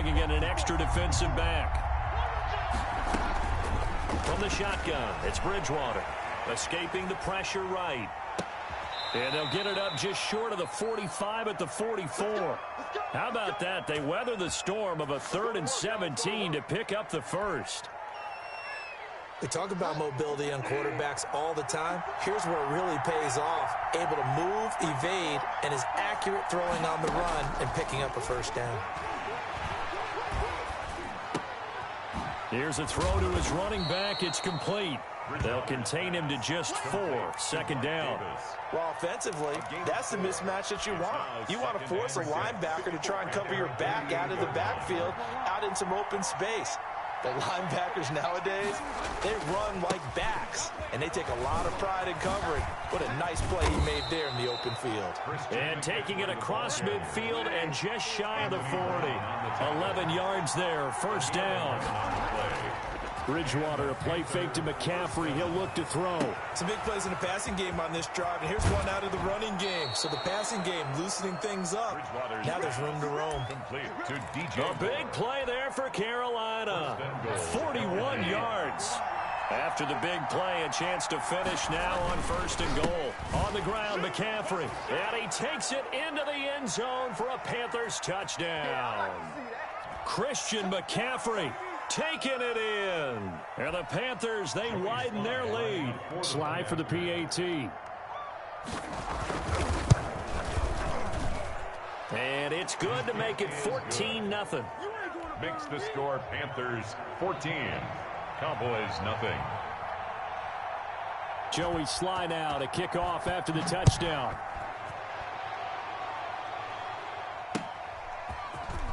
bringing in an extra defensive back. From the shotgun, it's Bridgewater. Escaping the pressure right. And they'll get it up just short of the 45 at the 44. How about that? They weather the storm of a 3rd and 17 to pick up the first. We talk about mobility on quarterbacks all the time. Here's where it really pays off. Able to move, evade, and is accurate throwing on the run and picking up a first down. Here's a throw to his running back. It's complete. They'll contain him to just 4. Second down. Well, offensively, that's the mismatch that you want. You want to force a linebacker to try and cover your back out of the backfield, out in some open space. But linebackers nowadays, they run like backs, and they take a lot of pride in covering. What a nice play he made there in the open field. And taking it across midfield and just shy of the 40. 11 yards there, first down. Bridgewater, a play fake to McCaffrey. He'll look to throw. Some big plays in the passing game on this drive, and here's one out of the running game. So the passing game loosening things up. Now there's room to roam. A big play there for Carolina. 41 yards. After the big play, a chance to finish now on 1st and goal. On the ground, McCaffrey. And he takes it into the end zone for a Panthers touchdown. Christian McCaffrey taking it in. And the Panthers, they widen their lead. Slide for the PAT. And it's good to make it 14-0. Makes the score Panthers 14. Cowboys nothing. Joey Sly now to kick off after the touchdown.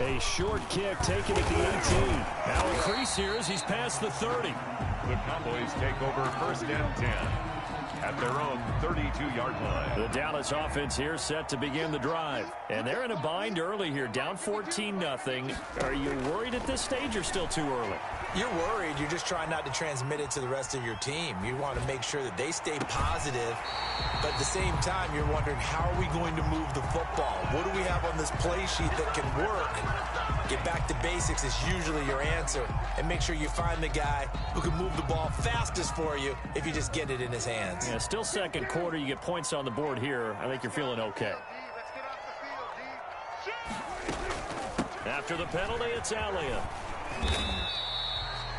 A short kick taken at the 18. Now increase here as he's past the 30. The Cowboys take over 1st and 10 at their own 32-yard line. The Dallas offense here set to begin the drive. And they're in a bind early here, down 14-0. Are you worried at this stage or still too early? You're worried. You're just trying not to transmit it to the rest of your team. You want to make sure that they stay positive. But at the same time, you're wondering, how are we going to move the football? What do we have on this play sheet that can work? Get back to basics is usually your answer. And make sure you find the guy who can move the ball fastest for you if you just get it in his hands. Yeah, still second quarter. You get points on the board here. I think you're feeling okay. After the penalty, it's Elliott.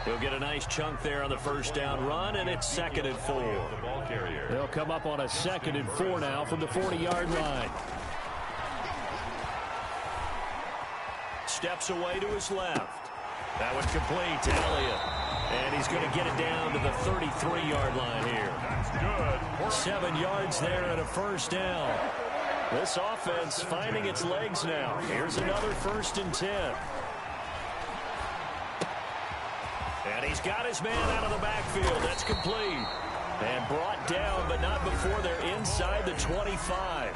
He'll get a nice chunk there on the first down run, and it's 2nd and 4. They'll come up on a 2nd and 4 now from the 40-yard line. Steps away to his left. That one complete to Elliott. And he's going to get it down to the 33-yard line here. That's good. 7 yards there and a first down. This offense finding its legs now. Here's another 1st and 10. And he's got his man out of the backfield. That's complete. And brought down, but not before they're inside the 25.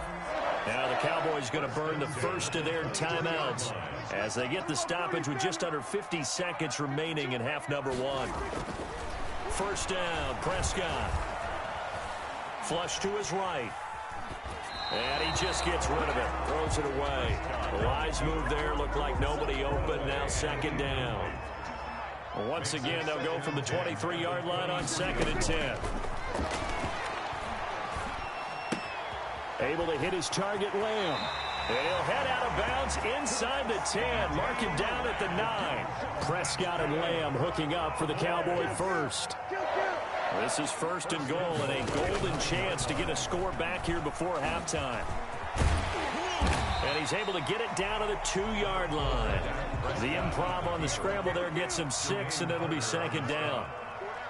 Now the Cowboys going to burn the first of their timeouts as they get the stoppage with just under 50 seconds remaining in half number 1. First down, Prescott. Flush to his right. And he just gets rid of it. Throws it away. A wise move there. Looked like nobody open. Now 2nd down. Once again, they'll go from the 23-yard line on 2nd and 10. Able to hit his target, Lamb. And he'll head out of bounds inside the 10. Mark him down at the 9. Prescott and Lamb hooking up for the Cowboy first. This is 1st and goal and a golden chance to get a score back here before halftime. And he's able to get it down to the 2-yard line. The improv on the scramble there gets him 6, and it'll be 2nd down.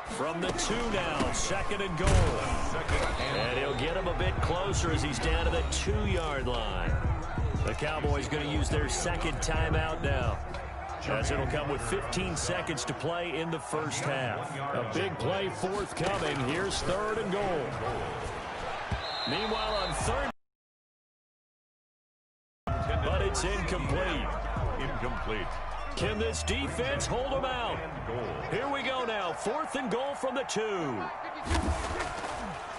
From the 2 now, 2nd and goal. And he'll get him a bit closer as he's down to the 2-yard line. The Cowboys going to use their 2nd timeout now, as it'll come with 15 seconds to play in the first half. A big play forthcoming. Here's 3rd and goal. Meanwhile, on 3rd, but it's incomplete. Incomplete. Can this defense hold them out? Here we go now. 4th and goal from the 2.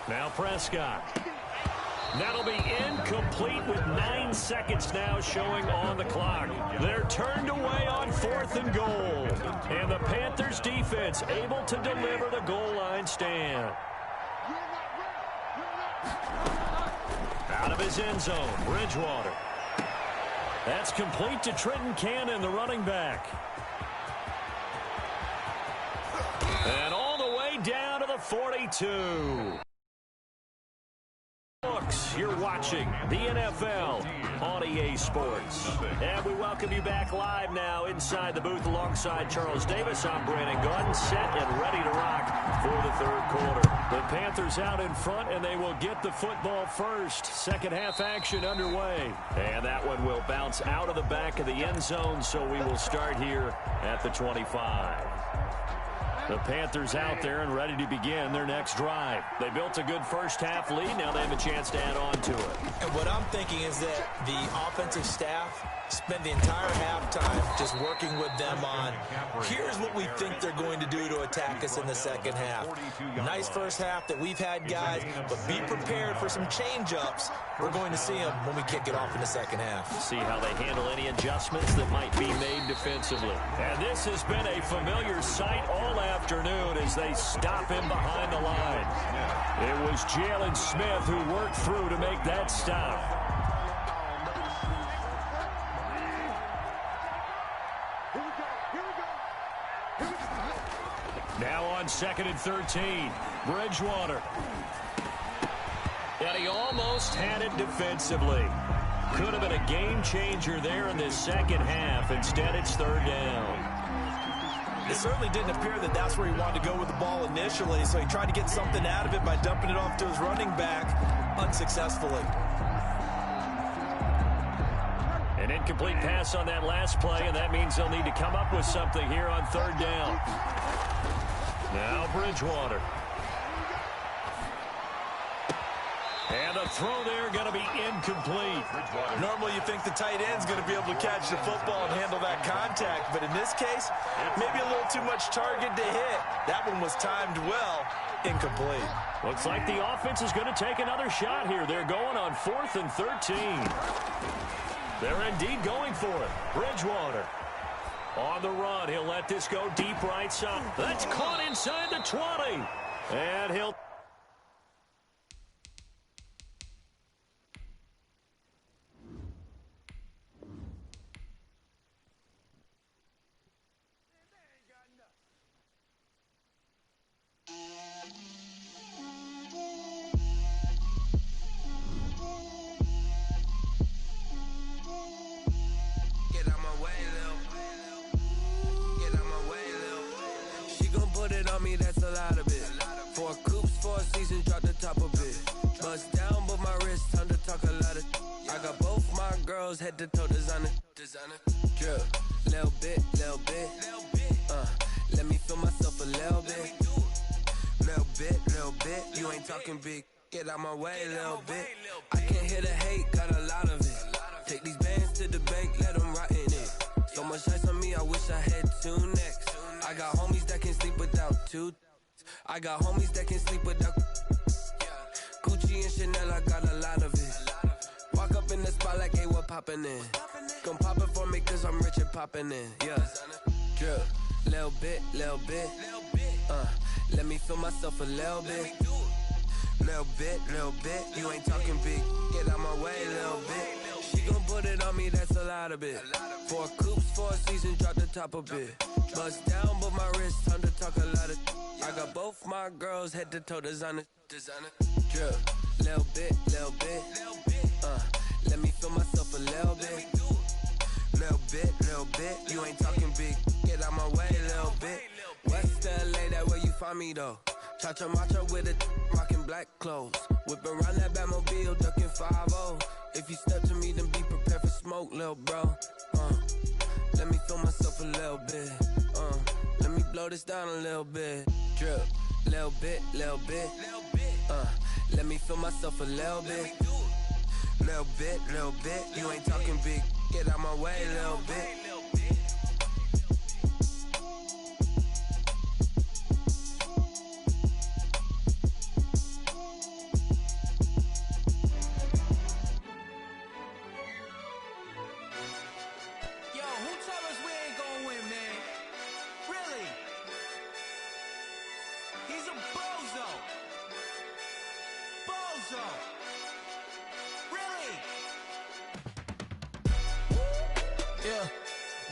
Now Prescott. That'll be incomplete with 9 seconds now showing on the clock. They're turned away on 4th and goal. And the Panthers defense able to deliver the goal line stand. Out of his end zone, Bridgewater. That's complete to Trenton Cannon, the running back. And all the way down to the 42. You're watching the NFL on EA Sports. And we welcome you back live now inside the booth alongside Charles Davis. I'm Brandon Gordon, set and ready to rock for the third quarter. The Panthers out in front, and they will get the football first. Second half action underway. And that one will bounce out of the back of the end zone, so we will start here at the 25. The Panthers out there and ready to begin their next drive. They built a good first half lead. Now they have a chance to add on to it. And what I'm thinking is that the offensive staff spent the entire halftime just working with them on, here's what we think they're going to do to attack us in the second half. Nice first half that we've had, guys, but be prepared for some change-ups. We're going to see them when we kick it off in the second half. See how they handle any adjustments that might be made defensively. And this has been a familiar sight all afternoon as they stop him behind the line. It was Jalen Smith who worked through to make that stop. Now on 2nd and 13, Bridgewater. And he almost had it defensively. Could have been a game changer there in this second half. Instead, it's 3rd down. It certainly didn't appear that that's where he wanted to go with the ball initially, so he tried to get something out of it by dumping it off to his running back unsuccessfully. An incomplete pass on that last play, and that means they'll need to come up with something here on 3rd down. Now Bridgewater. And the throw there going to be incomplete. Normally you think the tight end's going to be able to catch the football and handle that contact, but in this case, maybe a little too much target to hit. That one was timed well. Incomplete. Looks like the offense is going to take another shot here. They're going on 4th and 13. They're indeed going for it. Bridgewater. On the run, he'll let this go deep right side. That's caught inside the 20. And he'll... That's a lot of it. 4 coops, 4 seasons, drop the top of it. Bust down, but my wrist, time to talk a lot of. I got both my girls head to toe designer. Drip, little bit. Let me feel myself a little bit. You ain't talking big. Get out my way, little bit. I can't hear the hate, got a lot of it. Take these bands to the bank, let them rot in it. So much ice on me, I wish I had 2 necks. I got homies that can sleep without 2. I got homies that can sleep without Gucci and Chanel, I got a lot of it. Walk up in the spot like, hey, what poppin' in? Come pop it for me cause I'm rich and poppin' in. Yeah, drip, little bit. Let me feel myself a little bit. Little bit. You ain't talking big. Get out my way, little bit. She gon' put it on me, that's a lot of it. 4 coops, 4 seasons, drop the top a bit. Bust down, but my wrist, time to talk a lot of. I got both my girls head to toe designer. Drip, little bit. Let me feel myself a little bit. Little bit. You ain't talking big. Get out my way, little bit. West LA, that where you find me though. Cha-cha macha with a rockin' black clothes. Whip around that Batmobile, ducking 5-0. If you step to me, then be prepared for smoke, little bro. Let me feel myself a little bit. Let me blow this down a little bit. Drip, little bit. Let me feel myself a little bit. Little bit. You ain't talking big. Get out my way, little bit.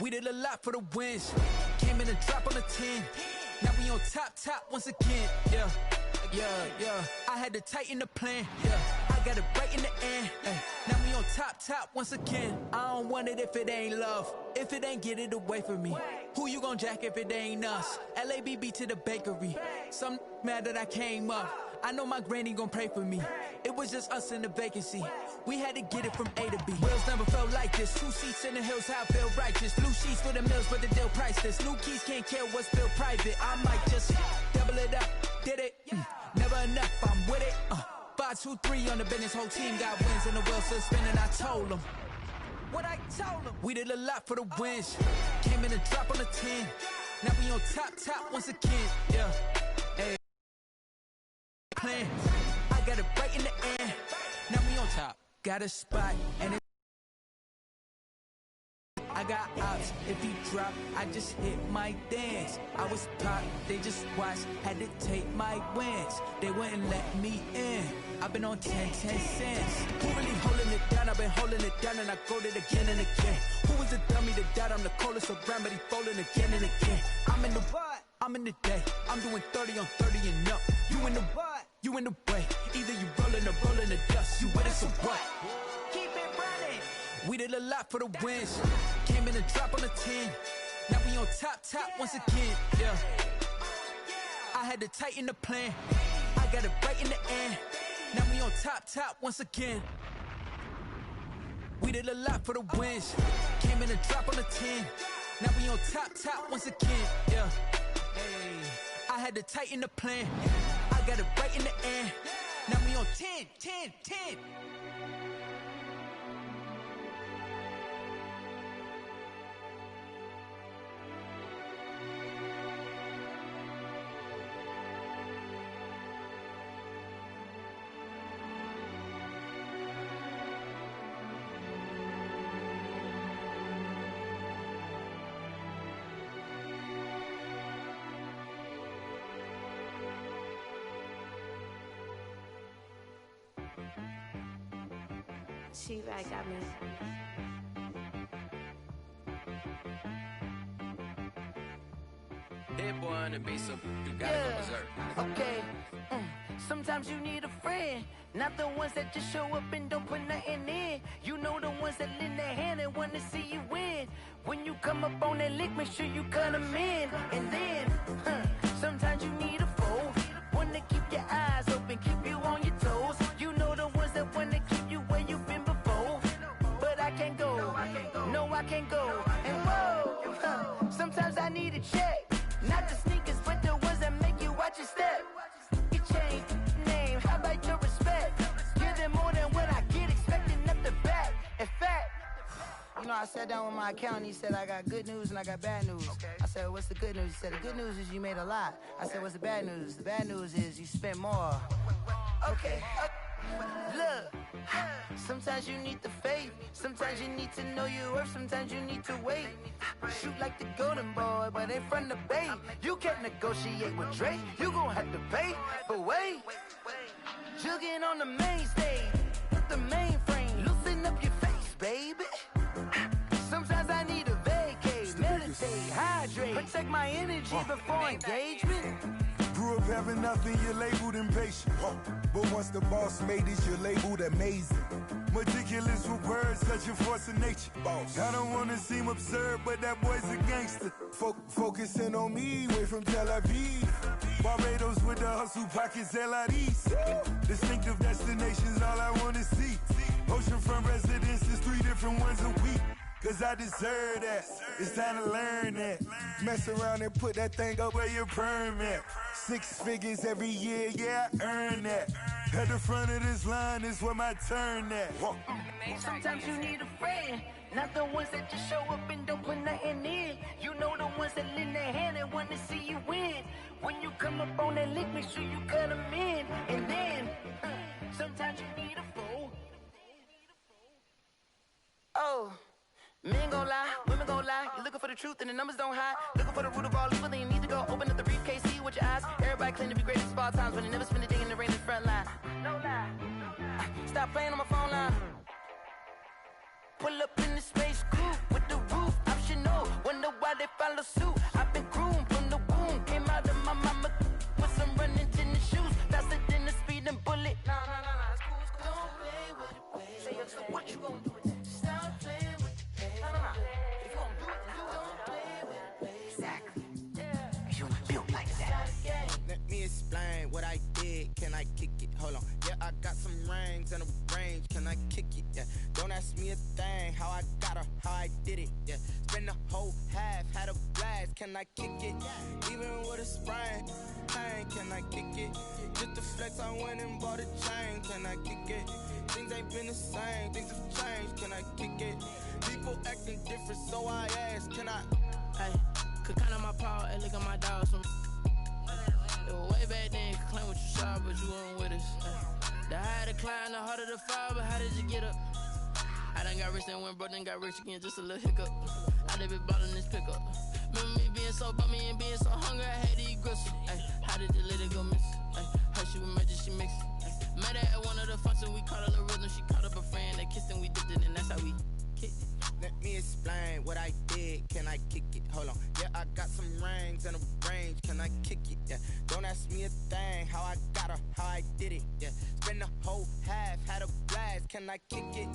We did a lot for the wins. Came in a drop on the 10. Now we on top once again. Yeah. I had to tighten the plan. Yeah. I got it right in the end. Now we on top once again. I don't want it if it ain't love. If it ain't, get it away from me. Who you gon' jack if it ain't us? LABB to the bakery. Some mad that I came up. I know my granny gon' pray for me. It was just us in the vacancy. We had to get it from A to B. Wheels never felt like this. 2 seats in the hills, how I feel righteous. Blue sheets for the mills, but the deal priceless. New keys can't care what's still private. I might just double it up. Did it? Never enough, I'm with it. 5, 2, 3 on the business. Whole team got wins and the wheels still spinning. I told them what I told them. We did a lot for the wins. Came in a drop on the 10. Now we on top once again. Yeah. Hey. Plan. I got it right in the end. Now we on top. Got a spot and I got outs. If he drop, I just hit my dance. I was pop, they just watched. Had to take my wins. They wouldn't let me in. I've been on 10 cents. Who really holding it down? I've been holding it down and I go it again and again. Who was the dummy that died? I'm the coldest around, but he folding again and again. I'm in the what? I'm in the day. I'm doing 30 on 30 and up. You in the what? You in the way. Either you rolling or rolling the dust. You with us or what? Keep it running. We did a lot for the wins. Came in a drop on the 10. Now we on top once again. Yeah. I had to tighten the plan. I got it right in the end. Now we on top once again. We did a lot for the wins. Came in a drop on the 10. Now we on top once again. Yeah. Hey. I had to tighten the plan. I got it right in the end. Now we on 10. She right got me. Hit boy on the beat, so you gotta go berserk. Okay. Sometimes you need a friend, not the ones that just show up and don't put nothing in. You know the ones that lend their hand and want to see you win. When you come up on that lick, make sure you cut them in. And then, sometimes you need a foe, one to keep your eyes open, keep you on your toes. You know the ones that want to keep you where you've been before. But I can't go, no I can't go. And whoa, sometimes I need a check. Not the sneakers, but the ones that make you watch your step. You change name, how about your respect? Give them more than what I get, expecting up the back. In fact, you know, I sat down with my accountant, he said I got good news and I got bad news. I said, what's the good news? He said, the good news is you made a lot. I said, what's the bad news? The bad news is you spent more. Okay. Look, sometimes you need the faith, sometimes you need to know your worth, sometimes you need to wait. Shoot like the golden boy, but ain't from the bay. You can't negotiate with Drake, you gon' have to pay. But wait, jugging on the main stage, with the mainframe, loosen up your face, baby. Sometimes I need a vacate, meditate, hydrate, protect my energy before engagement. Grew up having nothing, you're labeled impatient. But once the boss made it, you're labeled amazing. Meticulous with words, such a force of nature. I don't wanna seem absurd, but that boy's a gangster. Focusing on me, way from Tel Aviv. Barbados with the hustle pockets, LIDs. Distinctive destinations, all I wanna see. Oceanfront residences, 3 different ones a week. Cause I deserve that, it's time to learn that. Mess around and put that thing up where your permit. 6 figures every year, yeah, I earn that. At the front of this line is where my turn at. Sometimes you need a friend, not the ones that just show up and don't put nothing in. You know the ones that lend their hand and want to see you win. When you come up on that lick, make sure you cut them in. And then, sometimes you need a fool. Oh. Men gon' lie, women gon' lie. You're looking for the truth and the numbers don't hide. Looking for the root of all evil, then you need to go open up the briefcase, see with your eyes. Everybody claim to be greatest of all times, but they never spend a day in the rain in the front line. No lie. Stop playing on my phone line. Pull up in the space coupe with the roof optional. they follow suit. I've been groomed from the womb. Came out of my mama with some running tennis shoes. Faster than a speeding bullet. Nah, it's cool, it's cool. Don't play with it, baby. So what you gonna do with it? Stop playing with it, baby. Nah. If you gonna do it, then don't play with it, baby. Exactly. Yeah. You built like that. Let me explain what I did. Can I kick it? Hold on. Yeah, I got some rings and a range. Can I kick it? Yeah. Don't ask me a thing. How I got her, how I did it. Yeah. Spend the whole half, had a blast. Can I kick it? Even with a sprain, pain. Can I kick it? Just to flex, I went and bought a chain. Can I kick it? Things ain't been the same. Things have changed. Can I kick it? People acting different, so I ask. Can I? Hey, could count on my paw and look at my dogs from. It was way back then, could claim what you saw, but you weren't with us. The higher the climb, the harder the fall, but how did you get up? I done got rich and went broke, then got rich again, just a little hiccup. I done been ballin' this pickup. Remember me being so bummy and being so hungry, I had to eat gristle. Ay, how did you let it go miss? Ay, her she was magic, she mixed. Met her at one of the functions, we caught a little rhythm, she caught up a friend, they kissed and we dipped it, and that's how we kicked it. Let me explain what I did. Can I kick it? Hold on. Yeah, I got some rings and a range. Can I kick it? Yeah. Don't ask me a thing. How I got her, how I did it. Yeah. Spend the whole half, had a blast. Can I kick it?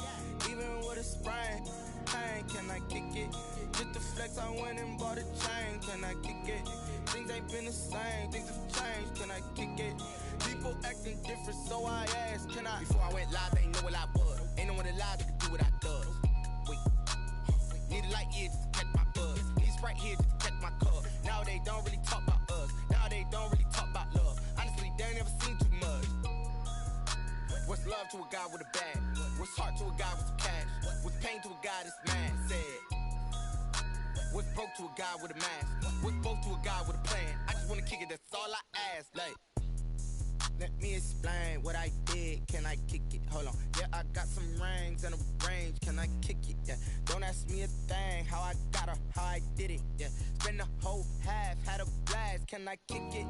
Even with a sprain, pain. Can I kick it? Just to flex, I went and bought a chain. Can I kick it? Things ain't been the same. Things have changed. Can I kick it? People acting different, so I ask. Can I? Before I went live, they ain't know what I was. Ain't no one alive that could do what I does. Wait. Need a light here just to catch my buzz. Need Sprite here just to catch my cup. Now they don't really talk about us. Now they don't really talk about love. Honestly, they ain't never seen too much. What's love to a guy with a bag? What's heart to a guy with some cash? What's pain to a guy that's mad? Said. What's broke to a guy with a mask? What's broke to a guy with a plan? I just wanna kick it, that's all I ask. Like, let me explain what I did. Can I kick it? Hold on. Yeah, I got some rings and a range. Can I kick it? Yeah. Don't ask me a thing. How I got her, how I did it. Yeah. Spend the whole half, had a blast. Can I kick it?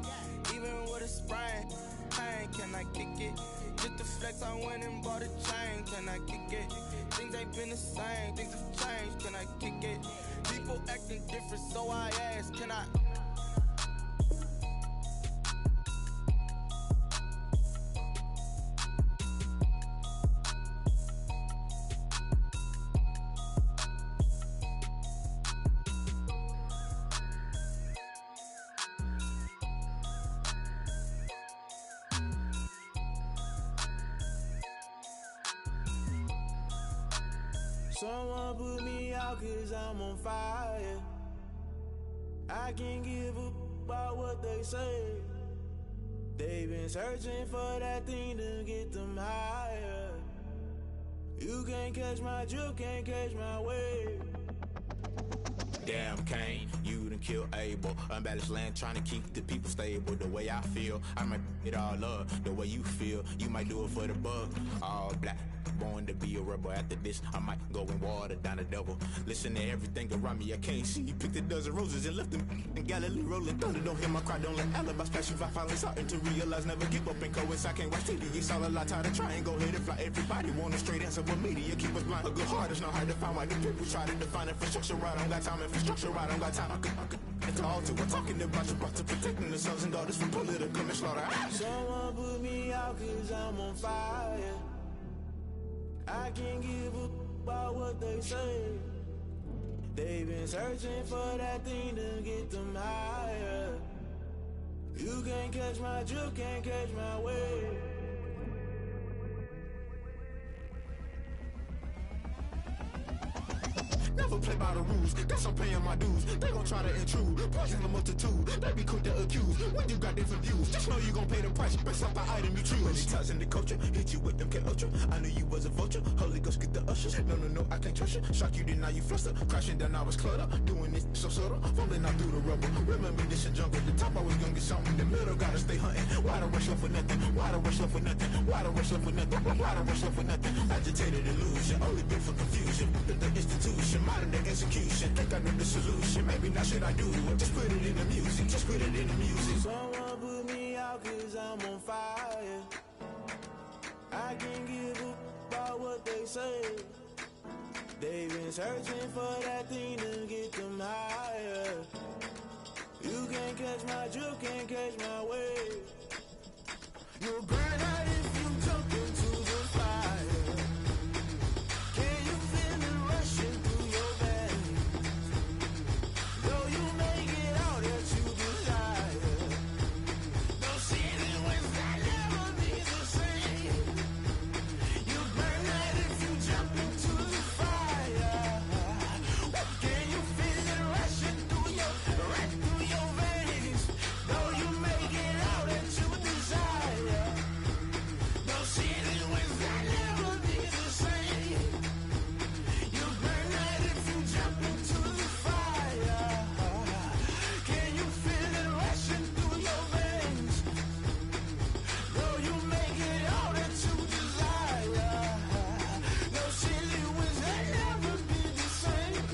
Even with a sprain, pain. Can I kick it? Just to flex, I went and bought a chain. Can I kick it? Things ain't been the same. Things have changed. Can I kick it? People acting different, so I ask. Can I? Someone put me out 'cause I'm on fire. I can't give up about what they say. They've been searching for that thing to get them higher. You can't catch my drift, can't catch my wave. Damn, Kane, you done killed Abel. Unbalanced land, trying to keep the people stable. The way I feel, I might it all up. The way you feel, you might do it for the bug. All black, born to be a rebel. After this, I might go and water down the devil. Listen to everything around me, I can't see. Picked a dozen roses and left them in Galilee rolling thunder. Don't hear my cry, don't let alibis pass you. I finally starting to realize, never give up and coincide. Can't watch TV, it's all a lot. Time to try and go ahead and fly. Everybody want a straight answer, but media keep us blind. A good heart is not hard to find. Why the people try to define infrastructure right? I don't got time. Infrastructure right, I don't got time. I could talk to. We're talking about you, about to protecting the sons and daughters from political and slaughter. Someone put me out 'cause I'm on fire. I can't give up about what they say. They've been searching for that thing to get them higher. You can't catch my drift, can't catch my wave. Never play by the rules, guess I'm paying my dues. They gon' try to intrude, poison the multitude. They be quick to accuse, when you got different views. Just know you gon' pay the price, based off the item you choose. Many times in the culture, hit you with them Ultra. I knew you was a vulture, Holy Ghost get the ushers. No, I can't trust you. Shock you, then now you fluster. Crashing down, I was cluttered. Doing this so subtle, falling out through the rubble. Remember this a jungle, the top I was gonna get something. The middle gotta stay hunting. Why the rush left for nothing? Why the rush left for nothing? Why the rush left for nothing? Why the rush left for nothing? Agitated illusion, only been for confusion. The institution, modern day execution. Think I know the solution. Maybe not should I do it? Just put it in the music. Just put it in the music. Someone put me out 'cause I'm on fire. I can't give up about what they say. They've been searching for that thing to get them higher. catch my drift, can't catch my wave. You'll burn out if you jump into the fire. Can you feel it rushing through your veins? Though you make it out that you desire. No ceiling wins that never be the same. You burn out if you jump into the fire. Can you feel it rushing through your veins? Though you make it out that you desire. No ceiling wins that never be the same. You burn out if you jump into the fire. Can you feel it rushing through your veins? Though you make it out that you desire. No ceiling wins that never be the same.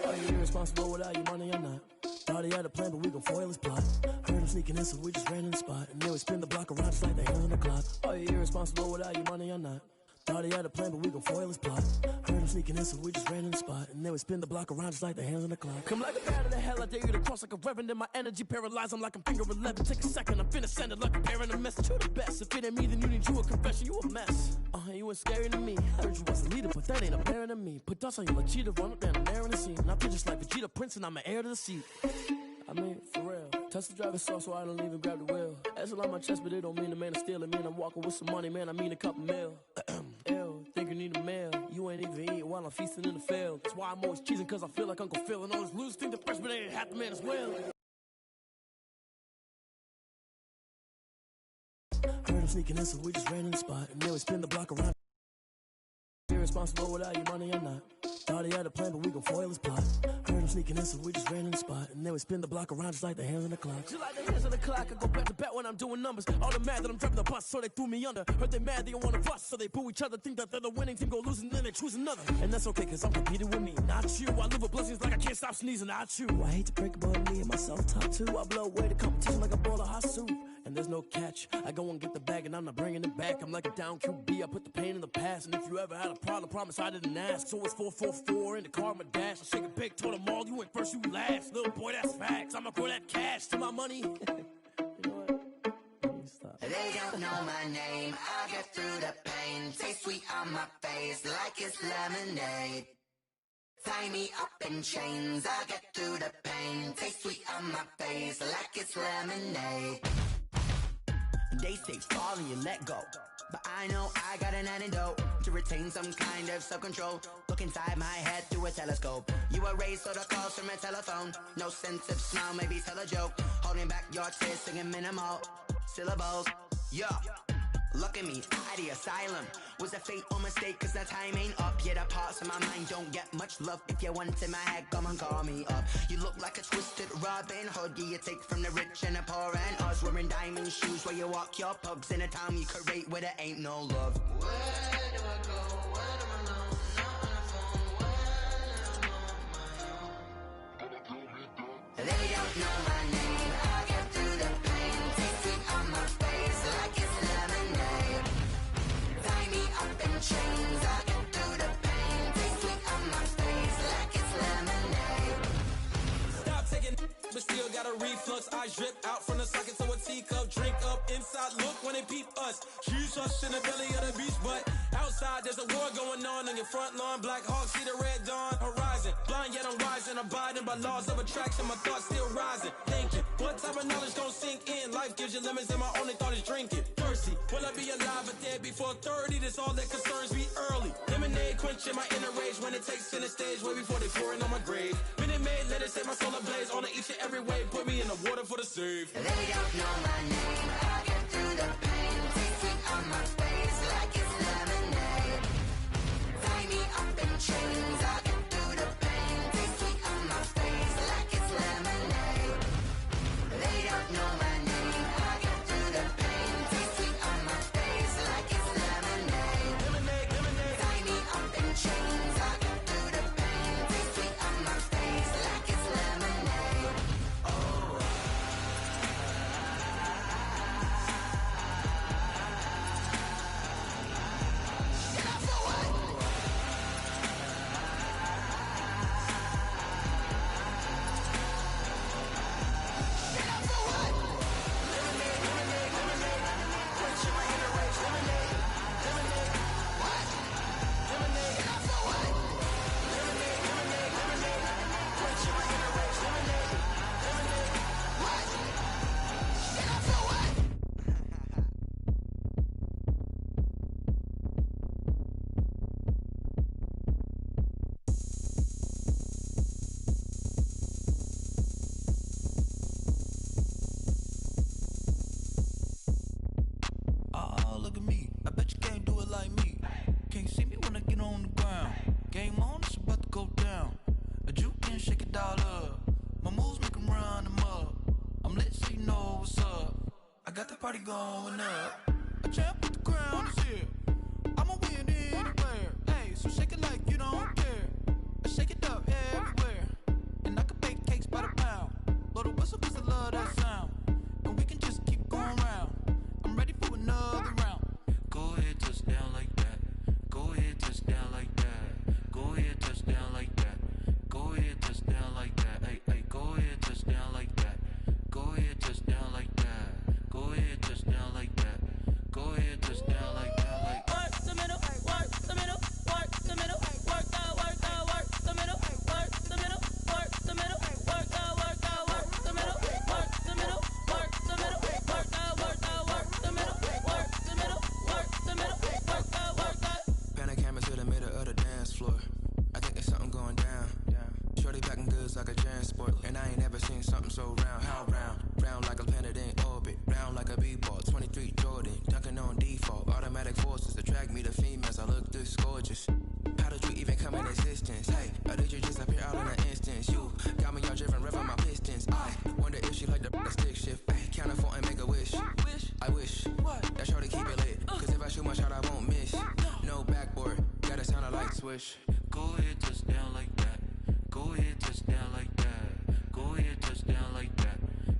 Are you irresponsible without your money or not? Thought he had a plan, but we gon' foil his plot. Heard him sneaking in, so we just ran in the spot. And then we spin the block around just like the hands on the clock. Are you irresponsible without your money or not? Thought he had a plan, but we gon' foil his plot. Heard him sneaking in, so we just ran in the spot. And then we spin the block around just like the hands on the clock. Come like a bat of the hell, I dare you to cross like a reverend. In my energy paralyzed, I'm like I'm finger 11. Take a second, I'm finna send it like a parent a message to the best. If it ain't me, then you need you a confession, you a mess. You ain't scary to me. Heard you was a leader, but that ain't apparent to me. Put dust on you like cheetah, run up down the air in the scene. And I feel just like Vegeta Prince, and I'm an heir to the seat. I mean, for real. Touch the driver's sauce so I don't even grab the wheel. That's on my chest, but it don't mean the man is stealing. Man, I'm walking with some money, man, I mean a couple mil. Ew, think you need a meal. You ain't even eating while I'm feasting in the field. That's why I'm always cheesing, cause I feel like Uncle Phil. And all those losers think the freshman ain't half the man as well. Heard him sneaking in, so we just ran in the spot. And then we spin the block around. Irresponsible without your money or not. Thought he had a plan, but we gon' foil his plot. Heard him sneaking in, so we just ran in the spot. And then we spin the block around just like the hands on the clock. Just like the hands on the clock, I go back to back when I'm doing numbers. All the mad that I'm driving the bus, so they threw me under. Heard they mad, they don't wanna bust, so they boo each other. Think that they're the winning team, go losing, then they choose another. And that's okay, cause I'm competing with me, not you. I live with blessings like I can't stop sneezing, not you. I hate to break it, but me and myself top two. I blow away the competition like a bowl of hot soup. And there's no catch. I go and get the bag and I'm not bringing it back. I'm like a down QB, I put the pain in the past. And if you ever had a problem, promise I didn't ask. So it's 444 in the car, my dash. I shake a big, told them all, you ain't first, you last. Little boy, that's facts. I'ma grow that cash to my money. You know what? They don't know my name. I get through the pain. Taste sweet on my face like it's lemonade. Tie me up in chains. I get through the pain. Taste sweet on my face like it's lemonade. They say fall and you let go, but I know I got an antidote to retain some kind of self-control. Look inside my head through a telescope. You erase all the calls from a telephone. No sense of smile, maybe tell a joke. Holding back your tears, singing minimal syllables. Yeah, look at me, at the asylum. Was a fate or mistake, cause the time ain't up. Yet the parts of my mind don't get much love. If you want in my head, come and call me up. You look like a twisted Robin Hood. You take from the rich and the poor and us. Wearing diamond shoes where you walk your pugs in a town you create where there ain't no love. Where do I go? When I'm alone? Not on the phone. When I'm on my own. They don't know my name. I get through the pain. Taste sweet on my face like it's lemonade. Tie me up in chains. I get through the pain. Taste sweet on my face like it's lemonade. Stop taking, but still got a reflux. I drip out from the socket to a teacup. Drink up inside, look when they peep us. Huge us in the belly of the beach, but outside there's a war going on your front lawn. Black Hawks see the red dawn horizon. Blind yet I'm rising, abiding by laws of attraction. My thoughts still rising, thinking what type of knowledge gon' sink in? Life gives you lemons and my only thought is drinking. Thirsty, will I be alive or dead before 30? That's all that concerns me early. Lemonade quenching my inner rage when it takes center stage way before they pour it on my grave. Minute Maid, let it set my soul ablaze on each and every way. Put me in the water for the save. They don't know my name. I get through the pain. on the ground. Game on, it's about to go down. A juke and shake it all up. My moves make 'em run them up. I'm lit so you know what's up. I got the party going up. A champ with the crown is here. I'ma win anywhere. Hey, so shake it like you don't care. I shake it up everywhere. And I can bake cakes by the pound. Blow the whistle 'cause I love that sound. And we can just keep going round. I'm ready for another round. Go ahead, touch down like that. Go ahead, touch down like that. Go ahead, touch down like that. Go ahead, touch down like that. Hey, hey, go ahead, touch down like that. Go ahead, touch down like that. Go ahead, touch down like that. Go ahead, touch down like that. Like work the middle, work the middle, work the middle, work out, work the middle, work the middle, work the middle, work out, work the middle, work the middle, work the middle, work out, work the middle, work the middle, work the middle, work out. Pan a camera to the middle of the dance floor. I think there's something going down. Shorty packing goods like a transport, and I ain't never seen something so round. How round? Round like a planet in orbit, round like a b-ball. 23 Jordan, dunking on default. Automatic forces attract me to females. I look this gorgeous. How did you even come in existence? Hey, or did you just appear out in an instance? You got me all driven, revving my pistons. I wonder if she like the stick shift. Ay, count a four and make a wish. I wish that shorty keep it lit. 'Cause if I shoot my shot, I won't miss. No backboard, gotta sound a light switch. Go ahead, touch down like that. Go ahead, touch down like that. Go ahead, touch down like that.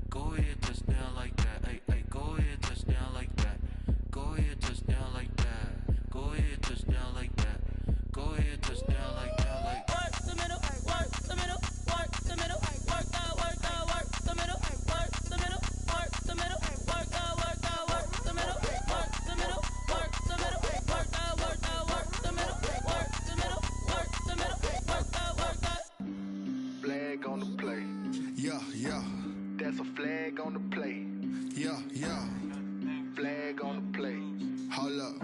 Go ahead, touch down like that. Hey, hey, go ahead, touch down like that. Go ahead, touch down like that. Go ahead, touch down like that. Go ahead, touch down like that. Like work the middle, work the middle, work the middle, work out, work the middle, work the middle, work the middle, work out, work the middle, work the middle, work the middle, work out, work the middle, work the middle, work the middle, work out. Flag on the play. Yeah, yeah. That's a flag on the play. Yeah, yeah. Flag on the play. Hold up.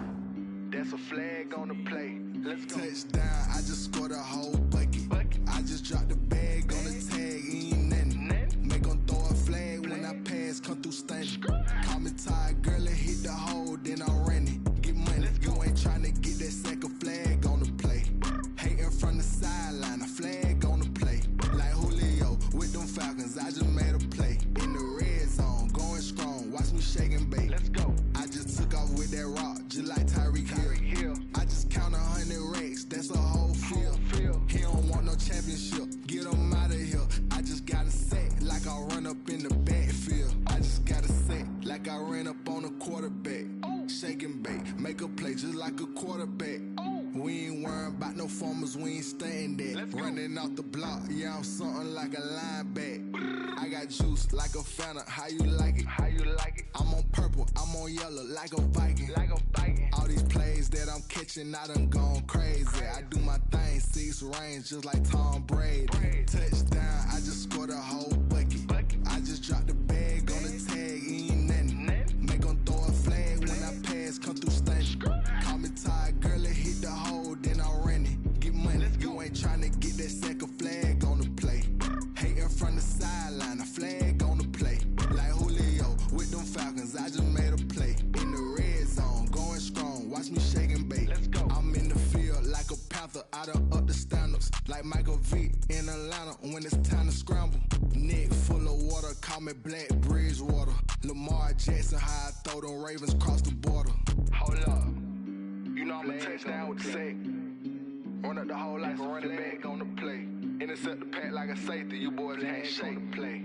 That's a flag on the play. Let's go. Touchdown, I just scored a whole bucket. I just dropped the bag on the tag, ain't nothing. Make 'em throw a flag when I pass, come through stunning. Call me tired, girl, and hit the hole, then I'm running. Get money, you ain't tryna get that second flag on the play. Hating from the sideline, a flag on the play. Like Julio with them Falcons, I just made a play. In the red zone, going strong, watch me shake and bake. Let's go. I just took off with that rock, just like Tyreek Hill. I just count 100 racks, that's a whole field. He don't want no championship, get him out of here. I just got a set, like I run up in the backfield. I just got a set, like I ran up on a quarterback. Shake and bake, make a play just like a quarterback. We ain't worrying about no formers, we ain't staying there. Running off the block, yeah, I'm something like a linebacker. I got juice like a Fanta, how you like it? How you like it? I'm on purple, I'm on yellow, like a Viking. Like a Viking. All these plays that I'm catching, I done gone crazy. I do my thing, 6 range, just like Tom Brady. Touchdown, I just scored a whole bucket. I just dropped the bag on the tag, ain't nothing. Make 'em throw a flag when I pass, come through stunning. Call me tired, girl, and hit the hole, then I'm running. Get money, you ain't tryna get that second flag on the play. Hating from the sideline, a flag on the play. Like Julio with them Falcons, I just made a play. In the red zone, going strong, watch me shake and bake. Let's go. I'm in the field like a panther, I done up the standards. Like Michael Vick in Atlanta when it's time to scramble. Neck full of water, call me Black Bridgewater. Lamar Jackson, how I throw them Ravens across the border. Hold up. You know I'm a touchdown with the sack. Run up the whole like a running back on the play. Intercept the pack like a safety. You boys ain't shake the play.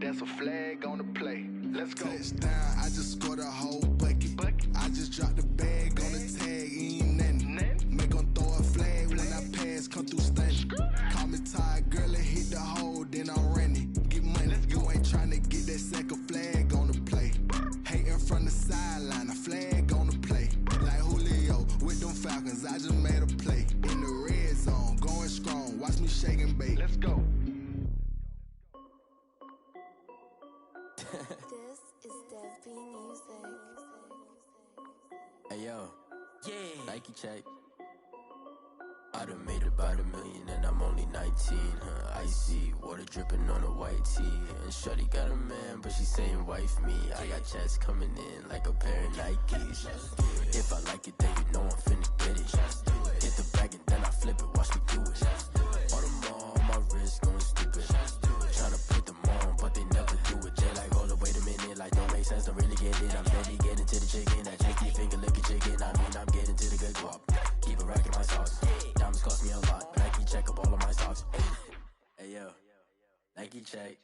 That's a flag on the play. Let's go. Touchdown, I just scored a whole bucket. I just dropped the bag on the tag, ain't nothing. Make 'em throw a flag when I pass, come through stunning. Call me tired, girl, and hit the hole, then I'm running. Get money, you ain't tryna get that second flag on the play. Hating from the sideline, a flag on the play. Like Julio with them Falcons, I just made a play. In the red zone, going strong, watch me shake and bake. Let's go. This is Dev B Music. Hey yo, yeah, Nike check. I done made a about $1 million and I'm only 19. Icy, water dripping on a white tee. And shorty got a man, but she saying wife me. I got checks coming in like a pair of Nikes. If I like it, then you know I'm finna get it. Hit the bag and then I flip it, watch me do it. All them on my wrist going stupid. Tryna put them on, but they never do it. Jay like, hold up, wait a minute, like don't make sense, don't really get it. I'm steady getting to the chicken, that tasty finger licking chicken. I mean, I'm getting to the good guap. Keep a rack in my socks. Diamonds cost me a lot, but Nike check up all of my stocks. Hey yo, Nike check,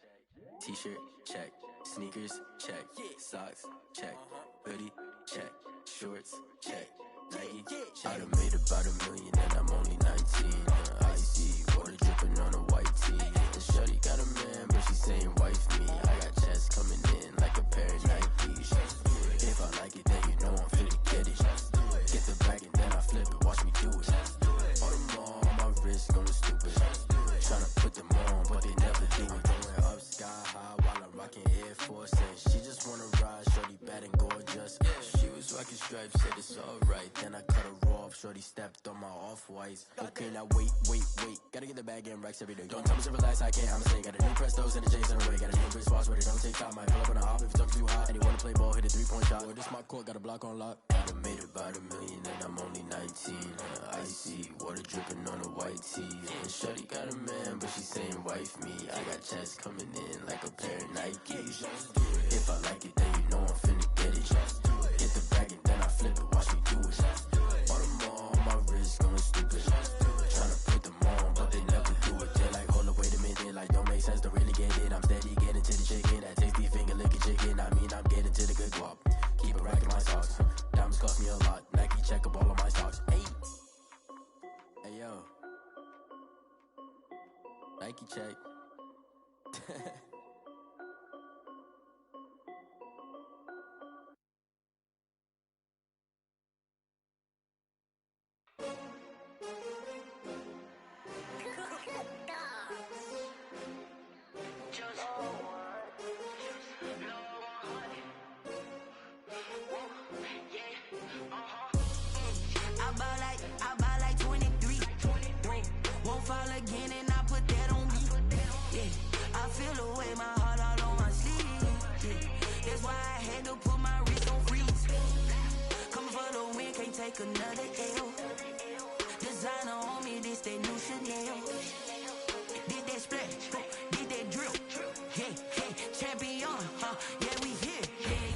t-shirt check, sneakers check, socks check, hoodie check, shorts check, Nike check. I done made about $1 million and I'm only 19. Icy, water dripping on a white tee. And shorty got a man, but she saying wife me. I got checks coming in like a pair of Nikes. If I like it, then you know I'm finna get it. Get the bag and then I flip it, watch me do it. All them on my wrist going stupid. Tryna put them on, but they never do it. Going up sky high while I'm rocking Air Force. And she just wanna ride, shorty bad and gorgeous. She was rocking stripes, said it's alright. Then I cut her off, shorty stepped on my off-whites. Okay, now wait. Gotta get the bag and racks every day. Don't tell me to relax, I can't, I'ma say. Got a new Prestos and a Jason away. Got a new Chris Fox where they don't take time. Might pull up on a hop if it's too hot. And he wanna play ball, hit a 3-point shot. Or this my court, got a block on lock. I done made about $1 million and I'm only 19. Icy, water dripping on a white tee. And shorty got a man, but she saying wife me. I got checks coming in like a pair of Nikes. If I like it, then you know I'm finna get it. Get the bag and then I flip it, watch me do it. All them on my wrist going stupid. Tryna put them on, but they never do it. They're like, hold up, wait a minute, like don't make sense, don't really get it. I'm steady getting to the chicken, that tasty finger licking chicken. I mean, I'm getting to the good guap. Keep a rack in my socks. Diamonds cost me a lot. Nike check up all of my stocks. Hey yo, Nike check. I buy like 23. Won't fall again and I put that on me. Yeah, I feel the way, my heart all on my sleeve. Yeah, that's why I had to put my wrist on freeze. Coming for the win, can't take another L. Designer on me, this that new Chanel. Did that splash, did that drill. Yeah, champion, yeah, we here.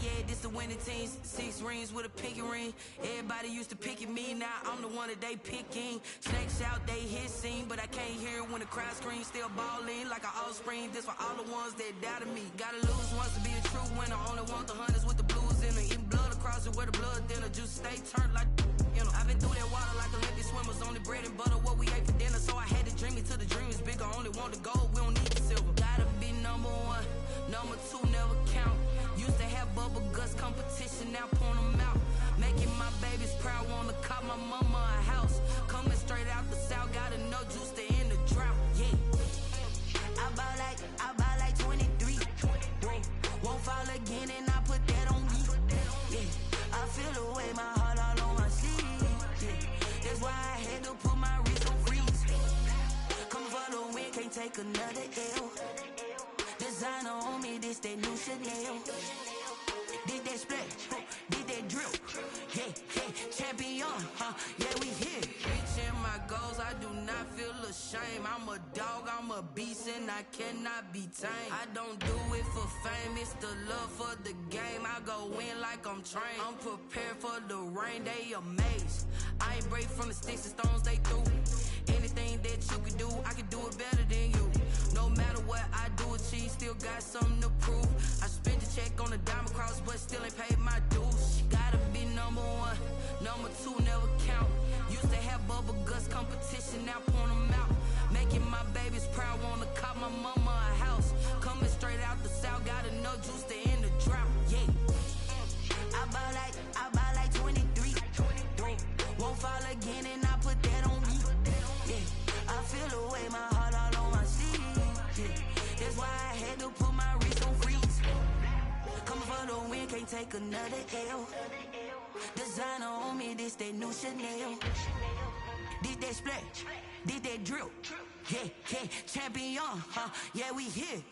Yeah, this the winning team. 6 rings with a pinky ring. Everybody used to pick at me, now I'm the one that they picking. Snakes out, they hit scene, but I can't hear it when the crowd screams. Still balling like an offspring. This for all the ones that doubted me. Gotta lose once to be a true winner. Only want the hunters with the blues in it. Eating blood across it where the blood dinner. Juice stay turned like, you know. I've been through that water like Olympic swimmers. Only bread and butter, what we ate for dinner. So I had to dream it till the dream is bigger. Only want the gold, we don't need the silver. Gotta be number 1, number 2 never count. Used to have bubble guts competition, now point them out. Making my babies proud, wanna cop my mama a house. Coming straight out the south, gotta know juice to end the drought. Yeah, I buy like 23. Won't fall again and I put that on me. Yeah, I feel the way, my heart all on my sleeve. Yeah, that's why I had to put my wrist on freeze. Coming for the win, can't take another L. Designer on me, this that new Chanel. Did that splash, did that drill. Yeah, champion, yeah, we here. Reaching my goals, I do not feel ashamed. I'm a dog, I'm a beast, and I cannot be tamed. I don't do it for fame, it's the love for the game. I go in like I'm trained. I'm prepared for the rain, they amazed. I ain't break from the sticks and stones they threw. Anything that you can do, I can do it better than you. No matter what I do achieve, still got something to prove. I spent the check on the diamond cross, but still ain't paid my dues. Gotta be number 1, number 2 never count. Used to have bubble guts competition, now point them out. Making my babies proud, wanna cop my mama a house. Coming straight out the south, gotta know juice to end the drought. Yeah, I buy like 23. Won't fall again and I put that on me. Yeah, I feel the way, my heart all on my sleeve. Yeah, that's why I had to put my wrist on freeze. Coming for the win, can't take another L. Designer on me, this that new Chanel. Did that splat, did that drill. Yeah, yeah, champion, huh? Yeah, we here.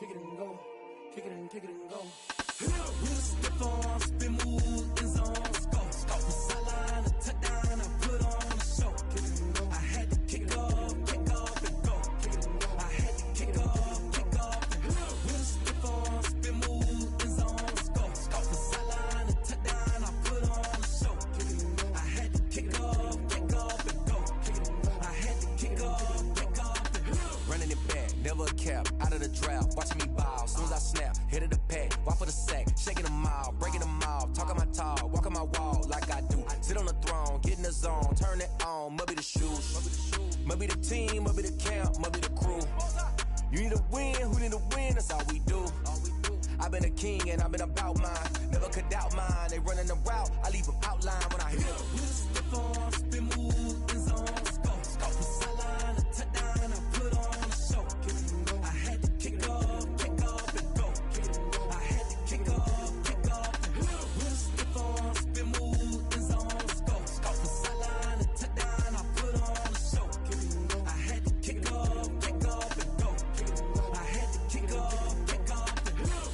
Kick it and go. Kick it and go. We'll stiff on, spin move in zone. Scope the sideline, a touchdown, I put on a show. Kick it and go. I had to kick off and go. Kick it and go. I had to kick off and go. We'll stiff on, spin move in zone. Scope the sideline, a touchdown, I put on a show. Kick it and go. I had to kick off and go. Kick it and go. I had to kick off and go. Running it back, never a cap, out of the drought, watching me ball, soon as I snap, hit of the pack, walk for the sack, shaking them all, breaking them all, talking my talk, walking my wall like I do, sit on the throne, get in the zone, turn it on, must be the shoes, must be the team, must be the camp, must be the crew, you need a win, who need a win, that's all we do, I've been a king and I've been about mine, never could doubt mine, they running the route, I leave them outline when I hit them. We'll step on, spin move in zone, scope the sideline, a touchdown, I put on a show. I had to kick off and go. I had to kick off and go. We'll step on, spin move in zone, scope the sideline, a touchdown, I put on a show. I had to kick off and go. I had to kick off and go.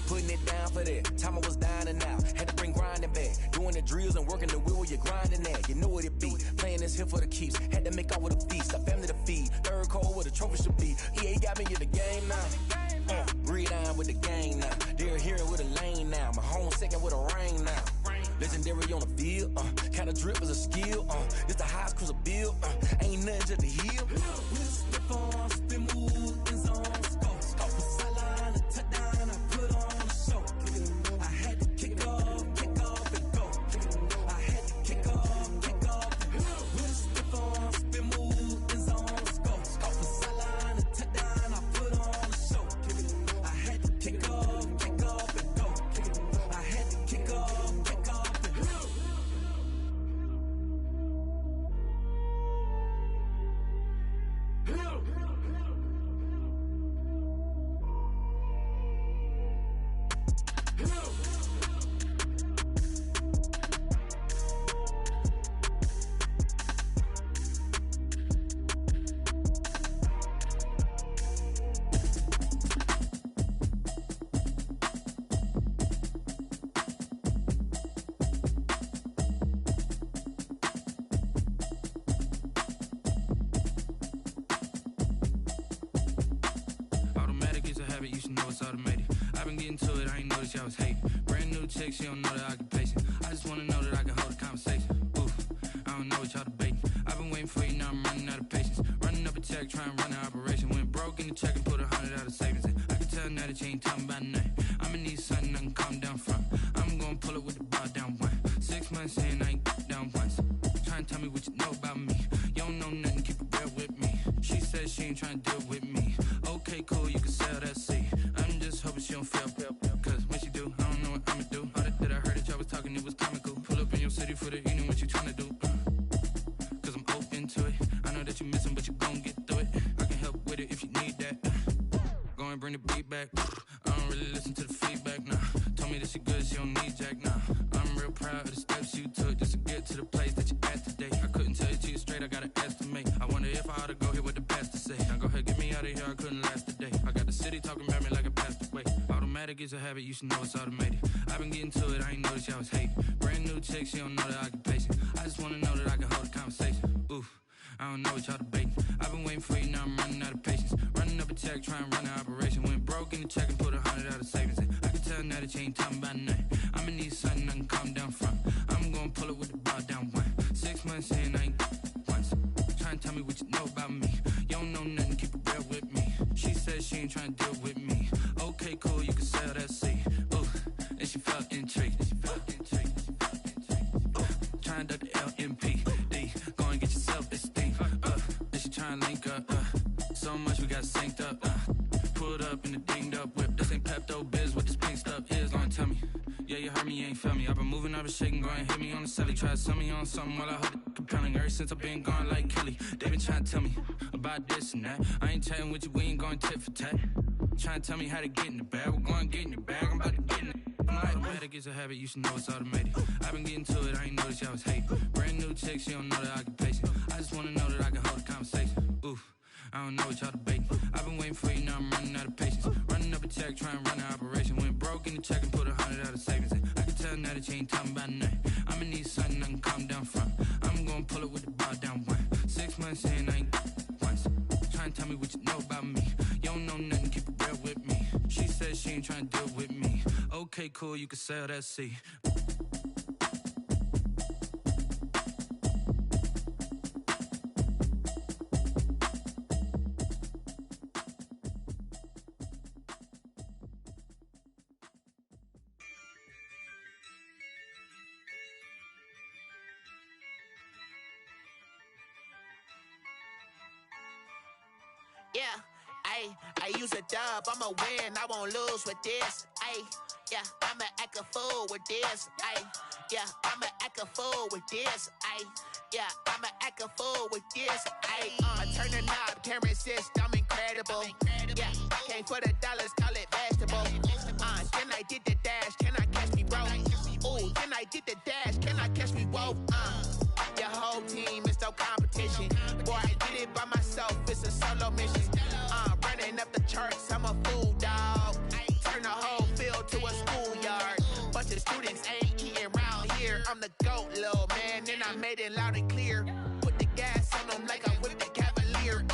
Putting it down for that, time I was down and out, had to bring grinding back, doing the drills and working the wheel where you're grinding at, you know what it be, playing this here for the keeps, had to make off with a feast, a family to feed, third cold where the trophy should be, EA got me in the game now, breathe down with the game now, they're here with a lane now, my home second with a rain now, legendary on the field, kinda drip is a skill, this the highest cruiser bill, ain't nothing just the hill. We'll step on, spin move in zone, scope the sideline, a touchdown, I put on a show. I had to kick off and go. I had to kick off and go. We'll step on, spin move in zone, scope the sideline, a touchdown, I put on a show. I had to kick off and go. I had to kick off and go. it's automated. I've been getting to it, I ain't noticed y'all was hating. Brand new chick, she don't know the occupation. I just wanna know that I can hold a conversation. Oof, I don't know what y'all debating. I've been waiting for you, now I'm running out of patience. Running up a check, trying to run an operation. Went broke in the check and put 100 out of savings in. I can tell now that you ain't talking about nothing. I'ma need something I can calm down from. I'm gonna pull it with the bar down one. 6 months in, I ain't down once. Trying to tell me what you know about me. You don't know nothing, keep it real with me. She said she ain't trying to deal with me. Okay, cool, you can sell that seat. I'm just hoping she don't fail. Cause when she do, I don't know what I'ma do. All that I heard that y'all was talking, it was comical. Pull up in your city for the evening, what you trying to do? Cause I'm open to it. I know that you missing, but you gon' get through it. I can help with it if you need that. Go and bring the beat back. I don't really listen to the feedback, nah. Told me that she good, she don't need jack, nah. I'm real proud of the steps you took just to get to the place that you at today. I couldn't tell you to you straight, I gotta estimate. I wonder if I ought to go here with the pastor say. Now go ahead, get me out of here, I couldn't last a day. I got the city talking about me like a passed away. Automatic is a habit, you should know it's automated. I've been getting to it, I ain't noticed y'all was hating. Brand new chick, she don't know the occupation. I just wanna know that I can hold a conversation. Oof, I don't know what y'all debating. I've been waiting for you, now I'm running out of patience. Running up a check, trying to run an operation. Went broke in the check and put 100 out of savings in. I can tell now that you ain't talking about nothing. I'ma need something I can calm down from. I'm gonna pull it with the bar down one. 6 months in, I ain't once. Trying to tell me what you know about me. You don't know nothing, keep it real with me. She said she ain't trying to deal with me. Okay, cool, you can sell that seat. Ooh, and she felt intrigued. Trying to duck the LMPD. Go and get your self-esteem. And she trying to link up. So much we got synced up. Pulled up in the dinged up whip. This ain't Pepto-Biz, what this pink stuff is. Gonna tell me. Yeah, you heard me, you ain't felt me. I've been moving, I've been shaking, go and hit me on the celly. Try to sell me on something while I hold it compelling. Ever since I've been gone like Kelly, they been trying to tell me about this and that. I ain't chatting with you, we ain't going tit for tat. Trying to tell me how to get in the bag. We're going to get in your bag, I'm about to get in it. I'm like, automatic is a habit, you should know it's automated. I've been getting to it, I ain't noticed y'all was hating. Brand new chick, she don't know the occupation. I just wanna know that I can hold a conversation. Oof, I don't know what y'all debating. I've been waiting for you, now I'm running out of patience. Running up a check, trying to run an operation. Went broke in the check and put 100 out of savings in. I can tell now that you ain't talking about nothing. I'ma need something I can calm down from. I'm gonna pull it with the bar down one. 6 months in, I ain't once. Trying to tell me what you know about me. You don't know nothing, keep it real with me. She said she ain't trying to deal with me. Okay, cool, you can sell that seat. Yeah, I use a dub, I'ma win, I won't lose with this. Yeah, I'ma act a fool with this. Yeah, I'ma act a fool with this. Yeah, I'ma act a fool with this. I turn the knob, can't resist, I'm incredible. Yeah, came for the dollars, call it vegetable. Then I did the dash, can I catch me, bro? Ooh, then I did the dash, can I catch me, whoa? Your whole team is no competition. Boy, I did it by myself, it's a solo mission. Running up the charts, I'm a fool, dog. Turn the whole field to a schoolyard. Bunch of students ain't eating round here. I'm the GOAT, little man, and I made it loud and clear. Put the gas on them like I'm with the Cavalier.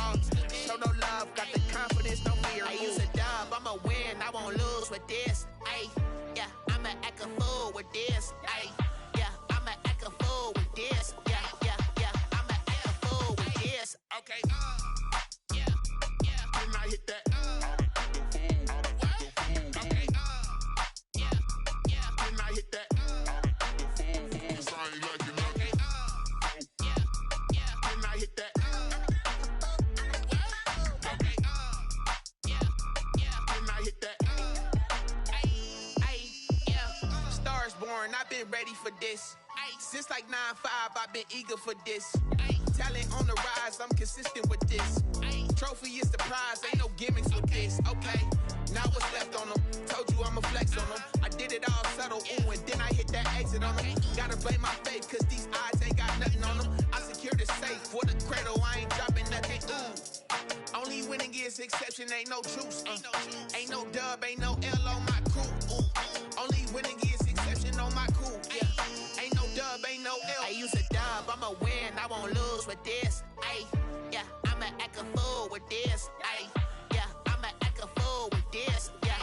Show no love, got the confidence, no fear. I use a dub, I'ma win, I won't lose with this. Yeah, I'ma act a fool with this. Yeah, I'ma act a fool with this. Yeah, I'ma act a fool with this. Okay, yeah, can I hit that? Okay, yeah, can I hit that? Cause I ain't like it, okay, yeah, can I hit that? Okay, yeah, can I hit that? Yeah, Stars born, I've been ready for this. Since like 9-5, I've been eager for this. Talent on the rise, I'm consistent with this. Trophy is the prize, ain't no gimmicks with this. Okay, now what's left on them? Told you I'ma flex on them. I did it all subtle, ooh, and then I hit that exit on them. Gotta blame my faith, cause these odds ain't got nothing on them. I secure the safe for the cradle, I ain't dropping nothing, ooh. Only winning is exception, ain't no truce. Ain't no dub, ain't no L on my crew. Only winning is exception on my crew. Yeah, ain't no dub, ain't no L. I use a dub, I'ma win, I won't lose with this. Yeah, I'ma act a fool with this. Yeah, I'ma act a fool with this. Yeah,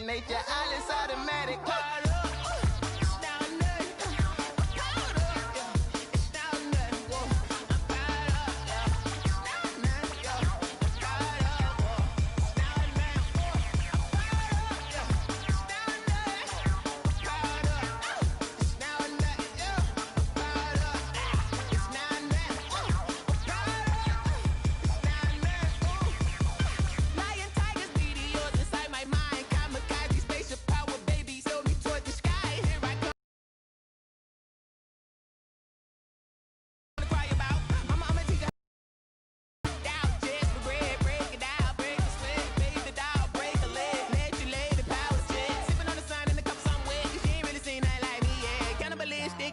nature, all is automatic.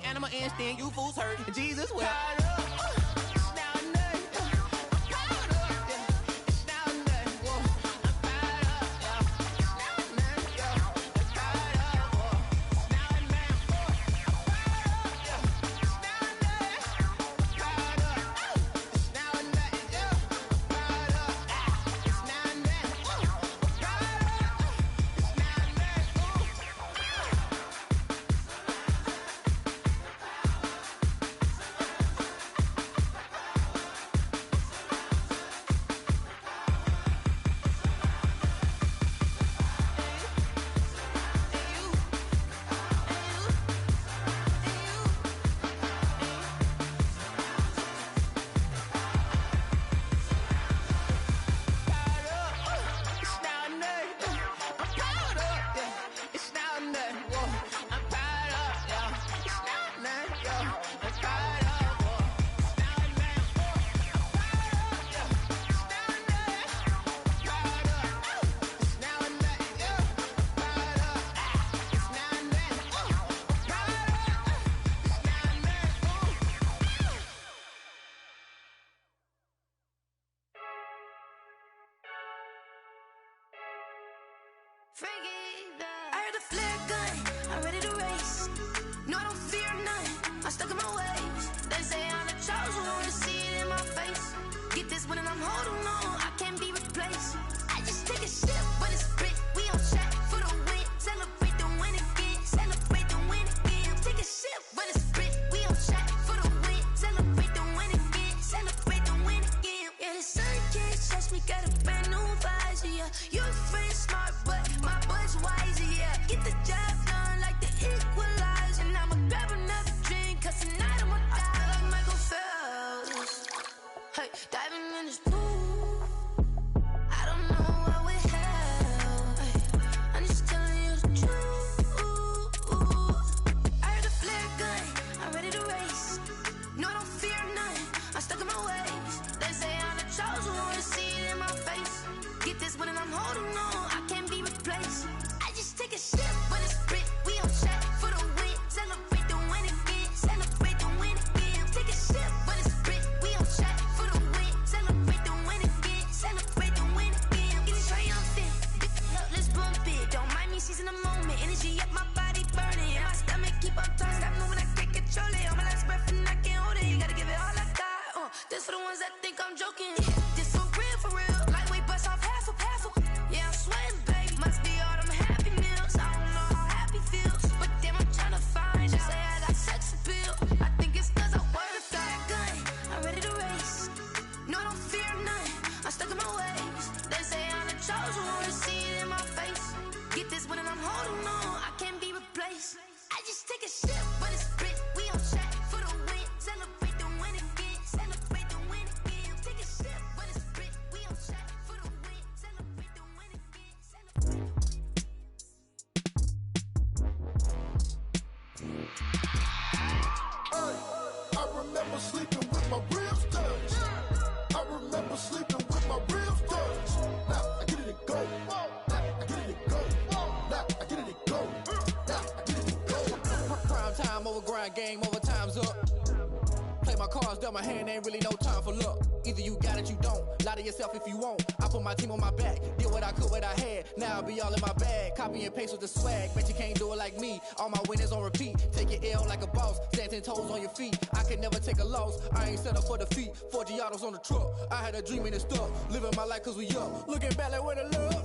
Animal instinct, you fools hurt. Jesus will. I heard the flare gun, I'm ready to race. No, I don't fear none, I'm stuck in my ways. They say I'm the chosen one, to see it in my face. Get this one and I'm holding on, I can't be replaced. I just take a sip, but it's spit, we on track for the win. Celebrate the win again, celebrate the win again. Take a sip, but it's spit, we on track for the win. Celebrate the win again, celebrate the win again. Yeah, the sun can't touch me, got a brand new visor, yeah. Your friend smart, but my bud's wiser, yeah. Get the job done like the equalizer. And I'ma grab another drink, cause tonight I'ma die like Michael Phelps. Hey, diving in this pool, I don't know what we have. Hey, I'm just telling you the truth. I heard the flare gun, I'm ready to race. No, I don't fear none, I'm stuck in my ways. They say I'm the chosen one, to see it in my face. Get this one and I'm holding on, I can't be replaced. I just take a sip, but it's spit, we on track for the win. Celebrate the win again, celebrate the win again. Take a sip, but it's spit, we on track for the win. Celebrate the win again, celebrate the win again. Get it triumphant, look, let's bump it. Don't mind me seizing the moment, energy up my body burning. And my stomach keep on turning, stop moving, I can't control it. On my last breath and I can't hold it, you gotta give it all I got. This for the ones that think I'm joking. This for real, lightweight bust off half a. Yeah, I'm sweating, babe, must be all them happy meals. I don't know how happy feels, but damn, I'm tryna find you. Say I got sex appeal, I think it's cause I work that gun. I'm ready to race, no, I don't fear none, I'm stuck in my ways. They say I'm the chosen one, to see it in my face. Get this one and I'm holding on, I can't be replaced. I just take a sip, but it's spit, we on track for the win. Celebrate the win again, celebrate the win again. Take a sip, but it's spit, we on track for the win. Celebrate the win again, celebrate the win. I remember sleeping with my ribs touched. I remember sleeping with my ribs touched. Now I get it and go. Now I get it and go. Now I get it and go. Now I get it and go. Prime time over grind game, over time's up. Play my cards, dealt my hand, ain't really no time for luck. Either you got it, you don't. Lie to yourself if you won't. I put my team on my back, did what I could, what I had. Now I'll be all in my bag, copy and paste with the swag. Bet you can't do it like me. All my winners on repeat. Take your L like a boss, stand 10 toes on your feet. I can never take a loss. I ain't set up for defeat. 4 Giottos on the truck. I had a dream and it stuck. Living my life cause we up. Looking back like where the love.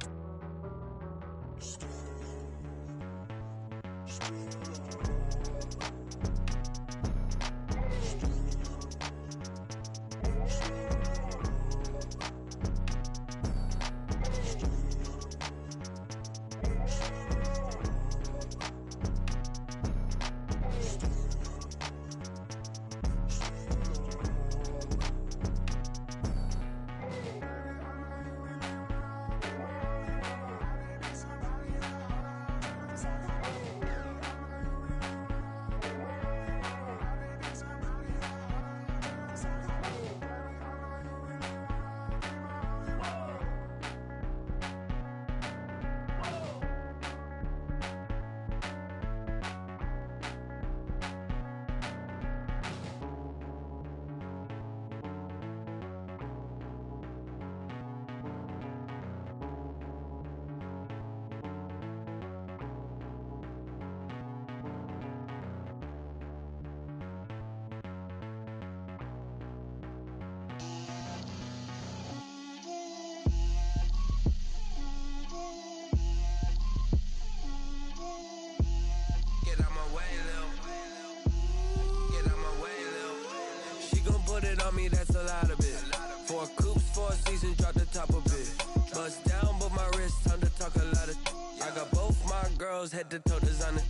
put it on me, that's a lot of it. 4 coops, 4 seasons, drop the top a bit. Bust down, but my wrist, time to talk a lot of. I got both my girls head to toe designer.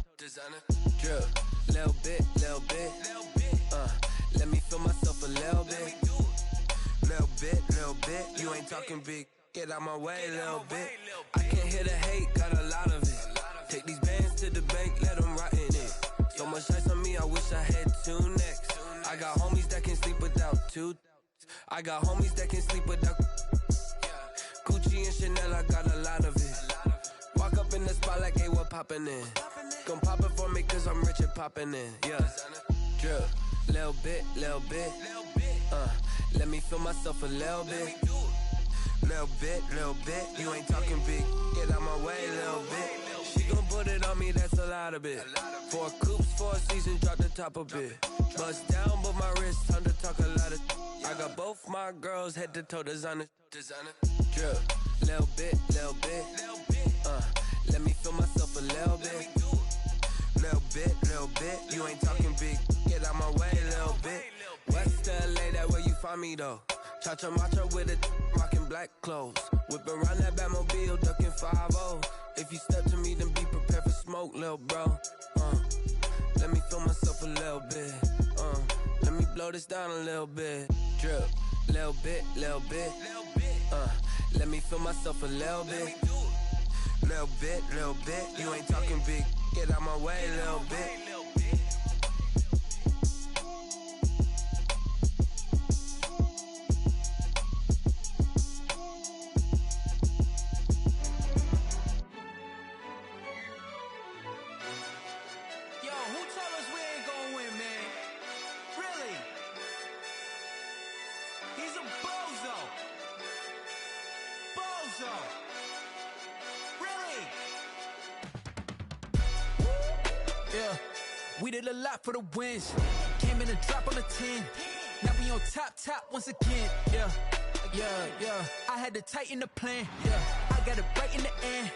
Drip, little bit. Let me feel myself a little bit. Little bit. You ain't talking big. Get out my way, little bit. I can't hear the hate, got a lot of it. Take these bands to the bank, let them rot in it. So much ice on me, I wish I had 2 necks. I got homies that can sleep without 2. I got homies that can sleep without Gucci and Chanel, I got a lot of it. Walk up in the spot like, hey, what poppin' in? Gon' pop it for me cause I'm rich and poppin' in, yeah. Drip, little bit. Let me feel myself a little bit. Little bit. You ain't talking big. Get out my way, little bit. She gon' put it on me, that's a lot of it. 4 coops, 4 seasons, drop the top a bit. Bust down, but my wrist, time to talk a lot of. I got both my girls head to toe designer. Drip, little bit. Let me feel myself a little bit. Little bit. You ain't talking big. Get out my way, little bit. West LA, that where you find me though. Cha-cha macho with it, rockin' black clothes. Whip around that Batmobile, duckin' 5-0. If you step to me, then be prepared for smoke, lil' bro. Let me feel myself a little bit. Let me blow this down a little bit. Drip, little bit. Let me feel myself a little bit. Little bit. You ain't talking big. Get out my way, little bit. We did a lot for the wins. Came in and drop on the 10. Now we on top once again. Yeah. I had to tighten the plan. Yeah. I got it right in the end.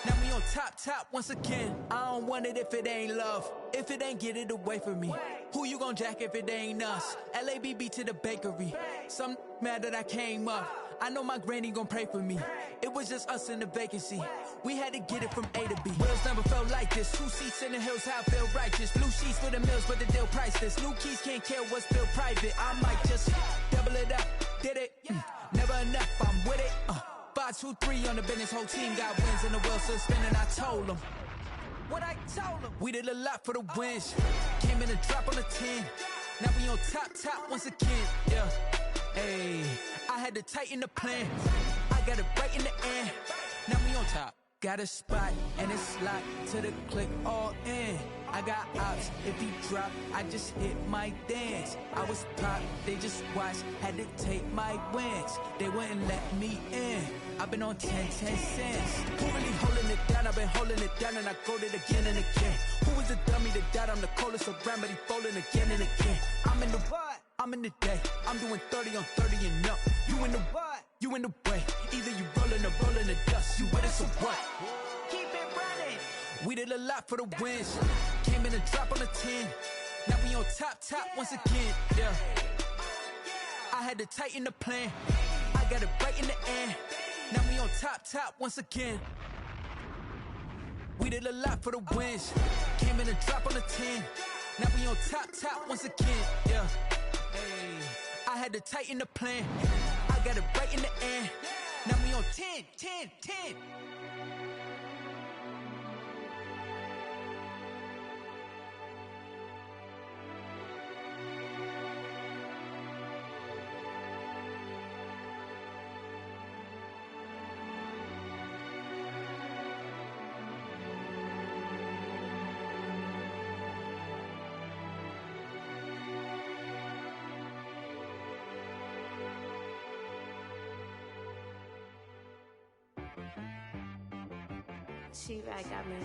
Now we on top once again. I don't want it if it ain't love. If it ain't, get it away from me. Who you gon' jack if it ain't us? LABB to the bakery. Some mad that I came up. I know my granny gon' pray for me. It was just us in the vacancy. We had to get it from A to B. Wheels never felt like this. 2 seats in the hills, how I feel righteous. Blue sheets for the mills, but the deal priceless. New keys can't care what's still private. I might just double it up. Did it? Never enough, I'm with it. 5, 2, 3 on the business. Whole team got wins and the wheels still spinning. I told them what I told them. We did a lot for the wins. Came in and drop on the 10. Now we on top once again. Yeah. Hey, I had to tighten the plan. I got it right in the end. Now we on top. Got a spot and it's locked to the click all in. I got ops, if he drop, I just hit my dance. I was pop, they just watched, had to take my wins. They wouldn't let me in. I've been on 10 cents. Who really holding it down? I've been holding it down and I go it again and again. Who was the dummy that died? I'm the coldest around, but he folding again and again. I'm in the what? I'm in the day. I'm doing 30 on 30 and up. You in the what? You in the way. Either you rolling or rolling the dust. You with us or what? Keep it running. We did a lot for the wins. Came in and drop on the 10. Now we on top once again. Yeah. I had to tighten the plan. I got it right in the end. Now we on top once again. We did a lot for the wins. Came in and drop on the 10. Now we on top once again. Yeah. Hey, I had to tighten the plan. I got it right in the end. Now we on 10. She right got me.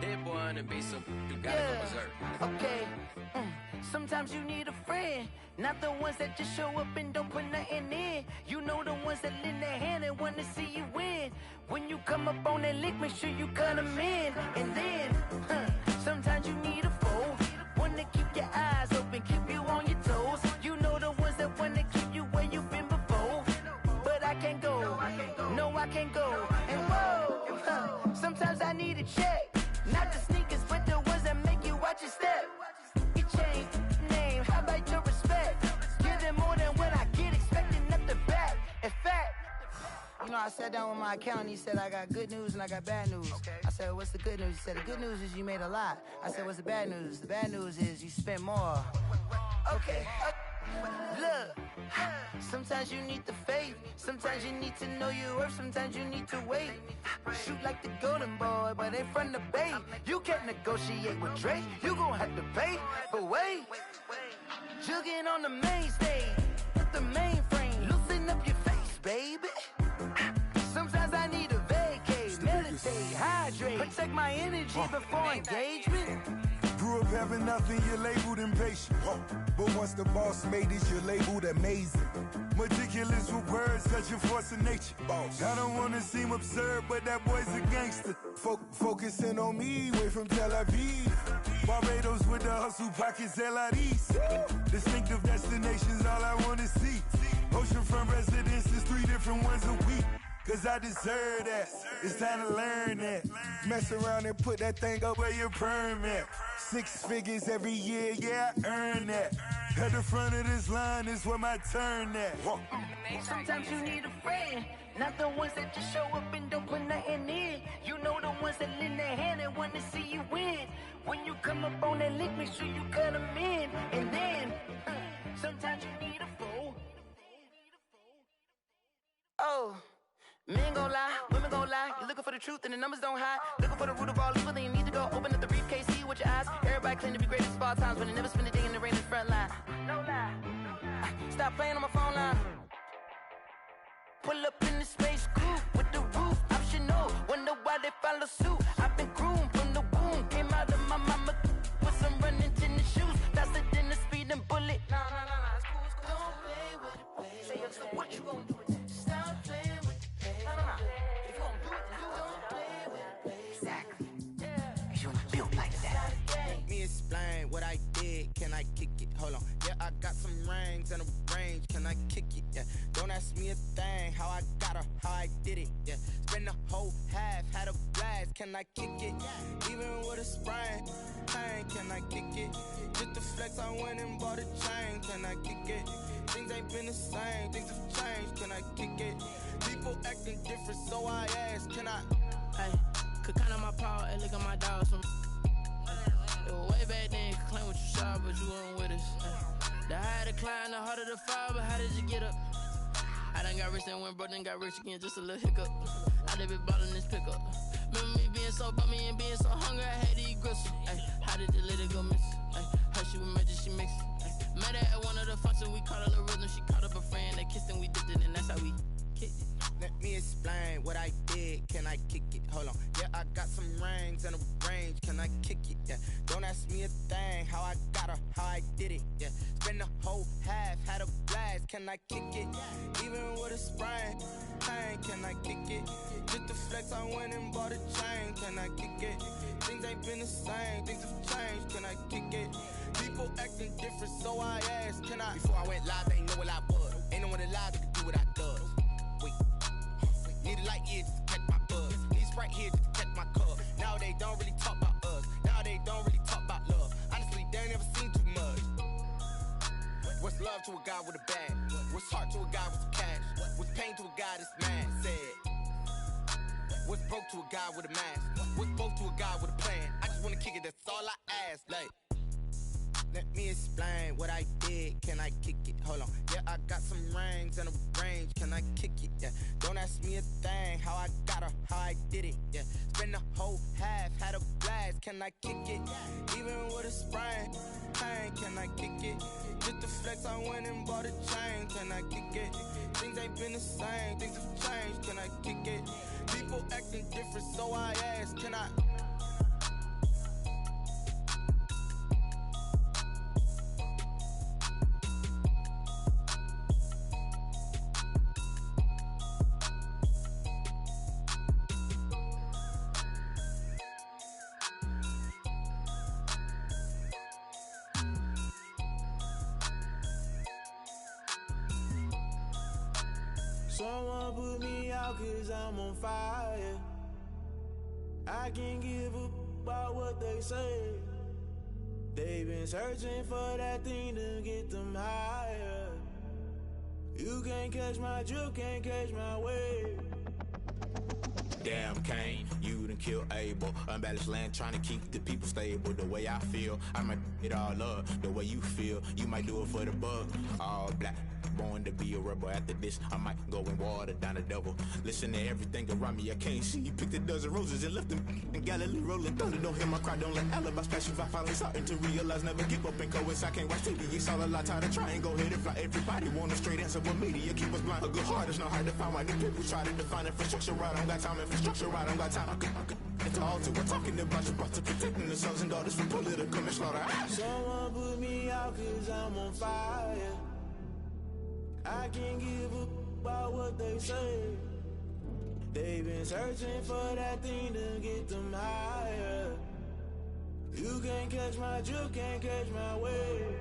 That boy on the beat, so you gotta go berserk. Okay. Sometimes you need a friend, not the ones that just show up and don't put nothing in. You know the ones that lend their hand and want to see you win. When you come up on that lick, make sure you cut them in. And then, a check. Not the sneakers, but the ones that make you watch your step. Your chain, name, how about your respect? Give them more than what I get, expecting nothing back. In fact, you know, I sat down with my accountant. He said, I got good news and I got bad news. Okay. I said, what's the good news? He said, the good news is you made a lot. I said, what's the bad news? The bad news is you spent more. Okay. Look, sometimes you need the faith. Sometimes you need to know your worth. Sometimes you need to wait. Shoot like the golden boy, but in front of the bay. You can't negotiate with Drake. You gon' have to pay. But wait, jugging on the main stage with the mainframe. Loosen up your face, baby. Sometimes I need a vacate, meditate, hydrate, protect my energy before engagement. Grew up having nothing, you're labeled impatient. But once the boss made it, you're labeled amazing. Meticulous with words, such a force of nature. I don't wanna seem absurd, but that boy's a gangster. Focusing on me, way from Tel Aviv. Barbados with the hustle pockets, LIDs. Distinctive destinations, all I wanna see. Oceanfront residences, 3 different ones a week. Cause I deserve that, it's time to learn that. Mess around and put that thing up where your permit. 6 figures every year, yeah, I earn that. At the front of this line is where my turn at. Sometimes you need a friend, not the ones that just show up and don't put nothing in. You know the ones that lend their hand and want to see you win. When you come up on that link, make sure you cut them in. And then, sometimes you need a fool. Oh. Men gon' lie, women gon' lie. You're looking for the truth and the numbers don't hide. Looking for the root of all evil, then you need to go open up the briefcase, see with your eyes. Everybody claim to be greatest of all times, but they never spend a day in the rain in the front line. No lie. Stop playing on my phone line. Pull up in the space coupe with the roof optional. Wonder why they follow suit. I've been groomed from the womb. Came out of my mama with some running tennis shoes. Faster than the speeding bullet. No, it's cool, it's cool. Don't play with it, play. Say, so what you gon' do with it? Stop playing with it. If you gon' do it, then don't play with it. Exactly. Cause you're not built like that. Let me explain what I did. Can I kick it? Hold on. Yeah, I got some rings and a range. Can I kick it? Yeah. Don't ask me a thing. How I got her, how I did it. Yeah. Spend the whole half, had a blast. Can I kick it? Even with a sprain. Pain, can I kick it? Just to flex, I went and bought a chain. Can I kick it? Things ain't been the same. Things have changed. Can I kick it? People acting different, so I ask, can I? Hey, could count on my paw and look at my dogs from. It was way back then, could claim what you saw, but you weren't with us. The higher the climb, the harder the fall, but how did you get up? I done got rich and went broke, then got rich again, just a little hiccup. I done been ballin' this pickup. Remember me being so bummy and being so hungry, I had to eat gristle. Ay, how did the lady go miss? Ay, her she was magic, she mixed. Met her at one of the functions, we caught a little rhythm, she caught up a friend, they kissed and we dipped it, and that's how we kicked it. Let me explain what I did. Can I kick it? Hold on. Yeah, I got some rings and a range. Can I kick it? Yeah. Don't ask me a thing. How I got her, how I did it. Yeah. Spend the whole half, had a blast. Can I kick it? Even with a sprain. Pain, can I kick it? Just to flex, I went and bought a chain. Can I kick it? Things ain't been the same. Things have changed. Can I kick it? People acting different, so I asked, can I? Before I went live, they ain't know what I was. Ain't no one alive that could do what I does. Wait. Need a light here just to catch my buzz. Need Sprite here just to catch my cup. Now they don't really talk about us. Now they don't really talk about love. Honestly, they ain't never seen too much. What's love to a guy with a bag? What's heart to a guy with some cash? What's pain to a guy that's mad? Said. What's broke to a guy with a mask? What's broke to a guy with a plan? I just wanna kick it, that's all I ask. Like, let me explain what I did. Can I kick it? Hold on. Yeah, I got some rings and a range. Can I kick it? Yeah. Don't ask me a thing. How I got her, how I did it. Yeah. Spend the whole half, had a blast. Can I kick it? Even with a sprain. Pain, can I kick it? Just to flex, I went and bought a chain. Can I kick it? Things ain't been the same. Things have changed. Can I kick it? People acting different, so I ask, can I? Someone put me out cause I'm on fire. I can't give up about what they say. They've been searching for that thing to get them higher. You can't catch my drift, can't catch my wave. Damn, Kane, you done killed Abel. Unbalanced land, trying to keep the people stable. The way I feel, I might it all up. The way you feel, you might do it for the bug. All black, born to be a rebel. After this, I might go and water down the devil. Listen to everything around me, I can't see. Picked a dozen roses and left them in Galilee rolling thunder. Don't hear my cry, don't let alibis pass you. I finally starting to realize, never give up and coincide. Can't watch TV, it's all a lot. Tired of trying, go ahead and fly. Everybody want a straight answer, but media keep us blind. A good heart is not hard to find. Why the people try to define infrastructure right? I don't got time, infrastructure right? I don't got time. I could it's all to we're talking about you, brought to protecting the sons and daughters from political manslaughter. Someone put me out 'cause I'm on fire. I can't give up about what they say. They've been searching for that thing to get them higher. You can't catch my drift, can't catch my wave.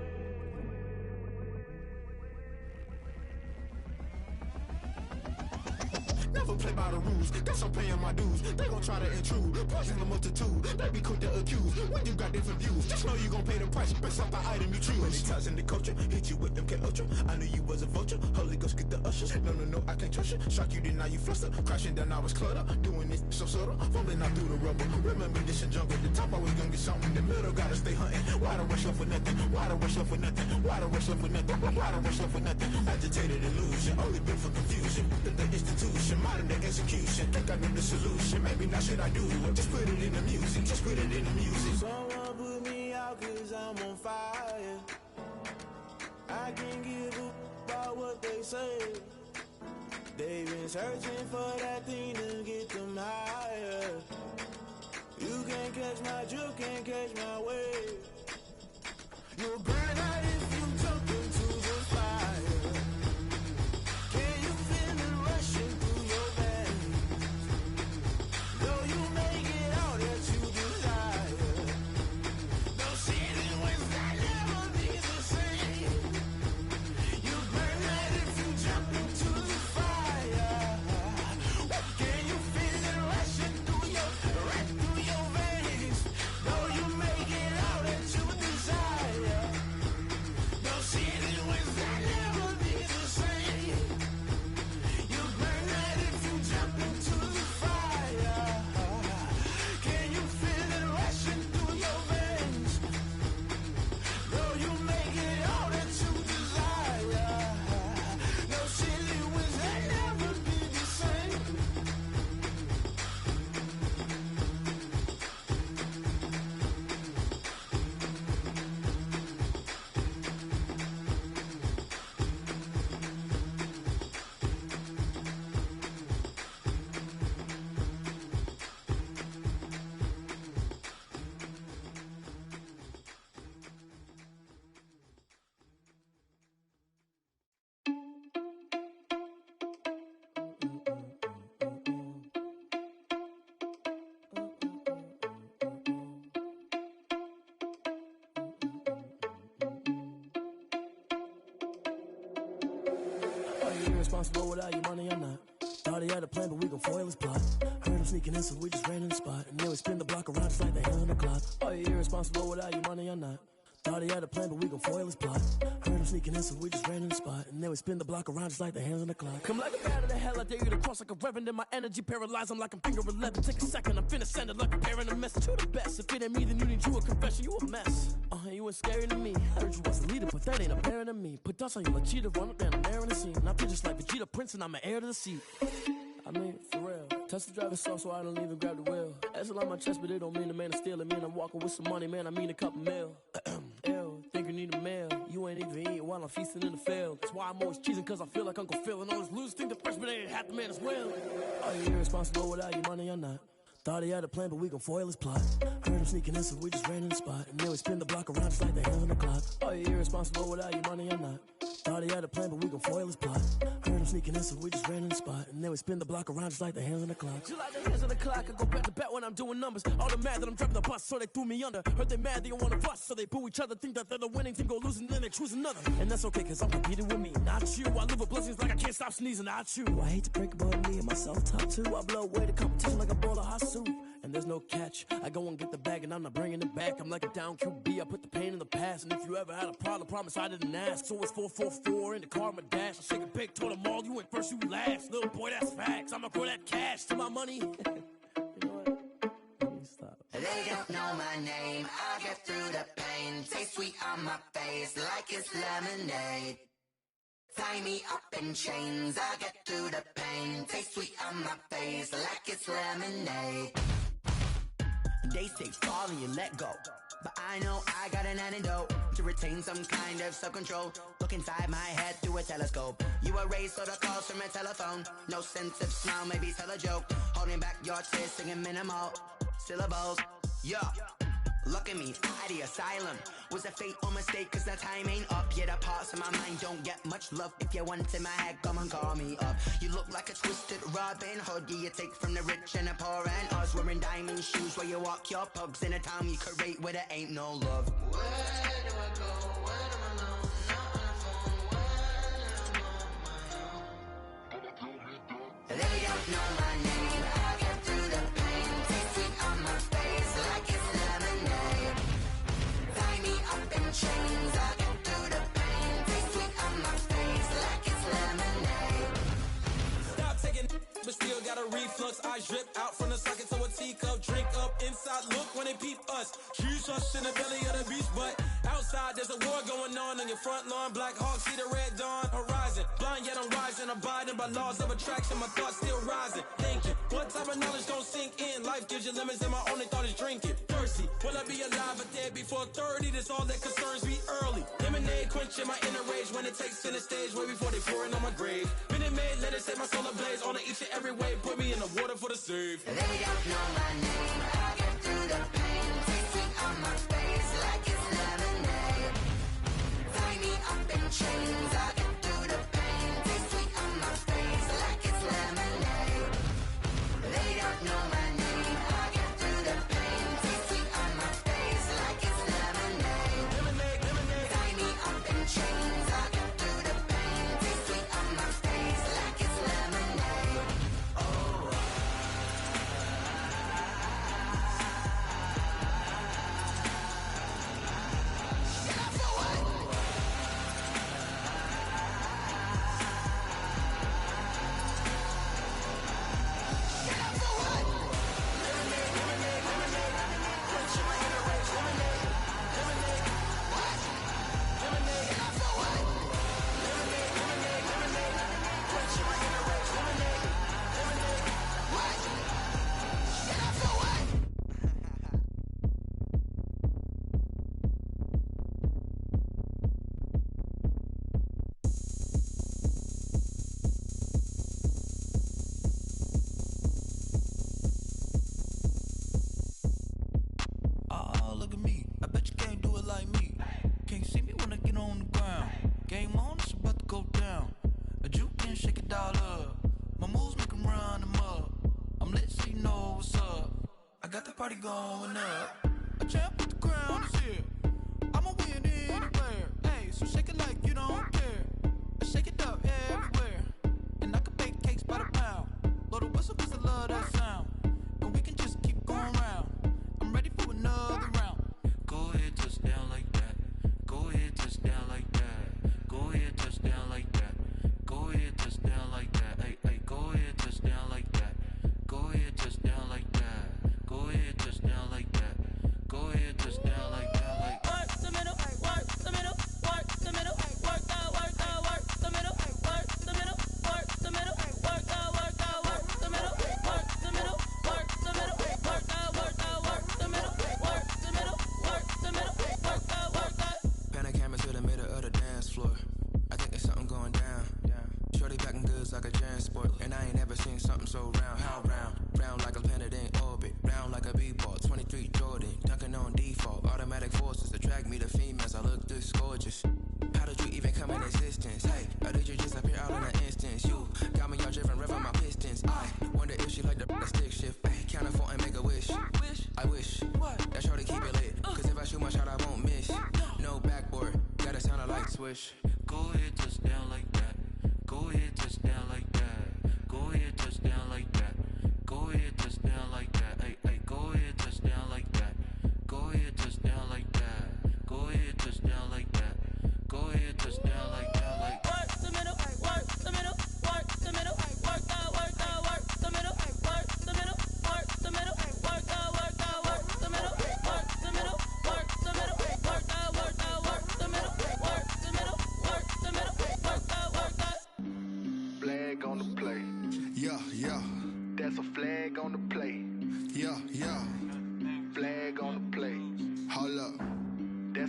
Never play by the rules, guess I'm paying my dues. They gon' try to intrude, poison the multitude. They be quick to accuse, when you got different views. Just know you gon' pay the price, based off the item you choose. Many times in the culture, hit you with MK Ultra. I knew you was a vulture, Holy Ghost get the ushers. No, I can't trust you. Shock you, then now you fluster. Crashing down, I was clutter. Doing this so subtle, fumbling out through the rubble. Remember this and jungle, the top always gonna get something. In the middle, gotta stay hunting. Why the rush left for nothing? Why the rush left for nothing? Why the rush left for nothing? Why the rush left for nothing? Agitated illusion, only built for confusion. The institution, modern day execution. Think I know the solution. Maybe not should I do it? Just put it in the music. Just put it in the music. Someone put me out 'cause I'm on fire. I can't give up about what they say. They've been searching for that thing to get them higher. You can't catch my drift, can't catch my wave. You'll burn out if you jump into the fire. Can you feel it rushing through your veins? Though you make it all that you desire. No ceiling wins that never be the same. You burn out if you jump into the fire. Can you feel it rushing through your veins? Though you make it all that you desire. No ceiling wins that never be the same. You burn out if you jump into the fire. Can you feel it rushing through your veins? Though you make it all that you desire. No ceiling wins that never be the same. Are you irresponsible without your money or not? Thought he had a plan, but we gon' foil his plot. Heard him sneaking in, so we just ran in the spot. And then we spin the block around just like the hand on the clock. Are you irresponsible without your money or not? Thought he had a plan, but we gon' foil his plot. Heard him sneaking in, so we just ran in the spot. And then we spin the block around just like the hands on the clock. Come like a bat of the hell, I dare you to cross like a reverend. In my energy paralyzed, I'm like I'm finger 11. Take a second, I'm finna send it like a parent a message. You the best, if it ain't me, then you need you a confession. You a mess. You ain't scary to me. Heard you was a leader, but that ain't apparent to me. Put dust on you like cheetah, run up down there in the scene. I feel just like Vegeta Prince, and I'm an heir to the seat. I mean, for real. Touch the driver's soft, so I don't even grab the wheel. That's a lot on my chest, but it don't mean the man is stealing. Man, I'm walking with some money, man, I mean a couple mil. Ew, think you need a meal. You ain't even eating while I'm feasting in the field. That's why I'm always cheesing, cause I feel like Uncle Phil. And all those losers think the freshman ain't half the man as well. Are you irresponsible without your money or not? Thought he had a plan, but we gon' foil his plot. Heard him sneaking in, so we just ran in the spot. And then we spin the block around just like the hands on the clock. Are you irresponsible without your money or not? Thought he had a plan, but we gon' foil his plot. Heard him sneaking in, so we just ran in the spot. And then we spin the block around just like the hands on the clock. Just like the hands on the clock, I go back to back when I'm doing numbers. All the mad that I'm driving the bus, so they threw me under. Heard they mad, they don't wanna bust, so they boo each other. Think that they're the winning team, go losing, then they choose another. And that's okay, cause I'm competing with me, not you. I live with blessings like I can't stop sneezing, not you. I hate to break it, but me and myself top two. I blow away the competition like a bowl of hot soup. And and there's no catch. I go and get the bag and I'm not bringing it back. I'm like a down QB, I put the pain in the past. And if you ever had a problem, promise I didn't ask. So it's 444 in the car, my dash. I shake a big, told them all, you went first, you last. Little boy, that's facts. I'ma grow that cash to my money. You know what? Let me stop. They don't know my name, I get through the pain. Taste sweet on my face like it's lemonade. Tie me up in chains, I get through the pain. Taste sweet on my face like it's lemonade. They say fall and you let go, but I know I got an antidote to retain some kind of self-control. Look inside my head through a telescope. You erase all the calls from a telephone. No sense of smile, maybe tell a joke. Holding back your tears, singing minimal syllables. Yeah. Look at me, out the asylum. Was a fate or mistake, cause the time ain't up. Yeah, the parts of my mind don't get much love. If you want in my head, come and call me up. You look like a twisted Robin Hood. Yeah, you take from the rich and the poor and us. Wearing diamond shoes where you walk your pugs in a town you create where there ain't no love. Where do I go? Where do I know? Not on the phone. When I'm on my own. They don't know my name. I get through the pain. Taste sweet on my face like it's lemonade. Tie me up in chains. I get through the pain. Taste sweet on my face like it's lemonade. Stop taking, but still got a reflux. Eyes drip out from the socket to a teacup. Drink up inside, look when they peep us. Choose us in the belly of the beach, but outside there's a war going on your front lawn. Black Hawk, see the red dawn horizon. Blind yet I'm rising, abiding by laws of attraction. My thoughts still rising. Thinking, what type of knowledge don't sink in? Life gives you lemons and my only thought is drinking. Thirsty, will I be alive or dead before 30? That's all that concerns me early. Lemonade quenching my inner rage when it takes center stage way before they pour it on my grave. Minute Maid, let it set my soul ablaze. On each and every way, put me in the water for the save. They don't know my name. I get through the pain. Taste sweet on my face like it's lemonade. Tie me up in chains. I get through the pain. Taste sweet on my face like it's lemonade. They don't know my name. I get through the pain. Taste sweet on my face like it's lemonade. Tie me up in chains. I get through the pain. Taste sweet on my face like it's lemonade. Oh. Oh, look at me. I bet you can't do it like me. Can't see me when I get on the ground. Game on, it's about to go down. A juke and shake it all up. My moves make 'em run them up. I'm lit so you know what's up. I got the party going up. A champ with the crown is here. I'ma win anywhere. Hey, so shake it like you don't care. I shake it up everywhere. And I can bake cakes by the pound. Blow the whistle 'cause I love that sound. And we can just keep going round. I'm ready for another round. Go ahead, touch down like that. Go ahead, touch down like that. Go ahead, touch down like that. Go ahead, touch down like that. Hey, hey, go ahead, touch down like that. Go ahead, touch down like that. Go ahead, touch down like that. Go ahead, touch down like that. Like work the middle, work the middle, work the middle, work the middle, work the middle, work the middle, work the middle, work the middle, work the middle, work the middle, work the middle, work the middle, work the middle, work the. Pan a camera to the middle of the dance floor. I think there's something going down. Shorty packing goods like a transport, and I ain't never seen something so round. How round? Round like a planet in orbit. Round like a b-ball. 23 Jordan, dunking on default. Automatic forces attract me to females. I look this gorgeous. How did you even come in existence? Hey, or did you just appear out in an instance? You got me all driven, revving my pistons. I wonder if she like the stick shift. Hey, count a 4 and make a wish. I wish that shorty keep it lit. 'Cause if I shoot my shot, I won't miss. No backboard, gotta sound a light swish. Go ahead, touch down like that. Go ahead, touch down like that. Go ahead, touch down like that. Go ahead, touch down like that. Hey, hey, go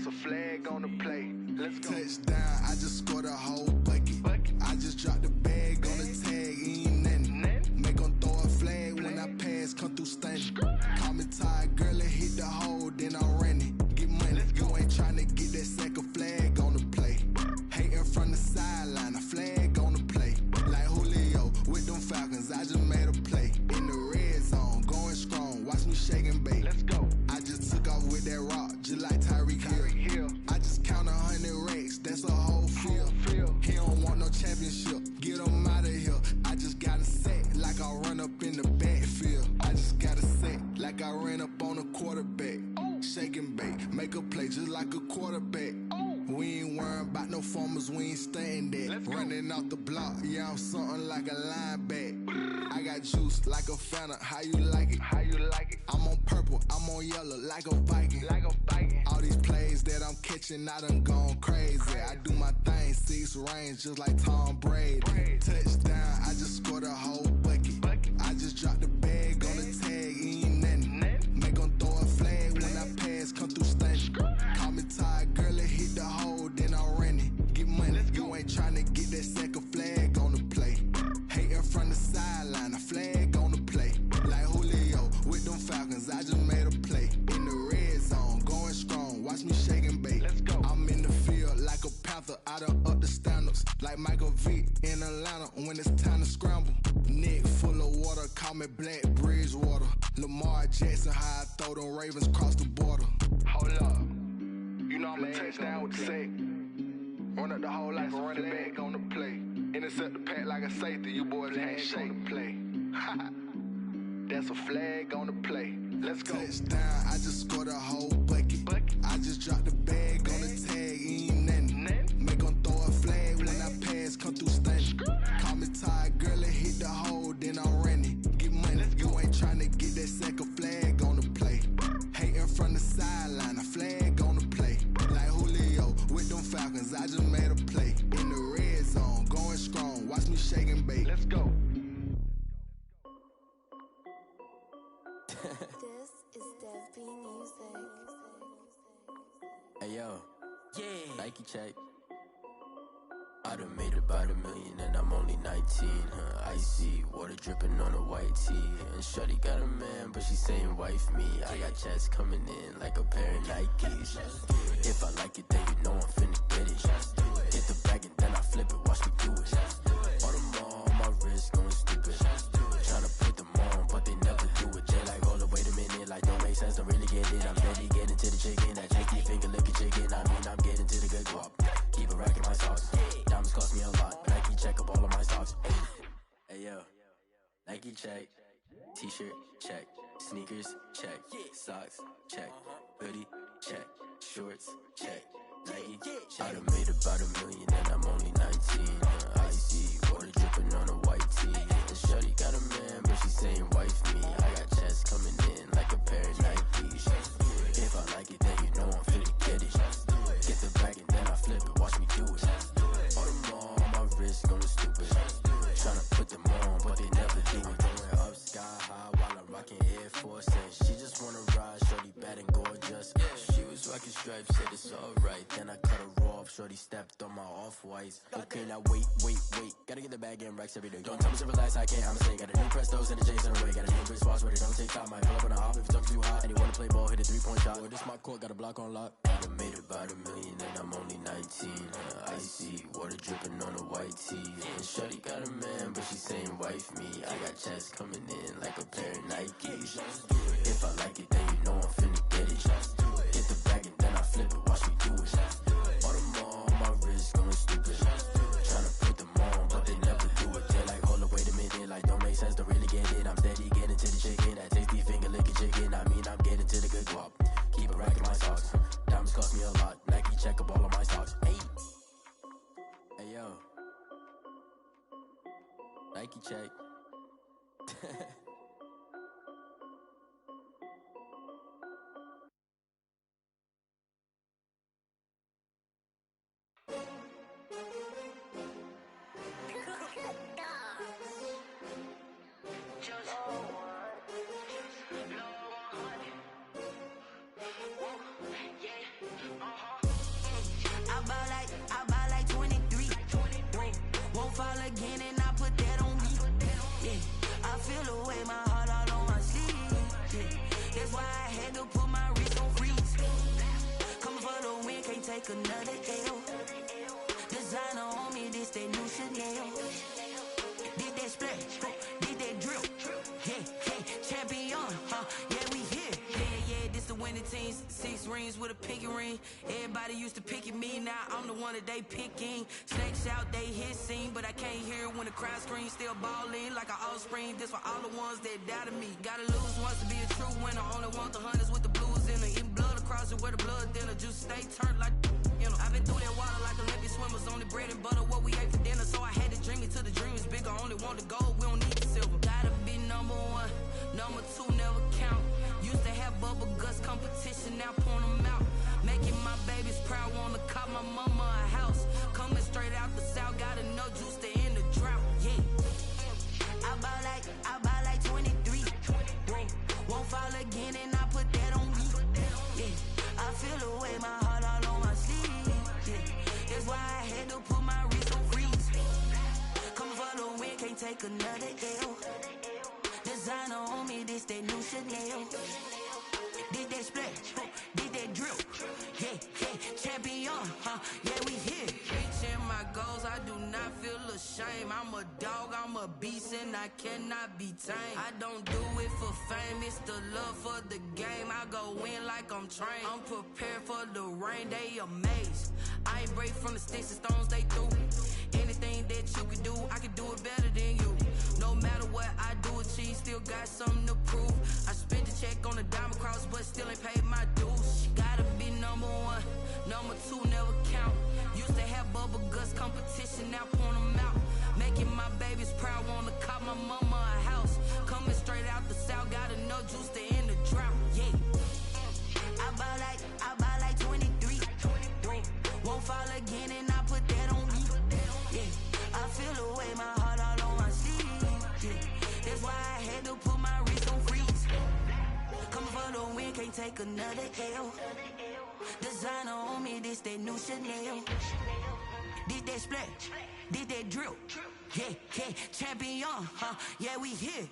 That's a flag on the play. Let's go. Touchdown, I just scored a whole bucket. I just dropped the bag on the tag, ain't nothing. Make 'em throw a flag when I pass, come through stunning. Call me tired, girl, and hit the hole, then I'm running. Get money, you ain't tryna get that second flag on the play. Hating from the sideline, a flag on the play. Like Julio with them Falcons, I just made a play. In the red zone, going strong, watch me shake and bake. Let's go. I just took off with that rock, just like Tyreek Hill. I just count 100 racks, that's a whole field. He don't want no championship, get him out of here. I just got a set, like I run up in the backfield. I just got a set, like I ran up on a quarterback. Shake and bake, make a play just like a quarterback. We ain't worrying about no formers, we ain't staying there. Running off the block, yeah, I'm something like a linebacker. I got juice like a Fanta, how you like it? How you like it? I'm on purple, I'm on yellow, like a Viking. Like a Viking. All these plays that I'm catching, I done gone crazy. I do my thing, 6 range, just like Tom Brady. Touchdown, I just scored a whole bucket. I just dropped the bag on the tag, ain't nothing. Make 'em throw a flag when I pass, come through stunning. Call me tired, girl, and hit the hole, then I'm running. Get money, you ain't tryna get that second flag on the play. Hating from the sideline, a flag on the play. Like Julio with them Falcons, I just made a play. In the red zone, going strong, watch me shake and bake. Let's go. I'm in the field like a panther, I done up the standards. Like Michael Vick in Atlanta when it's time to scramble. Neck full of water, call me Black Bridgewater. Lamar Jackson, how I throw them Ravens cross the border. Hold up, you know I'm a touchdown with the sack. Run up the whole life, run it back on the play. Intercept the pack like a safety, you boys ain't shake the play. That's a flag on the play. Let's go. Touchdown, I just scored a whole bucket. I just dropped the bag on the tag, ain't nothing. Make 'em throw a flag when I pass, come through stunning. Call me tired, girl, and hit the hole, then I'm running. Get money, you ain't tryna get that second flag on the play. Hating from the sideline, a flag on the play. Like Julio with them Falcons, I just made a play. In the red zone, going strong, watch me shake and bake. Let's go. This is Dev B Music. Hey yo, yeah, Nike check. I done made about $1 million and I'm only 19, icy, water dripping on a white tee. And shorty got a man, but she saying wife me. I got checks coming in like a pair of Nikes. If I like it, then you know I'm finna get it. Hit the bag and then I flip it, watch me do it. All them on my wrist going stupid. Tryna put them on, but they never do it. They like, hold up, wait a minute, like don't make sense, don't really get it. I'm steady getting to the chicken, that cheeky finger licking chicken. I mean, I'm getting to the good guap. Keep a rack in my socks. Diamonds cost me a lot, Nike check up all of my stocks. Hey yo, Nike check, t-shirt check, sneakers check, socks check, hoodie check, shorts check, Nike check. I done made about $1 million and I'm only 19. Icy, water dripping on a white tee. And shorty got a man, but she saying wife me. I got checks coming in like a pair of Nikes. If I like it, then you know I'm finna get it. Get the bag and then I flip it, watch me do it. All them on my wrist going stupid. Tryna put them on, but they never do it. Going up sky high while I'm rocking Air Force. And she just wanna ride, shorty bad and gorgeous. She was rocking stripes, said it's alright. Then I cut her off, shorty stepped on my off-whites. Okay, now wait. Gotta get the bag and racks every day. Don't tell me to relax, I can't, I'ma say. Got a new Prestos and a Jason away. Got a new Chris Fox, but it don't take time. Might pull up on a hop if it's up too hot. And he wanna play ball, hit a 3-point shot. Or this my court, got a block on lock. I done made about $1 million and I'm only 19. Icy, water dripping on a white tee. And shorty got a man, but she saying wife me. I got checks coming in like a pair of Nikes. If I like it, then you know I'm finna get it. Hit the bag and then I flip it, watch me do it. All them on my wrist going stupid. Tryna put them on, but they never do it. They're like, hold up, wait a minute, like don't make sense, don't really get it. I'm steady getting to the chicken, that tasty finger licking chicken. I mean, I'm getting to the good guap. Keep a rack in my socks. Diamonds cost me a lot. Nike check up all of my stocks. Hey yo, Nike check. Yeah, feel the way my heart all on my sleeve. Yeah. That's why I had to put my wrist on freeze. Coming for the win, can't take another L. Designer on me, this that new Chanel. Did that splash, did that drill. Yeah, champion, yeah, we here. Yeah, this the winning team. 6 rings with a pinky ring. Everybody used to pick at me, now I'm the one that they picking. Snakes out, they hit scene, but I can't hear when the crowd screams. Still balling like an offspring. This for all the ones that doubted me. Gotta lose once to be a true winner. Only want the hunters with the blues in it. Eating blood across it where the blood thinner. Just stay turned like, you know. I've been through that water like Olympic swimmers. Only bread and butter, what we ate for dinner. So I had to dream it till the dream is bigger. Only want the gold, we don't need the silver. Gotta be number 1, number 2 never count. Used to have bubble guts competition, now point them out. Making my babies proud, wanna cop my mama a house. Coming straight out the south, got enough juice to end the drought. Yeah, I buy like 23. Won't fall again, and I put that on me. Yeah, I feel the way my heart all on my sleeve. Yeah, that's why I had to put my wrist on freeze. Coming for the win, can't take another L. Designer on me, this that new Chanel. Did that splash, did that drill. Yeah, champion, yeah, we here. Reaching my goals, I do not feel ashamed. I'm a dog, I'm a beast, and I cannot be tamed. I don't do it for fame, it's the love for the game. I go in like I'm trained. I'm prepared for the rain, they amazed. I ain't break from the sticks and stones they threw. Anything that you can do, I can do it better than you. No matter what I do, achieve, still got something to prove. I spent the check on the diamond cross, but still ain't paid my dues. Gotta be number 1, number 2 never count. Used to have bubble guts competition, now point them out. Making my babies proud, wanna cop my mama a house. Coming straight out the south, got enough juice to end the drought. Yeah, I buy like 23. Won't fall again, and I put that on me. Yeah, I feel the way my heart all on my sleeve. Yeah, that's why I had to put my wrist on freeze. Coming for the win, can't take another L. Designer on me, this that new Chanel. Did that splash, did that drill. Yeah, champion, yeah, we here.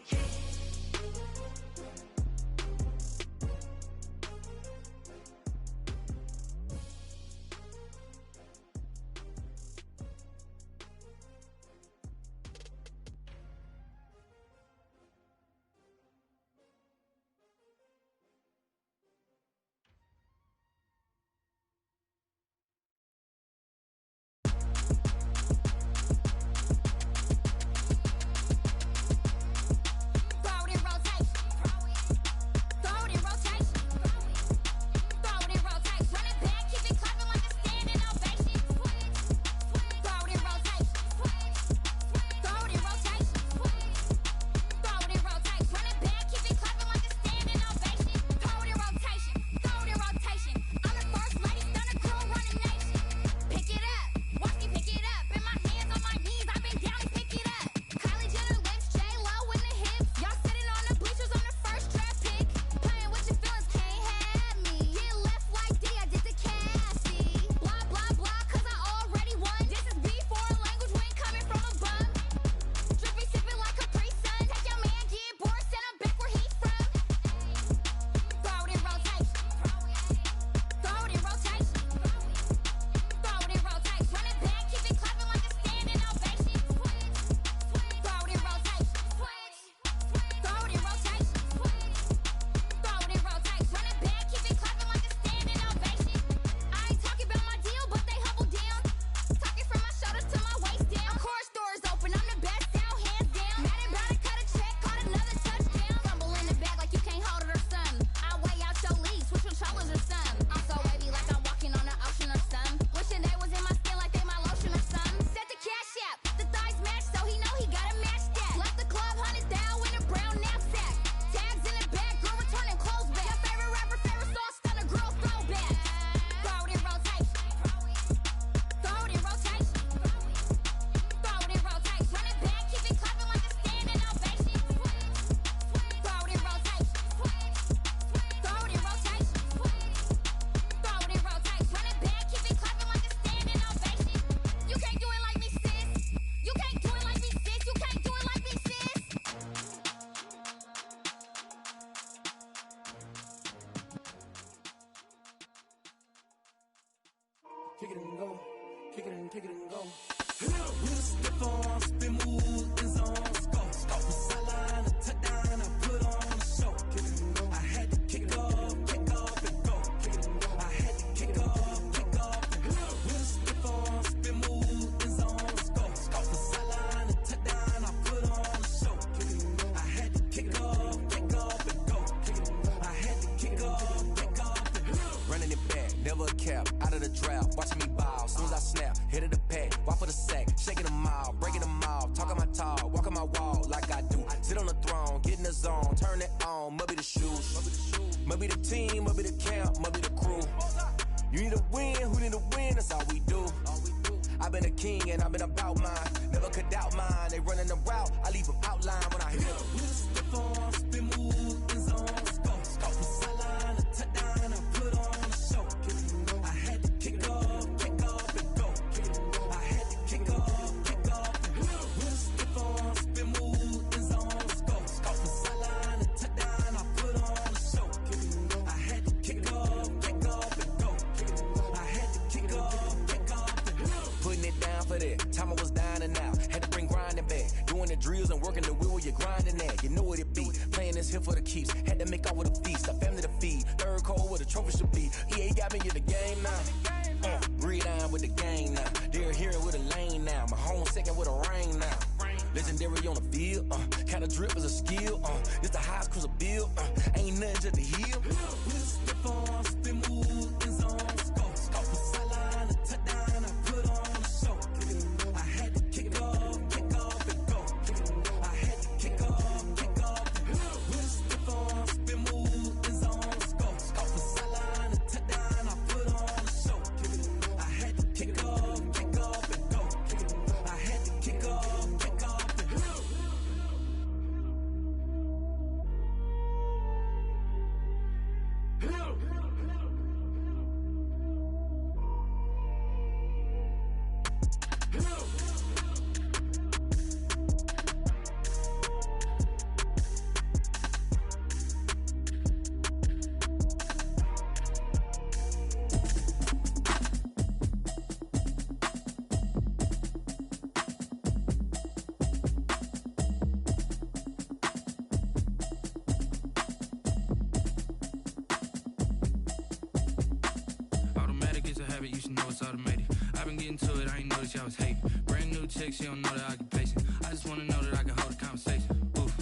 kick it and go, kick it and go. With a stiff arm, spin move, in zones, go. From sideline to touchdown, I put on a show. I had to kick off and go. I had to kick off and go. With a stiff arm, spin move, in zones, go. From sideline to touchdown, I put on a show. I had to kick off and go. I had to kick off and go. Running it back, never a cap, out of the drought, watching me ball. Soon as I snap, hit of the pack, walk for the sack, shaking them all, breaking them off, talking my talk, walking my wall like I do. Sit on the throne, get in the zone, turn it on, must be the shoes, must be the team, must be the camp, must be the crew. You need a win, who need a win, that's all we do. I've been a king and I've been about mine, never could doubt mine. They running the route, I leave them outline when I hit them. With a stiff arm, spin move, in zones, go. From sideline to touchdown, I put on a show. I had to kick off and go. I had to kick off and go. With a stiff arm, spin move, in zones, go. From sideline to touchdown, I put on a show. I had to kick off and go. I had to kick off and go. Putting it down for that, time I was down and out, had to bring grinding back, doing the drills and working the wheel where you're grinding at, you know what it be, playing this here for the keeps, had to make out with a feast, a family to feed, third cold where the trophy should be, EA got me in the game now, breathe on with the game now, they're hearing with a lane now, my home second with a rain now, legendary on the field, kinda drip is a skill, it's the highest cruiser bill, ain't nothing just to heal. With a stiff arm, spin move, in zones, go. From sideline to touchdown, I put on a show. I had to kick off and go. I had to kick off and go. With a stiff arm, spin move, in zones, go. From sideline to touchdown, I put on a show. I had to kick off and go. I had to kick off and go. Automatic is a habit, you should know it's automated. I've been getting to it, I ain't noticed y'all was hating. Brand new chick, she don't know the occupation. I just wanna know that I can hold a conversation. Oof,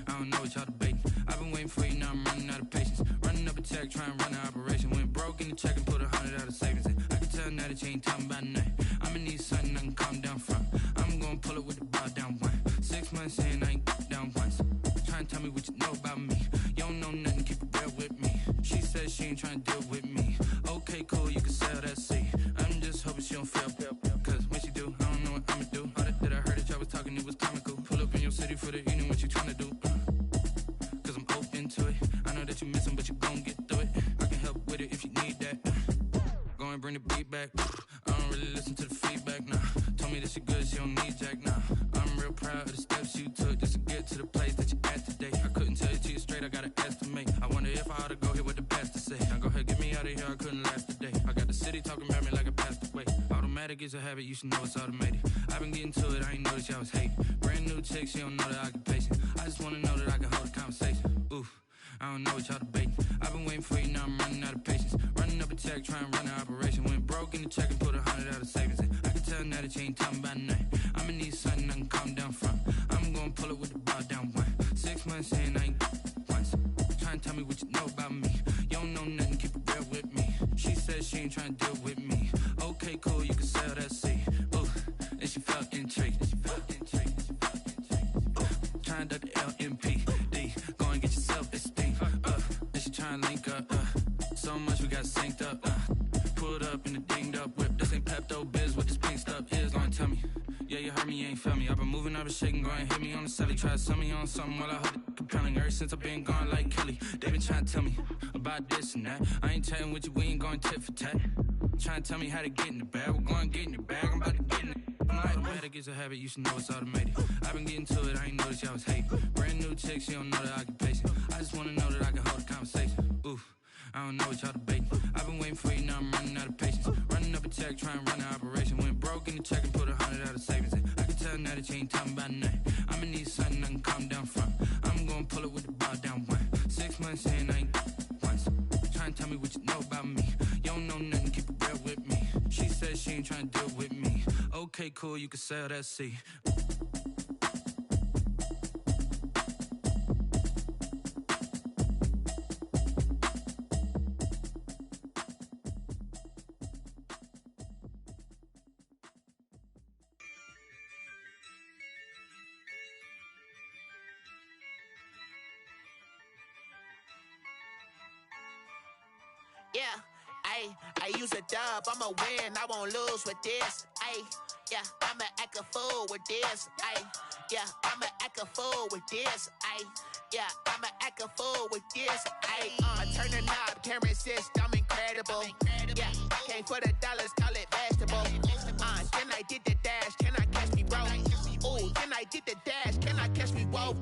I don't know what y'all debating. I've been waiting for you, now I'm running out of patience. Running up a check, trying to run an operation. Went broke in the check and put 100 out of savings in. I can tell now that you ain't talking about nothing. I'ma need something I can calm down from. I'm gonna pull it with the bar down one. 6 months in, I ain't down once. Trying to tell me what you know about me. You don't know nothing, keep it real with me. She said she ain't trying to deal with me. Okay, cool, you can sell that seat. I'm just hoping she don't fail. Cause when she do, I don't know what I'ma do. All that I heard that y'all was talking, it was comical. Pull up in your city for the evening, what you tryna do? Cause I'm open to it. I know that you missing, but you gon' get through it. I can help with it if you need that. Go and bring the beat back. I don't really listen to the feedback, nah. Told me that she good, she don't need jack, nah. I'm real proud of the steps you took just to get to the place that you at today. I couldn't tell it to you straight, I gotta estimate. I wonder if I ought to go here with the best to say. Now go ahead, get me out of here, I couldn't last today. I got the city talking about me like I passed away. Automatic is a habit, you should know it's automated. I've been getting to it, I ain't noticed y'all was hating. Brand new chick, she don't know the occupation. I just wanna know that I can hold a conversation. Oof, I don't know what y'all debating. I've been waiting for you, now I'm running out of patience. Running up a check, trying to run an operation. Went broke in the check and put 100 out of savings in. I can tell now that you ain't talking about nothing. I'ma need something I can calm down from. I'm gonna pull it with the bar down one. 6 months in, I ain't once. Trying to tell me what you know about me. You don't know nothing, keep it real with me. She said she ain't trying to deal with me. Okay, cool, you can sell that seat. Ooh, and she felt intrigued. Trying to duck the LMPD. Go and get your self-esteem. And she trying to link up. So much we got synced up. Pulled up in the dinged up whip. This ain't Pepto-Biz, what this pink stuff is. Gonna tell me. Yeah, you heard me, you ain't felt me. I've been moving, I've been shaking, go and hit me on the celly. Try to sell me on something while I hold it compelling. Ever since I've been gone like Kelly, they been trying to tell me about this and that. I ain't chatting with you, we ain't going tit for tat. Trying to tell me how to get in the bag. We're going to get in your bag, I'm about to get in it. Automatic is a habit, you should know it's automated. I've been getting to it, I ain't noticed y'all was hating. Brand new chick, she don't know the occupation. I just wanna know that I can hold a conversation. Oof, I don't know what y'all debating. I've been waiting for you, now I'm running out of patience. Running up a check, check, try and run the operation. Went broke in the check and put 100 out of savings in. I can tell now that you ain't talking about nothing. I'ma need something I can calm down from. I'm gonna pull it with the bar down one. 6 months in, I ain't once. Try and tell me what you know about me. You don't know nothing, keep it real with me. She said she ain't trying to deal with me. Okay, cool, you can sell that seat. Yeah, I use a dub, I'ma win, I won't lose with this. Yeah, I'ma act a fool with this. Yeah, I'ma act a fool with this. Yeah, I'ma act a fool with this. I turn the knob, camera assist, I'm incredible. Yeah, came for the dollars, call it vegetable. Then I did the dash, can I catch me, bro? Ooh, then I did the dash, can I catch me, whoa?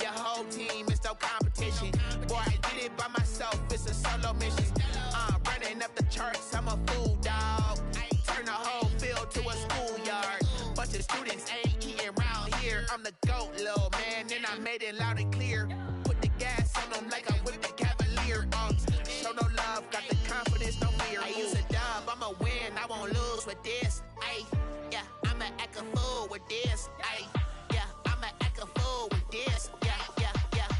Your whole team is no competition. Boy, I did it by myself, it's a solo mission. Running up the charts, I'm a fool, dog. Turn the whole field to a schoolyard. Bunch of students ain't eating round here. I'm the GOAT, little man, and I made it loud and clear. Put the gas on them like I whipped the Cavalier. Show no love, got the confidence, no fear. I use a dub, I'ma win, I won't lose with this. Yeah, I'ma act a fool with this. Yeah, I'ma act a fool with this. Yeah,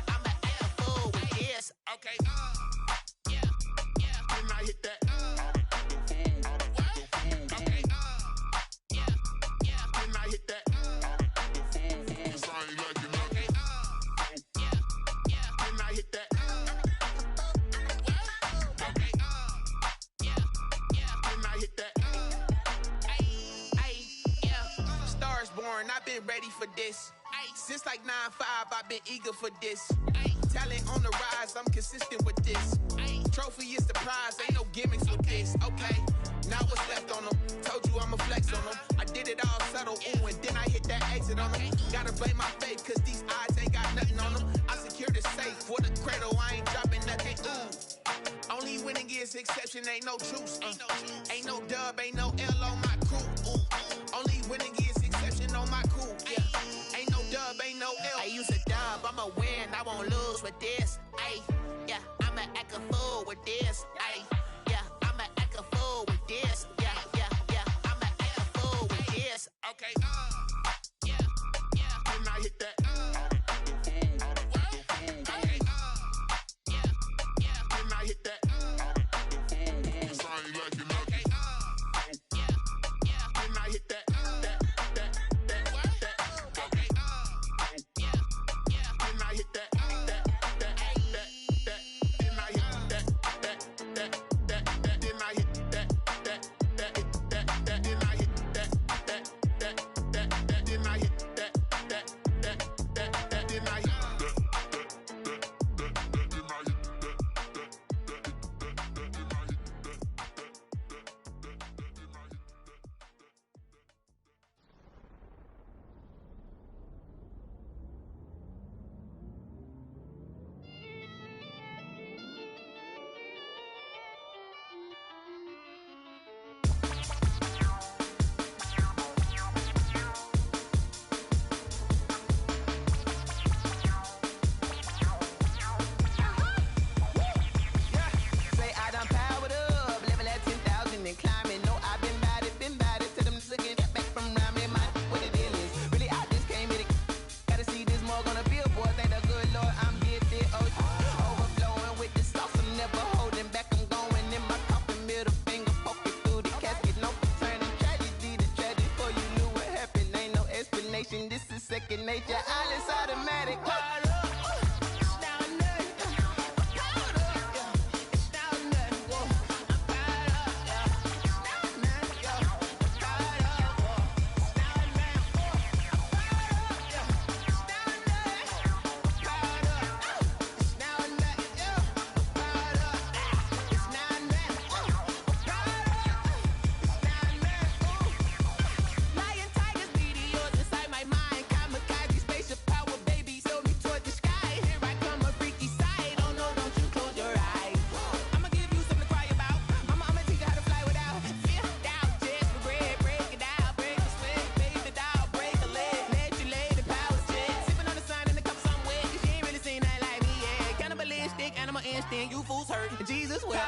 I'ma act a fool with this. Okay, yeah, can I hit that? Okay, yeah, can I hit that? Cause I ain't like it. Okay, yeah, can I hit that? Okay, yeah, can I hit that? Yeah, Stars born, I've been ready for this. Since like 9-5, I've been eager for this. Talent on the rise, I'm consistent with this. Trophy is the prize, ain't no gimmicks with this. Okay, now what's left on them? Told you I'ma flex on them. I did it all subtle, ooh, and then I hit that exit on them. Gotta blame my faith, cause these odds ain't got nothing on them. I secure the safe for the cradle, I ain't dropping nothing, ooh. Only winning is exception, ain't no truce. Ain't no dub, ain't no L on my crew. Only winning is exception on my crew. Yeah, ain't no dub, ain't no L. I use a dub, I'ma win, I won't lose with this. Yeah, I'ma act a fool with this. Yeah, I'ma act a fool with this. Yeah, I'ma act a fool with this. Okay, yeah, can I hit that? Okay, yeah, can I hit that? Cause I ain't like it. Okay, yeah, can I hit that? Okay, yeah, can I hit that? Second nature, all is automatic. Lion, tigers, meteors inside my mind. Kamikaze, spaceship power, baby, show me torch. Jesus wept.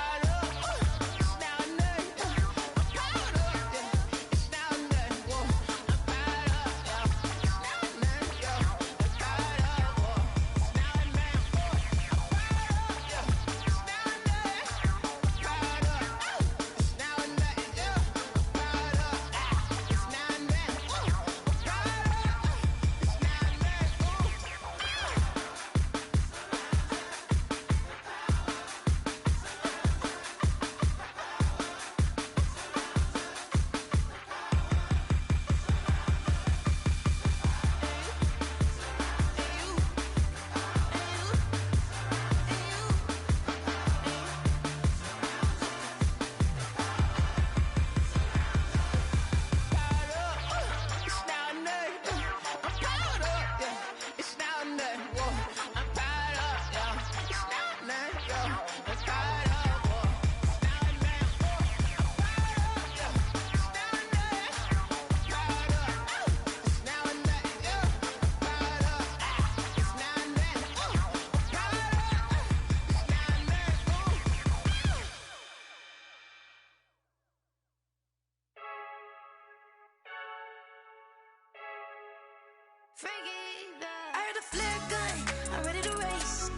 I heard a flare gun, I'm ready to race.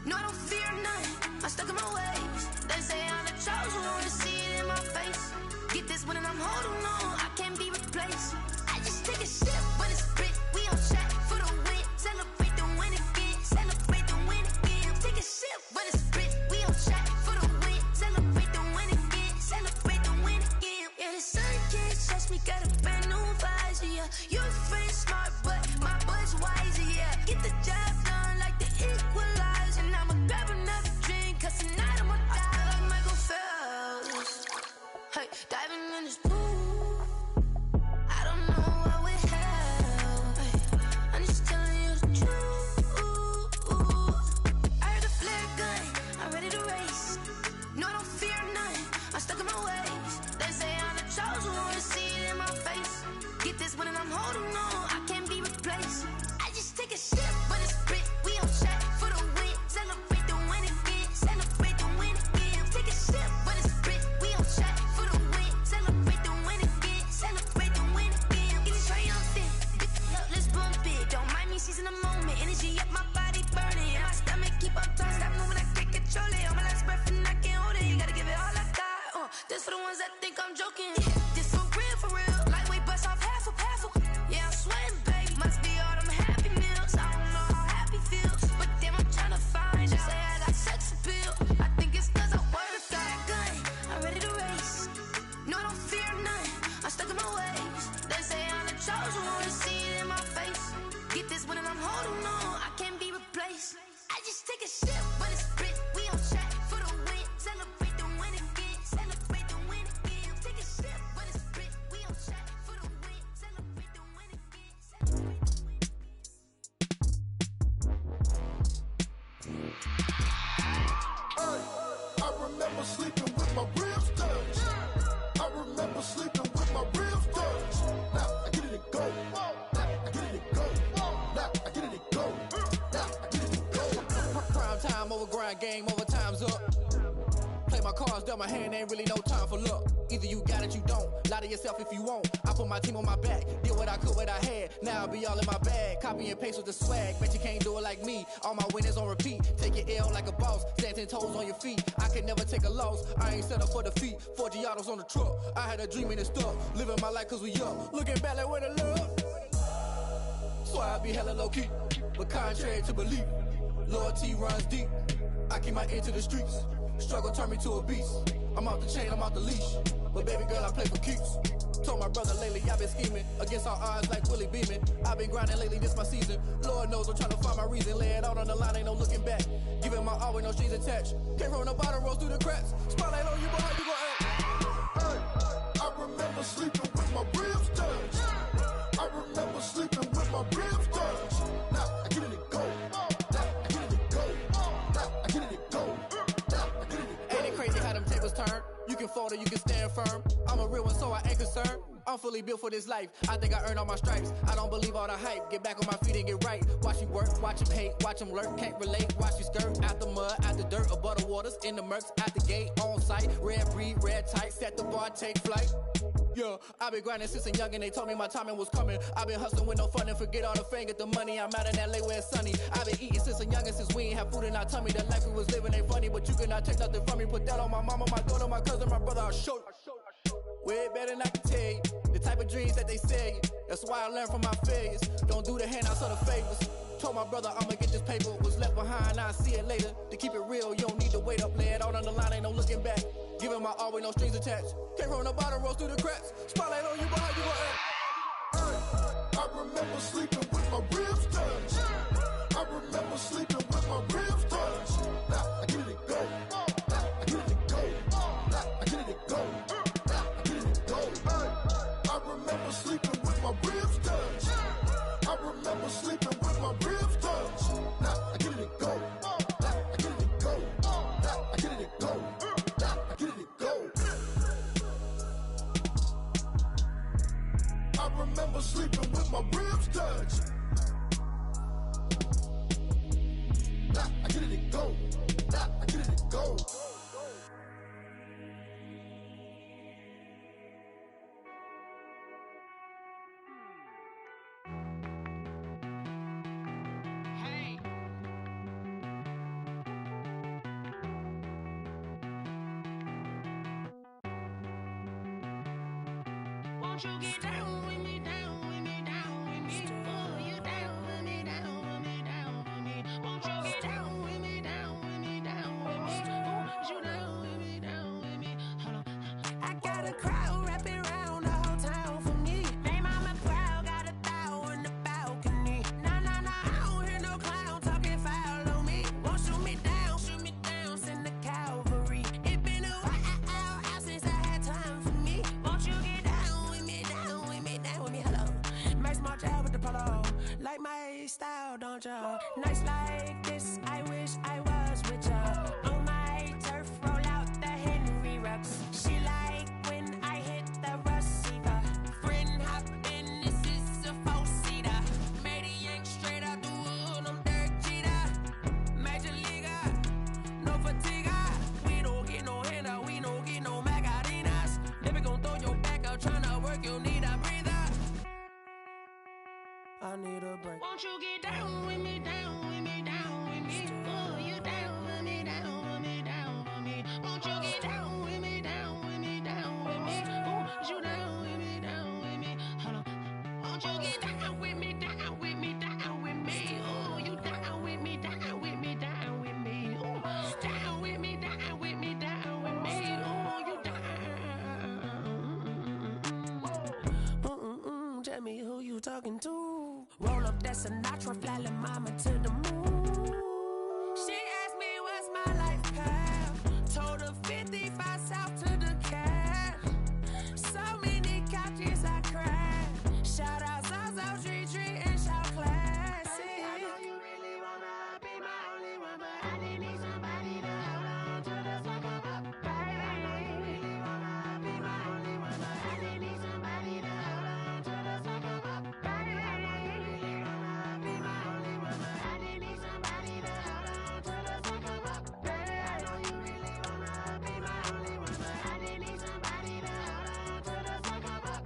No, I don't fear none, I'm stuck in my ways. They say I'm the chosen one, to see it in my face. Get this one and I'm holding on, I can't be replaced. I just take a sip, but it's spit, we on track for the win. Celebrate the win again, celebrate the win again. Take a sip, but it's spit, we on track for the win. Celebrate the win again, celebrate the win again. Yeah, the sun can't touch me, got a brand new visor, yeah. Your friend's smart, but my bud's wiser, yeah. Get the job done like the equalizer. And I'ma grab another drink, cause tonight I'ma die like Michael Phelps. Hey, diving in this pool, I don't know what would help. Hey, I'm just telling you the truth. I heard a flare gun, I'm ready to race. No, I don't fear none, I'm stuck in my ways. They say I'm the chosen one, to see it in my face. Get this one and I'm holding on, I can't be replaced. I just take a sip, but it's spit, we on track for the win. Celebrate the win again, celebrate the win again. Take a sip, but it's spit, we on track for the win. Celebrate the win again, celebrate the win again. Get it triumphant, look, let's bump it. Don't mind me seizing the moment, energy up my body burning. And my stomach keep up tight, stop moving, I can't control it. On my last breath and I can't hold it, you gotta give it all I got. This for the ones that think I'm joking. This for real, lightweight bust off half a. Yeah, I'm sweating, babe, must be all them happy meals. I don't know how happy feels, but damn, I'm tryna find out. Say I got sex appeal, I think it's cause I work. Got a gun, I'm ready to race. No, I don't fear none, I'm stuck in my ways. They say I'm the chosen one, to see it in my face. Get this one and I'm holding on, I can't be replaced. I just take a sip, but it's spit, we on track for the win. Celebrate the win again, celebrate the win again. Take a sip, but it's spit, we on track for the win. Celebrate the win again, celebrate the win again. I remember sleeping with my ribs touched. I remember sleeping with my ribs touched. Now I get it and go. Now I get it and go. Now I get it and go. Now I get it and go. Prime time over grind, game over, time's up. Play my cards, dealt my hand, ain't really no time for luck. Either you got it, you don't. Lie to yourself if you won't. I put my team on my back, did what I could, what I had. Now I'll be all in my bag. Copy and paste with the swag. Bet you can't do it like me. All my winners on repeat. Take your L like a boss. Stand 10 toes on your feet. I can never take a loss. I ain't set up for defeat. 4 Giottos on the truck. I had a dream and it stuck. Living my life cause we up. Looking back like where the love. So I be hella low key. But contrary to belief, loyalty runs deep. I keep my ear to the streets. Struggle turned me to a beast. I'm out the chain, I'm out the leash. But baby girl, I play for keeps. Told my brother lately, I've been scheming. Against all odds like Willie Beeman. I've been grinding lately, this my season. Lord knows I'm trying to find my reason. Lay it out on the line, ain't no looking back. Giving my all with no strings attached. Came from the bottom, rose through the cracks. Spotlight on you, boy, how you gon' act? Hey, I remember sleeping with my ribs touched. I remember sleeping with my ribs touched. Now I get it and go. Now I get it and go. Now I get it and go. Now I get it and go. Ain't it crazy how them tables turn? You can fold or you can stand firm. I'm a real one, so I ain't concerned. I'm fully built for this life. I think I earned all my stripes. I don't believe all the hype. Get back on my feet and get right. Watch you work, watch him hate, watch him lurk. Can't relate, watch you skirt. Out the mud, out the dirt, above the waters, in the murks, out the gate, on site. Red breed, red tight, set the bar, take flight. Yeah, I been grinding since a young and they told me my timing was coming. I been hustling with no fun and forget all the fame, get the money. I'm out in LA where it's sunny. I been eating since a young and since we ain't have food in our tummy. The life we was living ain't funny, but you cannot take nothing from me. Put that on my mama, my daughter, my cousin, my brother, I'll show you. Way better than I can tell you. The type of dreams that they sell you. That's why I learned from my failures. Don't do the handouts or the favors. Told my brother I'ma get this paper. Was left behind, I'll see it later. To keep it real, you don't need to wait up. Lay it out on the line, ain't no looking back. Giving my all with no strings attached. Came from the bottom, rose through the cracks. Spotlight on you, but how you gon' act? I remember sleeping with my ribs touched. I remember sleeping with my ribs touched. Now I get it to go. Now I get it to go. Now I get it to go. Now I get it to go. I remember sleeping with my ribs touched. I remember sleeping with my ribs touched. Now I get it to go. Now I get it to go. Now I get it to go. Now I get it to go. I remember sleeping with my ribs touched. Now I get it to go. Now I get it to go. Won't you get down with me, down with me, down with me? Oh, you down with me, down with me, down with me. Won't you get down with me, down with me, down with me? Oh, you down with me, down with me? Hold on. I got a crowd wrapping around the whole town for me. They mama proud, got a thou on the balcony. Nah, nah, nah, I don't hear no clown talking foul on me. Won't shoot me down, send the cavalry. It been a while since I had time for me. Won't you get down with me, down with me, down with me? Hello. Nice march out with the polo. Like my style, don't ya? Nice like this, I wish I was with ya. On my turf, roll out the Henry Rux. She like when I hit the receiver. Friend hop in, this is a four-seater. Made a yank straight out the wood, I'm Derek Jeter. Major leaguer, no fatigue. We don't get no handout, we don't get no Macarinas. Never gon' throw your back out, tryna work, you need a breather. I need a break. Won't you get down with me, down with me, down with me? Oh, you down with me, down with me, down with me? Won't you get down with me, down with me, down with me? Oh, you down with me, down with me? Hold on. Won't you get down with me, down with me, down with me? Oh, you down with me, down with me, down with me? Oh, down with me, down with me, down with me? Oh, you down. Tell me who you talking to. Roll up that Sinatra, fly la mama to the moon. She asked me what's my life path. Told her 55 south to the cat. So many couches I cried. Shout out Zazo, Tree, and shout classic. I know you really wanna be my only one, but I didn't need somebody to hold on to the fuck up, baby. I know you really wanna be my only one, but I didn't need somebody to hold on to the fuck up, baby. I know you really wanna be my only one, but I didn't need somebody to hold on to the fuck up, baby. I know you really wanna be my only one, but I didn't need somebody to hold on to the fuck up.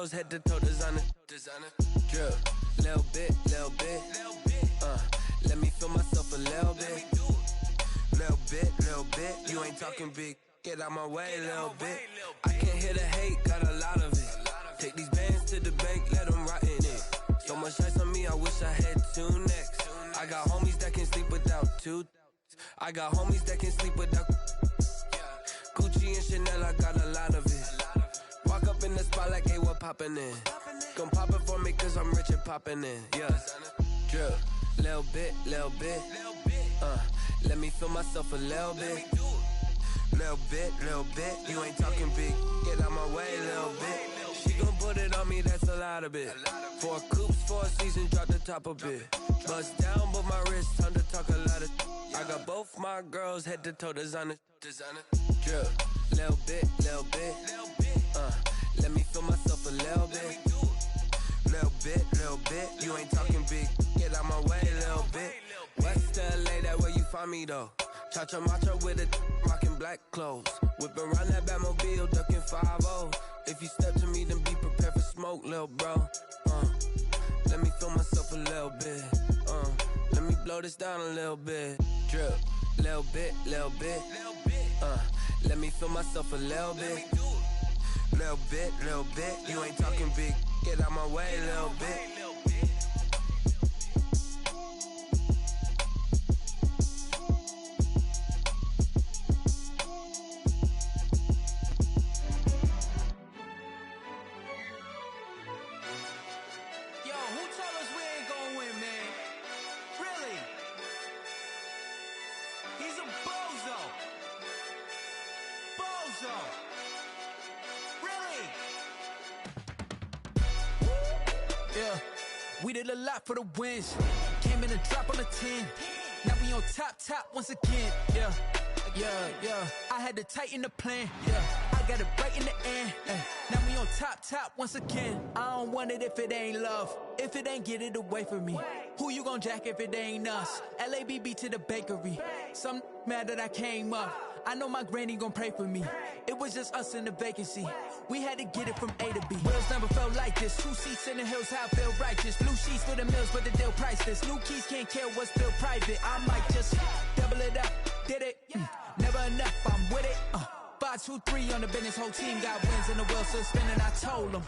girls head to toe designer. Drip, little bit. Let me feel myself a little bit. Little bit. You ain't talking big. Get out my way, little bit. I can't hear the hate, got a lot of it. Take these bands to the bank, let them rot in it. So much ice on me, I wish I had two necks. I got homies that can sleep without two. I got homies that can sleep without Gucci and Chanel, I got a lot of it. Walk up in the spot like, hey, what poppin' in? Gon' pop it for me cause I'm rich and poppin' in, yeah. Drip, little bit. Let me feel myself a little bit. Little bit. You ain't talking big. Get out my way, little bit. She gon' put it on me, that's a lot of it. 4 coops, 4 seasons, drop the top a bit. Bust down, but my wrist, time to talk a lot of. I got both my girls head to toe designer. Drip, little bit. Let me feel myself a little bit. Little bit. You ain't talking big. Get out my way, little bit. West LA, that where you find me though. Cha-cha macha with a rockin' black clothes. Whip around that Batmobile, ducking 5-0. If you step to me, then be prepared for smoke, lil' bro. Let me feel myself a little bit. Let me blow this down a little bit. Drip, little bit. Let me feel myself a little bit. Little bit. You ain't talking big. Get out my way, little bit. We did a lot for the wins. Came in a drop on the 10. Now we on top once again. Yeah. I had to tighten the plan. Yeah. I got it right in the end. Now we on top once again. I don't want it if it ain't love. If it ain't, get it away from me. Who you gon' jack if it ain't us? LABB to the bakery. Some mad that I came up. I know my granny gon' pray for me. It was just us in the vacancy. We had to get it from A to B. Wheels never felt like this. 2 seats in the hills, how I feel righteous. Blue sheets for the mills, but the deal priceless. New keys can't care what's still private. I might just double it up. Did it? Never enough, I'm with it. 5, 2, 3 on the business. Whole team got wins and the wheels still spinning. I told them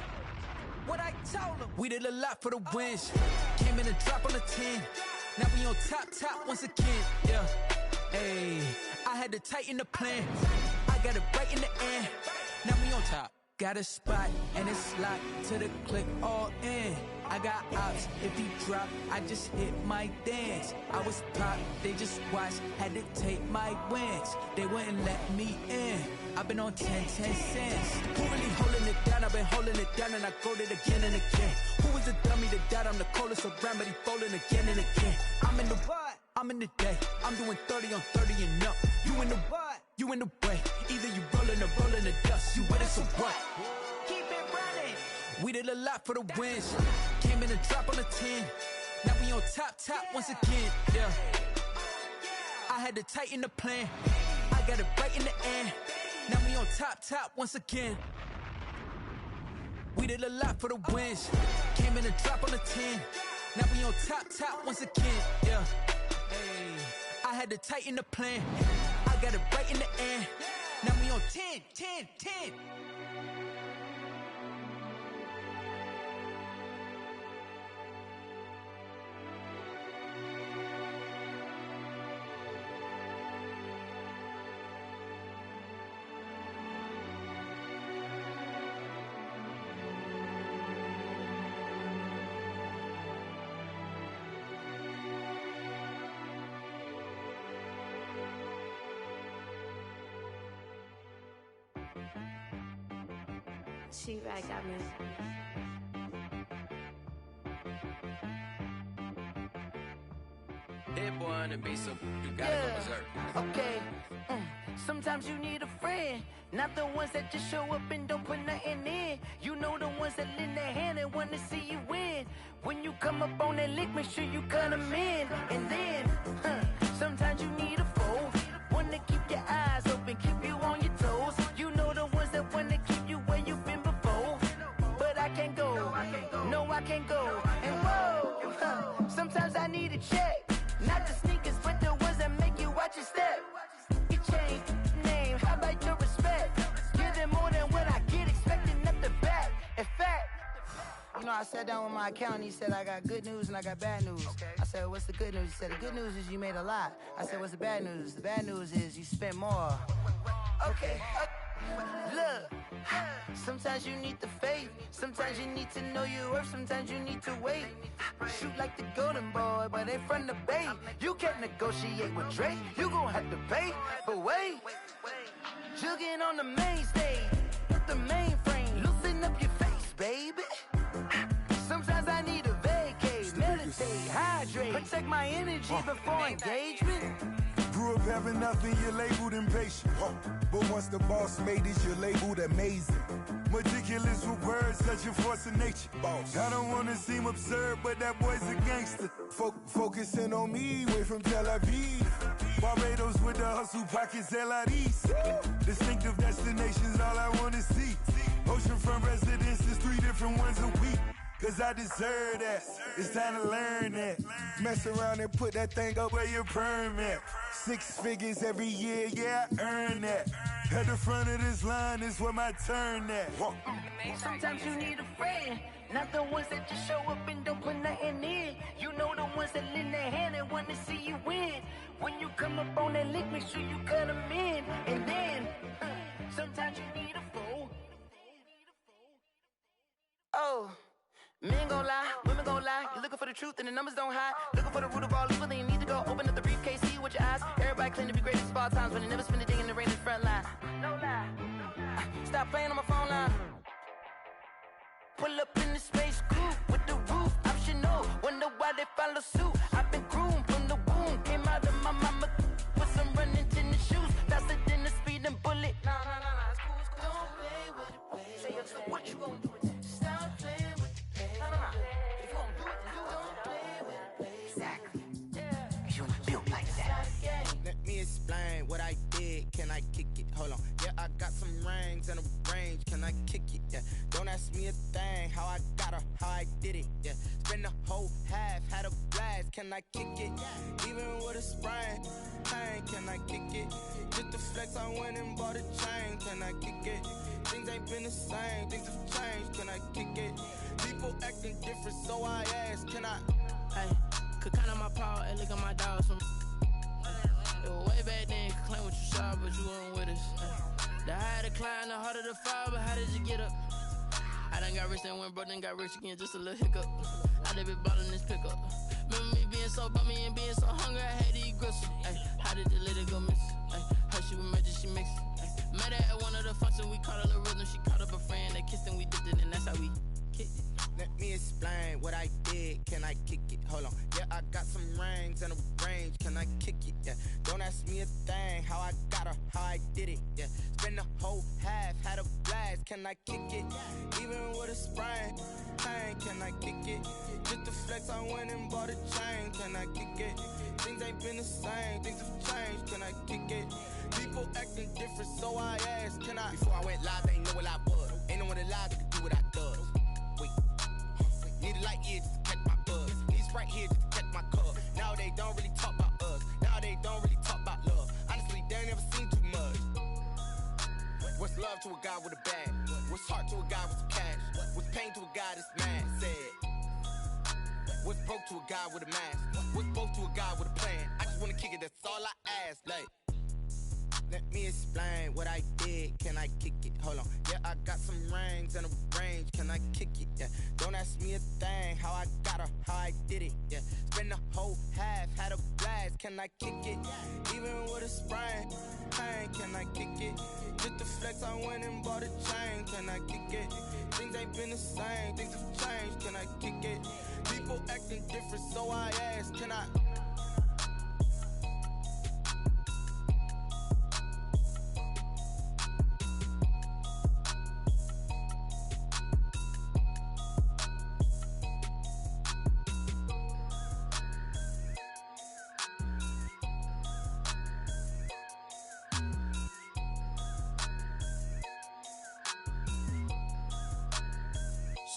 what I told them. We did a lot for the wins. Came in a drop on the 10. Now we on top once again. Yeah. Hey, I had to tighten the plan. I got it right in the end. Now we on top. Got a spot and it's locked to the click all in. I got ops, if he drop, I just hit my dance. I was pop, they just watched, had to take my wins. They wouldn't let me in. I've been on 10 cents. Who really holding it down? I've been holding it down and I go it again and again. Who was the dummy that died? I'm the coldest around, but he folding again and again. I'm in the what? I'm in the day. I'm doing 30 on 30 and up. You in the what? You in the way. Either you rolling or rolling the dust. You with us or what? Keep it running. We did a lot for the wins. Came in a drop on the 10. Now we on top once again. Yeah. I had to tighten the plan. I got it right in the end. Now we on top once again. We did a lot for the wins. Came in a drop on the 10. Now we on top once again. Yeah. Hey, I had to tighten the plan. I got it right in the end. Now we on 10. She right got me. Hit boy on the beat, so you gotta go berserk. Okay. Sometimes you need a friend, not the ones that just show up and don't put nothing in. You know the ones that lend their hand and want to see you win. When you come up on that lick, make sure you cut them in. And then, sometimes you need a foe, one to keep your eyes open, keep you on your toes. You know the ones that want to keep you where you've been before. But I can't a check. Not the sneakers, but the ones that make you watch your step. You change name, how about your respect? Give them more than what I get, expecting up the back. In fact, you know, I sat down with my accountant. He said, I got good news and I got bad news. I said, what's the good news? He said, the good news is you made a lot. I said, what's the bad news? The bad news is you spent more. Okay. Look, sometimes you need the faith. Sometimes you need to know your worth. Sometimes you need to wait. Shoot like the golden boy, but in front of the bay. You can't negotiate with Drake. You gon' have to pay. But wait, jugging on the main stage with the mainframe. Loosen up your face, baby. Sometimes I need a vacate, meditate, hydrate, protect my energy before engagement. Grew up having nothing, you're labeled impatient. But once the boss made it, you're labeled amazing. Meticulous with words, such a force of nature. I don't wanna seem absurd, but that boy's a gangster. Focusing on me, way from Tel Aviv. Barbados with the hustle pockets, LIDs. Distinctive destinations, all I wanna see. Oceanfront residences, 3 different ones a week. Cause I deserve that, it's time to learn that. Mess around and put that thing up where your permit. 6 figures every year, yeah, I earn that. At the front of this line is where my turn at. Sometimes you need a friend, not the ones that just show up and don't put nothing in. You know the ones that lend their hand and want to see you win. When you come up on that lick, make sure you cut them in. And then, sometimes you need a fool. Oh. Men gon' lie, women gon' lie. You're looking for the truth and the numbers don't hide. Looking for the root of all evil, then you need to go open up the briefcase, see with your eyes. Everybody claim to be greatest of all times, but they never spend a day in the rain in the front line. No lie. Stop playing on my phone line. Pull up in the space coupe with the roof optional. Wonder why they follow suit. I've been groomed from the womb. Came out of my mama with some running tennis shoes. Faster than the speeding bullet. Nah, it's cool, it's cool. Don't play with it, baby. Say what you gon' do with it? Stop playing with it. If you gon' do it, then you don't play with it, baby. Exactly. You ain't built like that. Let me explain what I did. Can I kick it? Hold on. Yeah, I got some rings and a range. Can I kick it? Yeah. Don't ask me a thing. How I got her, how I did it. Yeah. Spend the whole half, had a blast. Can I kick it? Even with a sprain. Pain, can I kick it? Just the flex, I went and bought a chain. Can I kick it? Things ain't been the same. Things have changed. Can I kick it? People acting different, so I ask, can I? Hey, could count on my paw and look at my dogs from. It was way back then, could claim what you saw, but you weren't with us. The higher the climb, the harder the fall, but how did you get up? I done got rich and went broke, then got rich again, just a little hiccup. I done been ballin' this pickup. Remember me being so bummy and being so hungry, I had to eat gristle. Ay, how did the lady go miss? Ay, how she was magic, she mixed. Met her at one of the functions, we caught a little rhythm, she caught up a friend, they kissed and we dipped it, and that's how we kicked it. Let me explain what I did. Can I kick it? Hold on. Yeah, I got some rings and a range. Can I kick it? Yeah. Don't ask me a thing. How I got her, how I did it. Yeah. Spend the whole half, had a blast. Can I kick it? Even with a sprain. Pain, can I kick it? Just the flex, I went and bought a chain. Can I kick it? Things ain't been the same. Things have changed. Can I kick it? People acting different, so I asked, can I? Before I went live, they ain't know what I was. Ain't no one alive that could do what I does. Wait. Need a light here just to catch my buzz. Need Sprite here just to catch my cup. Now they don't really talk about us. Now they don't really talk about love. Honestly, they ain't never seen too much. What's love to a guy with a bag? What's heart to a guy with some cash? What's pain to a guy that's mad? Said. What's broke to a guy with a mask? What's both to a guy with a plan? I just wanna kick it, that's all I ask. Like, let me explain what I did. Can I kick it? Hold on. Yeah, I got some rings and a range. Can I kick it? Yeah. Don't ask me a thing. How I got her, how I did it. Yeah. Spend the whole half, had a blast. Can I kick it? Even with a sprain. Pain, can I kick it? Just the flex, I went and bought a chain. Can I kick it? Things ain't been the same. Things have changed. Can I kick it? People acting different, so I ask, can I?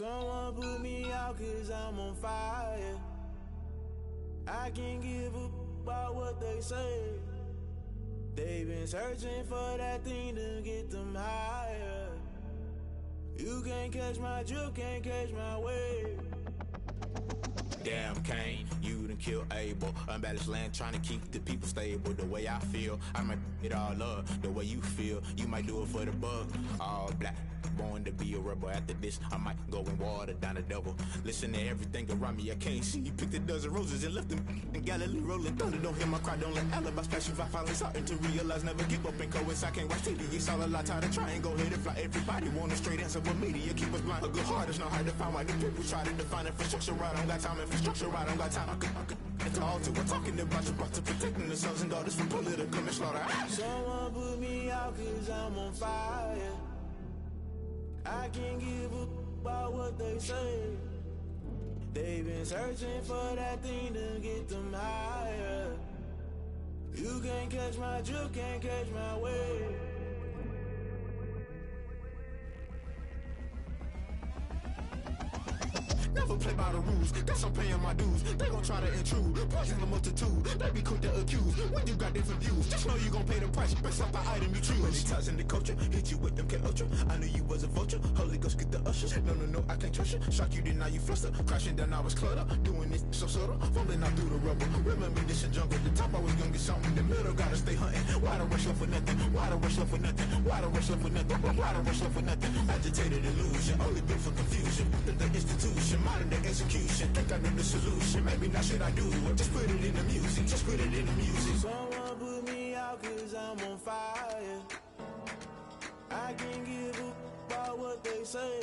Someone put me out cause I'm on fire. I can't give a about what they say. They've been searching for that thing to get them higher. You can't catch my drift, can't catch my wave. Damn, Kane, you done killed Abel. Unbalanced land, trying to keep the people stable. The way I feel, I might it all up. The way you feel, you might do it for the bug. All black, born to be a rebel. After this, I might go and water down the devil. Listen to everything around me, I can't see. You picked a dozen roses and left them in Galilee rolling thunder. Don't hear my cry, don't let alibis pass you. I finally starting to realize, never give up and coincide. Can't watch TV, it's all a lot. Tired of trying, go ahead and fly. Everybody want a straight answer, but media keep us blind. A good heart is not hard to find. Why do people try to define infrastructure right? I don't got time, infrastructure right, I don't got time. It's all to we're talking about you, brought to protecting the sons and daughters from political slaughter. Someone put me out cause I'm on fire. I can't give a about what they say. They've been searching for that thing to get them higher. You can't catch my drift, can't catch my wave. Never play by the rules, guess I'm paying my dues. They gon' try to intrude, poison the multitude. They be quick to accuse, when you got different views. Just know you gon' pay the price, based off the item you choose. Many times in the culture, hit you with them K-Ultra. I knew you was a vulture, Holy Ghost get the ushers. No, I can't trust you. Shock you, then now you fluster. Crashing down, I was cluttered. Doing this so subtle, fumbling out through the rubble. Remember this in jungle, the top I was gonna get something. The middle gotta stay hunting. Why the rush left for nothing? Why the rush left for nothing? Why the rush left for nothing? Why the rush left for nothing? Agitated illusion, only built for confusion. The institution, modern day execution. Think I know the solution. Maybe now should I do it? Just put it in the music. Just put it in the music. Someone put me out cause I'm on fire. I can't give a about what they say.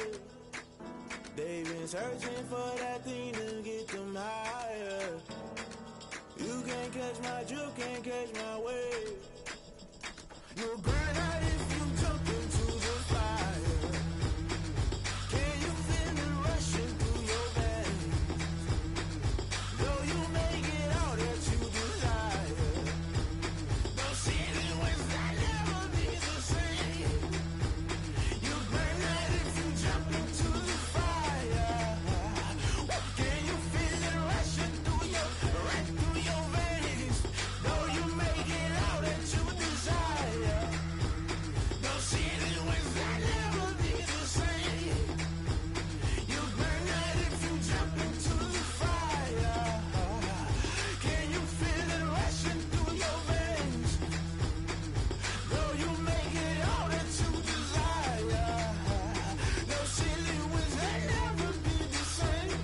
They've been searching for that thing to get them higher. You can't catch my drift, can't catch my wave. You'll burn out if you jump into the fire. Can you feel it rushing through your veins? Though you may get all that you desire, no city was that never be the same. You burn out if you jump into the fire. Can you feel it rushing through your veins? Though you may get all that you desire, no city was that never be the same. You burn out if you jump into the fire. Can you feel it rushing through your veins? Though you may get all that you desire, no city was that never be the same.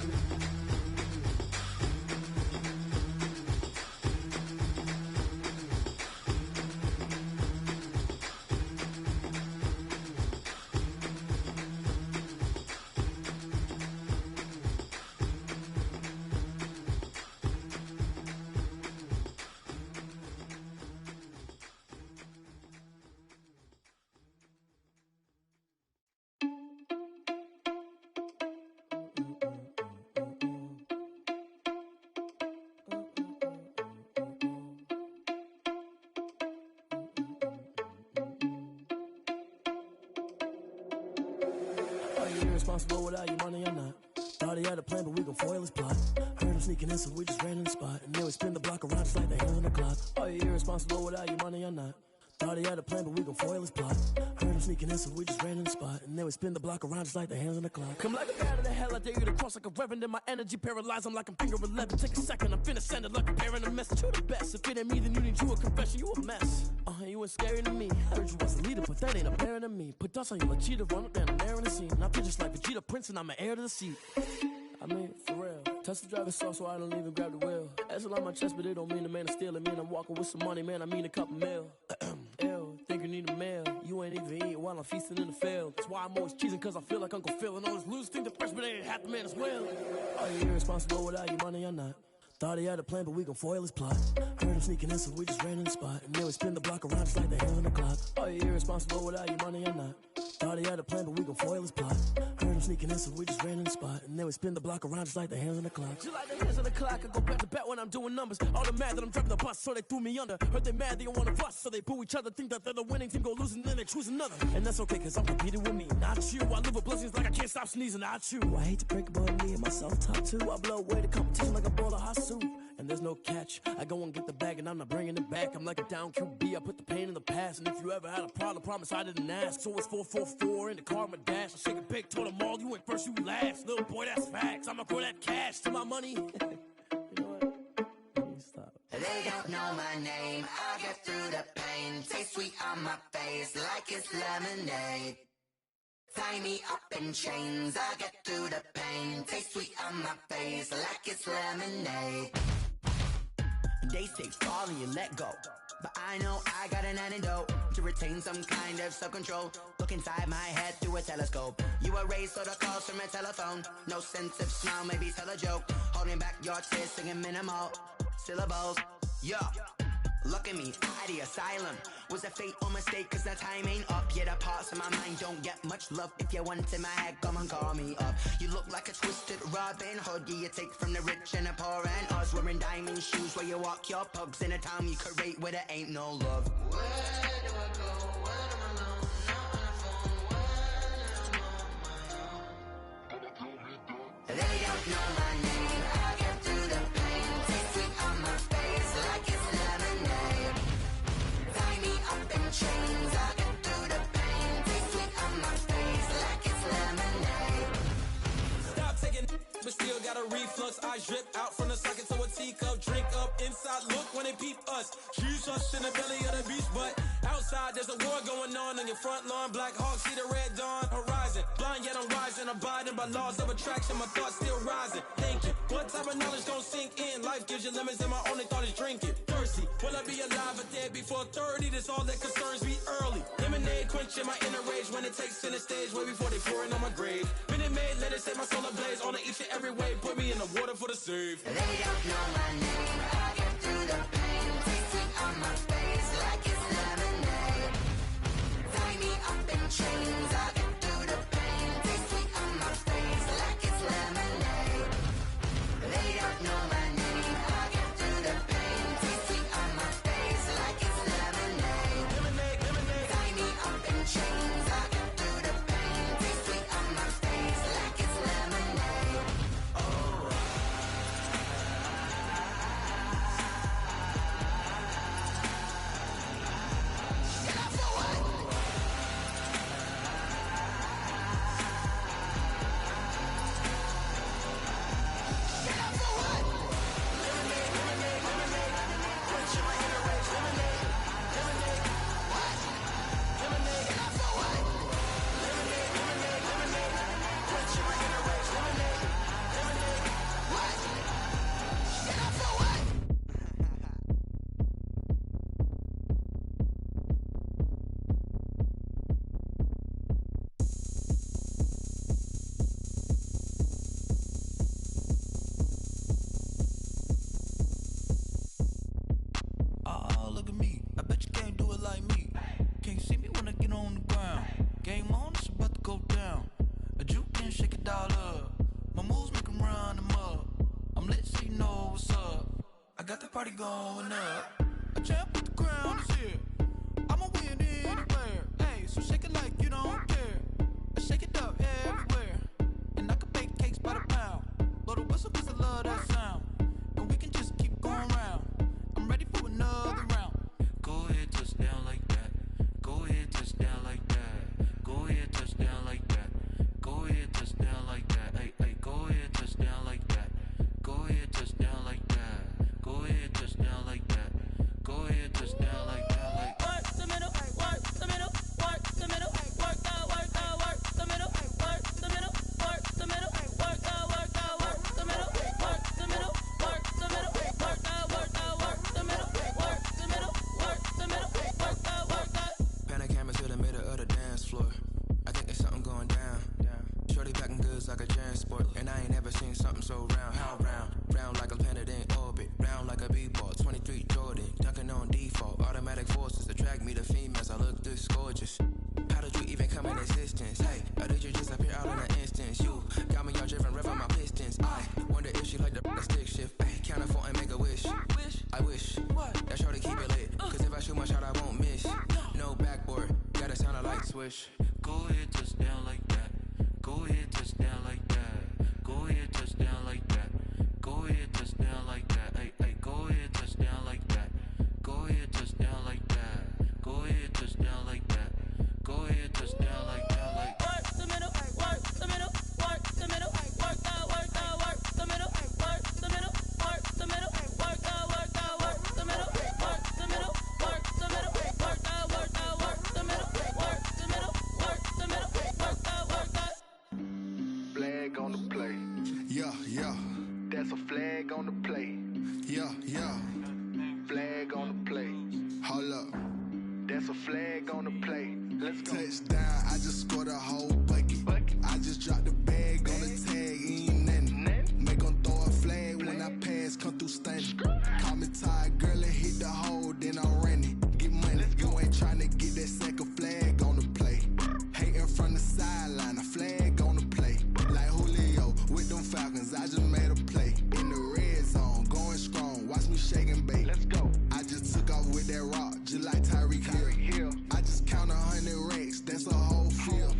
Are you irresponsible without your money or not? Thought he had a plan, but we gon' foil his plot. Heard him sneaking in, so we just ran in the spot. And then we spin the block around just like the hands on the clock. Are you irresponsible without your money or not? Thought he had a plan, but we gon' foil his plot. Heard him sneaking in, so we just ran in the spot. And then we spin the block around just like the hands on the clock. Come like a bat of the hell, I dare you to cross like a reverend. And my energy paralyzed, I'm like I'm finger 11. Take a second, I'm finna send it like a parent a message to the best. If it ain't me, then you need you a confession, you a mess. You ain't scary to me. Heard you was a leader, but that ain't apparent to me. Put dust on you, like cheetah, run up down the air in the scene. And I feel just like Vegeta Prince, and I'm an heir to the seat. I mean, for real. Touch the driver's soft so I don't even grab the wheel. That's on my chest, but it don't mean the man is stealing. Man, I'm walking with some money, man, I mean a couple mil. Ew, think you need a meal. You ain't even eating while I'm feasting in the field. That's why I'm always cheesing, cause I feel like Uncle Phil. And all those losers think the freshman ain't half the man as well. Are you irresponsible without your money or not? Thought he had a plan, but we gon' foil his plot. Heard him sneaking in, so we just ran in the spot. And then we spin the block around just like the hands on the clock. Are you irresponsible without your money or not? Thought he had a plan, but we gon' foil his plot. Heard him sneaking in, so we just ran in the spot. And then we spin the block around just like the hands on the clock. Just like the hands on the clock, I go back to back when I'm doing numbers. All the mad that I'm driving the bus, so they threw me under. Heard they mad, they don't wanna fuss, so they boo each other. Think that they're the winning team, go losing, then they choose another. And that's okay, cause I'm competing with me, not you. I live with blessings like I can't stop sneezing, not you. I hate to break it, but me and myself top two. I blow away the competition like a bowl of hot soup. and there's no catch. I go and get the bag and I'm not bringing it back. I'm like a down QB, I put the pain in the past. And if you ever had a problem, promise I didn't ask. So it's 444 in the car, my dash. I shake a big, told them all, you ain't first, you last. Little boy, that's facts. I'ma grow that cash to my money. You know what? Stop. They don't know my name, I get through the pain. Taste sweet on my face like it's lemonade. Tie me up in chains, I get through the pain. Taste sweet on my face like it's lemonade. They say fall and you let go, but I know I got an antidote to retain some kind of self-control. Look inside my head through a telescope. You erase all the calls from a telephone. No sense of smile, maybe tell a joke. Holding back your tears, singing minimal syllables. Yeah, look at me, at the asylum. Was a fate or mistake, cause the time ain't up. Yet the parts of my mind don't get much love. If you want in my head, come and call me up. You look like a twisted Robin Hood. Yeah, you take from the rich and the poor and us. Wearing diamond shoes where you walk your pugs in a town you create where there ain't no love. Where do I go? When I'm alone, not on the phone. When I'm on my own. They don't know my name. I get through the pain. Taste sweet on my face like it's lemonade. Tie me up in chains. I get through the pain. Taste sweet on my face like it's lemonade. Stop taking, but still got a reflux. I drip out from the socket to a teacup. Drink up inside, look when they peep us. She's us in the belly of the beach, but outside there's a war going on your front lawn. Black Hawk, see the red dawn horizon. Blind yet I'm rising, abiding by laws of attraction. My thoughts still rising, thinking what type of knowledge don't sink in? Life gives you limits and my only thought is drinking. Thirsty, will I be alive or dead before 30? That's all that concerns me early. Lemonade quenching my inner rage when it takes center stage way before they pour it on my grave. Minute Maid, let it set my soul ablaze on each and every way. Put me in the water for the save. They don't know my name, I get through the pain. Taste sweet on my face like it's lemonade. Tie me up in chains, I get through the pain. Taste sweet on my face like it's lemonade. They don't know my name, I get through the pain. Taste sweet on my face like it's lemonade. Tie me up in chains, I get through the pain. Taste sweet on my face like it's lemonade. Oh. Oh, look at me. I bet you can't do it like me. Can't see me when I get on the ground. Game on, it's about to go down. A juke and shake it all up. My moves make 'em run them up. I'm lit so you know what's up. I got the party going up. A champ with the crown is here. I'ma win anywhere. Hey, so shake it like you don't care. I shake it up everywhere. And I can bake cakes by the pound. Blow the whistle 'cause I love that sound. And we can just keep going round. I'm ready for another round. Go ahead, touch down like that. Go ahead, touch down like that. Go ahead, touch down like that. Go ahead, touch down like that. Hey, hey, go ahead, touch down like that. Go ahead, touch down like that. Go ahead, touch down like that. Go ahead, touch down like that. Like work the middle, work the middle, work the middle, work the middle, work the middle, work the middle, work the middle, work the middle, work the middle, work the middle, work the middle, work the middle, work the middle, work the. Pan a camera to the middle of the dance floor. I think there's something going down. Shorty packing goods like a transport, and I ain't never seen something so round. How round? Round like a planet in orbit, round like a b-ball. 23 Jordan, dunking on default. Automatic forces attract me to females. I look this gorgeous. How did you even come in existence? Hey, or did you just appear out in an instance? You got me all driven, revving my pistons. I wonder if she like the stick shift. Ay, count a four and make a wish. I wish that shorty keep it lit. Cause if I shoot my shot, I won't miss. No backboard, gotta sound a light swish. go ahead, touch down like that. Go ahead, touch down like that. Go ahead, touch down like that. Go ahead, touch down like that. Hey, hey. flag on the play. Let's go. Touchdown, I just scored a whole bucket. I just dropped the bag on the tag, ain't nothing. Make 'em throw a flag when I pass, come through stunning. Call me tired, girl, and hit the hole, then I'm running. Get money, you ain't tryna get that second flag on the play. Hating from the sideline, a flag on the play. Like Julio with them Falcons, I just made a play. In the red zone, going strong, watch me shake and bake. Let's go. I just took off with that rock, just like Tyreek Hill. I just count 100 racks, that's a whole field.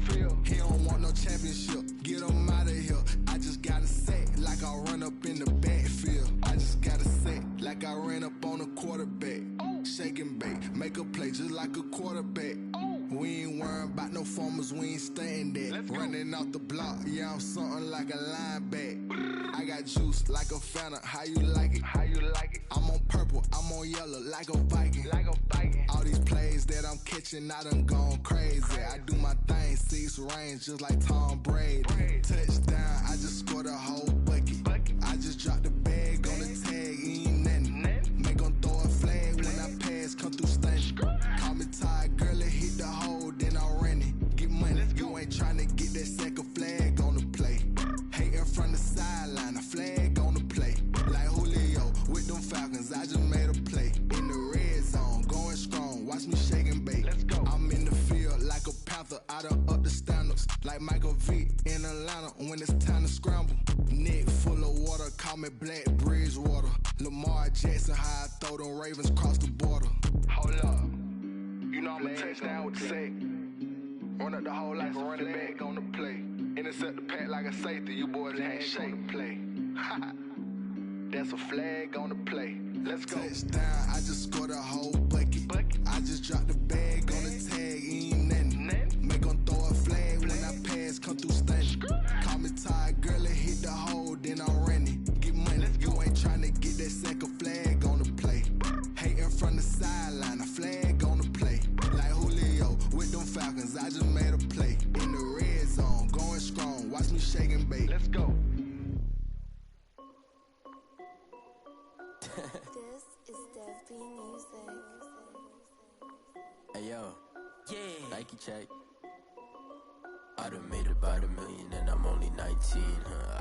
He don't want no championship, get him out of here. I just got a set, like I run up in the backfield. I just got a set, like I ran up on a quarterback. Shake and bake, make a play just like a quarterback. We ain't worrying about no formers, we ain't staying that. Running off the block, yeah, I'm something like a linebacker. I got juice like a Fanta, how you like it? How you like it? I'm on purple, I'm on yellow, like a Viking. Like a Viking. All these plays that I'm catching, I done gone crazy. I do my thing, 6 range, just like Tom Brady. Touchdown, I just scored a whole bucket. I just dropped the bag on the tag, ain't nothing. Make 'em throw a flag when I pass, come through stunning. Call me tired, girl, and hit the hole, then I'm running. Get money, you ain't tryna get that second flag on the play. Hating from the sideline, a flag on the play. Like Julio with them Falcons, I just made a play. In the red zone, going strong, watch me shake and bake. Let's go. I'm in the field like a Panther, I done up the standards. Like Michael Vick in Atlanta when it's time to scramble. Neck full of water, call me Black Bridgewater. Lamar Jackson, how I throw them Ravens across the border. Hold up, you know I'm a touchdown with the sack. Run up the whole like a running back on the play. Intercept the pack like a safety, you boys ain't shake the play. That's a flag on the play. Let's go. Touchdown, I just scored a whole bucket. I just dropped the bag on the tag, ain't nothing. Make 'em throw a flag when I pass, come through stunning. Call me tired, girl, and hit the hole, then I'm running. Get money, you ain't tryna get that second flag on the play. Hating from the sideline, a flag on the play. Like Julio with them Falcons, I just made a play. In the red zone, going strong, watch me shake and bake. Let's go. This is Dev B Music. Hey yo, yeah, Nike check. I done made about $1 million and I'm only 19.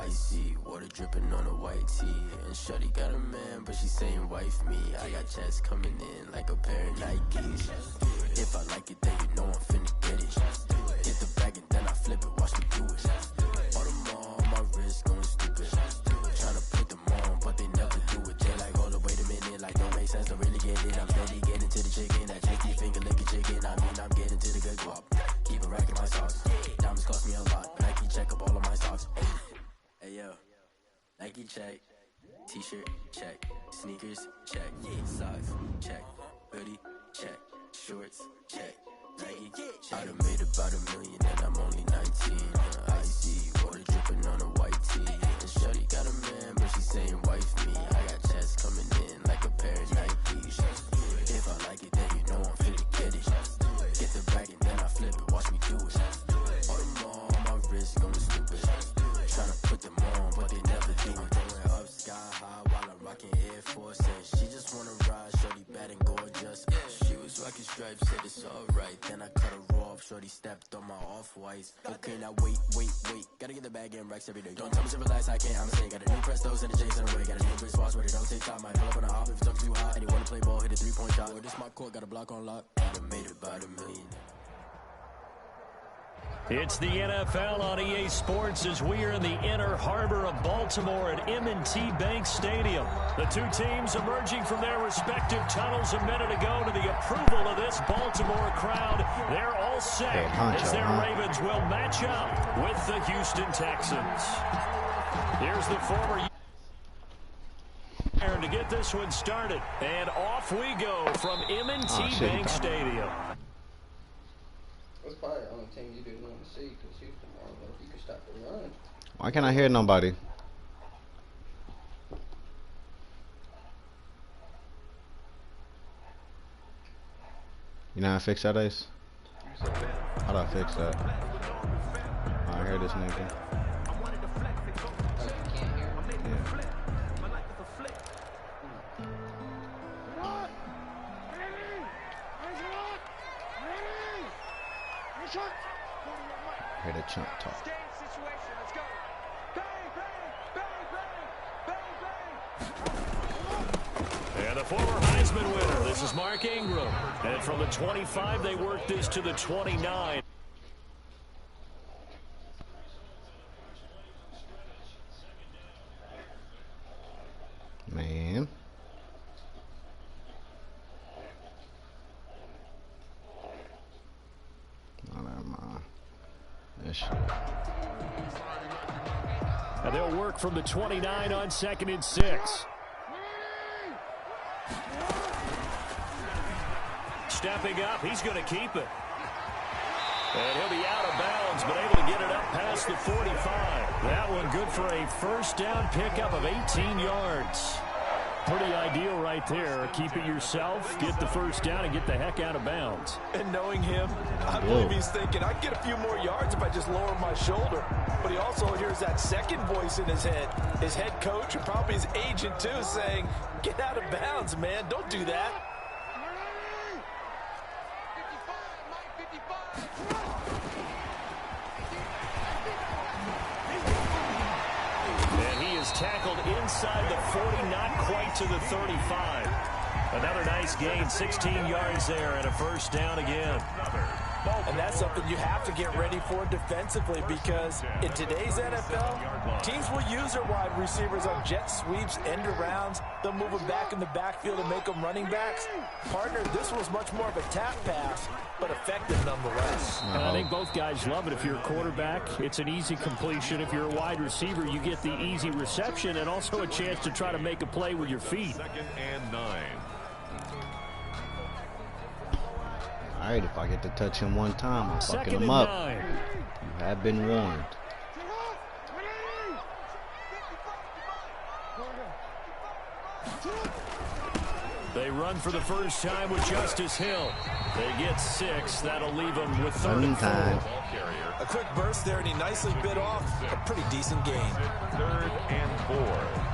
Icy water dripping on a white tee. And shorty got a man, but she saying wife me. I got checks coming in like a pair of Nikes. If I like it, then you know I'm finna get it. Hit the bag and then I flip it, watch me do it. All them on my wrist going stupid. Tryna put them on, but they never do it. They like, hold up, wait a minute, like don't make sense to really get it. I'm steady getting to the chicken, that tricky finger licking chicken. I mean, I'm getting to the good guap. Keep a rack in my socks. Diamonds cost me a lot, but Nike check up all of my socks. Hey yo, Nike check. T-shirt check. Sneakers check. Socks check. Hoodie check. Shorts check. Nike I done made about $1 million and I'm only 19. Icy water dripping on a white tee. And shorty got a man, but she saying wife me. I got checks coming in like a pair of Nikes. If I like it, then you know I'm finna get it. Get the bag and then I flip it, watch me do it. All them on my wrist going stupid. Tryna put them on, but they never do it. Going up sky high while I'm rocking Air Forces. She just wanna ride, shorty bad and gorgeous. She was rocking stripes, said it's alright. Then I cut her off, shorty stepped on my off-whites. Okay, now wait. Gotta get the bag and racks every day. Don't tell me to relax, I can't, I'm saying. Got a new Prestos and a J's in the way. Got a new Chris Foss, but it don't take time. Might pull up on a hop if it talks too hot. And you wanna play ball, hit a 3-point shot. Or this my court, got a block on lock. I done made about $1 million. It's the NFL on EA Sports as we are in the inner harbor of Baltimore at M&T Bank Stadium. The two teams emerging from their respective tunnels a minute ago to the approval of this Baltimore crowd. They're all set as their Ravens will match up with the Houston Texans. Here's the former to get this one started. And off we go from M&T Bank Stadium. That's probably the only thing you didn't want to see because Houston, I don't know if you could stop the run. Why can't I hear nobody? You know how to fix that, Ace? How do I fix that? I hear this nigga. Hear the chunk talk. And the former Heisman winner, this is Mark Ingram. And from the 25, they work this to the 29. Man. Oh, never mind. This shit. And they'll work from the 29 on 2nd and 6. Stepping up, he's going to keep it. And he'll be out of bounds, but able to get it up past the 45. That one good for a first down pickup of 18 yards. Pretty ideal right there. Keep it yourself, get the first down, and get the heck out of bounds. And knowing him, I believe he's thinking, I can get a few more yards if I just lower my shoulder. But he also hears that second voice in his head. His head coach and probably his agent, too, saying, get out of bounds, man. Don't do that. Tackled inside the 40, not quite to the 35. Another nice gain, 16 yards there, and a first down again. And that's something you have to get ready for defensively, because in today's NFL, teams will use their wide receivers on jet sweeps, end arounds. They'll move them back in the backfield and make them running backs. Partner, this was much more of a tap pass, but effective nonetheless. And I think both guys love it. If you're a quarterback, it's an easy completion. If you're a wide receiver, you get the easy reception and also a chance to try to make a play with your feet. 2nd and 9. All right, if I get to touch him one time, I'm fucking him up. 9. You have been warned. They run for the first time with Justice Hill. They get 6. That'll leave them with 3rd and 4. A quick burst there, and he nicely bit off a pretty decent gain. 3rd and 4.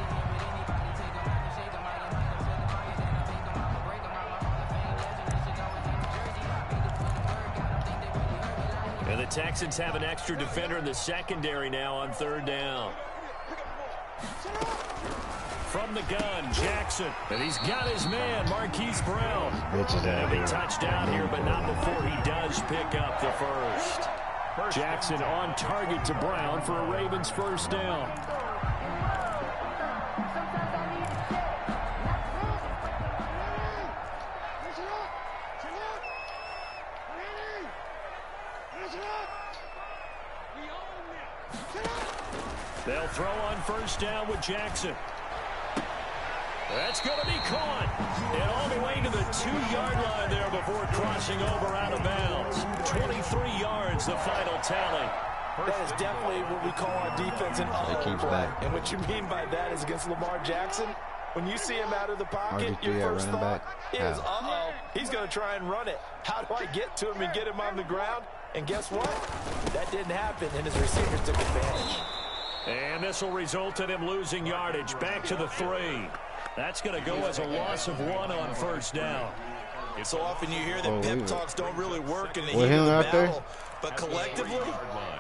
And the Texans have an extra defender in the secondary now on 3rd down. From the gun, Jackson. And he's got his man, Marquise Brown. And he touchdown here, but not before he does pick up the first. Jackson on target to Brown for a Ravens first down. They'll throw on first down with Jackson. That's going to be caught. And all the way to the 2-yard line there before crossing over out of bounds. 23 yards, the final tally. That is definitely what we call on defense an uh-oh play. And what you mean by that is against Lamar Jackson, when you see him out of the pocket, your first thought is, uh-oh, he's going to try and run it. How do I get to him and get him on the ground? And guess what? That didn't happen, and his receivers took advantage. And this will result in him losing yardage. Back to the 3. That's going to go as a loss of 1 on first down. So often you hear that pep talks don't really work in the heat of the battle. But collectively,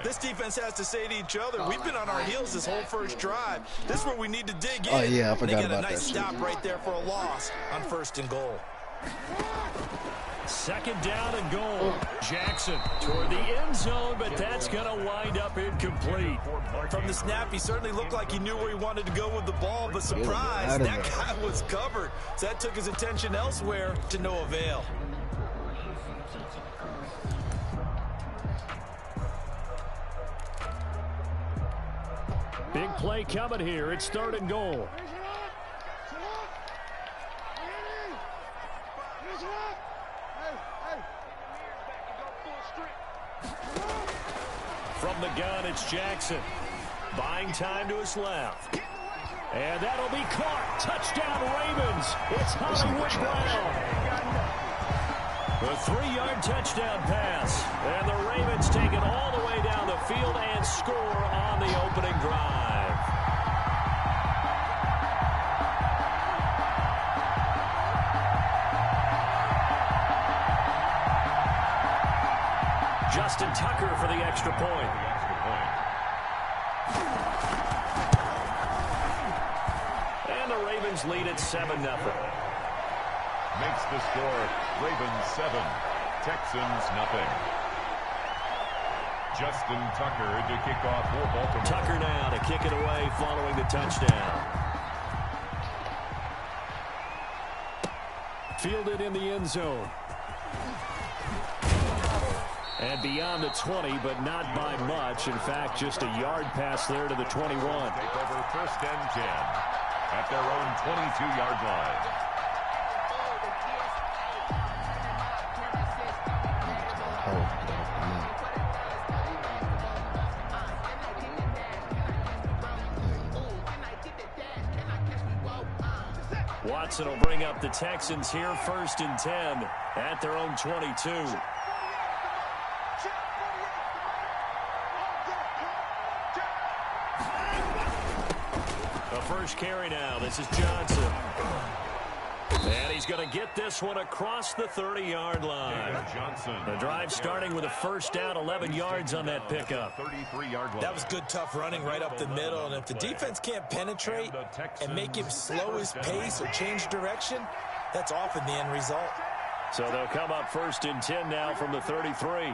this defense has to say to each other, we've been on our heels this whole first drive. This is where we need to dig in. Oh, yeah, I forgot about that. They get a nice stop right there for a loss on 1st and goal. 2nd down and goal. Jackson toward the end zone, but that's going to wind up incomplete. From the snap, he certainly looked like he knew where he wanted to go with the ball, but surprise, that guy was covered. So that took his attention elsewhere to no avail. Big play coming here. It's 3rd and goal. From the gun, it's Jackson. Buying time to his left. And that'll be caught. Touchdown, Ravens. It's Hollywood Brown. The 3-yard touchdown pass. And the Ravens take it all the way down the field and score on the opening drive. Justin Tucker for the extra point. And the Ravens lead at 7-0. Makes the score Ravens 7, Texans nothing. Justin Tucker to kick off for Baltimore. Tucker now to kick it away following the touchdown. Fielded in the end zone. And beyond the 20, but not by much. In fact, just a yard pass there to the 21. Take over 1st and 10 at their own 22-yard line. Watson will bring up the Texans here, 1st and 10 at their own 22. The first carry now. This is Johnson. And he's going to get this one across the 30-yard line. The drive starting with a 1st down, 11 yards on that pickup. 33-yard line. That was good, tough running right up the middle. And if the defense can't penetrate and make him slow his pace or change direction, that's often the end result. So they'll come up 1st and 10 now from the 33.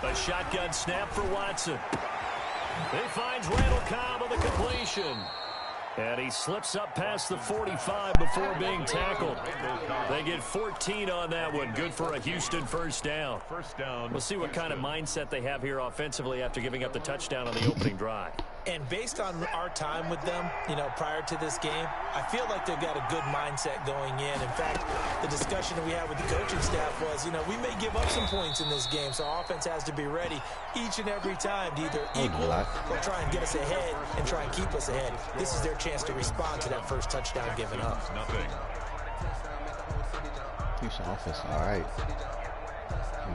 A shotgun snap for Watson. He finds Randall Cobb on the completion. And he slips up past the 45 before being tackled. They get 14 on that one. Good for a Houston 1st down. We'll see what kind of mindset they have here offensively after giving up the touchdown on the opening drive. And based on our time with them, prior to this game, I feel like they've got a good mindset going in. In fact, the discussion that we had with the coaching staff was, we may give up some points in this game, so our offense has to be ready each and every time to either equal or try and get us ahead and try and keep us ahead. This is their chance to respond to that first touchdown given up. Houston offense, all right.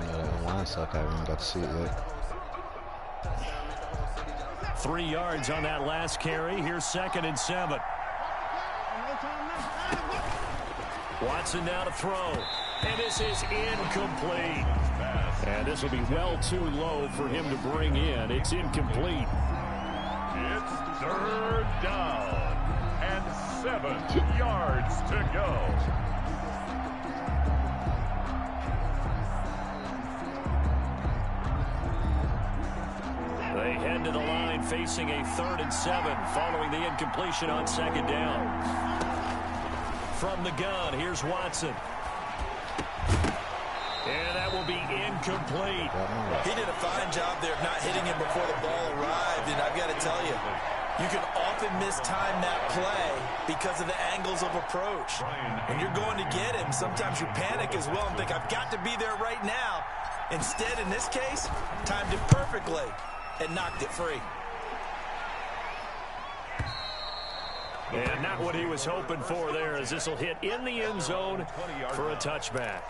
That line suck. I haven't got to see it yet. 3 yards on that last carry. Here's 2nd and 7. Watson now to throw. And this is incomplete. And this will be well too low for him to bring in. It's incomplete. It's 3rd down and 7 yards to go. They head to the line facing a 3rd and 7 following the incompletion on 2nd down. From the gun, here's Watson. And that will be incomplete. He did a fine job there of not hitting him before the ball arrived, and I've got to tell you, you can often mistime that play because of the angles of approach. When you're going to get him, sometimes you panic as well and think, I've got to be there right now. Instead, in this case, timed it perfectly and knocked it free. And not what he was hoping for there, as this will hit in the end zone for a touchback.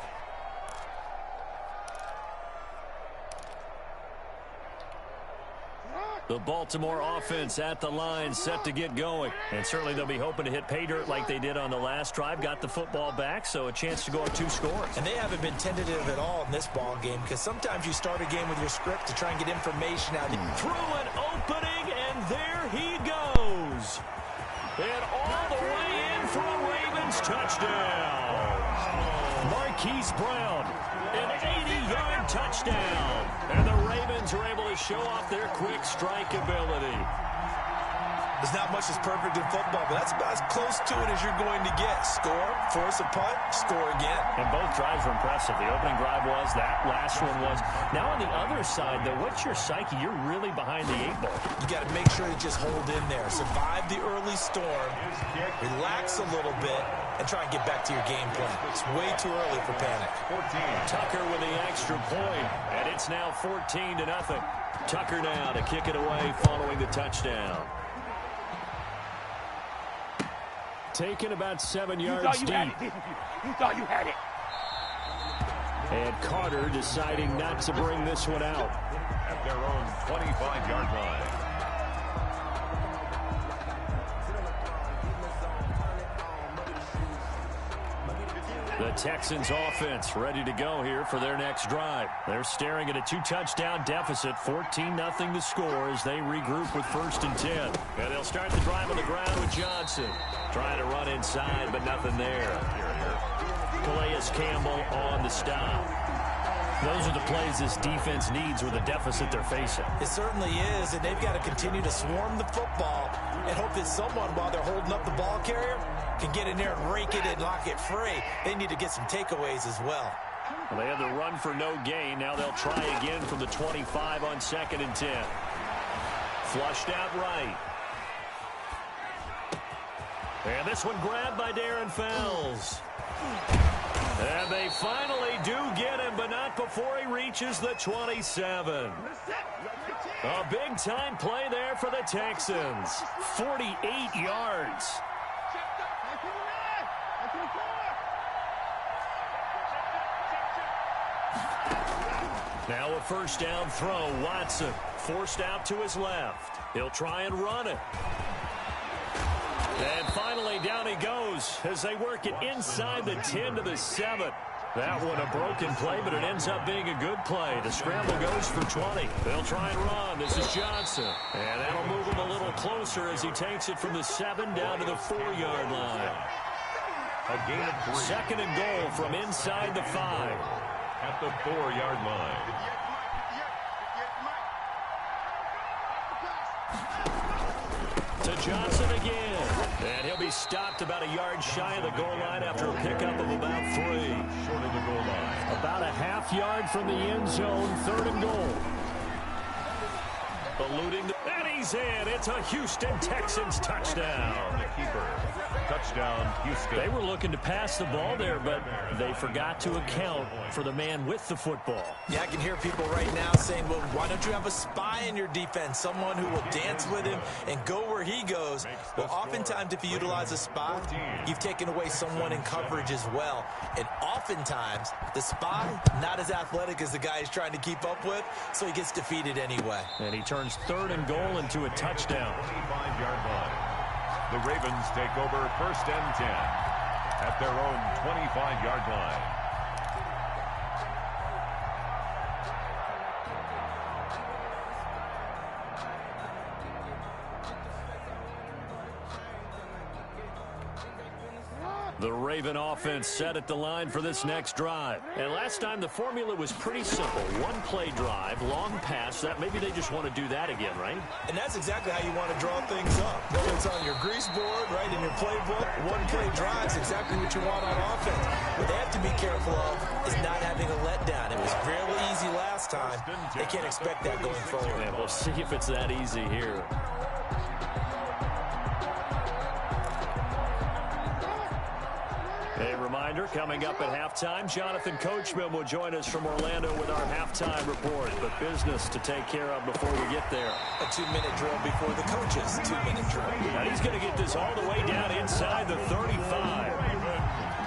The Baltimore offense at the line, set to get going. And certainly they'll be hoping to hit pay dirt like they did on the last drive. Got the football back, so a chance to go up 2 scores. And they haven't been tentative at all in this ball game, because sometimes you start a game with your script to try and get information out. Through an opening, and there he goes. And all the way in for a Ravens touchdown. Marquise Brown, an 80-yard touchdown. And the Ravens are able to show off their quick strike ability. There's not much that's perfect in football, but that's about as close to it as you're going to get. Score, force a punt, score again. And both drives were impressive. The opening drive was, that last one was. Now on the other side, though, what's your psyche? You're really behind the 8 ball. You got to make sure you just hold in there. Survive the early storm, relax a little bit, and try and get back to your game plan. It's way too early for panic. Tucker with the extra point, and it's now 14-0. Tucker now to kick it away following the touchdown. Taken about 7 yards deep. You thought you had it. And Carter deciding not to bring this one out. At their own 25-yard line. The Texans offense ready to go here for their next drive. They're staring at a 2-touchdown deficit, 14-0 to score as they regroup with 1st and 10. And they'll start the drive on the ground with Johnson. Trying to run inside, but nothing there. Calais Campbell on the stop. Those are the plays this defense needs with the deficit they're facing. It certainly is, and they've got to continue to swarm the football and hope that someone, while they're holding up the ball carrier, can get in there and rake it and lock it free. They need to get some takeaways as well. Well, they had the run for no gain. Now they'll try again from the 25 on 2nd and 10. Flushed out right. And this one grabbed by Darren Fells. And they finally do get him, but not before he reaches the 27. A big-time play there for the Texans. 48 yards. Now a 1st down throw. Watson forced out to his left. He'll try and run it. And finally, down he goes as they work it inside the 10 to the 7. That one a broken play, but it ends up being a good play. The scramble goes for 20. They'll try and run. This is Johnson. And that'll move him a little closer as he takes it from the 7 down to the 4-yard line. A gain of 3. 2nd and goal from inside the 5. At the 4-yard line. To Johnson again. And he'll be stopped about a yard shy of the goal line after a pickup of about 3. Short of the goal line. About a half-yard from the end zone, 3rd and goal. Eluding the... And he's in. It's a Houston Texans touchdown. The keeper. Touchdown, Houston. They were looking to pass the ball there, but they forgot to account for the man with the football. Yeah, I can hear people right now saying, well, why don't you have a spy in your defense, someone who will dance with him and go where he goes? Well, oftentimes if you utilize a spy, you've taken away someone in coverage as well. And oftentimes, the spy, not as athletic as the guy he's trying to keep up with, so he gets defeated anyway. And he turns 3rd and goal into a touchdown. 25-yard line. The Ravens take over 1st and 10 at their own 25-yard line. The Raven offense set at the line for this next drive. And last time the formula was pretty simple. 1-play drive, long pass. That maybe they just want to do that again, right? And that's exactly how you want to draw things up. Whether it's on your grease board, right, in your playbook, 1-play drive is exactly what you want on offense. What they have to be careful of is not having a letdown. It was fairly easy last time. They can't expect that going forward. Yeah, we'll see if it's that easy here. A reminder, coming up at halftime, Jonathan Coachman will join us from Orlando with our halftime report. But business to take care of before we get there. A 2-minute drill before the coaches. 2-minute drill. And he's going to get this all the way down inside the 35.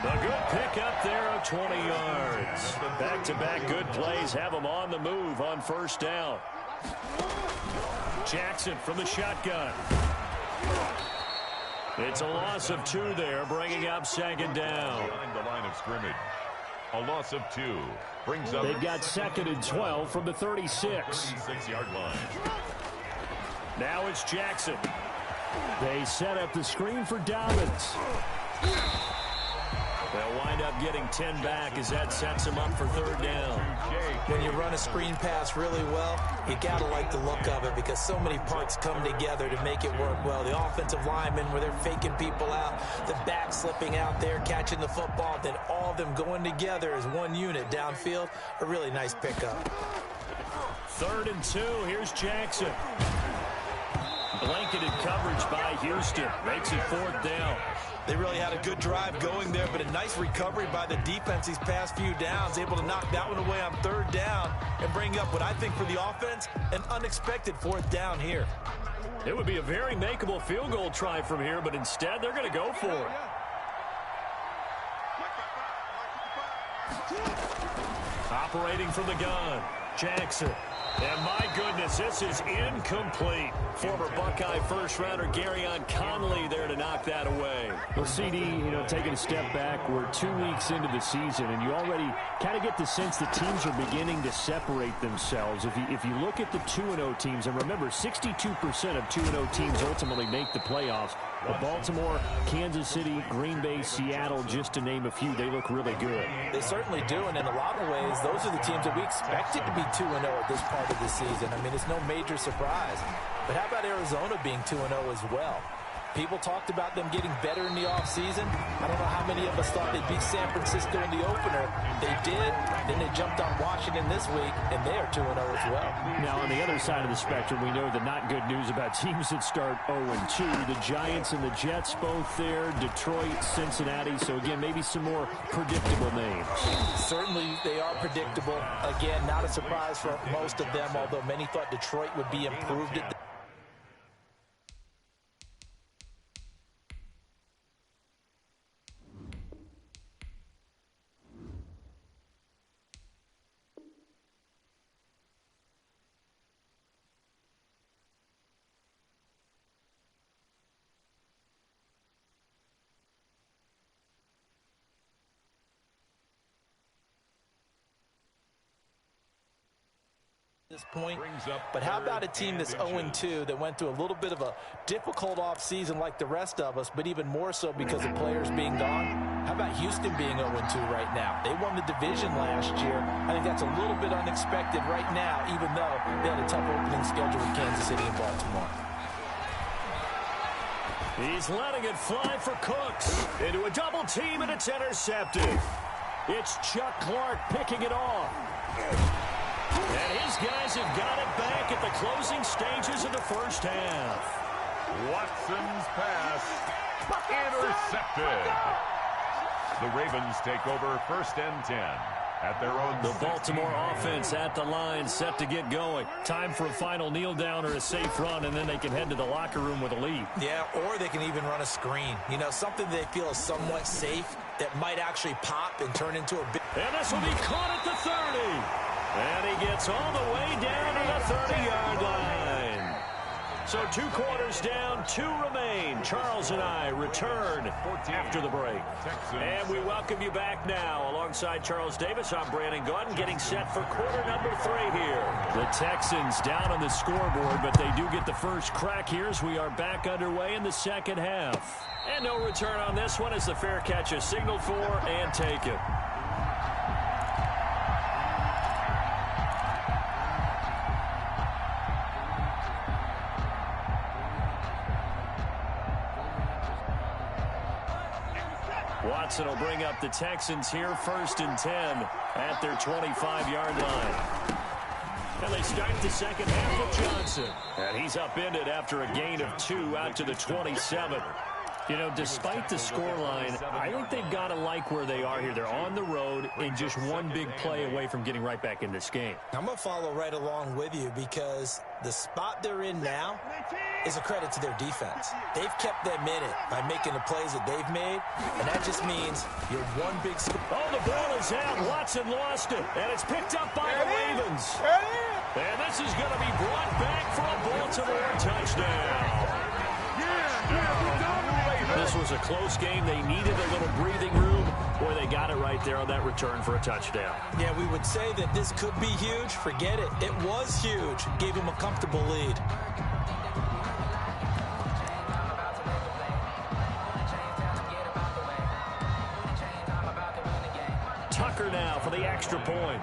A good pick up there of 20 yards. Back-to-back good plays have him on the move on 1st down. Jackson from the shotgun. It's a loss of 2 there, bringing up 2nd down. Behind the line of scrimmage. A loss of 2 brings up. They've got 2nd and 12 from the 36. 36-yard line. Now it's Jackson. They set up the screen for Dobbins. They'll wind up getting 10 back as that sets them up for 3rd down. When you run a screen pass really well, you got to like the look of it because so many parts come together to make it work well. The offensive linemen, where they're faking people out, the back slipping out there, catching the football, then all of them going together as one unit downfield. A really nice pickup. 3rd and 2. Here's Jackson. Blanketed coverage by Houston. Makes it 4th down. They really had a good drive going there, but a nice recovery by the defense these past few downs, able to knock that one away on 3rd down and bring up what I think for the offense, an unexpected 4th down here. It would be a very makeable field goal try from here, but instead they're going to go for it. Operating from the gun. Jackson. And my goodness, this is incomplete. Former Buckeye first-rounder Garyon Conley there to knock that away. Well, CD, taking a step back, we're 2 weeks into the season, and you already kind of get the sense that teams are beginning to separate themselves. If you look at the 2-0 teams, and remember, 62% of 2-0 teams ultimately make the playoffs. But Baltimore, Kansas City, Green Bay, Seattle, just to name a few, they look really good. They certainly do, and in a lot of ways, those are the teams that we expected to be 2-0 at this part of the season. I mean, it's no major surprise. But how about Arizona being 2-0 as well? People talked about them getting better in the offseason. I don't know how many of us thought they'd beat San Francisco in the opener. They did. Then they jumped on Washington this week, and they are 2-0 as well. Now, on the other side of the spectrum, we know the not good news about teams that start 0-2. The Giants and the Jets both there. Detroit, Cincinnati. So, again, maybe some more predictable names. Certainly, they are predictable. Again, not a surprise for most of them, although many thought Detroit would be improved at this point. But how about a team that's 0-2 that went through a little bit of a difficult offseason like the rest of us, but even more so because of players being gone? How about Houston being 0-2 right now? They won the division last year. I think that's a little bit unexpected right now, even though they had a tough opening schedule with Kansas City and Baltimore. He's letting it fly for Cooks. Into a double team, and it's intercepted. It's Chuck Clark picking it off. And his guys have got it back at the closing stages of the first half. Watson's pass intercepted. The Ravens take over 1st and 10 at their own. The Baltimore offense at the line, set to get going. Time for a final kneel down or a safe run, and then they can head to the locker room with a lead. Yeah, or they can even run a screen. Something they feel is somewhat safe that might actually pop and turn into a big. And this will be caught at the 30. And he gets all the way down to the 30-yard line. So 2 quarters down, 2 remain. Charles and I return after the break. And we welcome you back now. Alongside Charles Davis, I'm Brandon Gordon, getting set for quarter number 3 here. The Texans down on the scoreboard, but they do get the first crack here as we are back underway in the second half. And no return on this one as the fair catch is signaled for and taken. Watson will bring up the Texans here, 1st and 10 at their 25-yard line. And they start the second half with Johnson. And he's upended after a gain of 2 out to the 27. Despite the scoreline, I think they've got to like where they are here. They're on the road and just one big play away from getting right back in this game. I'm going to follow right along with you because the spot they're in now is a credit to their defense. They've kept them in it by making the plays that they've made, and that just means you're one big score. Oh, the ball is out. Watson lost it, and it's picked up by the Ravens. And this is going to be brought back for a Baltimore touchdown. This was a close game. They needed a little breathing room. Boy, they got it right there on that return for a touchdown. Yeah, we would say that this could be huge. Forget it. It was huge. Gave him a comfortable lead. Tucker now for the extra point.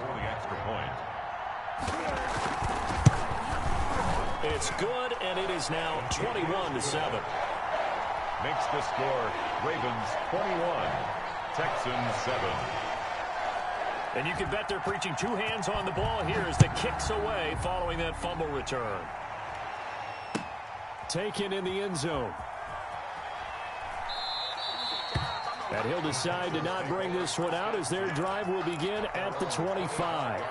It's good, and it is now 21-7. Makes the score Ravens 21, Texans 7. And you can bet they're preaching 2 hands on the ball here as the kicks away following that fumble return. Taken in the end zone. And he'll decide to not bring this one out as their drive will begin at the 25.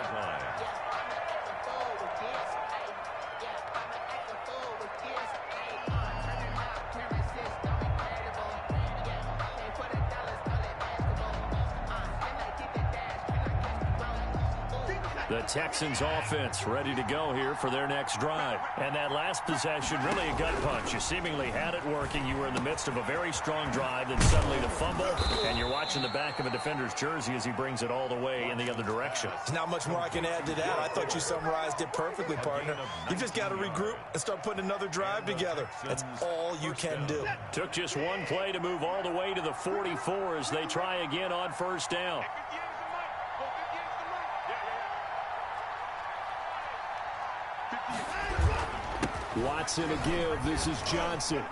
The Texans offense ready to go here for their next drive. And that last possession, really a gut punch. You seemingly had it working. You were in the midst of a very strong drive, then suddenly the fumble, and you're watching the back of a defender's jersey as he brings it all the way in the other direction. There's not much more I can add to that. I thought you summarized it perfectly, partner. You just got to regroup and start putting another drive together. That's all you can do. Took just one play to move all the way to the 44 as they try again on first down. Watson to give. This is Johnson.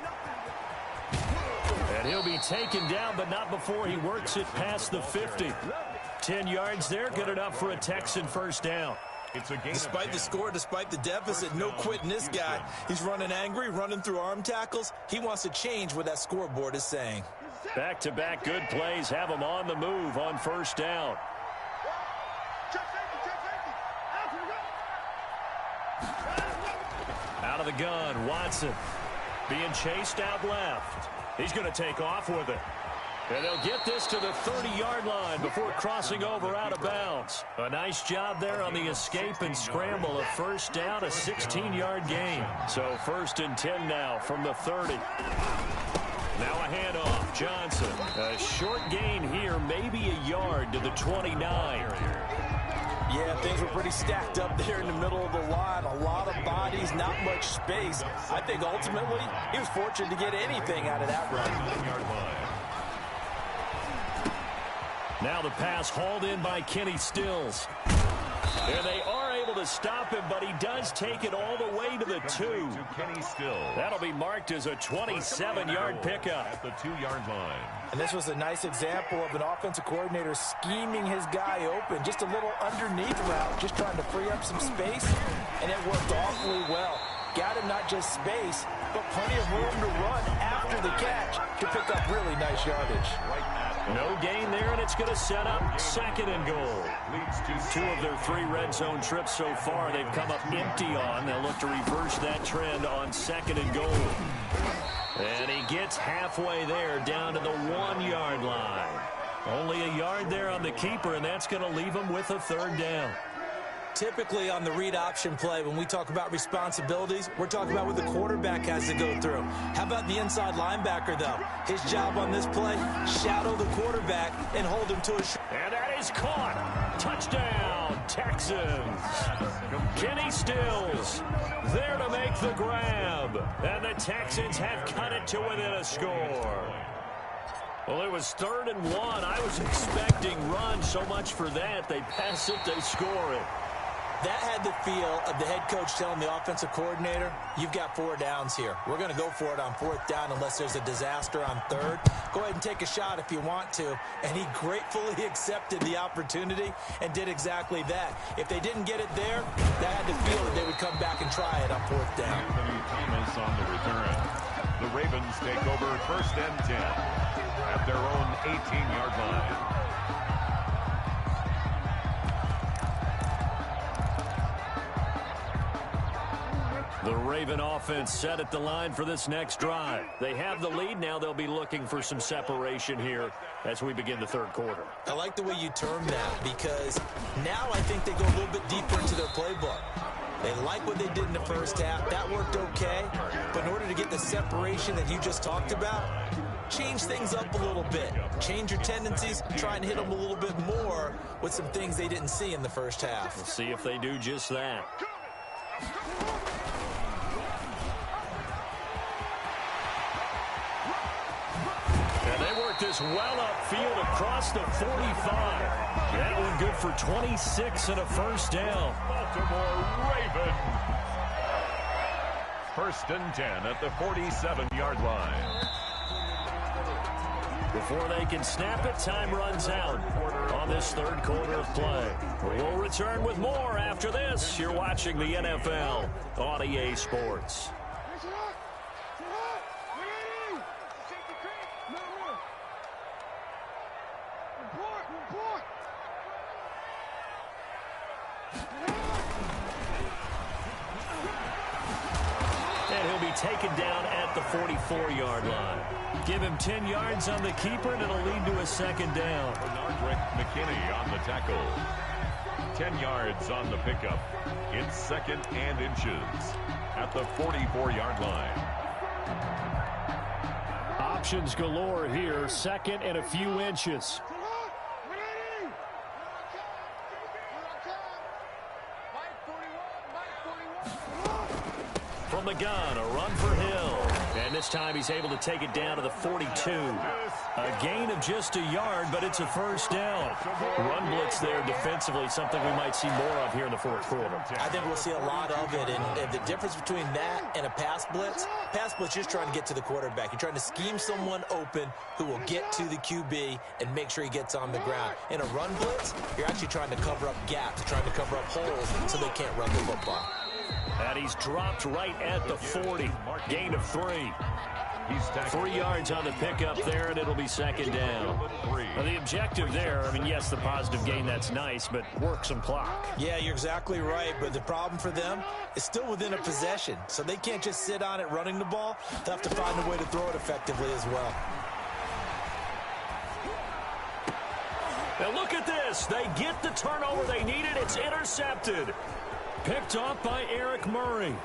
And he'll be taken down, but not before he works it past the 50. 10 yards there, good enough for a Texan first down. Despite the score, despite the deficit, no quitting this guy. He's running angry, running through arm tackles. He wants to change what that scoreboard is saying. Back-to-back good plays have him on the move on first down. Out of the gun, Watson being chased out left. He's going to take off with it. And they'll get this to the 30-yard line before crossing over out of bounds. A nice job there on the escape and scramble. A first down, a 16-yard gain. So first and 10 now from the 30. Now a handoff. Johnson. A short gain here, maybe a yard to the 29. Yeah, things were pretty stacked up there in the middle of the line. A lot of bodies, not much space. I think ultimately he was fortunate to get anything out of that run. Now the pass hauled in by Kenny Stills. And they are able to stop him, but he does take it all the way to the 2. That'll be marked as a 27-yard pickup. At the 2-yard line. And this was a nice example of an offensive coordinator scheming his guy open. Just a little underneath route, just trying to free up some space, and it worked awfully well. Got him not just space, but plenty of room to run after the catch to pick up really nice yardage. No gain there, and it's going to set up second and goal. 2 of their 3 red zone trips so far they've come up empty on. They'll look to reverse that trend on second and goal. And he gets halfway there down to the 1-yard line. Only a yard there on the keeper, and that's going to leave him with a third down. Typically on the read option play, when we talk about responsibilities, we're talking about what the quarterback has to go through. How about the inside linebacker, though? His job on this play, shadow the quarterback and hold him to a... And that is caught. Touchdown, Texans. Kenny Stills there to make the grab. And the Texans have cut it to within a score. Well, it was 3rd and 1. I was expecting run, so much for that. They pass it, they score it. That had the feel of the head coach telling the offensive coordinator, you've got 4 downs here. We're going to go for it on 4th down unless there's a disaster on 3rd. Go ahead and take a shot if you want to. And he gratefully accepted the opportunity and did exactly that. If they didn't get it there, that had the feel that they would come back and try it on 4th down. Thomas on the return. The Ravens take over 1st and 10 at their own 18-yard line. The Raven offense set at the line for this next drive. They have the lead. Now they'll be looking for some separation here as we begin the 3rd quarter. I like the way you term that because now I think they go a little bit deeper into their playbook. They like what they did in the first half. That worked okay. But in order to get the separation that you just talked about, change things up a little bit. Change your tendencies. Try and hit them a little bit more with some things they didn't see in the first half. We'll see if they do just that. This well upfield across the 45. That one good for 26 and a first down. Baltimore Ravens. 1st and 10 at the 47-yard line. Before they can snap it, time runs out on this 3rd quarter of play. We'll return with more after this. You're watching the NFL on EA Sports. Taken down at the 44-yard line. Give him 10 yards on the keeper, and it'll lead to a 2nd down. Bernard McKinney on the tackle. 10 yards on the pickup. It's 2nd and inches at the 44-yard line. Options galore here. 2nd and a few inches. From the gun, a run for Hill. And this time he's able to take it down to the 42. A gain of just a yard, but it's a first down. Run blitz there defensively, something we might see more of here in the fourth quarter. I think we'll see a lot of it. And the difference between that and a pass blitz just trying to get to the quarterback. You're trying to scheme someone open who will get to the QB and make sure he gets on the ground. In a run blitz, you're actually trying to cover up gaps, trying to cover up holes so they can't run the football. And he's dropped right at the 40. Gain of 3. 3 yards on the pickup there, and it'll be 2nd down. Now, the objective there, I mean, yes, the positive gain, that's nice, but work some clock. Yeah, you're exactly right, but the problem for them is still within a possession, so they can't just sit on it running the ball. They'll have to find a way to throw it effectively as well. Now look at this. They get the turnover they needed. It's intercepted. Picked off by Eric Murray.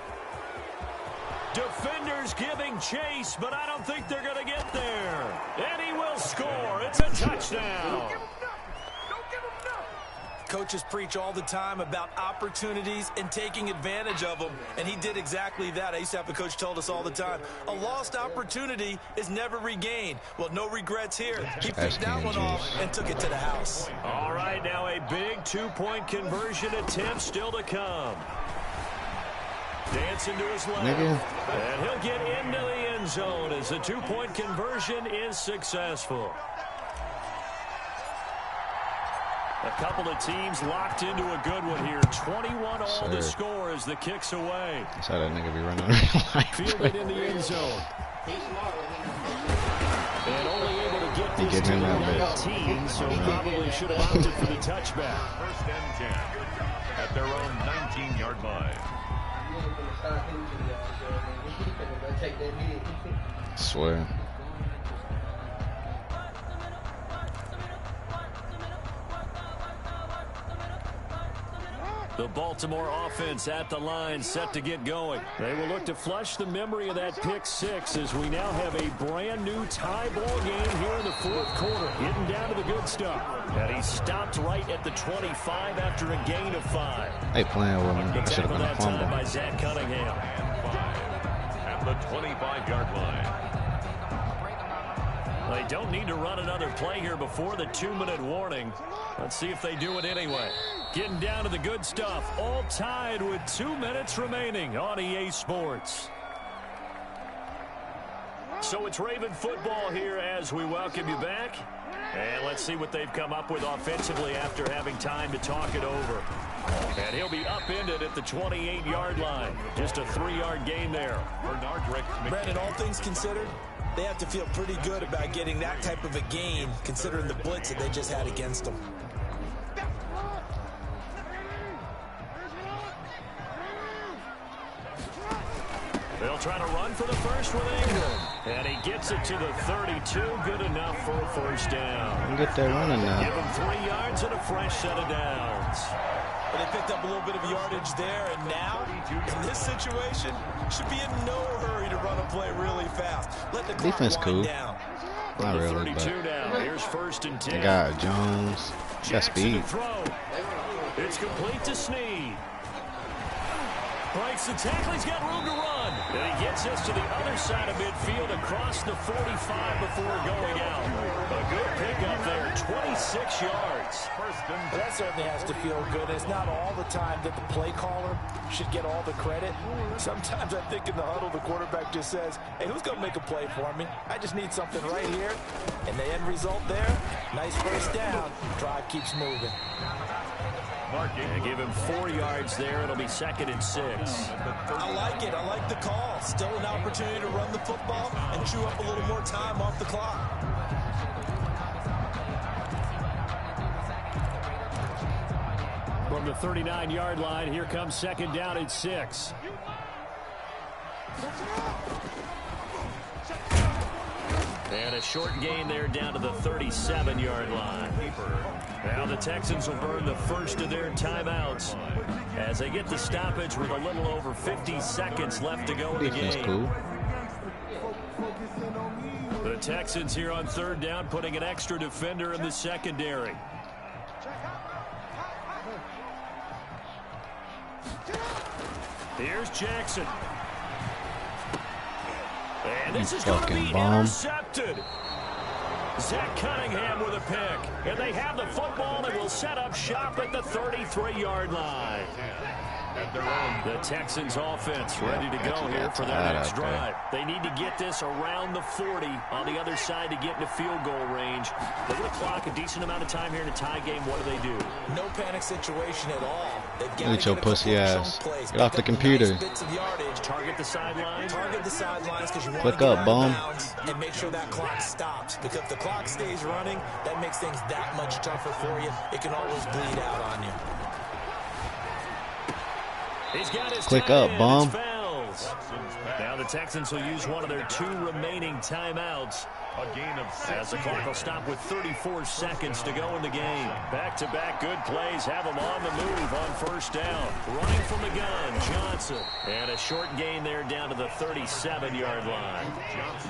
Defenders giving chase, but I don't think they're going to get there. And he will score. It's a touchdown. Coaches preach all the time about opportunities and taking advantage of them, and he did exactly that. I used to have a coach told us all the time, a lost opportunity is never regained. Well, no regrets here. He picked that one off and took it to the house. All right, now a big 2-point conversion attempt still to come. Dancing to his left. And he'll get into the end zone as the 2-point conversion is successful. A couple of teams locked into a good one here. 21 all to score as the kick's away. That's how that nigga be running around. Fielded in the end zone. And only able to get this to the 19, so probably should have opted for the touchback. 1st and 10 at their own 19-yard line. I swear. The Baltimore offense at the line, set to get going. They will look to flush the memory of that pick 6 as we now have a brand new tie ball game here in the fourth quarter. Getting down to the good stuff. And he stopped right at the 25 after a gain of 5. They playing with him. The tackle that time by Zach Cunningham. At the 25-yard line. They don't need to run another play here before the 2-minute warning. Let's see if they do it anyway. Getting down to the good stuff. All tied with 2 minutes remaining on EA Sports. So it's Raven football here as we welcome you back. And let's see what they've come up with offensively after having time to talk it over. And he'll be upended at the 28-yard line. Just a 3-yard gain there. Brandon, all things considered, they have to feel pretty good about getting that type of a gain considering the blitz that they just had against them. They'll try to run for the first with Ingram. And he gets it to the 32. Good enough for a first down. Get that running now. Give him 3 yards and a fresh set of downs. But they picked up a little bit of yardage there, and now, in this situation, should be in no hurry to run a play really fast. Let the clock wind down. Not really, 32 now. Here's 1st and 10. They got Jones. He got speed. It's complete to Snead. Breaks the tackle. He's got room to run. And he gets us to the other side of midfield across the 45 before going out. A good pickup there. 26 yards. That certainly has to feel good. It's not all the time that the play caller should get all the credit. Sometimes I think in the huddle, the quarterback just says, hey, who's going to make a play for me? I just need something right here. And the end result there, nice first down. Drive keeps moving. And give him 4 yards there. It'll be 2nd and 6. I like it. I like the call. Still an opportunity to run the football and chew up a little more time off the clock. From the 39-yard line, here comes 2nd down and 6. And a short gain there down to the 37-yard line. Now the Texans will burn the first of their timeouts as they get the stoppage with a little over 50 seconds left to go in the game. Cool. The Texans here on third down, putting an extra defender in the secondary. Here's Jackson. And this is going to be intercepted. Zach Cunningham with a pick. And they have the football and will set up shop at the 33-yard line. The Texans offense ready to go here for their next drive. They need to get this around the 40 on the other side to get into field goal range. They're going to clock a decent amount of time here in a tie game. What do they do? No panic situation at all. Look at your pussy ass. Get off the computer. Target the sidelines. Target the sidelines because you want Click to up, bum. and make sure that clock stops. Because if the clock stays running, that makes things that much tougher for you. It can always bleed out on you. He's got his Click up, bum. Now the Texans will use one of their 2 remaining timeouts. A gain of 6. As the clock will stop with 34 seconds to go in the game. Back-to-back good plays have them on the move on first down. Running from the gun, Johnson. And a short gain there down to the 37-yard line.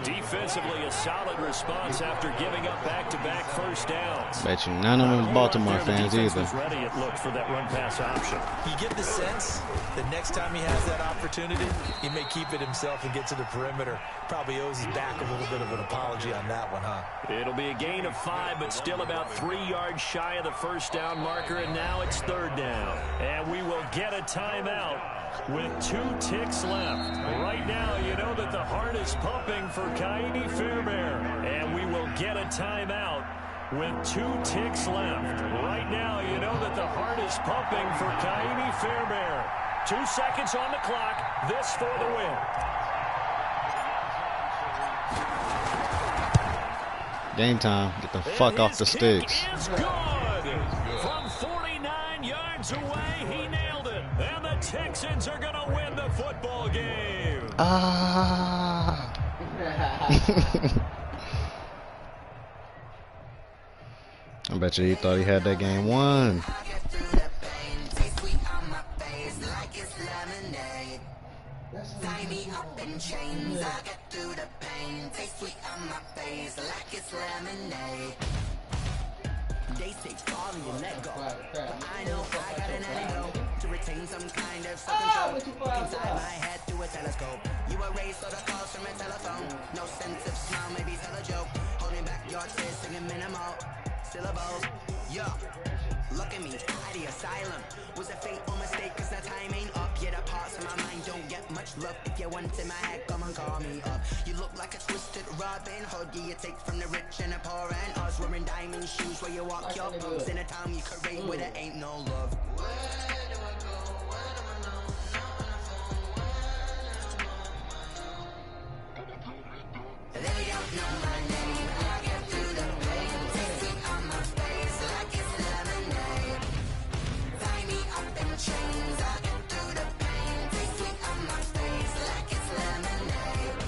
Defensively, a solid response after giving up back-to-back first downs. Bet you none of them was Baltimore fans either. Ready, it looked for that run-pass option. You get the sense that next time he has that opportunity, he may keep it himself and get to the perimeter. Probably owes his back a little bit of an apology on that one, huh? It'll be a gain of 5, but still about 3 yards shy of the first down marker, and now it's third down. And we will get a timeout with 2 ticks left. Right now, you know that the heart is pumping for Kaini Fairbairn, and we will get a timeout with 2 ticks left. Right now, you know that the heart is pumping for Kaini Fairbairn. 2 seconds on the clock. This for the win. Game time. Get the fuck off the sticks. Is good. From 49 yards away, he nailed it. And the Texans are going to win the football game. Ah. I bet you he thought he had that game won. Tie me up in chains, I get through the pain. Taste sweet on my face like it's lemonade. They say sorry and let go, but I know I got an antidote to retain some kind of self-control. Look inside my head through a telescope. You erase all the calls from a telephone. No sense of smile, maybe tell a joke. Holding back your tears, singing minimal syllables. Yo, look at me, at the asylum. Was a fate or mistake, cause the time ain't up. Yeah, the parts of my mind don't get much love. If you want in my head, come and call me up. You look like a twisted Robin Hood. Yeah, you take from the rich and the poor and us. Wearing diamond shoes where you walk your boots. In a town you create where there ain't no love. Where do I go? Where do I know? They don't know my name. I get through the pain. Tasting on my face like it's lemonade. Tie me up in chains. I get through the pain. Tasting on my face like it's lemonade.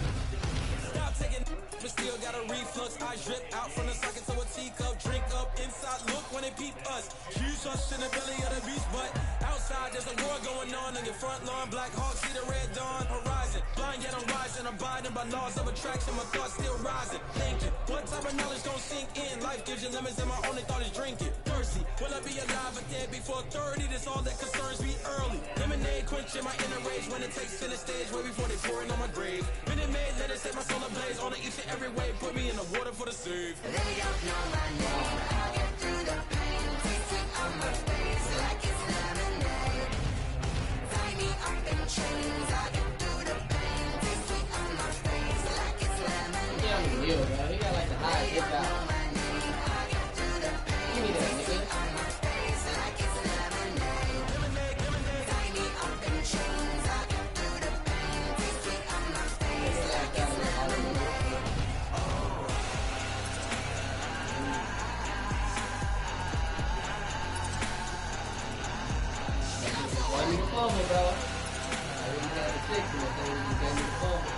Stop taking, but still got a reflux. I drip out from the socket to a teacup. Drink up inside. Look when they peep us. Huge us in the belly of the beast, but outside there's a war going on your front lawn. Black Hawk see the red dawn horizon. Blind yet I'm rising, abiding by laws of attraction. My thoughts still rising. Thinking, what type of knowledge gon' sink in? Life gives you lemons, and my only thought is drinking. Thirsty, will I be alive or dead before 30? That's all that concerns me early. Lemonade quenching my inner rage when it takes center stage. Way before they pouring on my grave. Minute Maid, let it set my soul ablaze. On each and every way, put me in the water for the save. They don't know my name. I get through the pain. Tasting on my face like it's lemonade. Tie me up in chains. I get through the pain. Tasting on my face like it's lemonade. He got like the high hip out. Give me that, nigga. On my face like it's lemonade. Tie me up in chains. I get through the pain. Tasting on my face like it's lemonade. Why you fumble, bro? I really had to fix it. They gave me the fumble.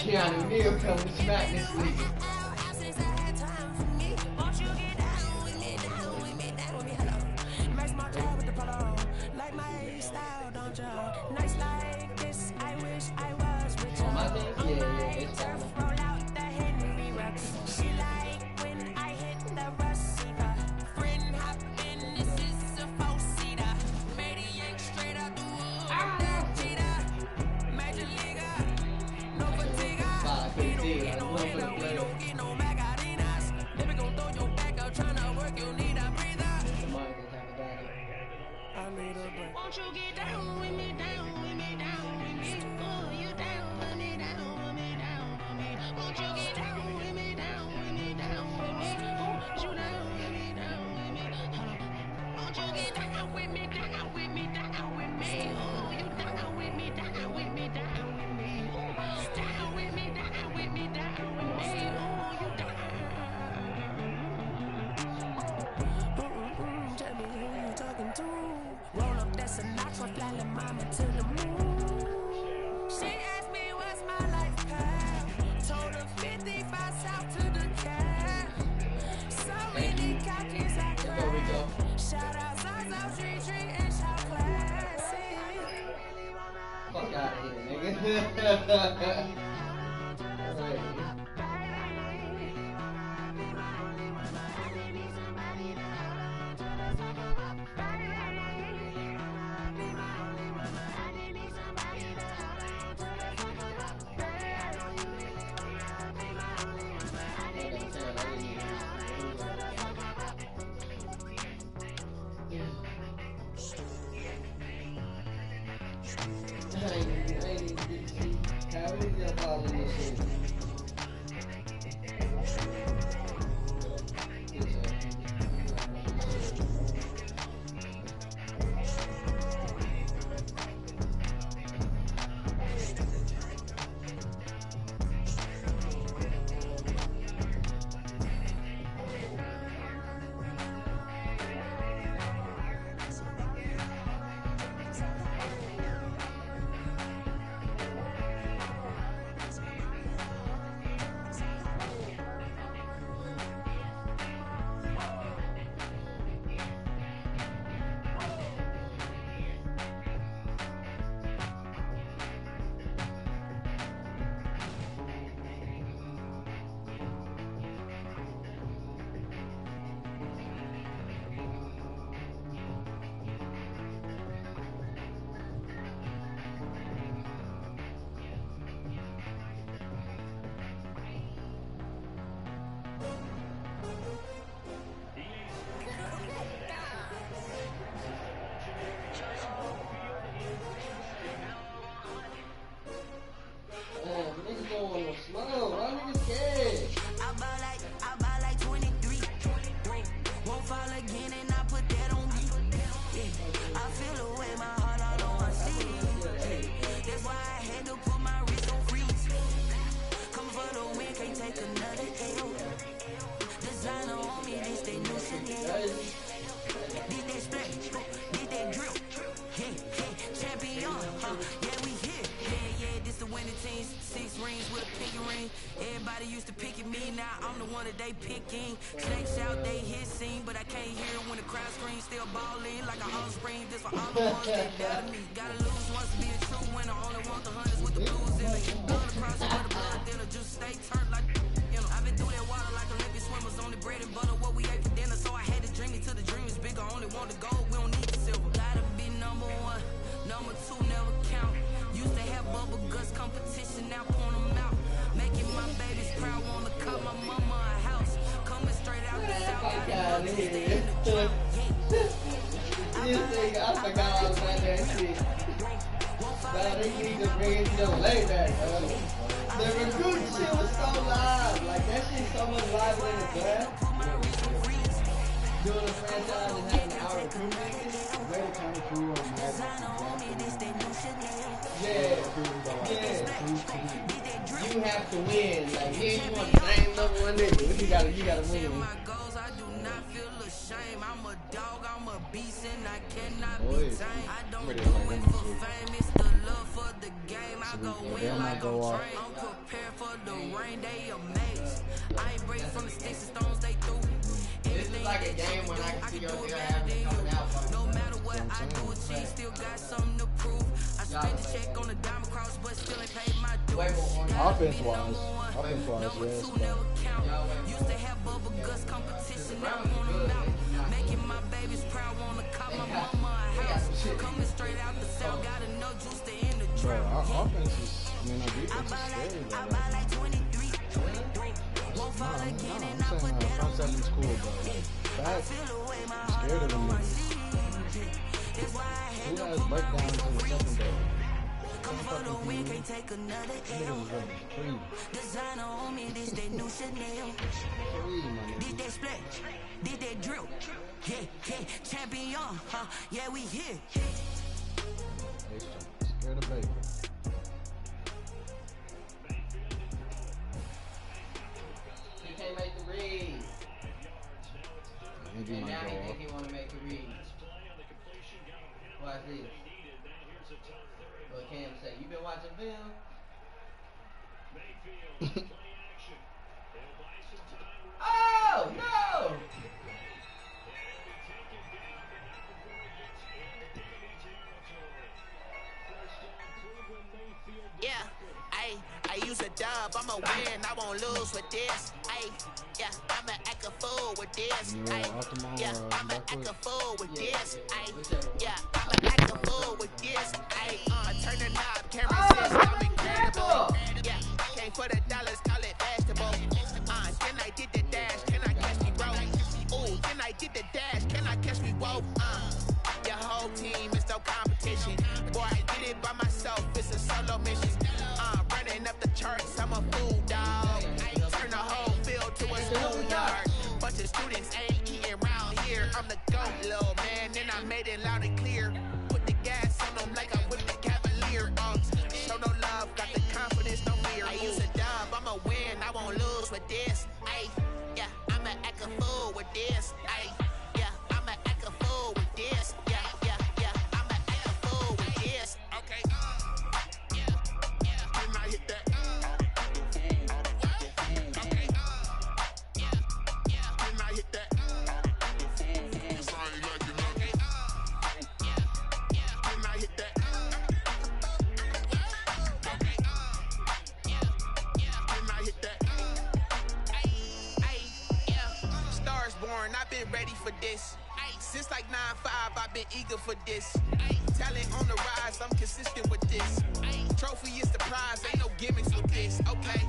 Keanu Neal coming to smack this nigga. Oh, my thing? Yeah, it's down. Won't you get down with me, down with me, down with me? Ooh, you down with me, down with me, down with me. Won't you get down with me, down with me, down with me? Ooh, you down with me, down with me. Won't you get down with me, down with me, down with me? Ooh, you down with me, down with me, down with me. Ooh, down with me, down with me, down with me. Ooh, you down. Tell me who you talking to. Roll up that Sinatra, fly the mama to the moon. She asked me what's my life path. Told her 55 south to the cab. So many couches I cried. Shout out South Street and shout classy. Fuck out of here, nigga. They picking, snakes out, they hissing, but I can't hear when the crowd screams. Still balling like a offspring. This for all the ones that doubted me. Gotta lose once to be a true winner. Only want the hunters with the blues in it. Blood across the blood, then a juice stay turned like I've been through that water like Olympic swimmers. Only bread and butter, what we ate for dinner. So I had to dream it till the dream is bigger. Only want the gold, we don't need the silver. Gotta be number one, number two never count. Used to have bubble guts competition, now point them out. Making my babies proud, wanna call my mama a house. Coming straight out the south. I forgot all about that shit. But they need to bring it to the layback, bro. The recruit shit was so live. Like, that shit's so much live in the draft. doing a franchise and having our recruiting is very kind of cool on You have to win. Like, yeah, you want the same number one nigga. You gotta win. I'm a dog, I'm a beast, and I cannot be tamed. I don't do it for fame, it's the love for the game. I go win like I'm trained. I'm prepared for the rain, they amazed. I ain't break from the sticks and stones, they through. This is like a game when I can see your hair having coming out. No matter what I do, she still got something to prove. I spent the check on the diamond cross, but still ain't paid my dues. Offense-wise, Used to have bubble guts competition, now I want them out. Making my babies proud, wanna call my mama a house. Coming straight out the south, got enough juice to end the drought. Our offense is, I mean, our defense is scary, I buy like 23. Won't fall again, and I put that on me. Cool, but I feel away my heart scared of on my them. sleeve. That's why I had Who no has breakdowns in the secondary? Come for the win, can't take another L. Designer on me, this that new Chanel. Did that splash, did that drill. Yeah, champion, huh? Yeah, we here. Scared of baby. He can't make the read. And now he think he want to make the read. Watch this. What Cam say? You been watching film? Oh no! Yeah, I use a dub, I'ma win, I won't lose with this. Yeah, I'ma act a fool with this. Yeah, I'ma act a fool with this. Yeah, I'ma act a fool with this. Turn the knob, camera says I'm incredible. Yeah, came for the dollars, call it vegetable. Then I did the dash, can I catch me, bro? Ooh, then I did the dash, can I catch me, whoa? Your whole team is no competition. Boy, I did it by myself, it's a solo mission. Running up the charts, I'm a fool, dog. Turn the whole field to a schoolyard. Bunch of students ain't eating round here. I'm the GOAT, little man, and I made it loud and clear. Put the gas on them like I'm with the Cavalier. Show no love, got the confidence, no fear. I use a dub, I'ma win, I won't lose with this. Yeah, I'ma act a fool with this. Yeah, I'ma act a fool with this. Yeah, I'ma act a fool with this. Okay. Can I hit that? Okay. Can I hit that? Sorry, like you know. Okay. Can I hit that? Okay. Can I hit that? Stars born, I've been ready for this. Since like 9-5, I've been eager for this. Talent on the rise, I'm consistent with this. Trophy is the prize, ain't no gimmicks with this. Okay,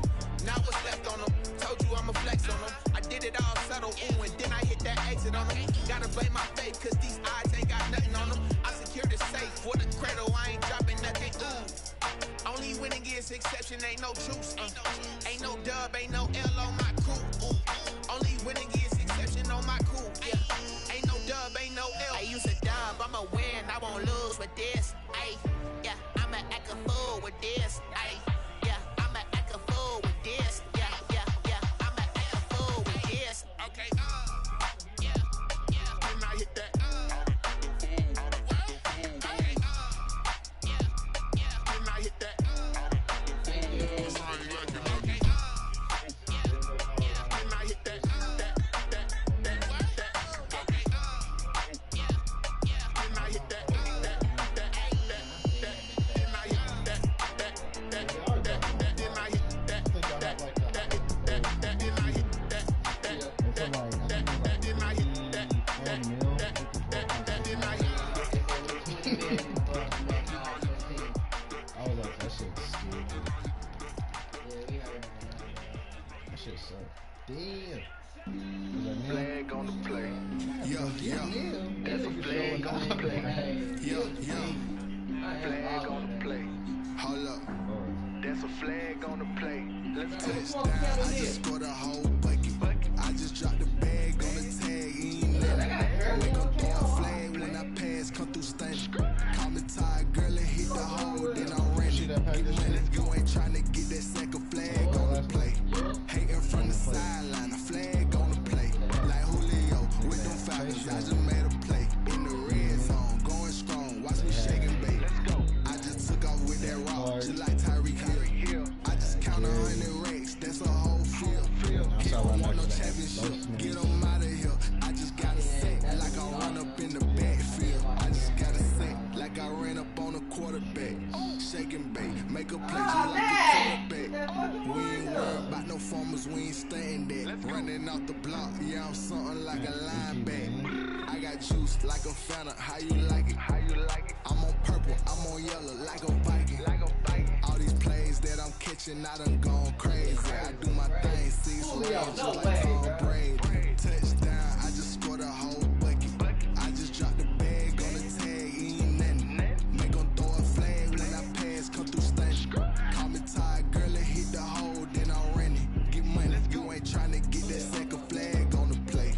now what's left on them? Told you I'ma flex on them. I did it all subtle, ooh, and then I hit that exit on them. Gotta blame my faith, cause these eyes ain't got nothing on them. I secured the safe for the cradle, I ain't dropping nothing, ooh. Only winning is exception, ain't no truce. Ain't no dub, ain't no L on my crew. Ooh. Only winning is exception on my crew. Yeah. Ain't no dub, ain't no L. I use a dub, I'ma win, I won't lose with this. Yeah, I'ma act a fool with this. Yeah, I'ma act a fool with this. Yeah, I'ma act a fool with this. Okay. Can I hit that? Okay. Can I hit that? Sorry, like you know. Okay. Can I hit that? Flag on the play. That's a flag on the play. Flag on the play. Hold up. That's a flag on the play. Let's touchdown. I just scored a whole bucket. I just dropped the bag on the tag. make a play. Just like the quarterback. We ain't worried about no farmers, we ain't staying there. Running off the block, yeah, I'm something like a linebacker. I got juice like a Fanta, how you like it? I'm on purple, I'm on yellow, like a Viking. All these plays that I'm catching, I done gone crazy. I do my thing, 6 rounds, just like Tom Brady. Touchdown, I just scored a whole bucket. I just dropped the bag on the tag, ain't nothing. Make them throw a flag when I pass, come through stunning. Call me tired, girl, and hit the hole, then I'm running. Get money, you ain't trying to get that second flag on the play.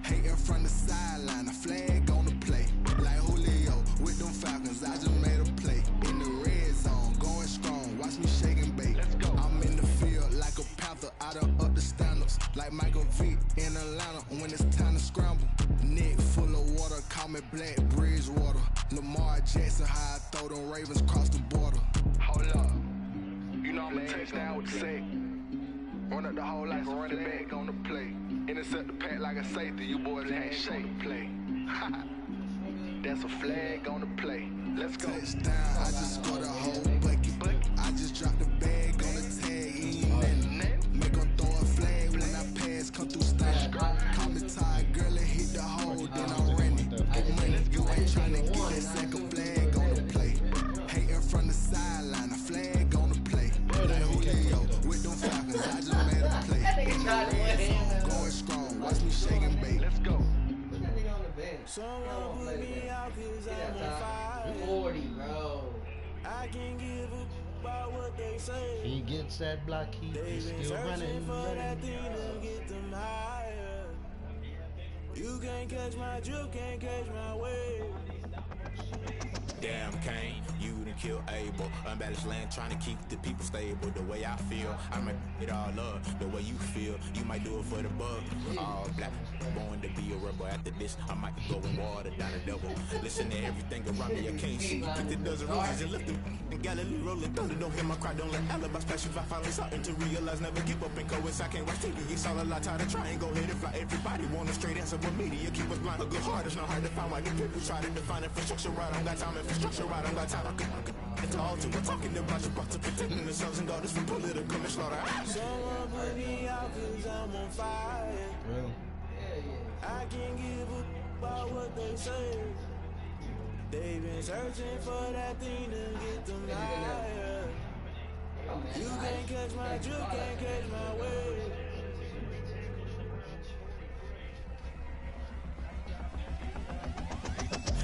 Hating from the sideline, a flag on the play. Like Julio with them Falcons, I just made a play. In the red zone, going strong, watch me shake and bake. I'm in the field like a panther, I done up the standards. Like Michael Vick in Atlanta when it's time to scramble. Neck full of water, call me Black Bridgewater. Lamar Jackson, how I throw them Ravens cross the border. Hold up, you know I'm a touchdown with the sack. Run up the whole like a running back on the play. Intercept the pack like a safety, you boys ain't shake play. That's a flag on the play. Let's go. Touchdown, I just scored a whole bucket. I just dropped the bag on the tag, ain't nothing. Make them throw a flag when I pass, come through stunning. Call me tired, girl, and hit the hole, then I'm running. Get money, you ain't trying to get that second flag on the play. Hating from the sideline, a flag on the play. Like Julio with them Falcons, I just made a play. In the red zone, going strong, watch me shake and bake. Let's go. Someone put me out cause I'm on fire. 40, bro. I can give a about what they say. He gets that block, he's still running. For that thing to get them higher. You can't catch my drift, can't catch my wave. Damn, Kane, you done kill Abel. Unbalanced land, trying to keep the people stable. The way I feel, I might it all up. The way you feel, you might do it for the bug. All black, born to be a rebel. After this, I might go in water down the double. Listen to everything around me, I can't see. Picked a dozen roses and left them in Galilee rolling thunder. Don't hear my cry, don't let alibis pass you. If I finally starting to realize, never give up and coincide. I can't watch TV, it's all a lot. Tired of trying, go ahead and fly. Everybody want a straight answer, but media keep us blind. A good heart is not hard to find. Why the people try to define infrastructure right? I don't got time, infrastructure right, I don't got time. I could it's all to we're talking about you, about to protecting themselves and daughters from political and slaughter. Someone put me out cause I'm on fire. Real. I can't give a about what they say. They've been searching for that thing to get them higher. You can't catch my drift, can't catch my wave.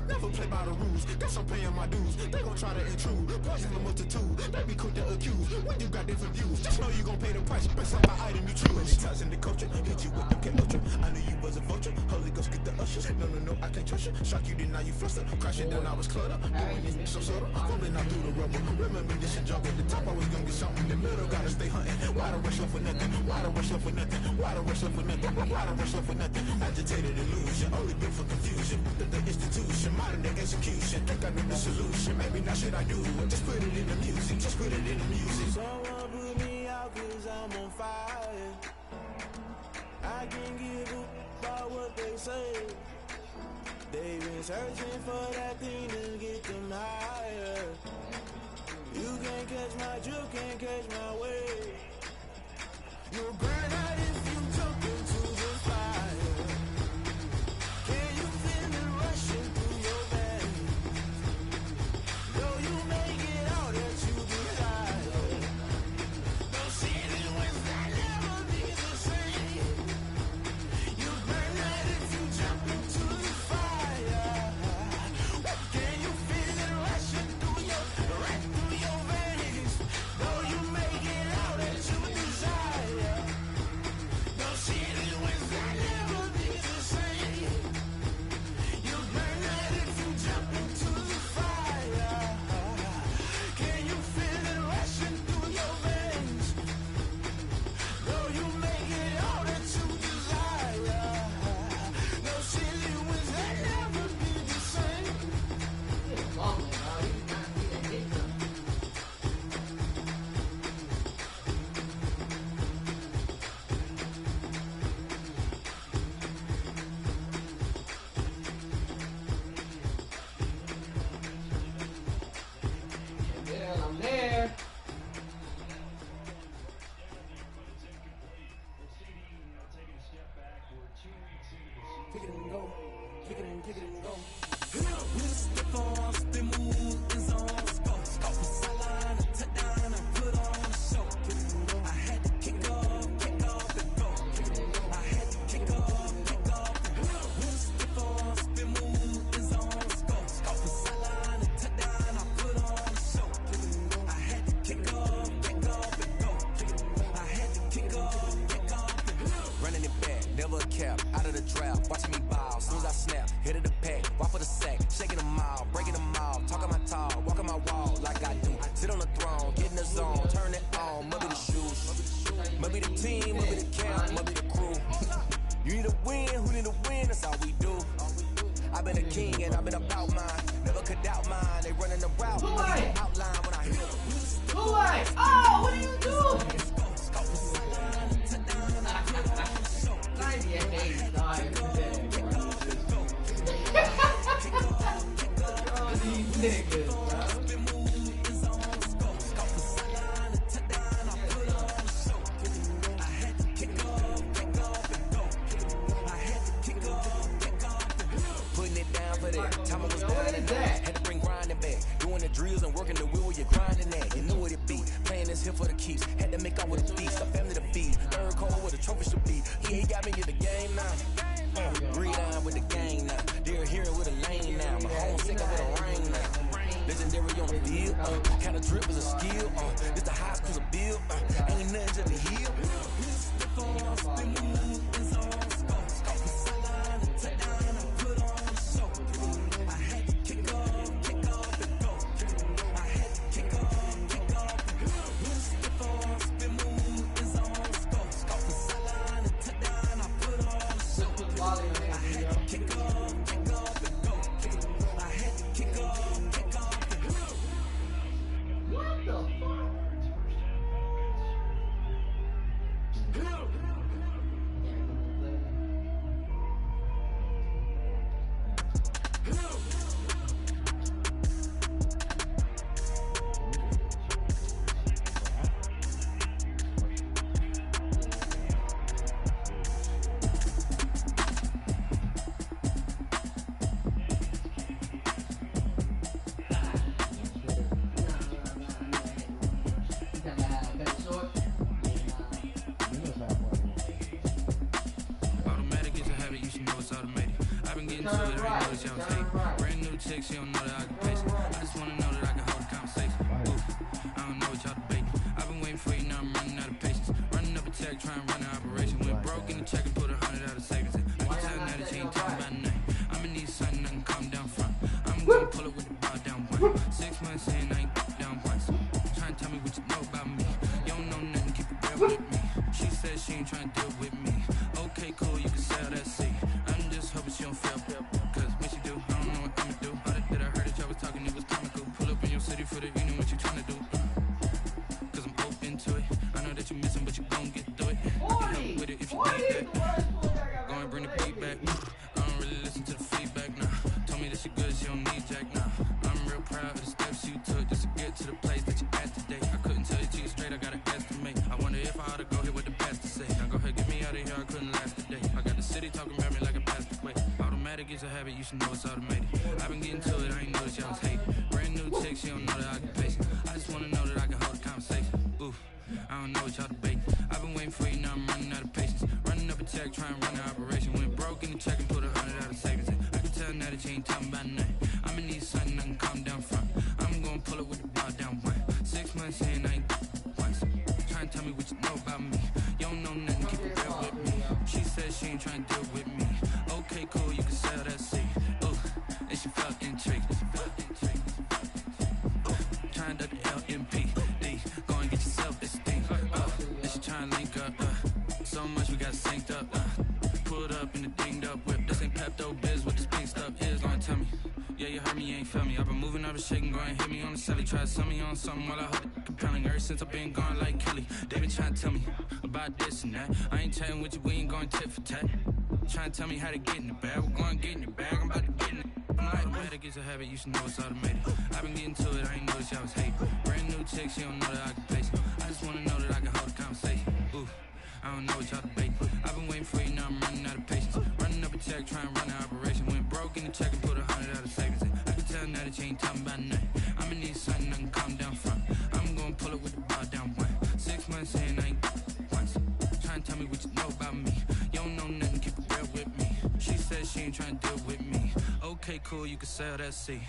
Never play by the rules, guess I'm paying my dues. They gon' try to intrude, poison the multitude. They be quick to accuse, when you got different views. Just know you gon' pay the price, based on the item you choose. Ties in the culture, hit you with the K-Ultra. I knew you was a vulture, Holy Ghost get the ushers. No, I can't trust you. Shock you, then now you fluster. Crashing down, I was cluttered. Doing this so subtle, falling out through the rubble. Remember this and jump at the top, I was gonna get something in the middle. Gotta stay hunting. Why the rush left for nothing? Why the rush left for nothing? Why the rush left for nothing? Why the rush left for nothing? Agitated illusion, only built for confusion. The institution, modern day execution. Think I know the solution. Maybe not shit I do. Just put it in the music. Just put it in the music. Someone put me out cause I'm on fire. I can't give a about what they say. They've been searching for that thing to get them higher. You can't catch my drift, can't catch my wave. You'll burn out if you jump into the fire. Can you feel it rushing through your veins? Though you make it out that you desire. Don't see it when that never be the same. You burn out if you jump into the fire. Can you feel it rushing through your here for the keeps. Had to make out with a feast, a family to feed. Third cold where the trophy should be. He ain't got me in the game now. Reline with the gang now. Dear hero with a lane now. My home second with a ring now. Legendary on the field. Kind of drip is a skill. This the highest cruise a bill. Ain't nothing just the hill. Chicks, you don't know that I can pace it. I just wanna know that I can hold a conversation. Oof, I don't know what y'all debating. I've been waiting for you, now I'm running out of patience. Running up a check, trying to run an operation. Went broke in the check and put 100 out of savings in. I can tell now that you ain't talking about nothing. I'ma need something that can calm down front. I'm gonna pull it with the bar down one. 6 months in, I ain't down once. Trying to tell me what you know about me. You don't know nothing, keep it real with me. She said she ain't trying to deal with me. Okay, cool, you can sell that seat. I'm just hoping she don't fail. Cause when she do, I don't know what I'ma do. Talking, it was comical. Pull up in your city for the evening, what you tryna do? Cause I'm open to it. I know that you missing, but you gon' get through it. I can help you with it if you need that. Go and bring the beat back. I don't really listen to the feedback, nah. Told me that she good, she don't need jack, nah. I'm real proud of the steps you took just to get to the place that you at today. I couldn't tell you to you straight, I gotta estimate. I wonder if I ought to go here with the pastor say. Now go ahead, get me out of here, I couldn't last today. I got the city talking about me like a pastor way. Automatic is a habit, you should know it's automated. I've been getting to it, I ain't know that y'all was hating. Brand new chick, she don't know that I can pace it. I just wanna know that I can hold a conversation. Oof, I don't know what y'all debating. I've been waiting for you, now I'm running out of patience. Running up a check, trying to run an operation. Went broke in the check and put 100 out of savings in. I can tell now that you ain't talking about nothing. I'ma need something that can calm down front. I'm gonna pull it with the bar down one. 6 months in, I ain't once. Trying to tell me what you know about me. You don't know nothing, keep it real with me. She said she ain't trying to deal with me. Okay, cool, you can sell that seat. Ooh, and she felt intrigued. Trying to the LMP. D, go and get yourself this thing. And she trying to link up. So much we got synced up. Pulled up in the dinged up whip. This ain't Pepto Biz, what this pink stuff is. Long tell me. Yeah, you heard me, you ain't feel me. I've been moving up and shaking, go and hit me on the celly. Try to sell me on something while I hold it compelling. Ever since I've been gone like Kelly, they been trying to tell me about this and that. I ain't chatting with you, we ain't going tit for tat. Trying to tell me how to get in the bag. We're going to get in the bag, I'm about to get in it. I'm like, automatic is a habit, you should know it's automated. I've been getting to it, I ain't noticed y'all was hating. Brand new chick, she don't know that I can pace it. I just wanna know that I can hold a conversation. Ooh, I don't know what y'all debating. I've been waiting for you, now I'm running out of patience. Running up a check, trying to run an operation. Went broke in the check and put 100 out of savings in. I can tell now that you ain't talking about nothing. I'ma need something that can calm down front. I'm gonna pull it with the bar down one. 6 months in, I ain't once. Trying to tell me what you know about me. You don't know nothing, keep it real with me. She said she ain't trying to deal with me. Okay, cool, you can sell that seat.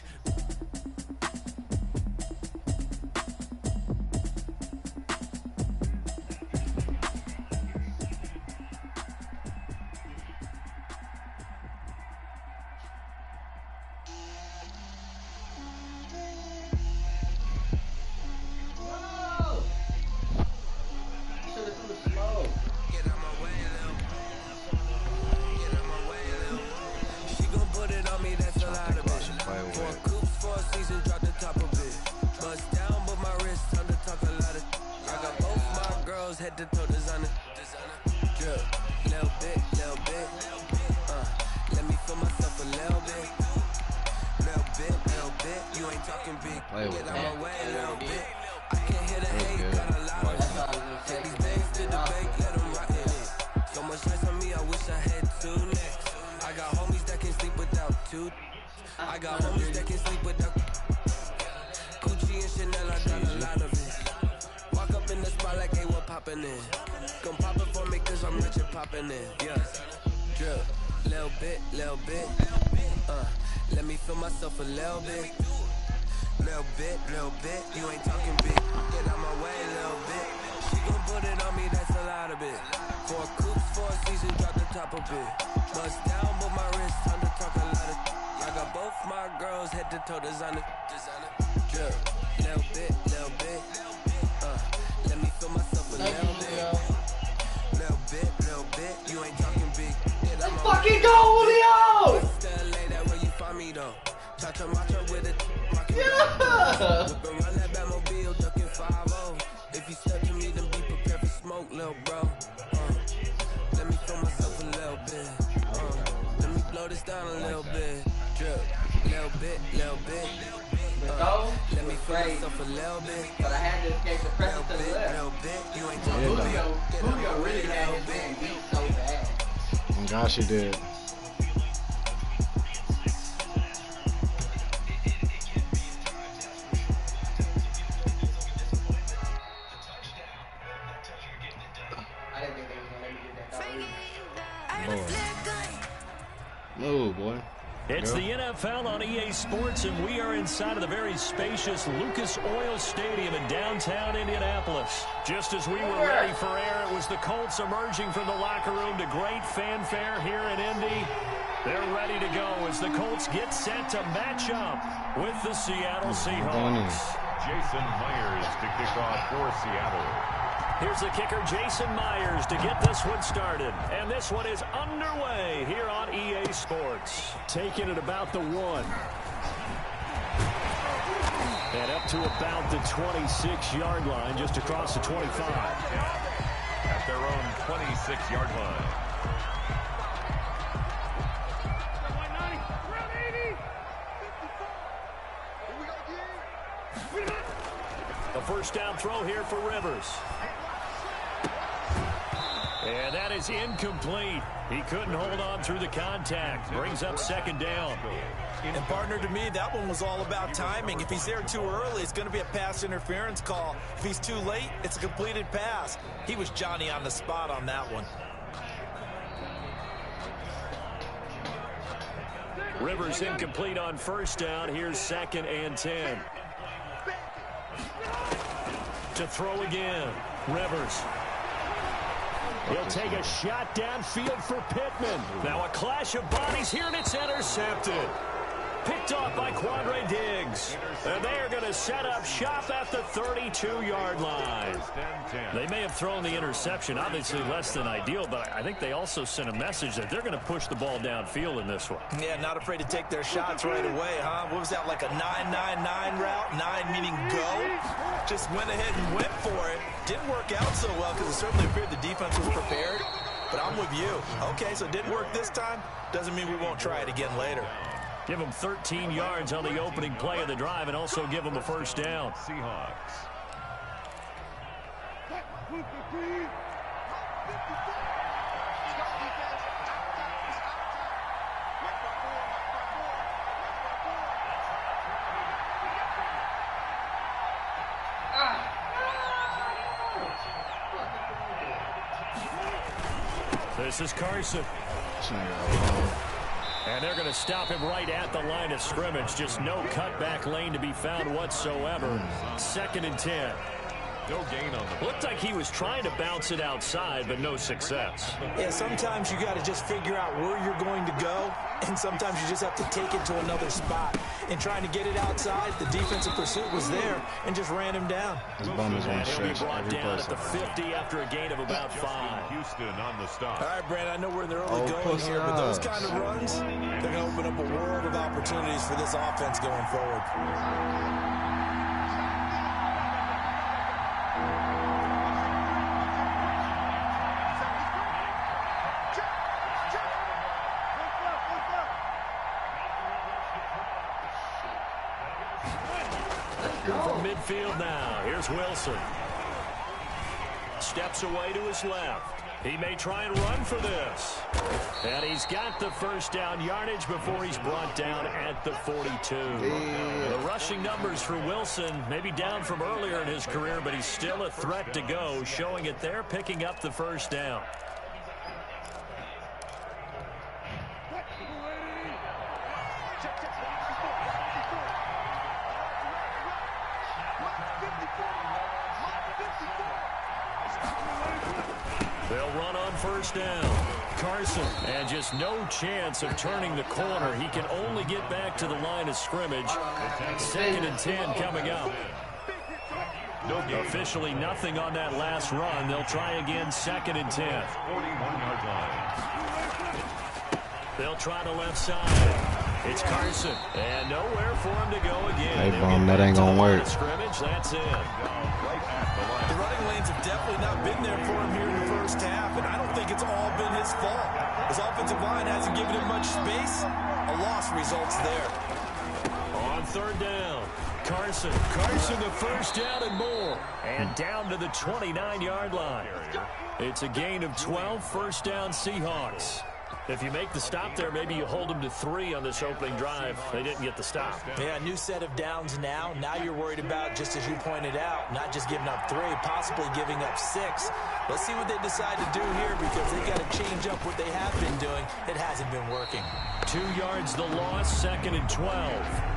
I got homies that can sleep without Gucci and Chanel, I got a lot of it. Walk up in dropping in. Come pop it for me, cause I'm rich and popping in. Yeah. Drip. Little bit, little bit. Let me feel myself a little bit. Little bit, you ain't talking big. Get out my way, little bit. She gon' put it on me, that's a lot of it. 4 coops, 4 seasons, drop the top a bit. Bust down, but my wrist, time to talk a lot of. I got both my girls head to toe designer. Drip, little bit. Let me feel myself a little bit. Little bit, you ain't talking big. Let's fucking go, Julio! That where you find me though. Touch a macho with it. Yeah! Whip around that Batmobile, ducking 5-0. If you step to me, then be prepared for smoke, little bro. Let me feel myself a little bit. Let me blow this down a little bit. Drip, little bit. Let me feel myself a little bit. But I had to escape the pressure to the left. Little bit, you ain't talking Julio really had his man beat so bad. Oh gosh, he did. Move, boy. It's the NFL on EA Sports, and we are inside of the very spacious Lucas Oil Stadium in downtown Indianapolis. Just as we were ready for air, it was the Colts emerging from the locker room to great fanfare here in Indy. They're ready to go as the Colts get set to match up with the Seattle Seahawks. Jason Myers to kick off for Seattle. Here's the kicker, Jason Myers, to get this one started. And this one is underway here on EA Sports. Taking it about the 1. And up to about the 26-yard line, just across the 25. At their own 26-yard line. The first down throw here for Rivers. And that is incomplete. He couldn't hold on through the contact. Brings up second down. And partner, to me, that one was all about timing. If he's there too early, it's going to be a pass interference call. If he's too late, it's a completed pass. He was Johnny on the spot on that one. Rivers incomplete on first down. Here's 2nd and 10. To throw again. Rivers. He'll take a shot downfield for Pittman. Now a clash of bodies here, and it's intercepted. Picked off by Quandre Diggs. And they are going to set up shop at the 32-yard line. They may have thrown the interception, obviously less than ideal, but I think they also sent a message that they're going to push the ball downfield in this one. Yeah, not afraid to take their shots right away, huh? What was that, like a 9-9-9 route? 9 meaning go? Just went ahead and went for it. Didn't work out so well because it certainly appeared the defense was prepared. But I'm with you. Okay, so it didn't work this time. Doesn't mean we won't try it again later. Give them 13 yards on the opening play of the drive and also give them a first down. Seahawks. This is Carson. And they're going to stop him right at the line of scrimmage. Just no cutback lane to be found whatsoever. 2nd and 10. No gain on the. Looked like he was trying to bounce it outside, but no success. Yeah, sometimes you got to just figure out where you're going to go, and sometimes you just have to take it to another spot. And trying to get it outside, the defensive pursuit was there and just ran him down. His bum is going to He'll be stretch brought every down place. at the 50 after a gain of about 5. Houston on the stop. All right, Brad, I know we're in the early going here, but those kind of runs, they're going to open up a world of opportunities for this offense going forward. From midfield now, here's Wilson. Steps away to his left. He may try and run for this. And he's got the first down yardage before he's brought down at the 42. The rushing numbers for Wilson, maybe down from earlier in his career, but he's still a threat to go, showing it there, picking up the first down. They'll run on first down. Carson, and just no chance of turning the corner. He can only get back to the line of scrimmage. 2nd and 10 coming up. Officially nothing on that last run. They'll try again, 2nd and 10. 41-yard line. They'll try the left side. It's Carson, and nowhere for him to go again. Hey, Bum, that ain't gonna work. Scrimmage, that's it. The running lanes have definitely not been there for him here in the first half, and I don't think it's all been his fault. His offensive line hasn't given him much space. A loss results there. On 3rd down, Carson the first down and more, and down to the 29-yard line. It's a gain of 12, first down Seahawks. If you make the stop there, maybe you hold them to 3 on this opening drive. They didn't get the stop. Yeah, new set of downs now. Now you're worried about, just as you pointed out, not just giving up 3, possibly giving up 6. Let's see what they decide to do here, because they've got to change up what they have been doing. It hasn't been working. 2 yards the loss, 2nd and 12.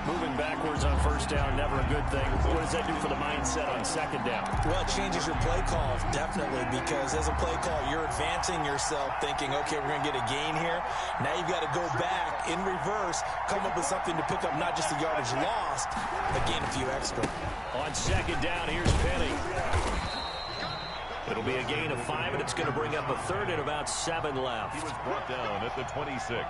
Moving backwards on first down, never a good thing. What does that do for the mindset on 2nd down? Well, it changes your play call, definitely, because as a play call, you're advancing yourself thinking, okay, we're going to get a gain here. Now you've got to go back in reverse, come up with something to pick up not just the yardage lost, but gain a few extra. On 2nd down, here's Penny. It'll be a gain of 5, and it's going to bring up a 3rd and about 7 left. He was brought down at the 26.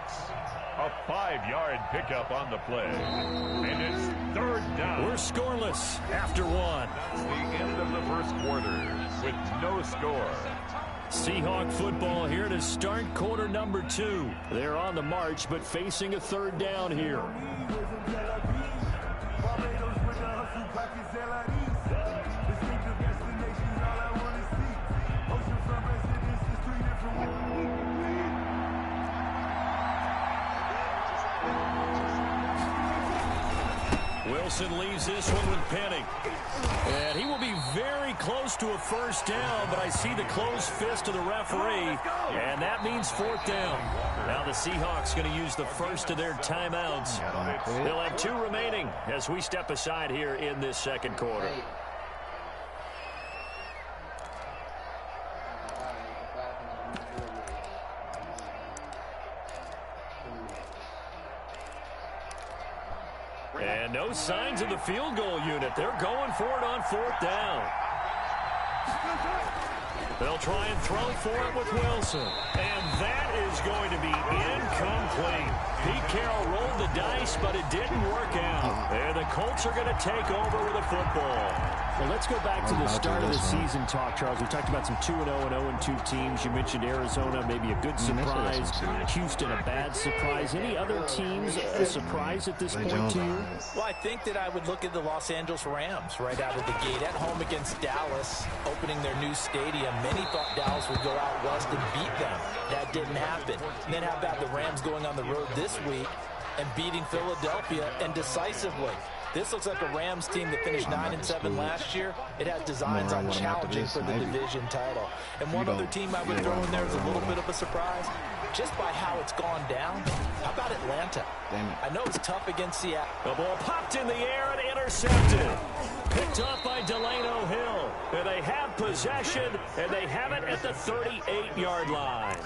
A 5-yard pickup on the play. And it's 3rd down. We're scoreless after 1. That's the end of the first quarter with no score. Seahawk football here to start quarter number 2. They're on the march, but facing a 3rd down here. Wilson leaves this one with Penny. And he will be very close to a first down, but I see the closed fist of the referee, and that means 4th down. Now the Seahawks going to use the first of their timeouts. They'll have 2 remaining as we step aside here in this 2nd quarter. And no signs of the field goal unit. They're going for it on 4th down. They'll try and throw for it with Wilson. And that is going to be incomplete. Pete Carroll rolled the dice, but it didn't work out. And the Colts are going to take over with a football. Well, let's go back to the start of the season talk, Charles. We talked about some 2-0 and 0-2 teams. You mentioned Arizona, maybe a good surprise. Houston, a bad surprise. Any other teams a surprise at this point to you? Well, I think that I would look at the Los Angeles Rams right out of the gate at home against Dallas, opening their new stadium. Many thought Dallas would go out west and beat them. That didn't happen. And then how about the Rams going on the road this week and beating Philadelphia, and decisively? This looks like a Rams team that finished 9-7 last year. It has designs on challenging for the division title. And one other team I would throw in there is a little bit of a surprise, just by how it's gone down. How about Atlanta? I know it's tough against Seattle. The ball popped in the air and intercepted. Picked up by Delano Hill. And they have possession, and they have it at the 38-yard line.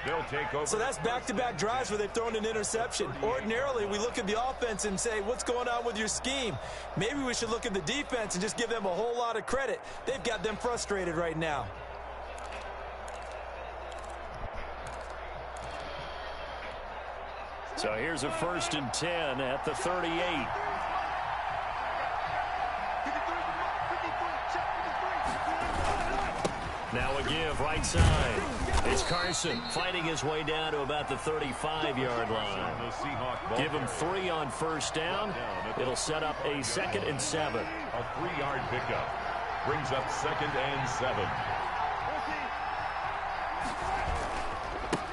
They'll take over. So that's back-to-back drives where they've thrown an interception. Ordinarily, we look at the offense and say, what's going on with your scheme? Maybe we should look at the defense and just give them a whole lot of credit. They've got them frustrated right now. So here's a 1st and 10 at the 38. Now a give right side. It's Carson fighting his way down to about the 35-yard line. Give him 3 on first down. It'll set up a 2nd and 7. A 3-yard pickup brings up 2nd and 7.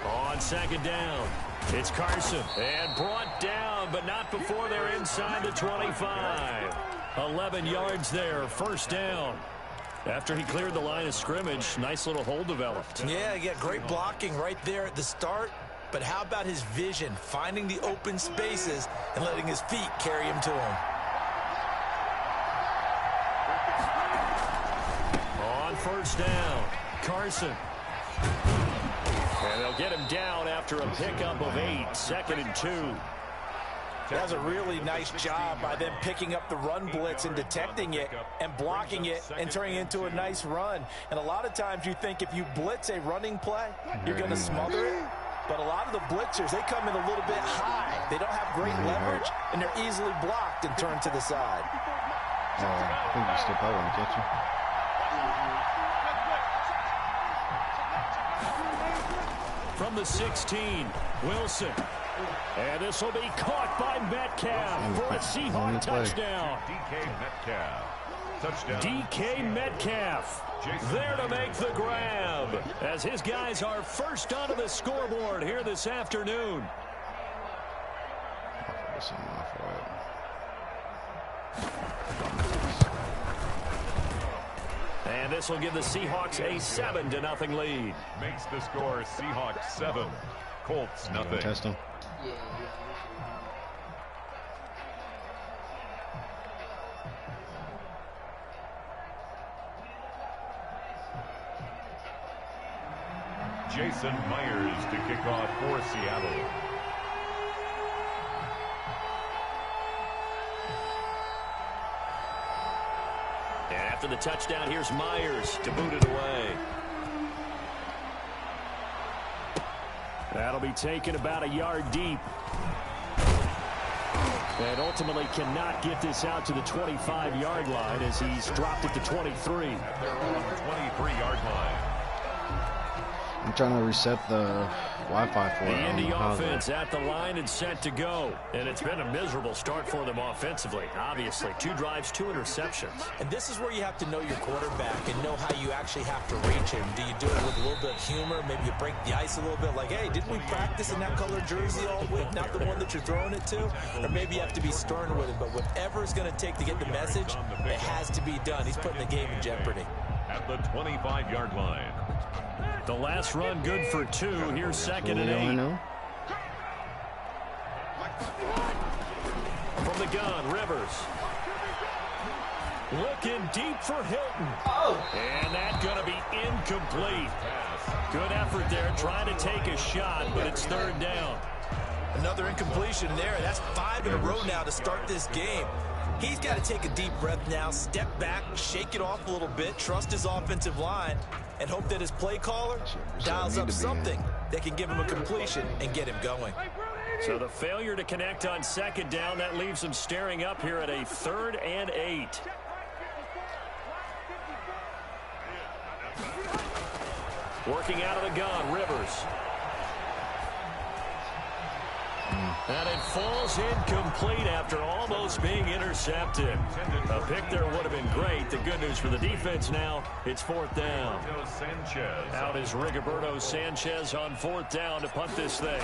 On second down, it's Carson. And brought down, but not before they're inside the 25. 11 yards there, first down. After he cleared the line of scrimmage, nice little hole developed. Yeah, he got great blocking right there at the start. But how about his vision, finding the open spaces and letting his feet carry him to him? On first down, Carson. And they'll get him down after a pickup of 8, 2nd and 2. That was a really nice job by them picking up the run blitz and detecting it and blocking it and turning it into a nice run. And a lot of times you think if you blitz a running play, you're going to smother it. But a lot of the blitzers, they come in a little bit high. They don't have great leverage, and they're easily blocked and turned to the side. I think you step out and catch him. From the 16, Wilson. And this will be caught by Metcalf for a Seahawks touchdown. DK Metcalf. Touchdown. DK Metcalf there to make the grab as his guys are first onto the scoreboard here this afternoon. And this will give the Seahawks a 7-0 lead. Makes the score Seahawks 7, Colts nothing. Test him. Jason Myers to kick off for Seattle. And after the touchdown, here's Myers to boot it away. That'll be taken about a yard deep. And ultimately cannot get this out to the 25-yard line as he's dropped it to 23. At their own 23-yard line. I'm trying to reset the Wi-Fi for the Indy offense at the line and set to go. And it's been a miserable start for them offensively. Obviously, 2 drives, 2 interceptions. And this is where you have to know your quarterback and know how you actually have to reach him. Do you do it with a little bit of humor? Maybe you break the ice a little bit like, hey, didn't we practice in that color jersey all week? Not the one that you're throwing it to? Or maybe you have to be stern with it. But whatever it's going to take to get the message, it has to be done. He's putting the game in jeopardy. At the 25-yard line. The last run good for 2. Here's 2nd and 8. From the gun, Rivers. Looking deep for Hilton. And that's going to be incomplete. Good effort there, trying to take a shot, but it's 3rd down. Another incompletion there. That's 5 in a row now to start this game. He's got to take a deep breath now, step back, shake it off a little bit, trust his offensive line, and hope that his play caller dials up something that can give him a completion and get him going. So the failure to connect on 2nd down, that leaves him staring up here at a 3rd and 8. Working out of the gun, Rivers. And it falls incomplete after almost being intercepted. A pick there would have been great. The good news for the defense now, it's 4th down. Out is Rigoberto Sanchez on 4th down to punt this thing.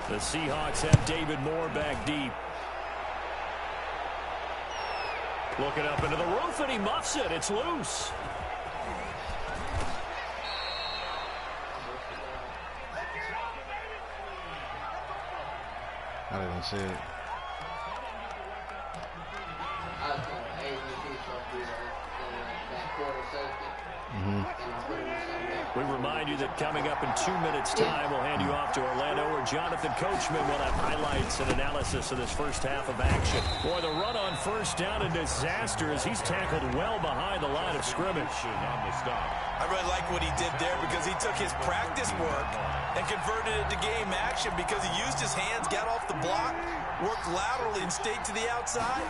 The Seahawks have David Moore back deep. Looking up into the roof, and he muffs it. It's loose. I didn't see it. We remind you that coming up in 2 minutes' time, we'll hand you off to Orlando, where Jonathan Coachman will have highlights and analysis of this first half of action. Boy, the run on 1st down, a disaster as he's tackled well behind the line of scrimmage. On the stop. I really like what he did there because he took his practice work and converted it to game action because he used his hands, got off the block, worked laterally and stayed to the outside,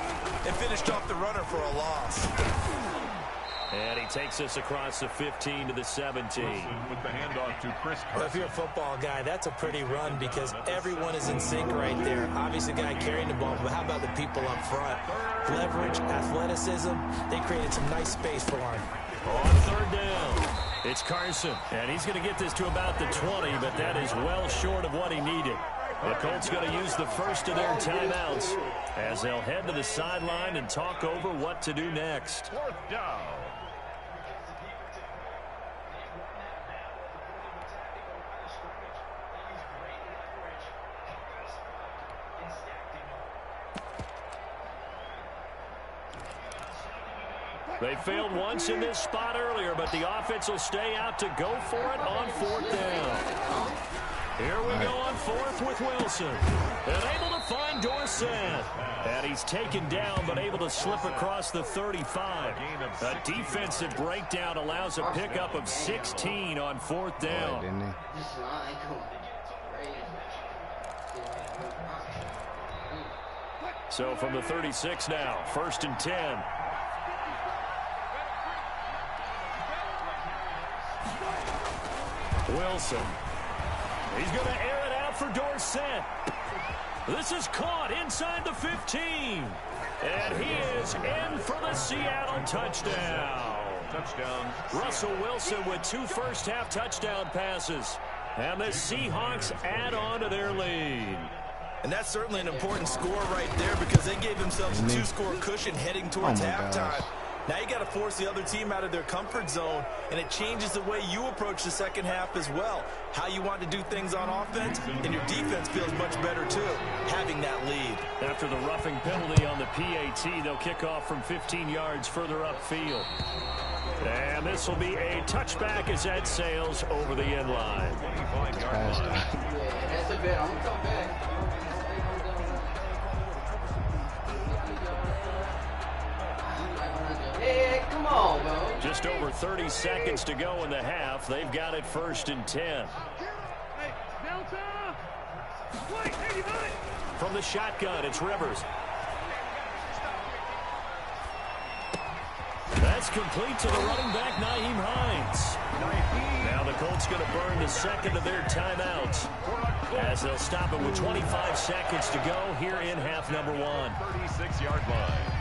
and finished off the runner for a loss. And he takes us across the 15 to the 17. With the handoff to Chris Carson. Well, if you're a football guy, that's a pretty run because everyone is in sync right there. Obviously, the guy carrying the ball, but how about the people up front? Leverage, athleticism, they created some nice space for him. On third down, it's Carson, and he's going to get this to about the 20, but that is well short of what he needed. The Colts going to use the first of their timeouts as they'll head to the sideline and talk over what to do next. Fourth down. They failed once in this spot earlier, but the offense will stay out to go for it on fourth down. Here we go on fourth with Wilson. And able to find Dorsett. And he's taken down, but able to slip across the 35. A defensive breakdown allows a pickup of 16 on fourth down. So from the 36 now, 1st and 10. Wilson. He's going to air it out for Dorsett. This is caught inside the 15. And he is in for the Seattle touchdown. Touchdown. Russell Wilson with 2 first-half touchdown passes. And the Seahawks add on to their lead. And that's certainly an important score right there because they gave themselves a 2-score cushion heading towards halftime. Now you got to force the other team out of their comfort zone, and it changes the way you approach the second half as well. How you want to do things on offense, and your defense feels much better too, having that lead. After the roughing penalty on the PAT, they'll kick off from 15 yards further upfield. And this will be a touchback as Ed sails over the end line. 25-yard line. That's a bit. I'm going to come back. Hey, come on, bro. Just over 30 seconds to go in the half. They've got it 1st and 10. From the shotgun, it's Rivers. That's complete to the running back, Nyheim Hines. Now the Colts going to burn the second of their timeouts as they'll stop it with 25 seconds to go here in half number 1. 36-yard line.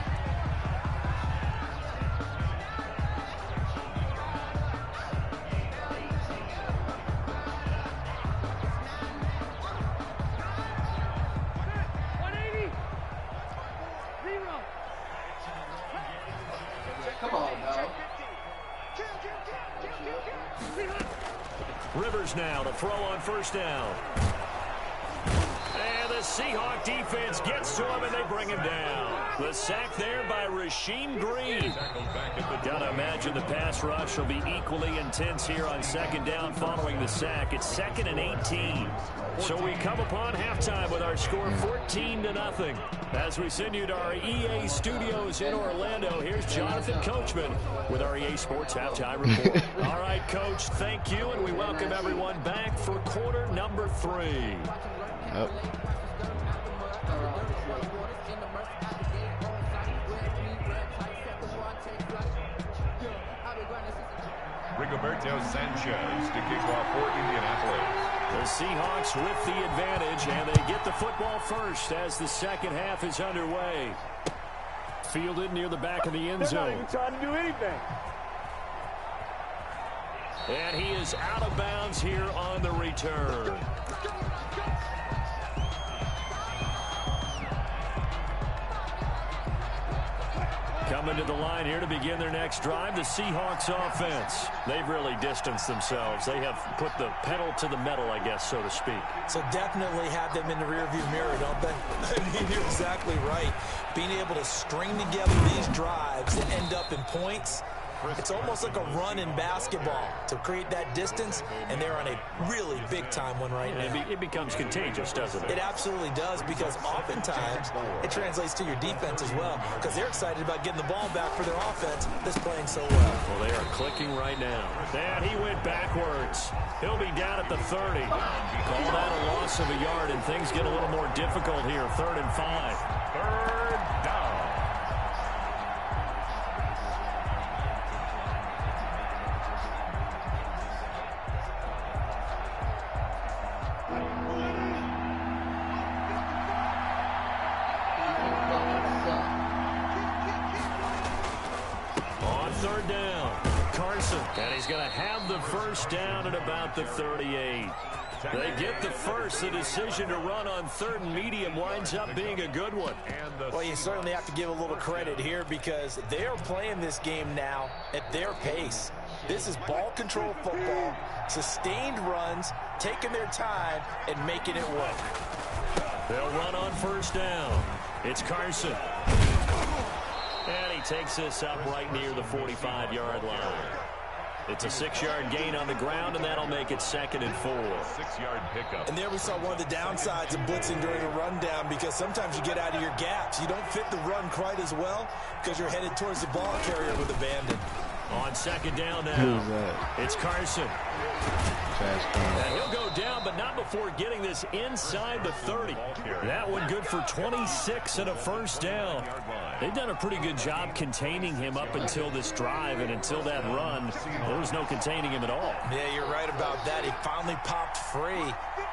Rivers now to throw on 1st down. And the Seahawk defense gets to him, and they bring him down. The sack there by Rasheem Green. Gotta imagine the pass rush will be equally intense here on 2nd down following the sack. It's 2nd and 18. So we come upon halftime with our score 14-0. As we send you to our EA studios in Orlando, here's Jonathan Coachman with our EA Sports Halftime Report. All right, Coach, thank you, and we welcome everyone back for quarter number 3. Yep. Rigoberto Sanchez to kick off for Indianapolis. The Seahawks with the advantage, and they get the football first as the second half is underway. Fielded near the back of the end zone. They're not even trying to do anything. And he is out of bounds here on the return. Coming to the line here to begin their next drive, the Seahawks offense. They've really distanced themselves. They have put the pedal to the metal, I guess, so to speak. So definitely have them in the rearview mirror, don't they? I mean, you're exactly right. Being able to string together these drives that end up in points, it's almost like a run in basketball to create that distance, and they're on a really big-time one right now. It becomes contagious, doesn't it? It absolutely does, because oftentimes it translates to your defense as well, because they're excited about getting the ball back for their offense that's playing so well. Well, they are clicking right now. And he went backwards. He'll be down at the 30. Call that a loss of a yard, and things get a little more difficult here. 3rd and 5. 3rd down. Carson. And he's going to have the first down at about the 38. They get the first. The decision to run on 3rd and medium winds up being a good one. Well, you certainly have to give a little credit here because they're playing this game now at their pace. This is ball control football, sustained runs, taking their time, and making it work. They'll run on 1st down. It's Carson. And he takes this up right near the 45-yard line. It's a 6-yard gain on the ground, and that'll make it 2nd and 4. 6-yard pickup. And there we saw one of the downsides of blitzing during a rundown because sometimes you get out of your gaps. You don't fit the run quite as well because you're headed towards the ball carrier with abandon. On 2nd down now, it's Carson. And he'll go down, but not before getting this inside the 30. That one good for 26 and a 1st down. They've done a pretty good job containing him up until this drive, and until that run, there was no containing him at all. Yeah, you're right about that. He finally popped free.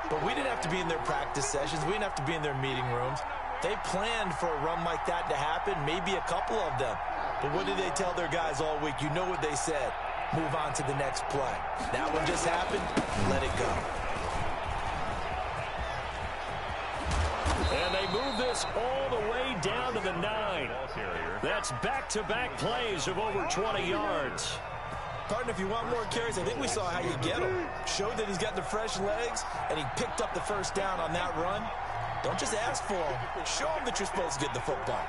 But we didn't have to be in their practice sessions. We didn't have to be in their meeting rooms. They planned for a run like that to happen, maybe a couple of them. But what did they tell their guys all week? You know what they said. Move on to the next play. That one just happened. Let it go. And they move this all the way down to the 9. That's back-to-back plays of over 20 yards. Partner, if you want more carries, I think we saw how you get them. Showed that he's got the fresh legs, and he picked up the 1st down on that run. Don't just ask for him. Show him that you're supposed to get the football.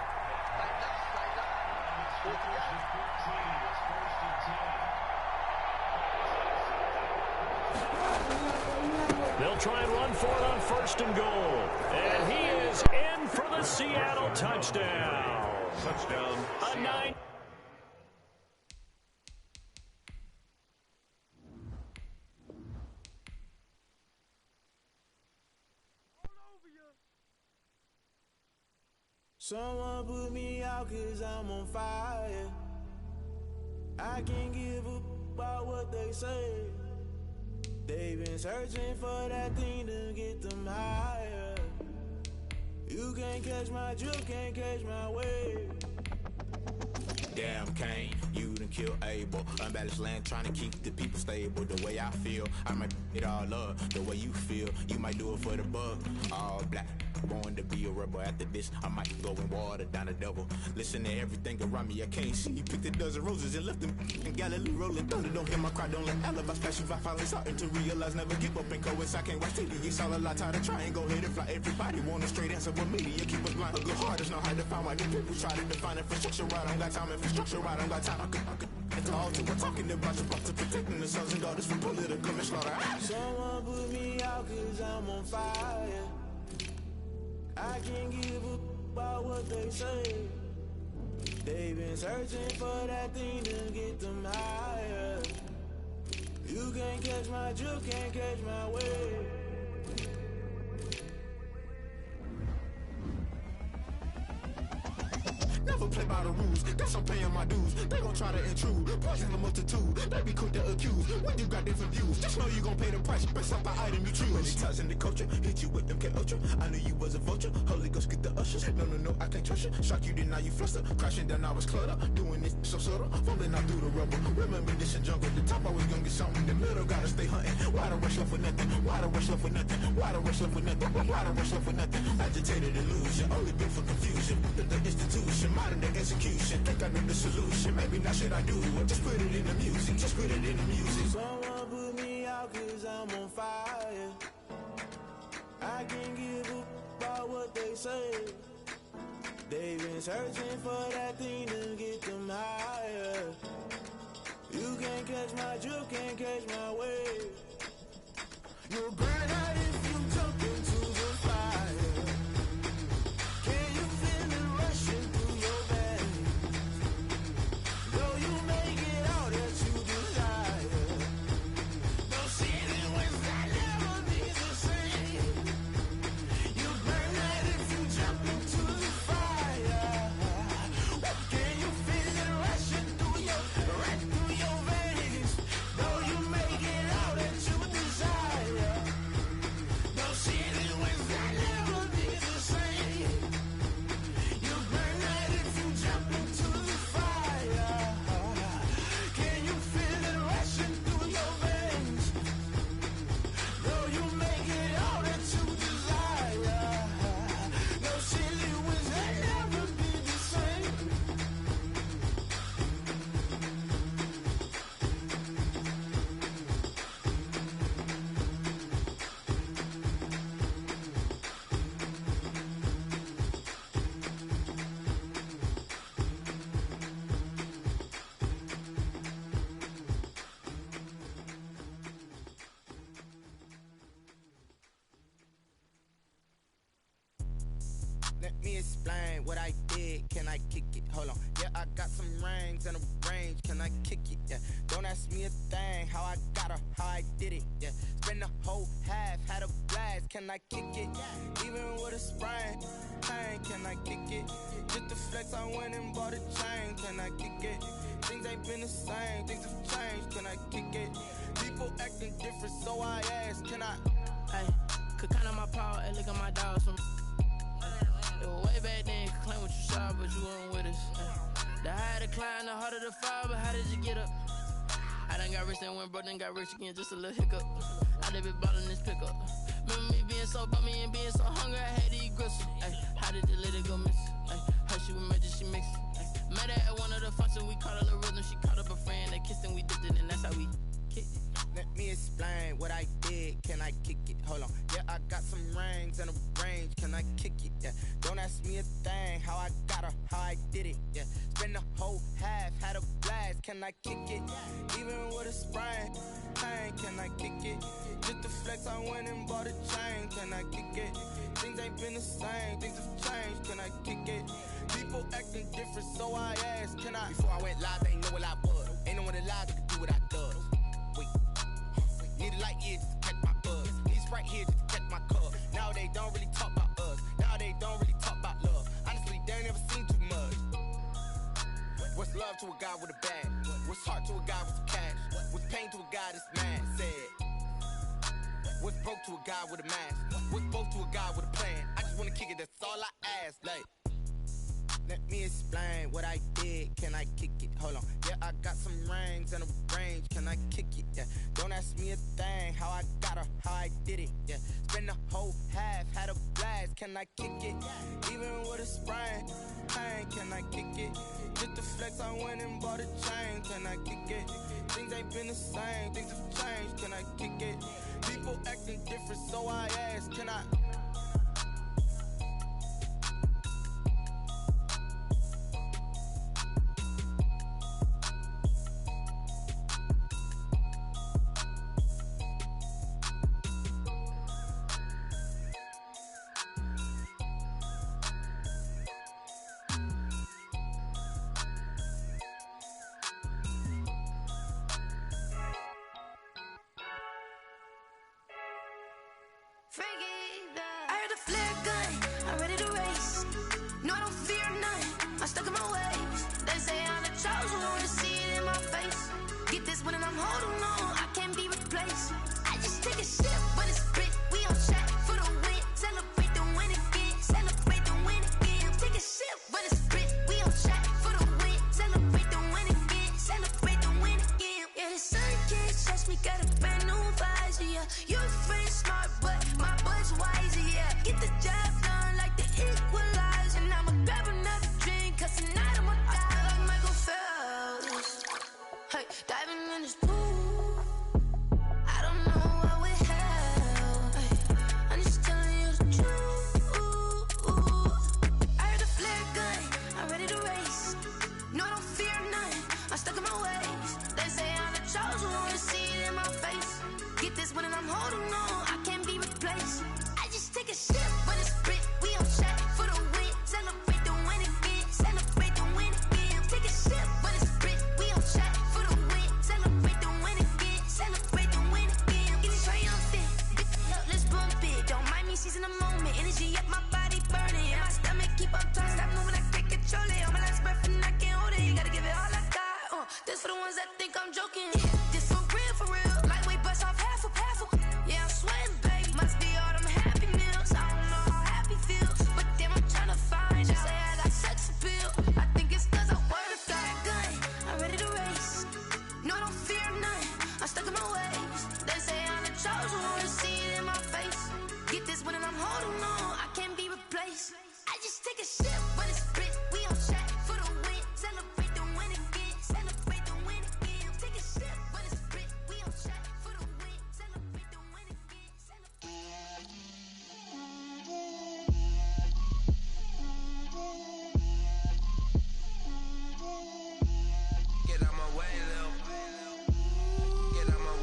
They'll try and run for it on 1st and goal. And he is in for the Seattle touchdown. Touchdown. A 9. Someone put me out 'cause I'm on fire. I can't give up about what they say. They've been searching for that thing to get them higher. You can't catch my drift, can't catch my wave. Damn, Kane, you done kill Abel. Unbalanced land, trying to keep the people stable. The way I feel, I might it all up. The way you feel, you might do it for the buck. All black, born to be a rebel. After this, I might go and water down the double. Listen to everything around me, I can't see. Picked a dozen roses and left them in Galilee rolling thunder. Don't hear my cry, don't let alibis flash you. I finally starting to realize, never give up and coincide. I can't watch TV, it's all a lot. Tired of trying, go ahead and fly. Everybody want a straight answer, but media keep us blind. A good heart is not hard to find. Why the people try to define infrastructure right? I don't got time, infrastructure right? I don't got time. I could. It's all to we're talking about your to protecting the sons and daughters from political slaughter. Someone put me out 'cause I'm on fire. I can't give up about what they say. They've been searching for that thing to get them higher. You can't catch my drift, can't catch my wave. Never play by the rules, guess I'm paying my dues. They gon' try to intrude, poison the multitude. They be quick to accuse, when you got different views. Just know you gon' pay the price, based off the item you choose. Many times in the culture, hit you with them K-Ultra. I knew you was a vulture, Holy Ghost get the ushers. No, I can't trust you. Shock you, then now you fluster. Crashing down, I was cluttered. Doing this so subtle, falling out through the rubble. Remember this in jungle, the top always gonna get something. The middle gotta stay hunting. Why the rush left for nothing? Why the rush left for nothing? Why the rush left for nothing? Why the rush left for nothing? Agitated illusion, only been for confusion. The institution, modern day execution. Think I know the solution, maybe not should I do it? Just put it in the music, just put it in the music. Someone put me out 'cause I'm on fire. I can't give up about what they say. They've been searching for that thing to get them higher. You can't catch my drift, can't catch my wave. You'll burn out if you jump into the fire. Can you feel it rushing through your veins? Though you make it all that you desire. No city was that never be the same. You burn out if you jump into the fire. Can you feel it rushing through your veins? Though you make it all that you desire. Let me explain what I did. Can I kick it? Hold on. Yeah, I got some rings and a range. Can I kick it? Yeah. Don't ask me a thing. How I got her, how I did it. Yeah. Spend the whole half, had a blast. Can I kick it? Even with a sprain. Pain, can I kick it? Just the flex, I went and bought a chain. Can I kick it? Things ain't been the same. Things have changed. Can I kick it? People acting different, so I ask. Can I? Hey, could count on my power and look at my dogs from. It was way back then, could claim what you saw, but you weren't with us. The higher the climb, the harder the fall, but how did you get up? I done got rich, then went broke, then got rich again, just a little hiccup. I done been ballin' this pickup. Remember me being so bummy and being so hungry, I had to eat gristle. Ay, how did the lady go miss? Ay, how she was magic, she mixed. Met her at one of the functions, we caught a little rhythm, she caught up a friend, they kissed and we dipped it, and that's how we kicked it. Let me explain what I did. Can I kick it? Hold on. Yeah, I got some rings and a range. Can I kick it? Yeah. Don't ask me a thing. How I got her, how I did it. Yeah. Spend the whole half, had a blast. Can I kick it? Even with a sprain. Pain, can I kick it? Just the flex, I went and bought a chain. Can I kick it? Things ain't been the same. Things have changed. Can I kick it? People acting different, so I ask. Can I? Before I went live, they ain't know what I was. Ain't no one alive that could do what I does. Wait. Need a light here just to catch my buzz. Need Sprite here just to catch my cup. Now they don't really talk about us. Now they don't really talk about love. Honestly, they ain't never seen too much. What's love to a guy with a bag? What's heart to a guy with some cash? What's pain to a guy that's mad? Said. What's broke to a guy with a mask? What's both to a guy with a plan? I just wanna kick it, that's all I ask. Like, let me explain what I did. Can I kick it? Hold on. Yeah, I got some rings and a range. Can I kick it? Yeah. Don't ask me a thing. How I got her, how I did it. Yeah. Spend the whole half, had a blast. Can I kick it? Even with a sprain. Pain, can I kick it? Just the flex, I went and bought a chain. Can I kick it? Things ain't been the same. Things have changed. Can I kick it? People acting different, so I ask. Can I? I heard the flare gun, I'm ready to race. No, I don't fear none, I'm stuck in my ways. They say I'm the chosen one, to see it in my face. Get this one and I'm holding on, I can't be replaced. I just take a sip when it's spit, we on track for the win. Celebrate the win again, celebrate the win again. Take a sip when it's spit, we on track for the win. Celebrate the win again, celebrate the win again. Yeah, the sun can't touch me, got a brand new visor, yeah. Your friend smart, but my bud's wiser, yeah. Get the job done like the equalizer. And I'ma grab another drink, cause tonight I'ma die like Michael Phelps. Hey, diving in this pool, I don't know what we have. Hey, I'm just telling you the truth. I heard the flare gun, I'm ready to race. No, I don't fear none, I'm stuck in my ways. They say I'm the chosen one, to see it in my face. Get this one and I'm holding on, I can't be replaced. I just take a sip when it's spit, we on track for the win. Celebrate the win again, celebrate the win again. Take a sip when it's spit, we on track for the win. Celebrate the win again, celebrate the win again. Get it triumphant, look, let's bump it. Don't mind me seizing the moment, energy up my body burning. And my stomach keep up trying, stop moving, I can't control it. On my last breath and I can't hold it, you gotta give it all I got. This for the ones that think I'm joking. This for real, lightweight bust off half a half. Yeah, I'm sweating, babe, must be all them happy meals. I don't know how happy feels, but damn, I'm tryna find out. Say I got sex appeal, I think it's cause I work that gun, I'm ready to race. No, I don't fear none, I'm stuck in my ways. They say I'm the chosen one, to see it in my face. Get this one and I'm holding on, I can't be replaced. I just take a sip when it's spit, we on track for the win. Celebrate the win again, celebrate the win again. Take a sip when it's spit, we on track for the win. Celebrate the win again, Get out my way, Lil. Get out my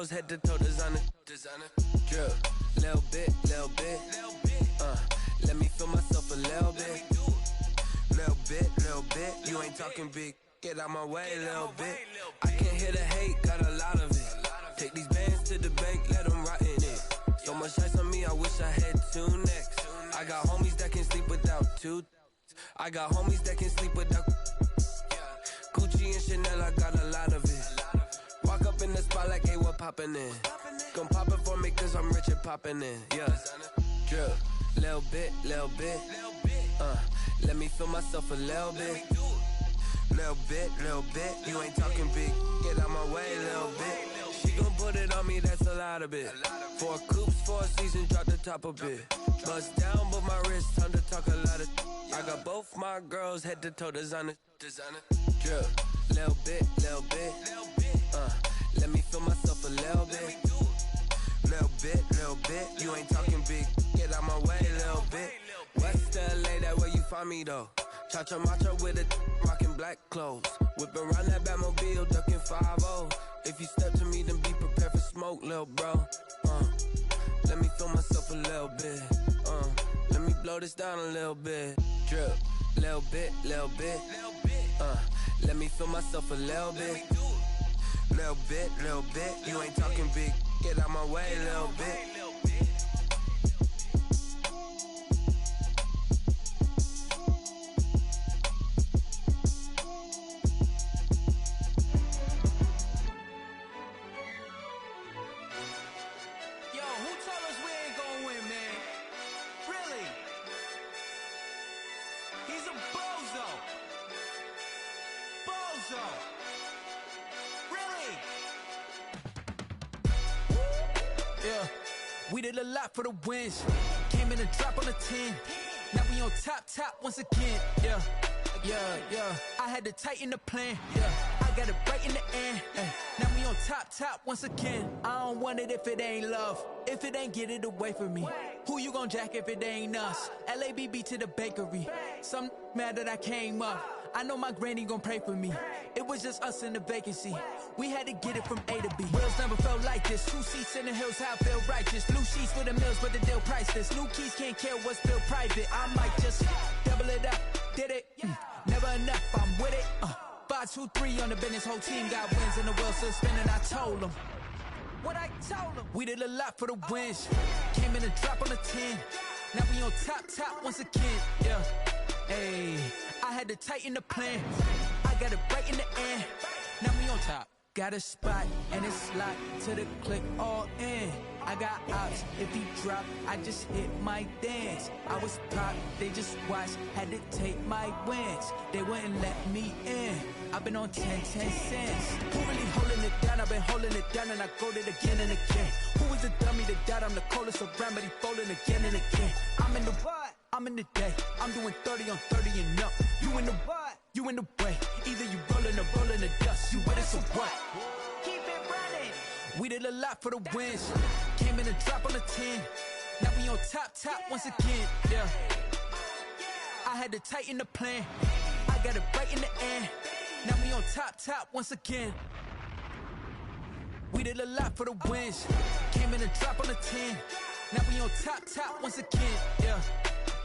girls head to toe designer. Drip, little bit. Let me feel myself a little bit. Little bit. You ain't talking big. Get out my way a little bit. I can't hear the hate, got a lot of it. Take these bands to the bank, let them rot in it. So much ice on me, I wish I had 2 necks. I got homies that can sleep without 2. I got homies that can sleep without Gucci and Chanel, I got a lot of it. Walk up in the spot like, hey, what poppin' in? Come pop it for me, cause I'm rich and poppin' in. Yeah, drip, little bit. Let me feel myself a little bit. Little bit. You ain't talking big. Get out my way a little bit. She gon' put it on me, that's a lot of it. 4 coupes, 4 seasons, drop the top a bit. Bust down, but my wrist, time to talk a lot of. I got both my girls head to toe designer. Drip, little bit. Let me feel myself a little bit. Little bit. You ain't talking big. Get out my way a little bit. West LA, that where you find me though. Cha-cha macha with a rockin' black clothes. Whippin' around that Batmobile, duckin' 5-0. If you step to me, then be prepared for smoke, lil' bro. Let me feel myself a little bit. Let me blow this down a little bit. Drip, little bit. Let me feel myself a little bit. Little bit. You ain't talking big. Get out my way a little bit. We did a lot for the wins. Came in a drop on a 10. Now we on top once again. Yeah. I had to tighten the plan. Yeah. I got it right in the end. Now we on top once again. I don't want it if it ain't love. If it ain't, get it away from me. Who you gon' jack if it ain't us? LABB to the bakery. Some mad that I came up. I know my granny gon' pray for me. It was just us in the vacancy. We had to get it from A to B. Wheels never felt like this. 2 seats in the hills, how I feel righteous. Blue sheets for the mills, but the deal priceless. New keys can't care what's still private. I might just double it up. Did it? Never enough, I'm with it. 5, 2, 3 on the business. Whole team got wins and the wheels still spinning. I told them what I told them. We did a lot for the wins. Came in a drop on a 10. Now we on top once again. Yeah. Hey, I had to tighten the plan. I got it right in the end. Now we on top. Got a spot and it's locked to the click all in. I got ops, if he drop, I just hit my dance. I was pop, they just watched, had to take my wins. They wouldn't let me in. I've been on 10 cents. Who really holding it down? I've been holding it down and I go it again and again. Who was the dummy that died? I'm the coldest around, but he folding again and again. I'm in the what? I'm in the day. I'm doing 30 on 30 and up. You in the what? You in the way. Either you rolling or rolling the dust. You with us or what? Keep it running. We did a lot for the wins. Came in a drop on a 10. Now we on top once again. Yeah. I had to tighten the plan. I got it right in the end. Now we on top once again. We did a lot for the wins. Came in a drop on a 10. Now we on top once again. Yeah.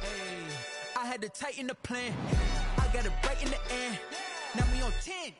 Hey, I had to tighten the plan. I got it right in the end. Now we on 10.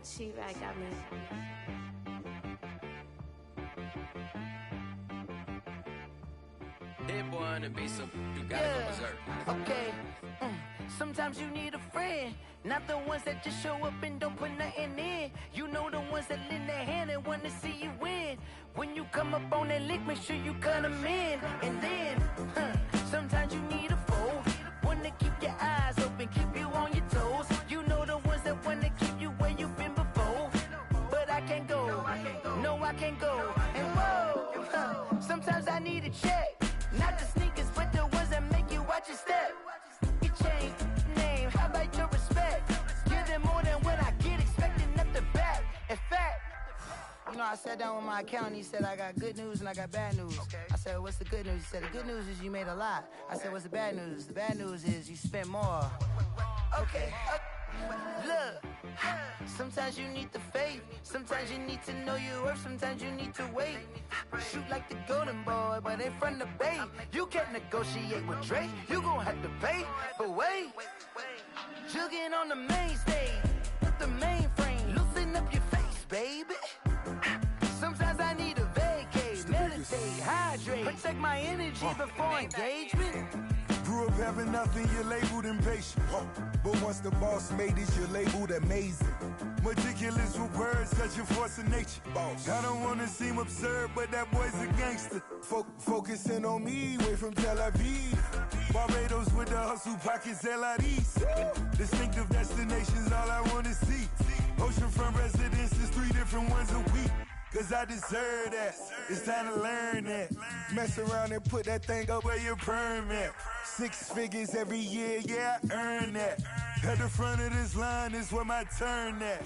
She right got me. Hit boy on the beat, so you gotta go berserk. Okay. Sometimes you need a friend, not the ones that just show up and don't put nothing in. You know the ones that lend their hand and want to see you win. When you come up on that lick, make sure you cut them in. And then, sometimes you need a foe, one to keep your eyes open, keep you on your toes. You know the ones that want to keep you where you've been before. But I can't go need a check. Not the sneakers, but the ones that make you watch your step. Your chain, name, how about your respect? Give them more than what I get, expecting nothing back. In fact, you know, I sat down with my accountant. He said, I got good news and I got bad news. I said, what's the good news? He said, the good news is you made a lot. I said, what's the bad news? The bad news is you spent more. Okay. Look, sometimes you need the faith. Sometimes you need to know your worth. Sometimes you need to wait. Shoot like the golden boy, but in front of Bay. You can't negotiate with Drake. You gon' have to pay. But wait, jugging on the main stage with the mainframe. Loosen up your face, baby. Sometimes I need a vacate, meditate, hydrate, protect my energy before engagement. Grew up having nothing, you're labeled impatient. But once the boss made it, you're labeled amazing. Meticulous with words, such a force of nature. I don't wanna seem absurd, but that boy's a gangster. Focusing on me, way from Tel Aviv. Barbados with the hustle pockets, LIDs. Distinctive destinations, all I wanna see. Oceanfront residences, 3 different ones a week. Cause I deserve that, it's time to learn that. Mess around and put that thing up where your permit. 6 figures every year, yeah, I earn that. At the front of this line is where my turn at.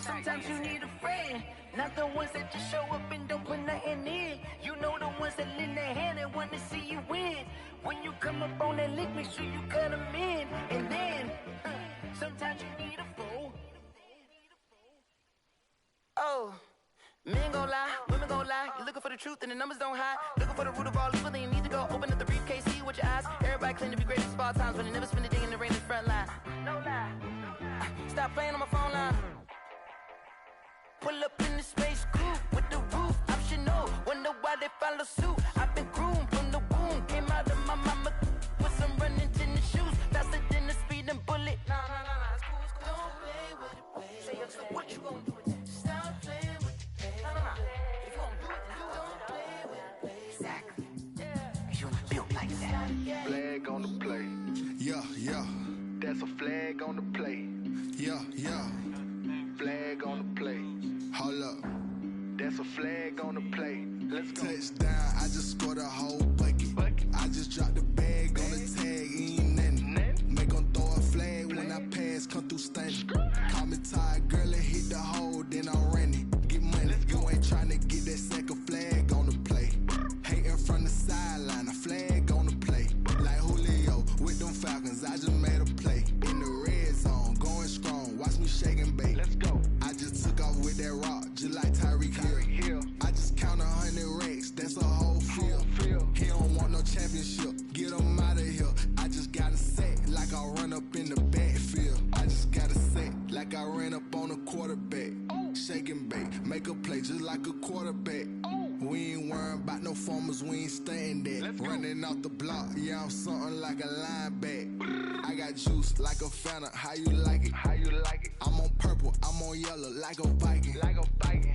Sometimes you need a friend, not the ones that just show up and don't put nothing in. You know the ones that lend their hand and want to see you win. When you come up on that lick, make sure you cut them in. And then, sometimes you need a fool. Oh. Men gon' lie, women gon' lie. You're looking for the truth and the numbers don't hide. Looking for the root of all evil, then you need to go open up the briefcase, see with your eyes. Everybody claim to be great at small times, but they never spend a day in the rain in the front line. No lie. Stop playing on my phone line. Pull up in the space coupe with the roof optional. Wonder why they follow suit. I've been groomed from the womb. Came out of my mama with some running tennis shoes. Faster than the speeding bullet. Nah, it's cool, it's cool. Don't play with it, play. Say, what you gon' do with it? Stop playing. If you gon' do it, then don't play with it. Exactly. You built like that. Flag on the play. Yeah. That's a flag on the play. Yeah. Flag on the play. Hold up. That's a flag on the play. Let's go. Touchdown, I just scored a whole bucket. I just dropped the bag on the tag, ain't nothing. Make them throw a flag when I pass, come through stunning. Call me tired, girl, and hit the hole, then I'm running. Get money, you ain't tryna get that second flag on the play. Hating from the sideline, a flag on the play. Like Julio with them Falcons, I just made a play. In the red zone, going strong, watch me shake and bake. Let's go. I just took off with that rock, just like Tyreek Hill. I just count 100 racks, that's a whole field. He don't want no championship, get him out of here. I just got a set, like I run up in the backfield. I just got a set, like I ran up on a quarterback. Shake and bake, make a play just like a quarterback. We ain't worrying about no formers, we ain't staying there. Running off the block, yeah, I'm something like a linebacker. I got juice like a Fanta, how you like it? I'm on purple, I'm on yellow, like a Viking.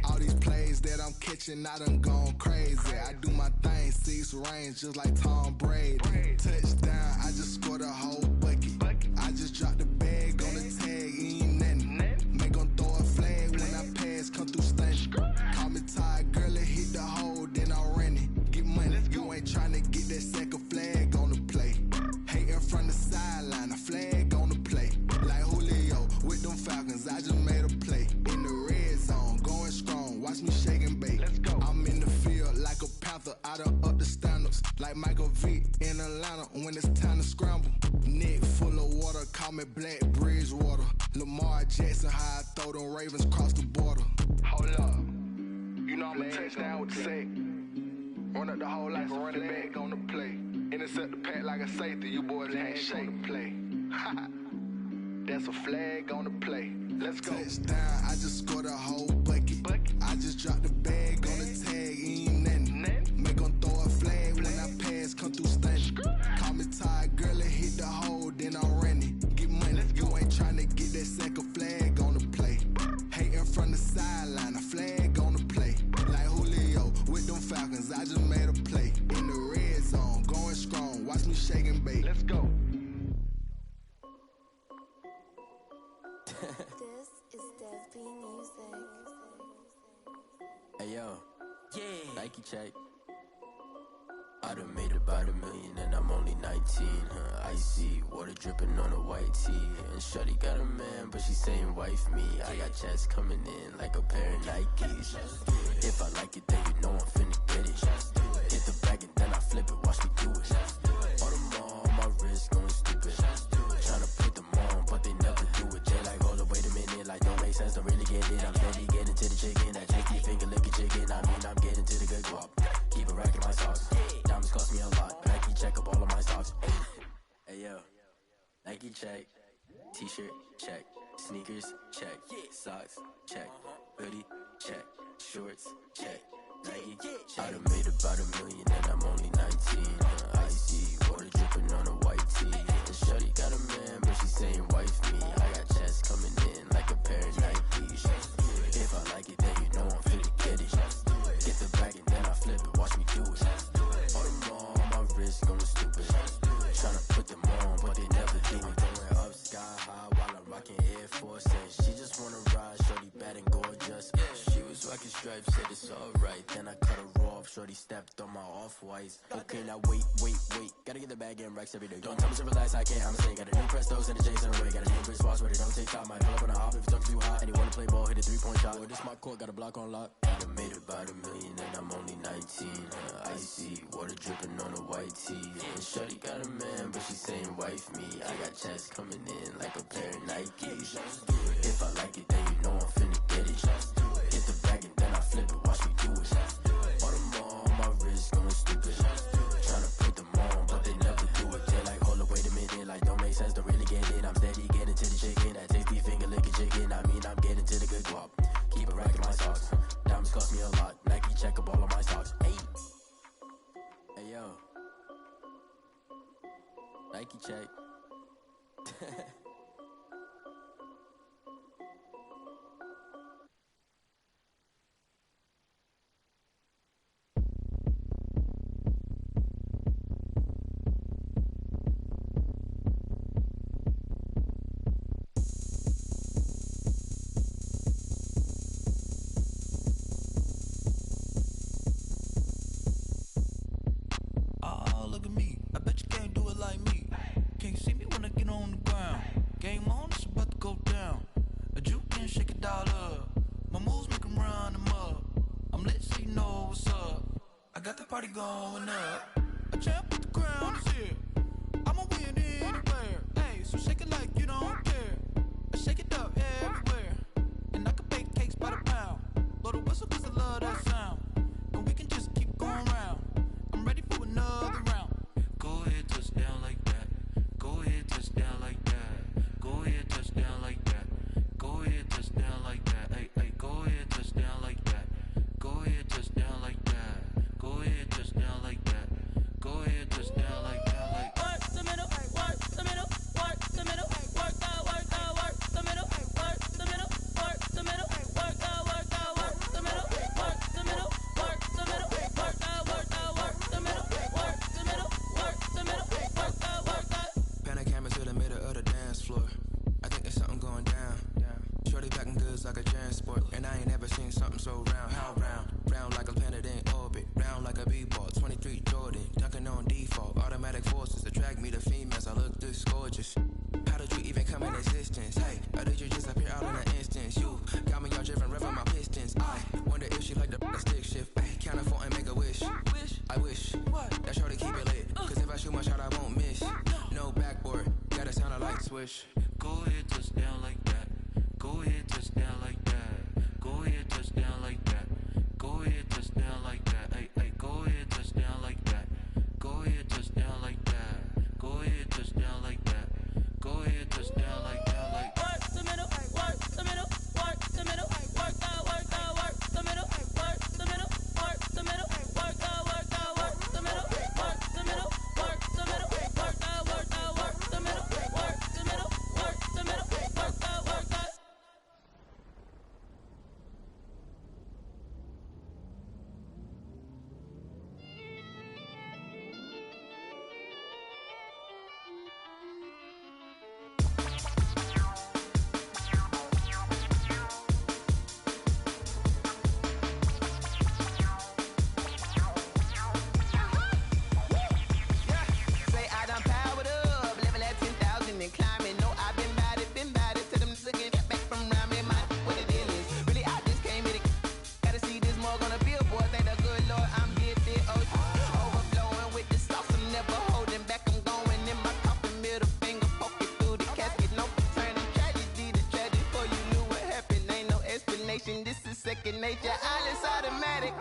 All these plays that I'm catching, I done gone crazy. I do my thing, 6 range, just like Tom Brady. Touchdown, I just scored a whole bucket. I just dropped the bag on the tag, ain't nothing. Make them throw a flag when I pass, come through stunning. Call me tired, girl, and hit the hole, then I'm running. Get money, you ain't tryna get that second flag on the play. Hating from the sideline, a flag on the play. Like Julio with them Falcons, I just made a play. In the red zone, going strong, watch me shake and bake. Let's go. I'm in the field like a panther, I done up the standards. Like Michael Vick in Atlanta when it's time to scramble. Neck full of water, call me Black Bridgewater. Lamar Jackson, how I throw them Ravens cross the border. Hold up. You know I'm a touchdown with the sack. Run up the whole like a running back on the play. Intercept the pack like a safety, you boys ain't shake the play. That's a flag on the play. Let's go. Touchdown, I just scored a whole bucket. I just dropped the bag on the tag, ain't nothing. Make them throw a flag when I pass, come through stunning. Call me tired, girl, and hit the hole, then I'm running. Get money, you ain't tryna get that second flag on the play. Hating from the sideline, a flag on the play. Like Julio with them Falcons, I just made a play. In the red zone, going strong, watch me shake and bake. Let's go. This is Desby Music. Hey yo, yeah, Nike check. I done made about $1 million and I'm only 19. Icy water dripping on a white tee. And shorty got a man, but she saying wife me. I got checks coming in like a pair of Nikes. If I like it, then you know I'm finna get it. Hit the bag and then I flip it, watch me do it. All them on my wrist going stupid. Tryna put them on, but they never do it. They like, hold up, wait a minute, like don't make sense, don't really get it. I'm steady getting to the chicken, that JT finger licking chicken. I mean, I'm getting to the good guap. Keep a rack in my socks. Diamonds cost me a lot. Nike check up all of my stocks. Hey yo, Nike check. T-shirt check. Sneakers check. Socks check. Hoodie check. Shorts check. Nike check. I done made about $1 million and I'm only 19. Icy water dripping on a white tee. And shorty got a man, but she saying wife me. I got checks coming in like a pair of Nikes. If I like it, then you know I'm finna get it. Get the bag and then I flip it, watch me do it. All them on my wrist going stupid. Tryna put them on, but they never do it. Going up sky high while I'm rocking Air Force. And she just wanna ride, shorty bad and gorgeous. She was rocking stripes, said it's alright. Then I cut her off, shorty stepped on my off-whites. Okay, now wait. Gotta get the bag and racks every day. Don't tell me to relax, I can't, I'm saying. Got a new Prestos and a Jason away. Got a new Chris Foss, but it don't take time. Might pull up on a hop if it's talking too hot. And he wanna play ball, hit a 3-point shot. Boy, this my court, got a block on lock. I done made about $1 million and I'm only 19. Icy water dripping on a white tee. And shorty got a man, but she saying wife me. I got checks coming in like a pair of Nikes. If I like it, then you know I'm finna get it. Hit the bag and then I flip it, watch me do it. All them on my wrist going stupid. Tryna put them on, but they never do it. They like, hold up, wait a minute, like don't make sense, don't really get it. I'm steady getting to the chicken, that tasty finger licking chicken. I mean, I'm getting to the good guap. Keep a rack in my socks. Diamonds cost me a lot. Nike check up all of my stocks. Hey yo, Nike check. Oh, look at me. I bet you can't do it like me. Can't see me when I get on the ground. Game on, it's about to go down. A juke and shake it all up. My moves make 'em run them up. I'm lit so you know what's up. I got the party going up. A champ with the crown is here. I'ma win anywhere. Hey, so shake it like you don't care. I shake it up everywhere. And I can bake cakes by the pound. Blow the whistle 'cause I love that sound. And we can just keep going round. I'm ready for another round. Go ahead, touch down like that. Go ahead, touch down like that. Go ahead, touch down like that. Go ahead, touch down like that. Hey, go ahead, touch down like that. Go ahead, touch down like that. Go ahead, touch down like that. Go ahead, touch down like that. Like work the middle, work the middle, work the middle, work the middle, work the middle, work the middle, work the middle, work the middle, work the middle, work the middle, work the middle, work the middle, work the. Pan a camera to the middle of the dance floor. I think there's something going down. Shorty packing goods like a transport, and I ain't never seen something so round. How round? Round like a planet in orbit, round like a b-ball. 23 Jordan, dunking on default. Automatic forces attract me to females. I look this gorgeous. How did you even come in existence? Hey, how did you just appear out in an instance? You got me all driven, revving my pistons. I wonder if she like the stick shift. Ay, count a four and make a wish. I wish that shorty keep it lit. Cause if I shoot my shot, I won't miss. No backboard, gotta sound a light swish. Go ahead, touch down like that. Go ahead, touch down like that. Go ahead, touch down like that. Go ahead, touch down like that. Hey, go ahead, touch down like that. Go ahead, touch down like that. Go ahead, touch down like that. Go ahead, touch down like that. Like work the middle, work the middle, work the middle, work the middle, work the middle, work the middle, work the middle, work the middle, work the middle, work the middle, work the middle, work the middle, work the middle, work the middle, second nature. All is automatic.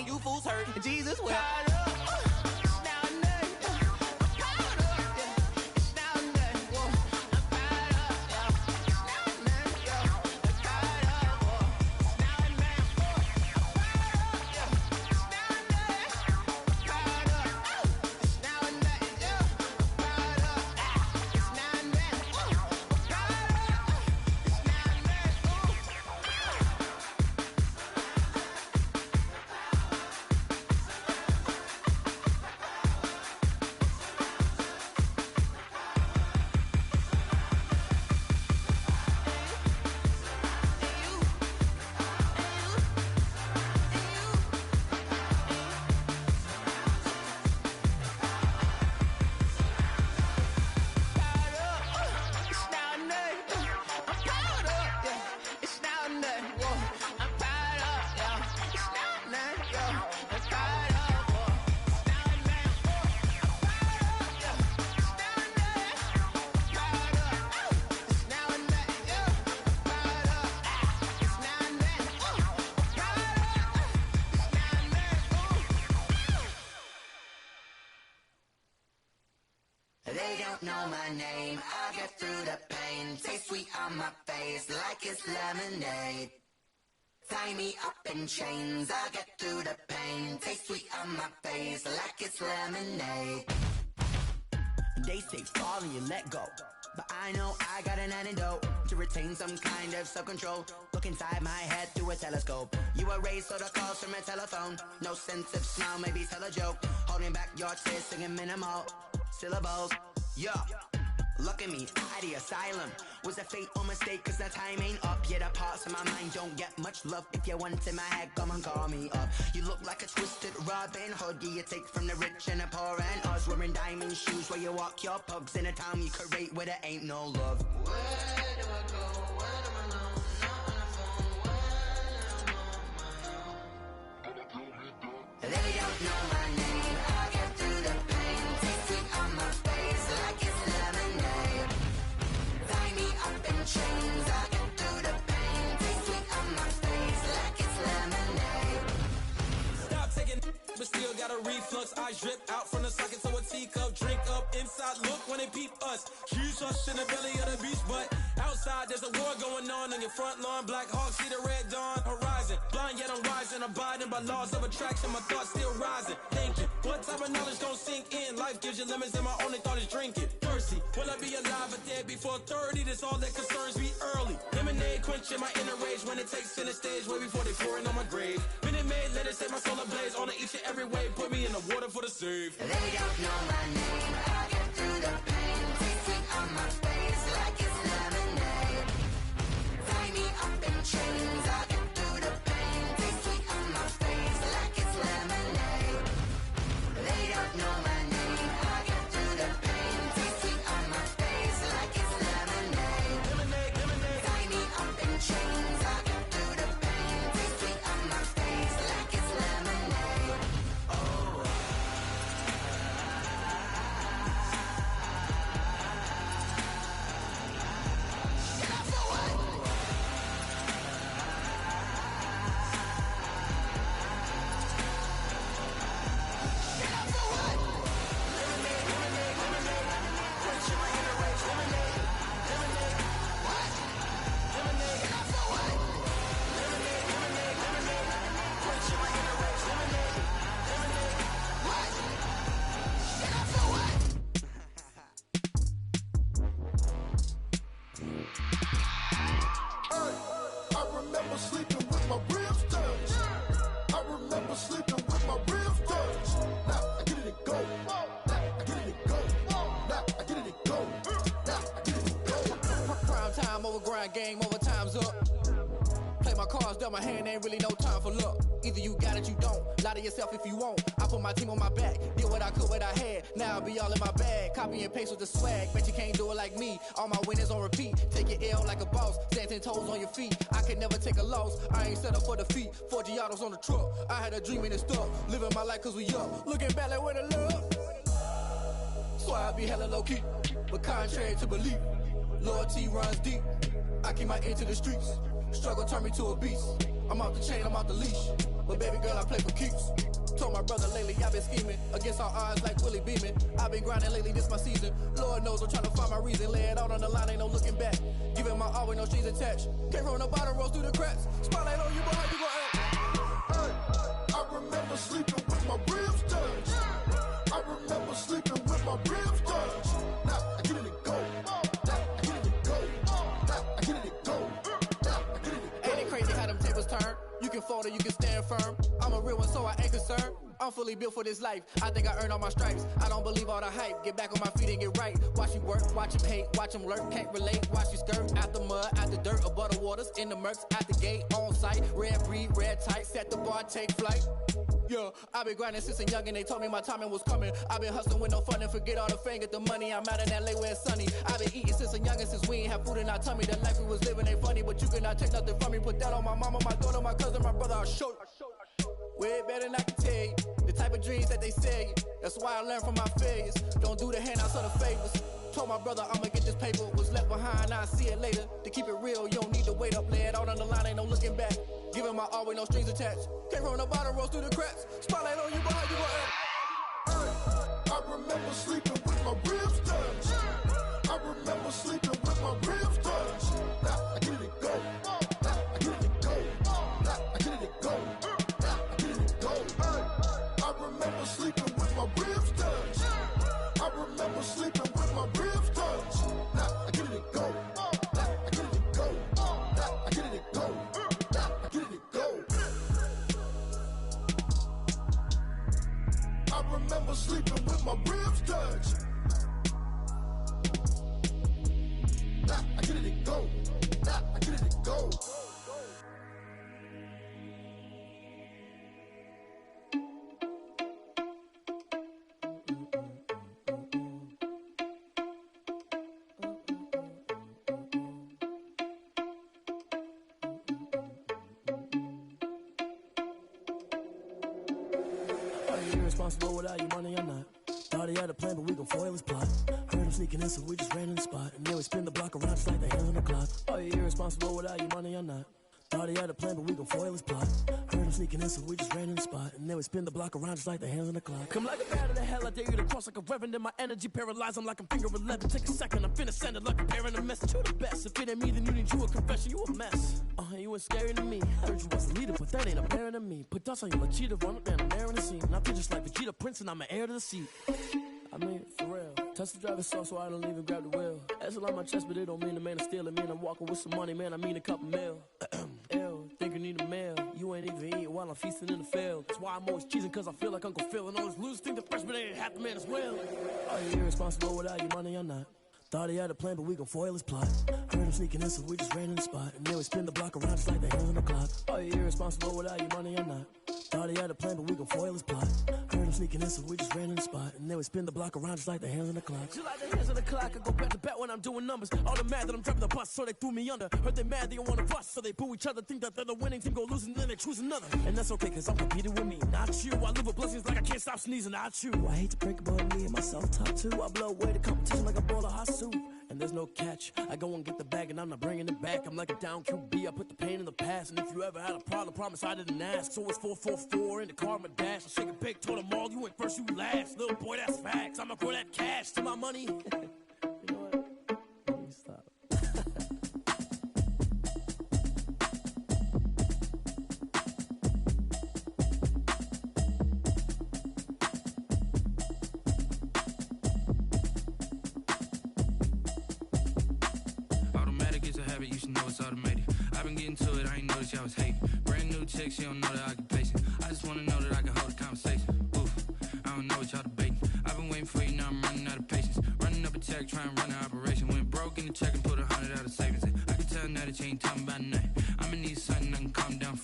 You fools hurt. Jesus will. They don't know my name, I get through the pain. Taste sweet on my face like it's lemonade. Tie me up in chains, I get through the pain. Taste sweet on my face like it's lemonade. They say fall and you let go, but I know I got an antidote to retain some kind of self-control. Look inside my head through a telescope. You erase all the calls from a telephone. No sense of smile, maybe tell a joke. Holding back your tears, singing minimal syllables. Yeah, look at me, at the asylum. Was a fate or mistake, cause the time ain't up. Yeah, the parts of my mind don't get much love. If you want in my head, come and call me up. You look like a twisted Robin Hood. Yeah, you take from the rich and the poor and us. Wearing diamond shoes where you walk your pugs. In a town you create where there ain't no love. Where do I go? When am I alone? Not on the phone. When I'm on my own. They don't know my name. I get through the pain. Taste sweet on my face like it's lemonade. Tie me up in chains. I get through the pain. Taste sweet on my face like it's lemonade. Stop taking, but still got a reflux. Eyes drip out from the socket to a teacup. Drink up inside, look when they peep us. Choose us in the belly of the beast, but outside there's a war going on your front lawn. Black Hawk, see the red dawn horizon. Blind yet I'm rising, abiding by laws of attraction. My thoughts still rising, thinking what type of knowledge gon' sink in? Life gives you limits and my only thought is drinking. Thirsty, will I be alive or dead before 30? That's all that concerns me early. Lemonade quenching my inner rage when it takes center stage way before they pouring on my grave. Minute Maid, let it set my soul ablaze on each and every way. Put me in the water for the save. They don't know my name. I get through the pain. Taste sweet on my face like it's lemonade. Tie me up in chains. I get through the pain. Taste sweet on my face like it's lemonade. They don't know my name. I get through the pain. Taste sweet on my face like it's lemonade. Tie me up in chains. I get through the pain. Taste sweet on my face like it's lemonade. Oh. dealt my hand, ain't really no time for luck. Either you got it, you don't. Lie to yourself if you won't. I put my team on my back, did what I could, what I had. Now I'll be all in my bag, copy and paste with the swag. Bet you can't do it like me. All my winners on repeat. Take your L like a boss, stand 10 toes on your feet. I can never take a loss. I ain't set up for defeat. 4 Giottos on the truck. I had a dream and it stuck. Living my life cause we up. Looking back like where the love. So I be hella low key, but contrary to belief, loyalty runs deep. I keep my ear to the streets. Struggle turned me to a beast. I'm off the chain, I'm off the leash. But baby girl, I play for keeps. Told my brother lately, I've been scheming against all odds like Willie Beeman. I've been grinding lately, this my season. Lord knows I'm trying to find my reason. Lay it out on the line, ain't no looking back. Giving my all with no strings attached. Came from the bottom, rose through the cracks. Spotlight on you, but how you gon' act? Hey, I remember sleeping with my ribs touched. I remember sleeping with my ribs touched. Now I get it and go. Now I get it and go. Now I get it and go. Now I get it and go. Ain't it crazy how them tables turn? You can fold or you can stand firm. I'm a real one, so I ain't concerned. I'm fully built for this life. I think I earned all my stripes. I don't believe all the hype. Get back on my feet and get right. Watch you work, watch him hate, watch him lurk. Can't relate, watch you skirt. Out the mud, out the dirt, above the waters, in the murks, out the gate, on site. Red breed, red tight, set the bar, take flight. Yeah, I been grinding since a youngin', they told me my timing was coming. I been hustling with no fun and forget all the fame, get the money. I'm out in LA where it's sunny. I been eating since a youngin', since we ain't have food in our tummy. The life we was living ain't funny, but you cannot take nothing from me. Put that on my mama, my daughter, my cousin, my brother, I'll show you. Way better than I can tell you. The type of dreams that they sell you. That's why I learned from my failures. Don't do the handouts or the favors. Told my brother I'ma get this paper. Was left behind, I'll see it later. To keep it real, you don't need to wait up. Lay it out on the line, ain't no looking back. Giving my all with no strings attached. Came from the bottom, rose through the cracks. Spotlight on you, but how you gon' act? Hey, I remember sleeping with my ribs touched. I remember sleeping with my ribs touched. Now I get it and go. Now I get it and go. Now I get it and go. Now I get it and go. Hey, I remember sleeping with my ribs touched. I remember sleeping with my ribs touched. Now I get it and go. Now I get it and go. Now I get it and go. Now I get it and go. I remember sleeping with my ribs touched. Now I get it and go. Now I get it and go. Irresponsible without your money or not. Thought he had a plan, but we gon' foil his plot. Heard him sneaking in, so we just ran in the spot. And then we spin the block around just like the hands on the clock. Are you irresponsible without your money or not? Thought he had a plan, but we gon' foil his plot. Heard him sneaking in, so we just ran in the spot. And then we spin the block around just like the hands on the clock. Come like a bat of the hell, I dare you to cross like a reverend. And my energy paralyzed, I'm like I'm finger 11. Take a second, I'm finna send it like a parent a message. You the best, if it ain't me, then you need you a confession. You a mess, you ain't scary to me. Heard you was a leader, but that ain't apparent to me. Put dust on you like cheetah, run up down, I'm airing the scene. And I feel just like Vegeta Prince, and I'm an heir to the seat. I mean, for real. Touch the driver's soft so I don't even grab the wheel. That's on my chest, but it don't mean the man is stealing. Mean I'm walking with some money, man, I mean a couple mil. Ew, think you need a meal. You ain't even eating while I'm feasting in the field. That's why I'm always cheesing, cause I feel like Uncle Phil. And all those losers think the freshman ain't half the man as well. Are you irresponsible without your money or not? Thought he had a plan, but we gon' foil his plot. Heard him sneaking in, so we just ran in the spot. And then we spin the block around just like the hands on the clock. Are you irresponsible without your money or not? Thought he had a plan, but we gon' foil his plot. Heard him sneaking in, so we just ran in the spot. And then we spin the block around just like the hands on the clock. Just like the hands on the clock, I go back to back when I'm doing numbers. All the mad that I'm driving the bus, so they threw me under. Heard they mad, they don't wanna bust, so they boo each other. Think that they're the winning team, go losing, then they choose another. And that's okay, cause I'm competing with me, not you. I live with blessings like I can't stop sneezing, not you. I hate to break it, but me and myself top two. I blow away the competition like a bowl of hot soup. And there's no catch. I go and get the bag and I'm not bringing it back. I'm like a down QB, I put the pain in the past. And if you ever had a problem, promise I didn't ask. So it's 444 in the car, my dash. I shake a big, told them all, you went first, you last. Little boy, that's facts. I'ma grow that cash to my money. You know what? Let me stop. You should know it's automated. I've been getting to it, I ain't noticed y'all was hating. Brand new chick, she don't know the occupation. I just wanna know that I can hold a conversation. Oof, I don't know what y'all debating. I've been waiting for you, now I'm running out of patience. Running up a check, trying to run an operation. Went broke in the check and put 100 out of savings. I can tell now that you ain't talking about nothing. I'ma need something I can calm down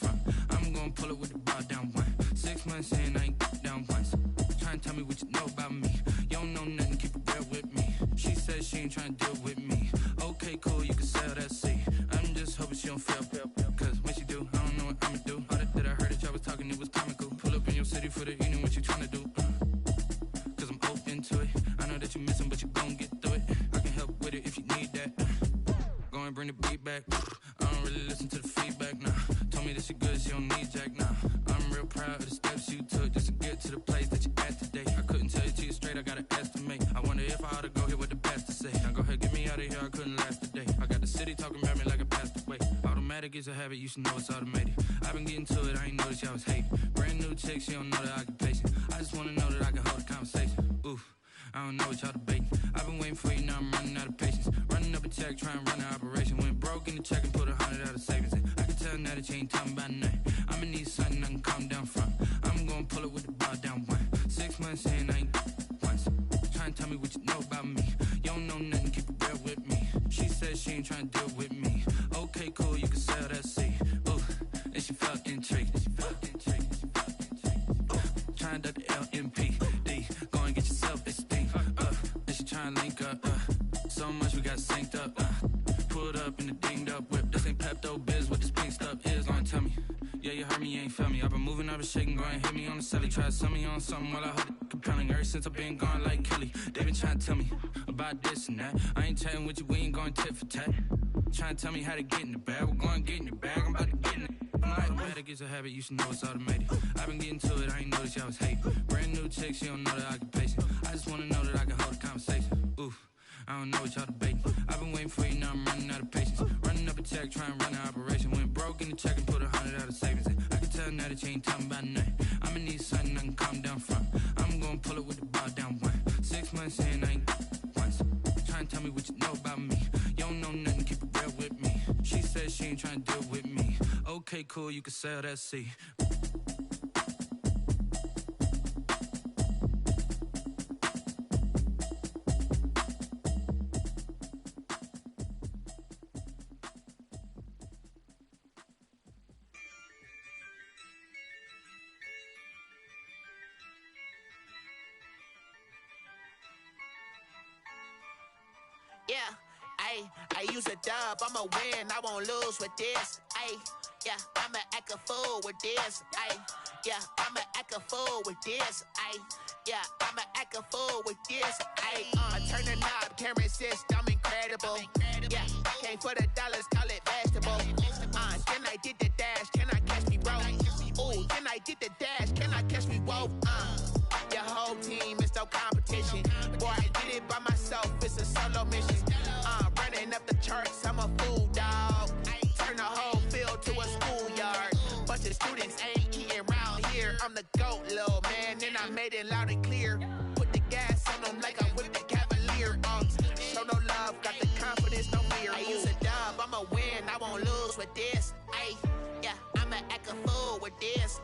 months in, I ain't down once. Trying to tell me what you know about me. You don't know nothing, keep it real with me. She said she ain't trying to deal with me. Okay, cool, you can sell that seat. I'm just hoping she don't fail. Cause when she do, I don't know what I'ma do. All that I heard that y'all was talking, it was comical. Pull up in your city for the evening, what you trying to do? Cause I'm open to it. I know that you missing, but you gon' get through it. I can help with it if you need that. Go and bring the beat back. I don't really listen to the feedback, nah. Told me that she good, she don't need Jack, nah. I'm real proud of the steps you took just to get to the place that you at today. I couldn't tell you to you straight, I gotta estimate. I wonder if I ought to go here with the best to say. Now go ahead, get me out of here, I couldn't last a day. I got the city talking about me like I passed away. Automatic is a habit, you should know it's automated. I've been getting to it, I ain't noticed y'all was hating. Brand new chick, she don't know the occupation. I just wanna know that I can hold a conversation. Oof, I don't know what y'all debating. I've been waiting for you, now I'm running out of patience. Running up a check, trying to run an operation. Went broke in the check and put 100 out of savings in. I can tell now that you ain't talking about nothing. I'ma need something I can calm down from. I'm gonna pull it with the bar down one. 6 months in, I ain't once. Trying to tell me what you know about me. You don't know nothing, keep it real with me. She said she ain't trying to deal with me. Okay, cool, you can sell that seat. Ooh, and she felt intrigued. Trying to duck the LMPD. Go and get yourself esteem. And she trying to link up. So much we got synced up. Pulled up in the dinged up whip. This ain't Pepto Biz, what this pink stuff is. Don't tell me. Yeah, you heard me, you ain't feel me. I've been moving, I've been shaking, go and hit me on the celly. Try to sell me on something while I hold it compelling. Ever since I've been gone like Kelly, they been trying to tell me about this and that. I ain't chatting with you, we ain't going tit for tat. Trying to tell me how to get in the bag. We're going to get in the bag, I'm about to get in it. Automatic is a habit, you should know it's automated. I've been getting to it, I ain't noticed y'all was hating. Brand new chick, she don't know the occupation. I just wanna know that I can hold a conversation. Oof, I don't know what y'all debating. I've been waiting for you, now I'm running out of patience. Running up a check, trying to run an operation. Went broke in the check and put 100 out of savings in. I can tell now that you ain't talking about nothing. I'ma need something I can calm down from. I'm gonna pull it with the bar down one. 6 months in, I ain't once. Trying to tell me what you know about me. You don't know nothing, keep it real with me. She said she ain't trying to deal with me. Okay, cool, you can sell that seat. Yeah, I use a dub, I'ma win, I won't lose with this. Yeah, I'ma act a fool with this. Yeah, I'ma act a fool with this. Yeah, I'ma act a fool with this. I turn the knob, camera assist, I'm incredible. Yeah, came for the dollars, call it vegetable. Then I did the dash, can I catch me, bro? Ooh, then I did the dash, can I catch me, whoa? Your whole team is no competition. Boy, I did it by myself, it's a solo mission. Running up the charts, I'm a fool, dog. Turn the whole field to a schoolyard. Bunch of students ain't eating round here. I'm the GOAT, little man, and I made it loud and clear. Put the gas on them like I'm with the Cavalier. Show no love, got the confidence, no fear. I use a dub, I'ma win, I won't lose with this. Yeah, I'ma act a fool with this.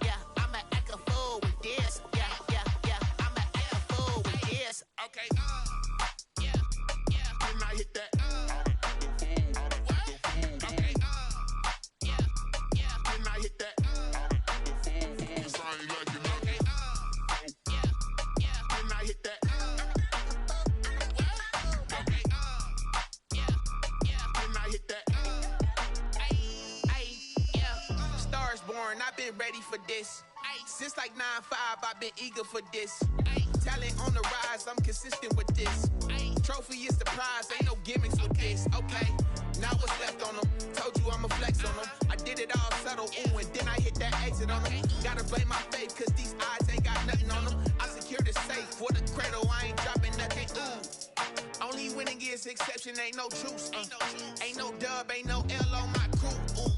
Yeah, I'ma act a fool with this. Yeah, I'ma act a fool with this. Okay. Can I hit that? Okay. Can I hit that? Cause I ain't like it. Okay. Can I hit that? Okay. Can I hit that? Yeah. Stars born, I've been ready for this. Since like 9-5, I've been eager for this. Talent on the rise, I'm consistent with this. Trophy is the prize, ain't no gimmicks with this. Okay, now what's left on them? Told you I'ma flex on them. I did it all subtle, ooh, and then I hit that exit on them. Gotta blame my faith, cause these eyes ain't got nothing on them. I secured the safe for the cradle, I ain't dropping nothing, ooh. Only winning is exception, ain't no truce. Ain't no dub, ain't no L on my crew, ooh.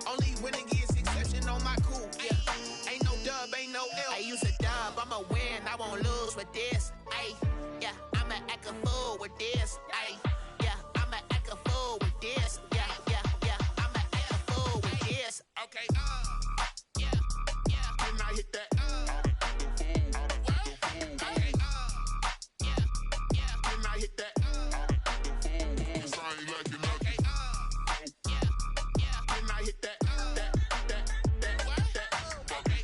Only winning is exception on my crew, yeah. Ain't no dub, ain't no L. I use a dub, I'ma win, I won't lose with this. Yeah, I'ma act a fool with this. Yeah, I'ma act a fool with this. Yeah, I'ma act a fool with this. Okay. Can I hit that? Okay. Can I hit that? Cause I ain't like it. Okay. Can I hit that? Okay.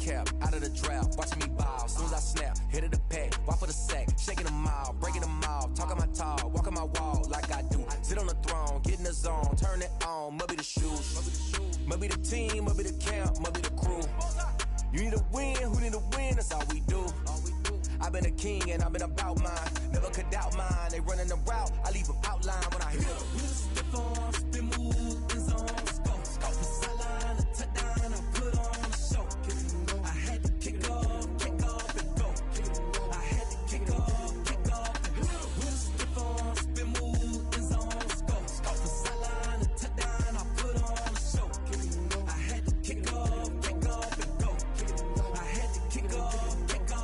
cap, out of the draft, watching me ball. Soon as I snap, hit of the pack, walk for the sack, shaking them all, breaking them all, talking my talk, walking my wall like I do. Sit on the throne, get in the zone, turn it on, must be the shoes, must be the team, must be the camp, must be the crew. You need a win, who need a win, that's all we do. I've been a king and I've been about mine, never could doubt mine. They running the route, I leave them outline when I hit them. Stiff on, spin move, in zone, scope the sideline, a touchdown, I put on a show. I had to kick off and go. I had to kick off and go. Stiff on, spin move, in zone, scope the sideline, a touchdown, I put on a show. I had to kick off and go. I had to kick off and go.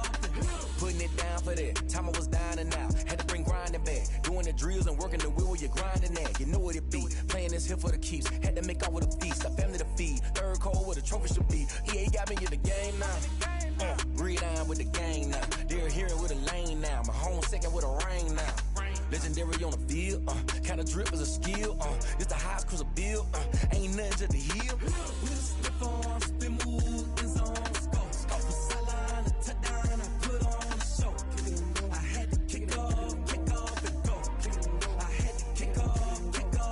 Putting it down for that, time I was down and out, had to bring grinding back, doing the drills and working the wheel where you're grinding at, you know what it be, playing this here for the keeps, had to make off with a feast, a family to feed, third cold where the trophy should be, EA got me in the game now, breathe down with the gang now, they're here with a lane now, my home second with a rain now, legendary on the field, kinda drip is a skill, this the highest cruiser bill, ain't nothing to the heel. Slip on, spin move, in zone, scope the sideline, a touchdown, I put on a show. I had to kick off and go. I had to kick off and go.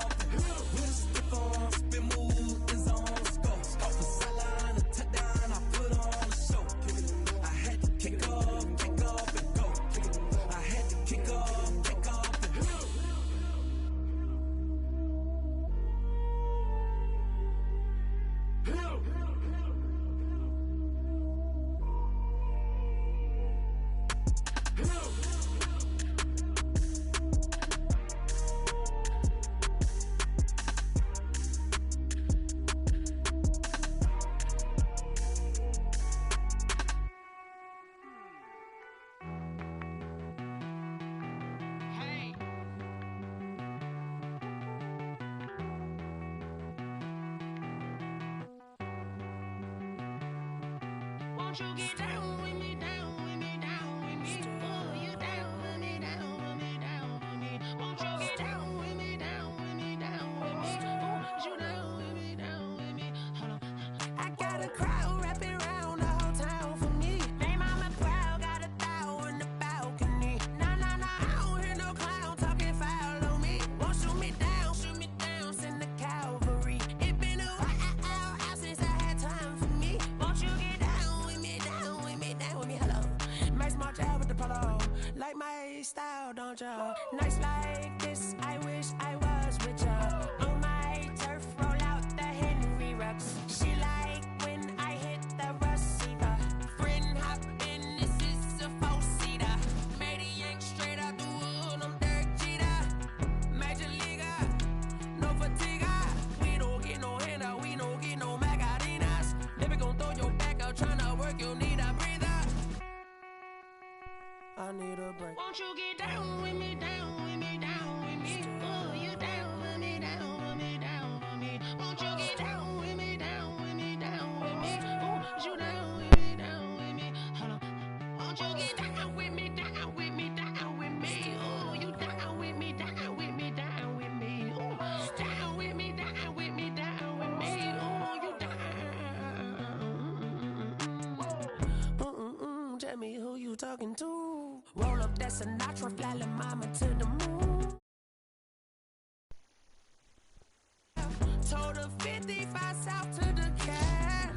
Slip on, spin move, in zone, scope the sideline, a touchdown, I put on a show. I had to kick off and go. I had to kick off and go. Won't you get down with me, down with me, down with me? Oh, you down with me, down with me, down with me. Won't you get down with me, down with me, down with me? Oh, you down with me, down with me? Hold on. I got a crowd wrapping around the whole town for me. They mama proud, got a thou in the balcony. Nah, I don't hear no clown talking foul on me. Won't shoot me down, send the cavalry. It been a while since I had time for me. Won't you get down with me, down with me, down with me? Hello. Nice march out with the polo. Like my style, don't ya? Nice like this, I wish I was with ya. On my turf, roll out the Henry Rux. She like when I hit the receiver. Friend hop in, this is a four-seater. Made a yank straight out the wood, I'm Derek Jeter. Major leaguer, no fatigue. We don't get no handout, we don't get no Macarinas. Never gon' throw your back out, tryna work, you need a breather. I need a break. Won't you get down with me, down with me, down with me? Oh, you down with me, down with me, down with me? Won't you get down with me, down with me, down with me? Oh, you down with me, down with me? Hold on. Won't you get down with me, down with me, down with me? Oh, you down with me, down with me, down with me? Oh, down with me, down with me, down with me? Oh, you down. Tell me who you talking to. Roll up that Sinatra, fly la mama to the moon. Told her 55 south to the cab.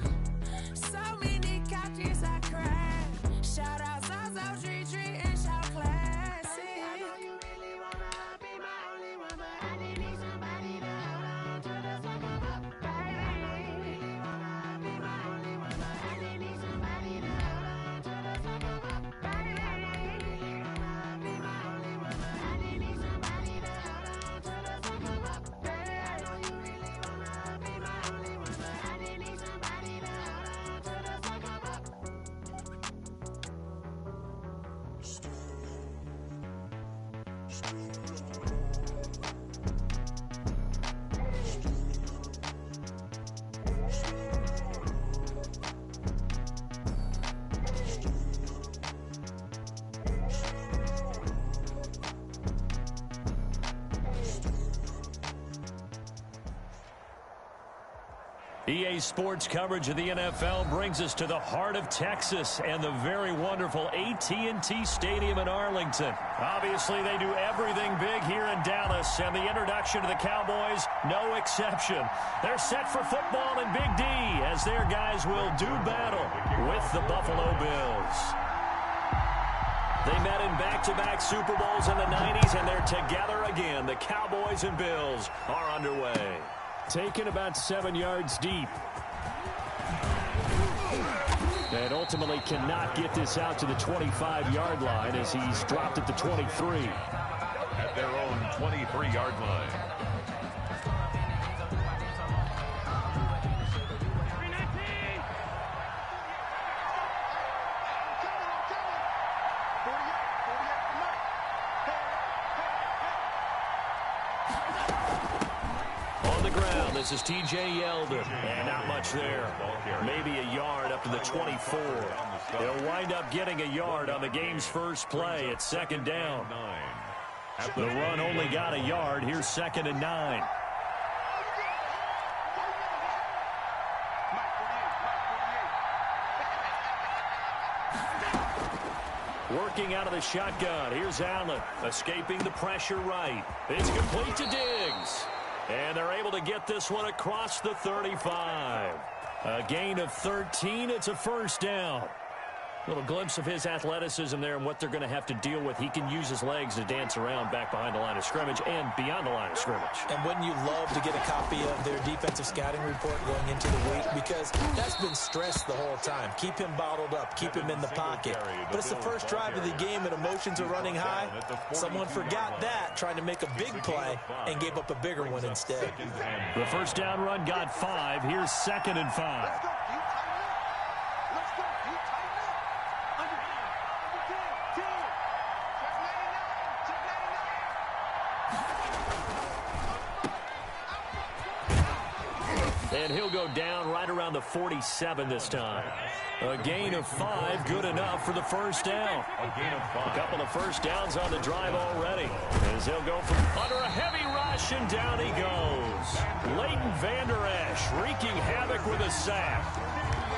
So many couches I cried. Shout out Zazo, Tree, and shout classic. I know you really wanna be my only one, but I didn't need somebody to hold on to the fuck up, baby. I know you really wanna be my only one, but I didn't need somebody to hold on to the fuck up, baby. I know you really wanna be my only one, but I didn't need somebody to hold on to the fuck up, baby. I know you really wanna be my only one, but I didn't need somebody to hold on to the fuck up. EA Sports coverage of the NFL brings us to the heart of Texas and the very wonderful AT&T Stadium in Arlington. Obviously, they do everything big here in Dallas, and the introduction to the Cowboys, no exception. They're set for football in Big D as their guys will do battle with the Buffalo Bills. They met in back-to-back Super Bowls in the 90s, and they're together again. The Cowboys and Bills are underway. Taken about 7 yards deep. And ultimately cannot get this out to the 25-yard line as he's dropped at the 23. At their own 23-yard line. This is T.J. Yeldon, and not much there. Maybe a yard up to the 24. He'll wind up getting a yard on the game's first play at 2nd down. The run only got a yard. Here's 2nd and 9. Working out of the shotgun. Here's Allen, escaping the pressure right. It's complete to Diggs. And they're able to get this one across the 35. A gain of 13. It's a first down. A little glimpse of his athleticism there and what they're going to have to deal with. He can use his legs to dance around back behind the line of scrimmage and beyond the line of scrimmage. And wouldn't you love to get a copy of their defensive scouting report going into the week? Because that's been stressed the whole time. Keep him bottled up. Keep him in the pocket. But it's the first drive of the game and emotions are running high. Someone forgot that, trying to make a big play and gave up a bigger one instead. The first down run got 5. Here's 2nd and 5. And he'll go down right around the 47 this time. A gain of 5, good enough for the first down. A couple of first downs on the drive already. As they'll go from under a heavy rush, and down he goes. Leighton Vander Esch wreaking havoc with a sack.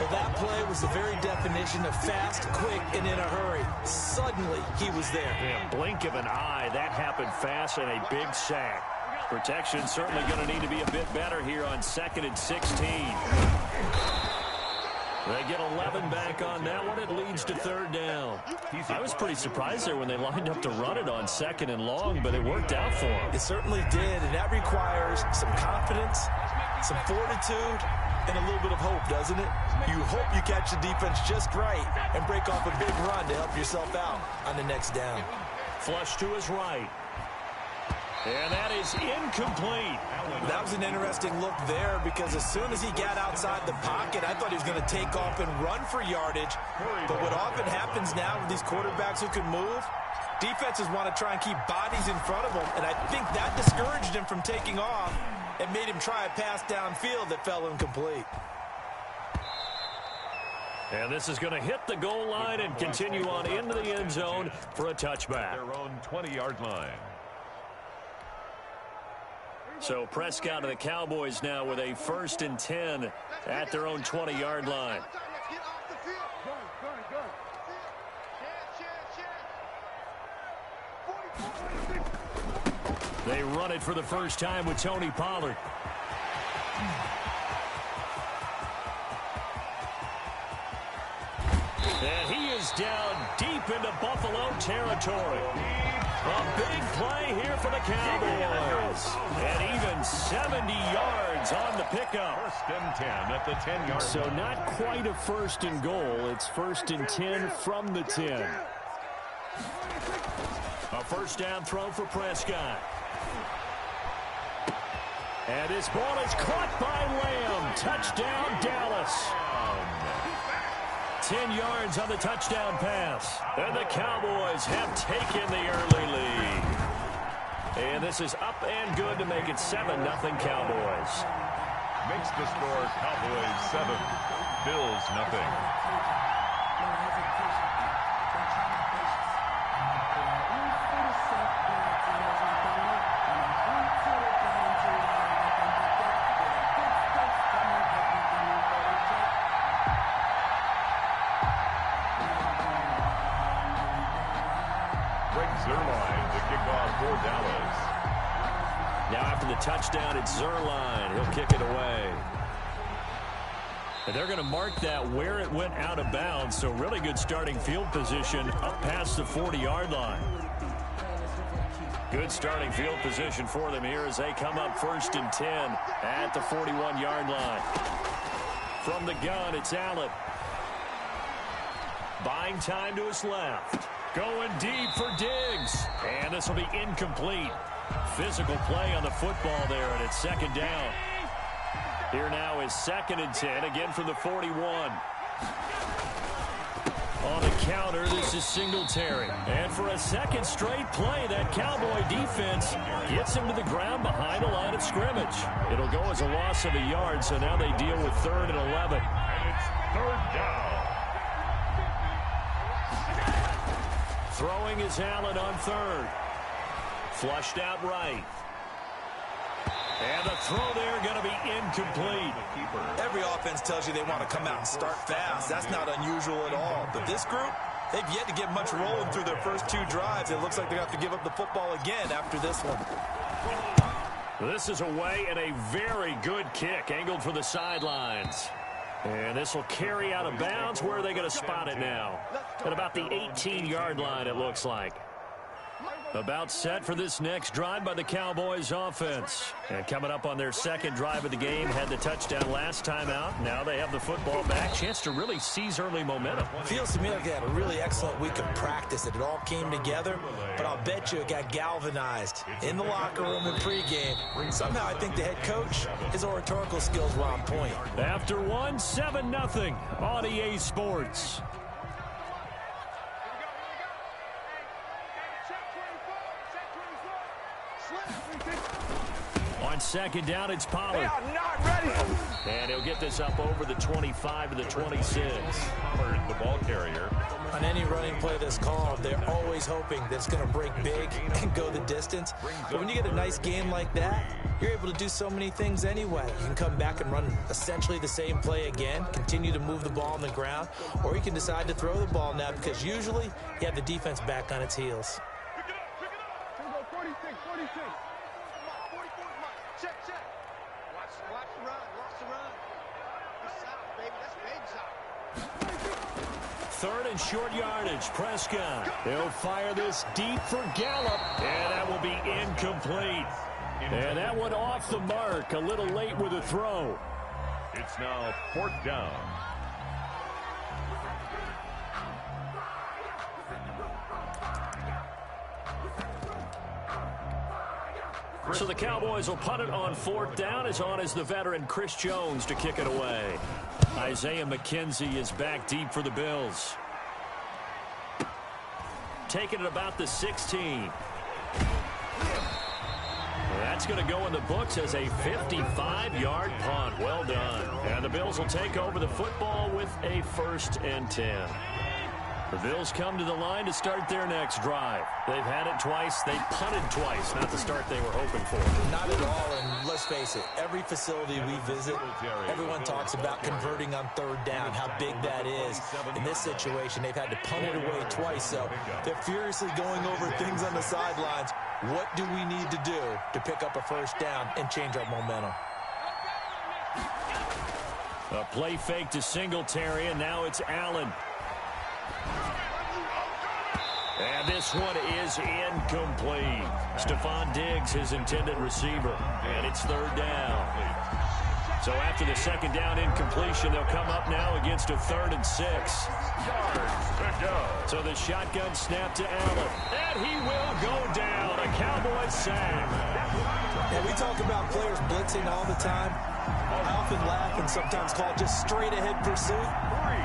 Well, that play was the very definition of fast, quick, and in a hurry. Suddenly, he was there. Yeah, blink of an eye, that happened fast, and a big sack. Protection certainly going to need to be a bit better here on 2nd and 16. They get 11 back on that one. It leads to 3rd down. I was pretty surprised there when they lined up to run it on 2nd and long, but it worked out for them. It certainly did, and that requires some confidence, some fortitude, and a little bit of hope, doesn't it? You hope you catch the defense just right and break off a big run to help yourself out on the next down. Flush to his right. And that is incomplete. That was an interesting look there because as soon as he got outside the pocket, I thought he was going to take off and run for yardage. But what often happens now with these quarterbacks who can move, defenses want to try and keep bodies in front of them. And I think that discouraged him from taking off and made him try a pass downfield that fell incomplete. And this is going to hit the goal line and continue on into the end zone for a touchback. Their own 20-yard line. So Prescott and the Cowboys now with a 1st and 10 at their own 20-yard line. They run it for the first time with Tony Pollard. And he is down deep into Buffalo territory. A big play here for the Cowboys. And even 70 yards on the pickup. 1st and 10 at the 10-yard line. So not quite a 1st and goal. It's 1st and 10 from the 10. A first down throw for Prescott. And this ball is caught by Lamb. Touchdown, Dallas. 10 yards on the touchdown pass. And the Cowboys have taken the early lead. And this is up and good to make it 7-0 Cowboys. Makes the score Cowboys 7, Bills nothing. Greg Zuerlein to kick off for Dallas. Now after the touchdown, it's Zuerlein. He'll kick it away. And they're going to mark that where it went out of bounds, so really good starting field position up past the 40-yard line. Good starting field position for them here as they come up 1st and 10 at the 41-yard line. From the gun, it's Allen. Buying time to his left. Going deep for Diggs. And this will be incomplete. Physical play on the football there, and it's 2nd down. Here now is 2nd and 10, again from the 41. On the counter, this is Singletary. And for a second straight play, that Cowboy defense gets him to the ground behind the line of scrimmage. It'll go as a loss of a yard, so now they deal with 3rd and 11. And it's 3rd down. Throwing is Allen on 3rd. Flushed out right. And the throw there going to be incomplete. Every offense tells you they want to come out and start fast. That's not unusual at all. But this group, they've yet to get much rolling through their first 2 drives. It looks like they have to give up the football again after this one. This is away and a very good kick angled for the sidelines. And this will carry out of bounds. Where are they going to spot it now? At about the 18-yard line, it looks like. About set for this next drive by the Cowboys offense. And coming up on their 2nd drive of the game, had the touchdown last time out. Now they have the football back. Chance to really seize early momentum. Feels to me like they had a really excellent week of practice. It all came together, but I'll bet you it got galvanized in the locker room in pregame. Somehow I think the head coach, his oratorical skills were on point. After 7-0 on EA Sports. On 2nd down, it's Pollard. They are not ready. And he'll get this up over the 25 to the 26. Pollard, the ball carrier. On any running play that's called, they're always hoping that it's going to break big and go the distance. But when you get a nice game like that, you're able to do so many things anyway. You can come back and run essentially the same play again, continue to move the ball on the ground, or you can decide to throw the ball now because usually you have the defense back on its heels. Third and short yardage. Prescott. He'll fire this deep for Gallup. And that will be incomplete. And that one off the mark. A little late with a throw. It's now 4th down. So the Cowboys will punt it on 4th down. As on is the veteran Chris Jones to kick it away. Isaiah McKenzie is back deep for the Bills. Taking it about the 16. That's going to go in the books as a 55-yard punt. Well done. And the Bills will take over the football with a 1st and 10. The Bills come to the line to start their next drive. They've had it twice. They punted twice. Not the start they were hoping for. Not at all, and let's face it, every facility we visit, everyone talks about converting on 3rd down, how big that is. In this situation, they've had to punt it away twice, so they're furiously going over things on the sidelines. What do we need to do to pick up a 1st down and change our momentum? A play fake to Singletary, and now it's Allen. And this one is incomplete. Stephon Diggs, his intended receiver. And it's 3rd down. So after the 2nd down incompletion, they'll come up now against a 3rd and 6. So the shotgun snap to Allen. And he will go down. A Cowboys sack. Yeah, we talk about players blitzing all the time. I often laugh and sometimes call it just straight-ahead pursuit.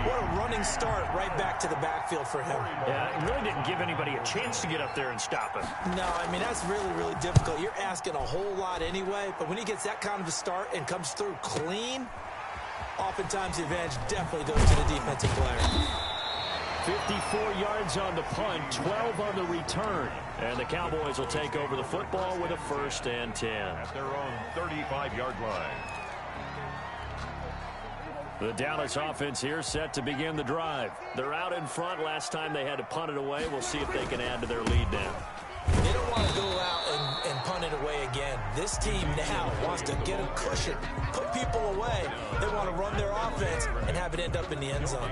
What a running start right back to the backfield for him. Yeah, it really didn't give anybody a chance to get up there and stop him. No, I mean, that's really, really difficult. You're asking a whole lot anyway, but when he gets that kind of a start and comes through clean, oftentimes the advantage definitely goes to the defensive player. 54 yards on the punt, 12 on the return. And the Cowboys will take over the football with a 1st and 10. At their own 35-yard line. The Dallas offense here set to begin the drive. They're out in front. Last time they had to punt it away. We'll see if they can add to their lead now. They don't want to go out and punt it away again. This team now wants to get a cushion, put people away. They want to run their offense and have it end up in the end zone.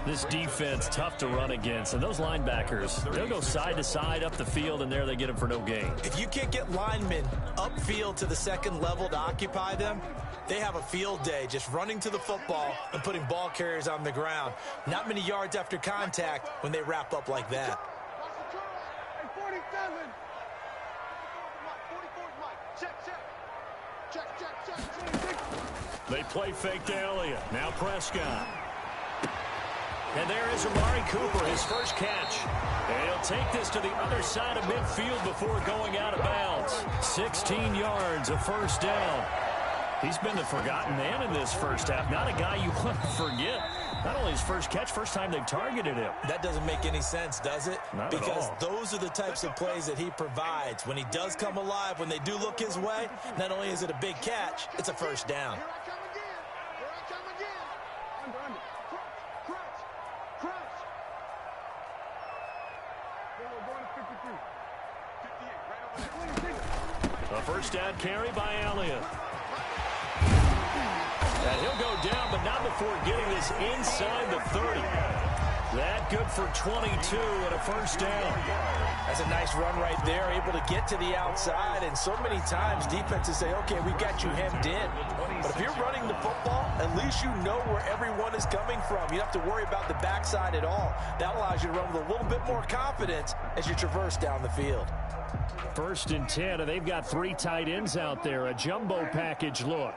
This defense, tough to run against. And those linebackers, they'll go side to side up the field, and there they get them for no gain. If you can't get linemen upfield to the second level to occupy them, they have a field day just running to the football and putting ball carriers on the ground. Not many yards after contact when they wrap up like that. They play fake to Elliott. Now Prescott. And there is Amari Cooper, his first catch. And he'll take this to the other side of midfield before going out of bounds. 16 yards, a first down. He's been the forgotten man in this first half. Not a guy you want to forget. Not only his first catch, first time they've targeted him. That doesn't make any sense, does it? Not because at all. Those are the types of plays that he provides. When he does come alive, when they do look his way, not only is it a big catch, it's a first down. A first down carry by Elliott. And he'll go down, but not before getting this inside the 30. That good for 22 and a first down. That's a nice run right there, able to get to the outside. And so many times defenses say, okay, we've got you hemmed in. But if you're running the football, at least you know where everyone is coming from. You don't have to worry about the backside at all. That allows you to run with a little bit more confidence as you traverse down the field. First and 10, and they've got 3 tight ends out there. A jumbo package look.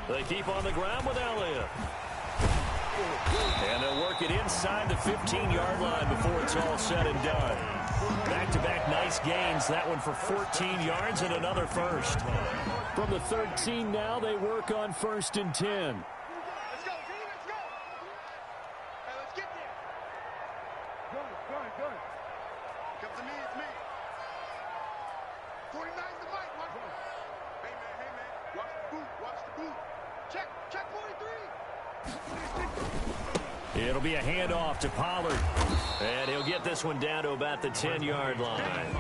They keep on the ground with Elliott. And they'll work it inside the 15-yard line before it's all said and done. Back-to-back nice gains. That one for 14 yards and another first. From the 13 now, they work on first and 10. Let's go, team, let's go. Hey, let's get there. Go. Come to me, it's me. 49's the mic, watch it. Hey, man, watch the boot. Check 43. It'll be a handoff to Pollard. And he'll get this one down to about the 10-yard line.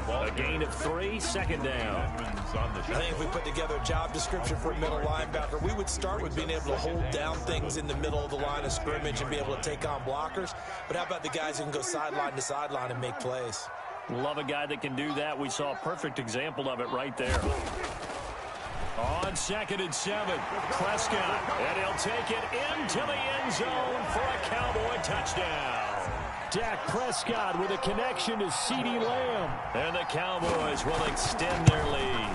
A gain of 3, second down. I think if we put together a job description for a middle linebacker, we would start with being able to hold down things in the middle of the line of scrimmage and be able to take on blockers. But how about the guys who can go sideline to sideline and make plays? Love a guy that can do that. We saw a perfect example of it right there. On 2nd and 7, Prescott, and he'll take it into the end zone for a Cowboy touchdown. Dak Prescott with a connection to CeeDee Lamb, and the Cowboys will extend their lead.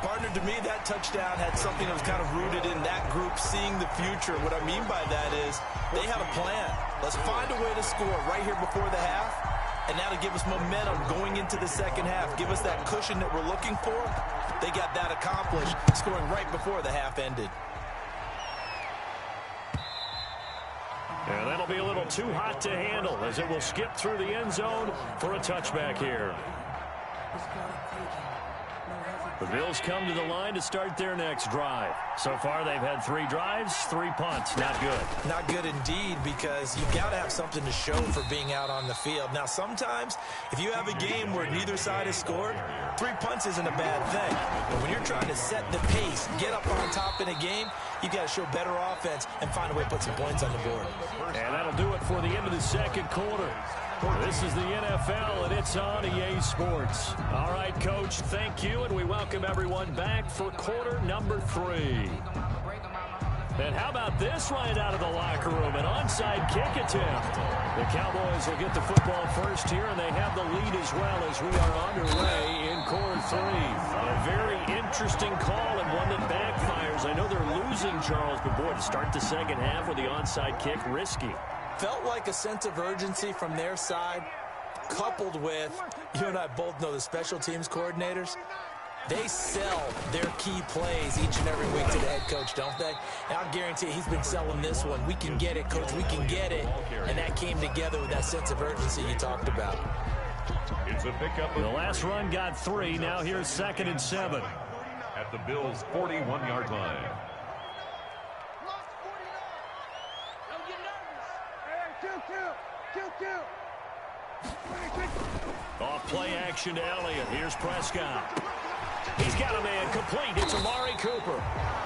Partner, to me, that touchdown had something that was kind of rooted in that group seeing the future. What I mean by that is they had a plan. Let's find a way to score right here before the half. And now to give us momentum going into the second half, give us that cushion that we're looking for. They got that accomplished, scoring right before the half ended. And that'll be a little too hot to handle as it will skip through the end zone for a touchback here. The Bills come to the line to start their next drive. So far, they've had 3 drives, 3 punts. Not good. Not good indeed, because you've got to have something to show for being out on the field. Now, sometimes, if you have a game where neither side has scored, 3 punts isn't a bad thing. But when you're trying to set the pace, get up on top in a game, you've got to show better offense and find a way to put some points on the board. And that'll do it for the end of the second quarter. This is the NFL, and it's on EA Sports. All right, Coach, thank you, and we welcome everyone back for quarter number 3. And how about this right out of the locker room, an onside kick attempt. The Cowboys will get the football first here, and they have the lead as well as we are underway in quarter 3. A very interesting call and one that backfires. I know they're losing, Charles, but boy, to start the second half with the onside kick, risky. Felt like a sense of urgency from their side, coupled with, you and I both know the special teams coordinators, They sell their key plays each and every week to the head coach, don't they? And I'll guarantee he's been selling this one. We can get it, coach. We can get it. And that came together with that sense of urgency you talked about. It's a pickup. The last run got 3. Now here's 2nd and 7. At the Bills' 41-yard line. Off play action to Elliott. Here's Prescott. He's got a man complete. It's Amari Cooper.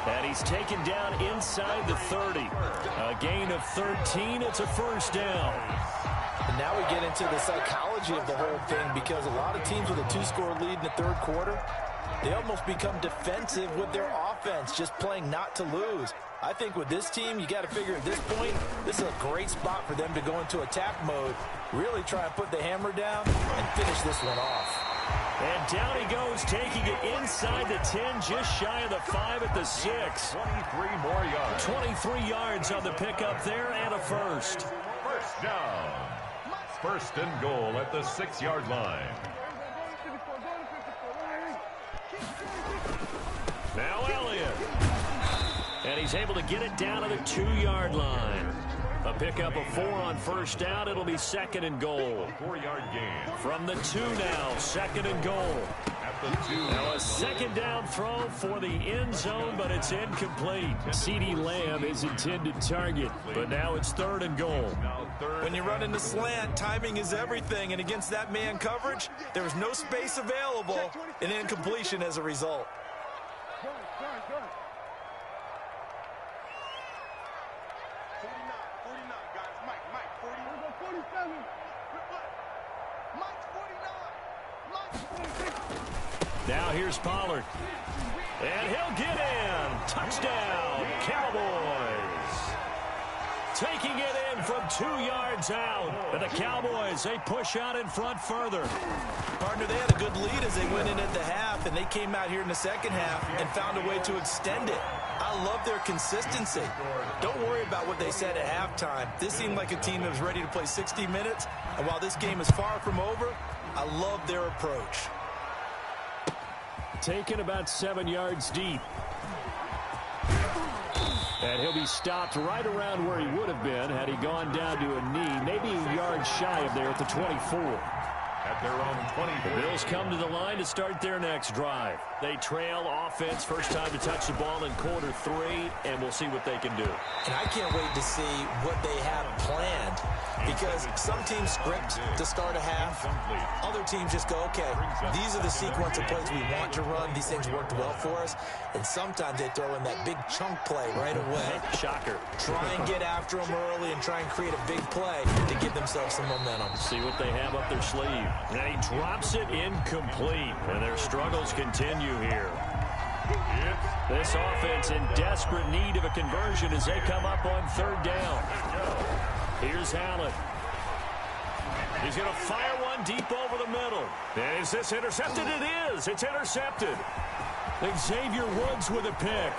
And he's taken down inside the 30. A gain of 13. It's a first down. And now we get into the psychology of the whole thing, because a lot of teams with a 2-score lead in the third quarter, they almost become defensive with their offense, just playing not to lose. I think with this team, you got to figure at this point, this is a great spot for them to go into attack mode, really try and put the hammer down and finish this one off. And down he goes, taking it inside the 10, just shy of the 5 at the 6. 23 more yards. 23 yards on the pickup there, and a first. First down. First and goal at the 6-yard line. Now Elliott. And he's able to get it down to the 2-yard line. A pickup of 4 on first down. It'll be 2nd and goal. 4-yard gain. From the 2 now, 2nd and goal. At the 2. Now a second down throw for the end zone, but it's incomplete. CeeDee Lamb is intended target, but now it's 3rd and goal. When you run in the slant, timing is everything, and against that man coverage, there's no space available, and incompletion as a result. Now here's Pollard. And he'll get in. Touchdown, Cowboys. Taking it in from 2 yards out. And the Cowboys, they push out in front further. Partner, they had a good lead as they went in at the half, and they came out here in the second half and found a way to extend it. I love their consistency. Don't worry about what they said at halftime. This seemed like a team that was ready to play 60 minutes, and while this game is far from over, I love their approach. Taken about 7 yards deep. And he'll be stopped right around where he would have been had he gone down to a knee, maybe a yard shy of there at the 24. At their own 20. The Bills come to the line to start their next drive. They trail offense, first time to touch the ball in quarter 3, and we'll see what they can do. And I can't wait to see what they have planned, because some teams script to start a half. Other teams just go, okay, these are the sequence of plays we want to run. These things worked well for us. And sometimes they throw in that big chunk play right away. Shocker. Try and get after them early and try and create a big play to give themselves some momentum. See what they have up their sleeve. And he drops it incomplete. And their struggles continue here. This offense in desperate need of a conversion as they come up on 3rd down. Here's Allen. He's going to fire one deep over the middle. And is this intercepted? It is. It's intercepted. Xavier Woods with a pick.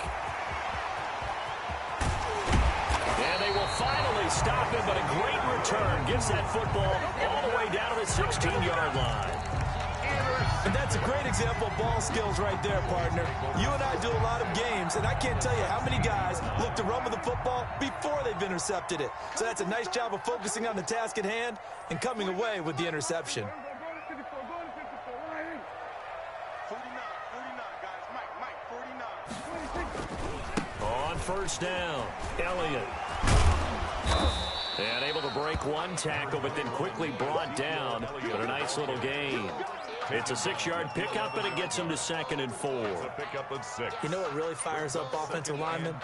And they will finally stop him, but a great return. Gets that football all the way down to the 16-yard line. And that's a great example of ball skills right there, partner. You and I do a lot of games, and I can't tell you how many guys look to run with the football before they've intercepted it. So that's a nice job of focusing on the task at hand and coming away with the interception. On first down, Elliott. And able to break one tackle, but then quickly brought down. But a nice little gain. It's a 6-yard pickup, and it gets him to 2nd and 4. A pickup of 6. You know what really fires up offensive linemen?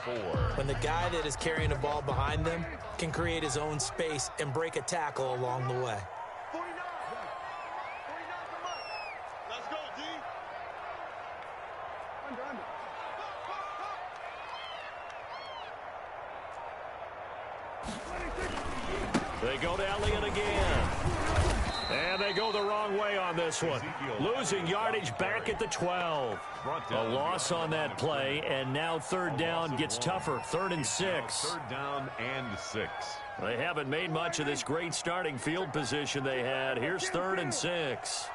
When the guy that is carrying the ball behind them can create his own space and break a tackle along the way. Let's go, D. They go to Elliott again. And they go the wrong way on this one. Losing yardage back at the 12. A loss on that play, and now 3rd down gets tougher. 3rd and 6. 3rd down and 6. They haven't made much of this great starting field position they had. Here's 3rd and 6.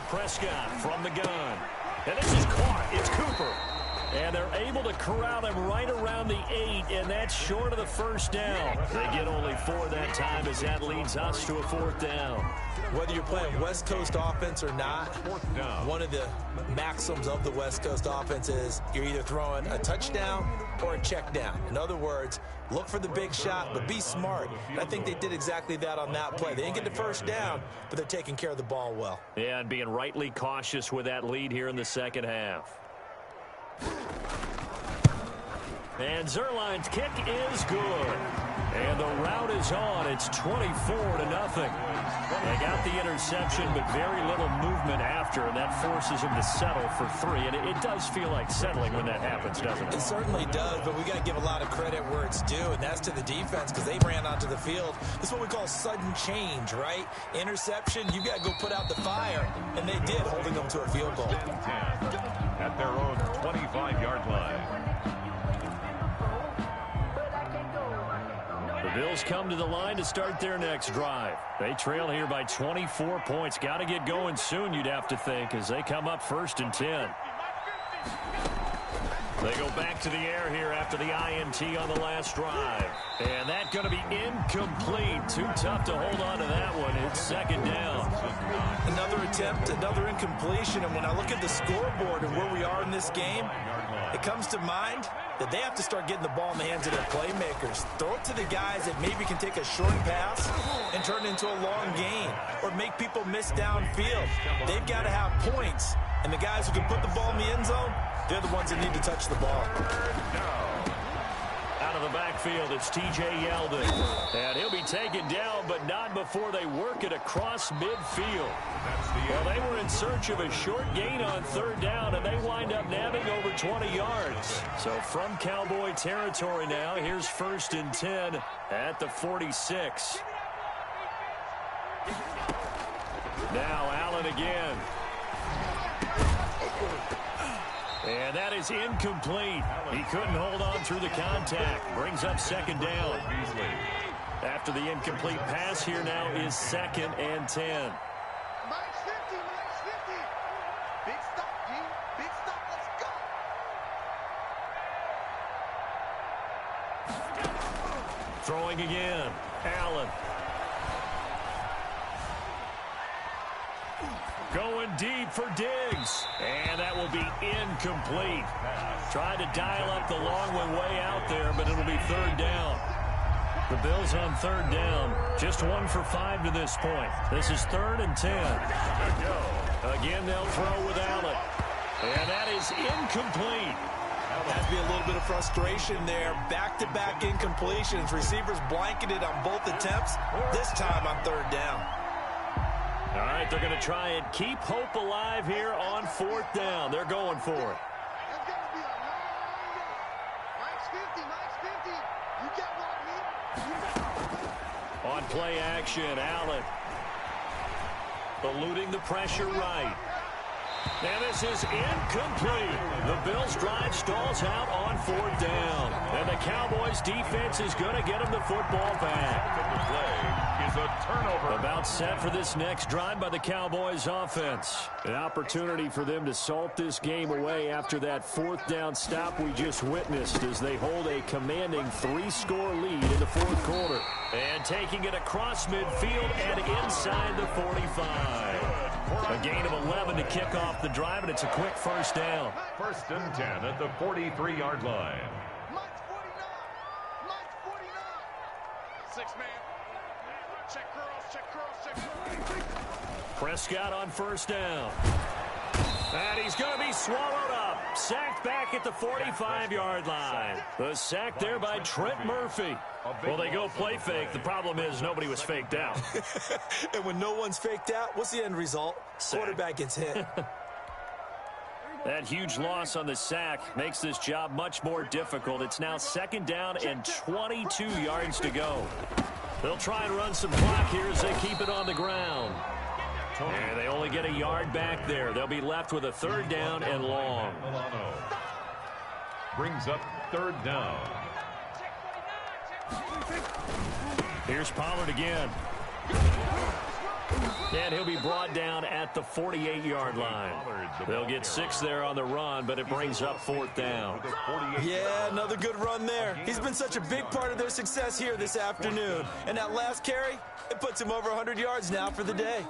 Prescott from the gun. And this is caught. It's Cooper. And they're able to corral him right around the 8, and that's short of the first down. They get only 4 that time as that leads us to a 4th down. Whether you're playing West Coast offense or not, one of the maxims of the West Coast offense is you're either throwing a touchdown or a check down. In other words, look for the big shot, but be smart. And I think they did exactly that on that play. They didn't get the first down, but they're taking care of the ball well. Yeah, and being rightly cautious with that lead here in the second half. And Zerline's kick is good. And the route is on. It's 24-0. They got the interception, but very little movement after, and that forces them to settle for 3. And it does feel like settling when that happens, doesn't it? It certainly does, but we got to give a lot of credit where it's due, and that's to the defense because they ran onto the field. This is what we call sudden change, right? Interception, you got to go put out the fire, and they did, holding them to a field goal. 10 at their own 25-yard line. The Bills come to the line to start their next drive. They trail here by 24 points. Got to get going soon, you'd have to think, as they come up 1st and 10. They go back to the air here after the INT on the last drive. And that's going to be incomplete. Too tough to hold on to that one. It's 2nd down. Another attempt, another incompletion. And when I look at the scoreboard and where we are in this game, it comes to mind that they have to start getting the ball in the hands of their playmakers. Throw it to the guys that maybe can take a short pass and turn it into a long gain or make people miss downfield. They've got to have points. And the guys who can put the ball in the end zone, they're the ones that need to touch the ball. Out of the backfield, it's T.J. Yeldon. And he'll be taken down, but not before they work it across midfield. Well, they were in search of a short gain on 3rd down, and they wind up nabbing over 20 yards. So from Cowboy territory now, here's 1st and 10 at the 46. Now Allen again. And that is incomplete. He couldn't hold on through the contact. Brings up 2nd down. After the incomplete pass, here now is 2nd and 10. Big stop, G. Big stop. Let's go. Throwing again. Allen. Going deep for Diggs. And that will be incomplete. Trying to dial up the long one way out there, but it'll be 3rd down. The Bills on 3rd down. Just 1 for 5 to this point. This is 3rd and 10. Again, they'll throw with Allen. And that is incomplete. Has to be a little bit of frustration there. Back-to-back incompletions. Receivers blanketed on both attempts. This time on 3rd down. All right, they're going to try and keep hope alive here on 4th down. They're going for it. On play action, Allen. Eluding the pressure right. And this is incomplete. The Bills' drive stalls out on 4th down. And the Cowboys' defense is going to get them the football back. The play is a turnover. About set for this next drive by the Cowboys' offense. An opportunity for them to salt this game away after that 4th down stop we just witnessed as they hold a commanding 3-score lead in the 4th quarter. And taking it across midfield and inside the 45. A gain of 11 to kick off the drive, and it's a quick 1st down. 1st and 10 at the 43-yard line. Mike's 49. 6-man. Check curls. Prescott on 1st down. And he's going to be swallowed up. Sacked back at the 45-yard line. The sack there by Trent Murphy. Well, they go play fake. The problem is nobody was faked out. And when no one's faked out, what's the end result? Sack. Quarterback gets hit. That huge loss on the sack makes this job much more difficult. It's now 2nd down and 22 yards to go. They'll try and run some clock here as they keep it on the ground. And they only get a yard back there. They'll be left with a 3rd down and long. Brings up 3rd down. Here's Pollard again. And he'll be brought down at the 48-yard line. They'll get 6 there on the run, but it brings up 4th down. Yeah, another good run there. He's been such a big part of their success here this afternoon. And that last carry, it puts him over 100 yards now for the day.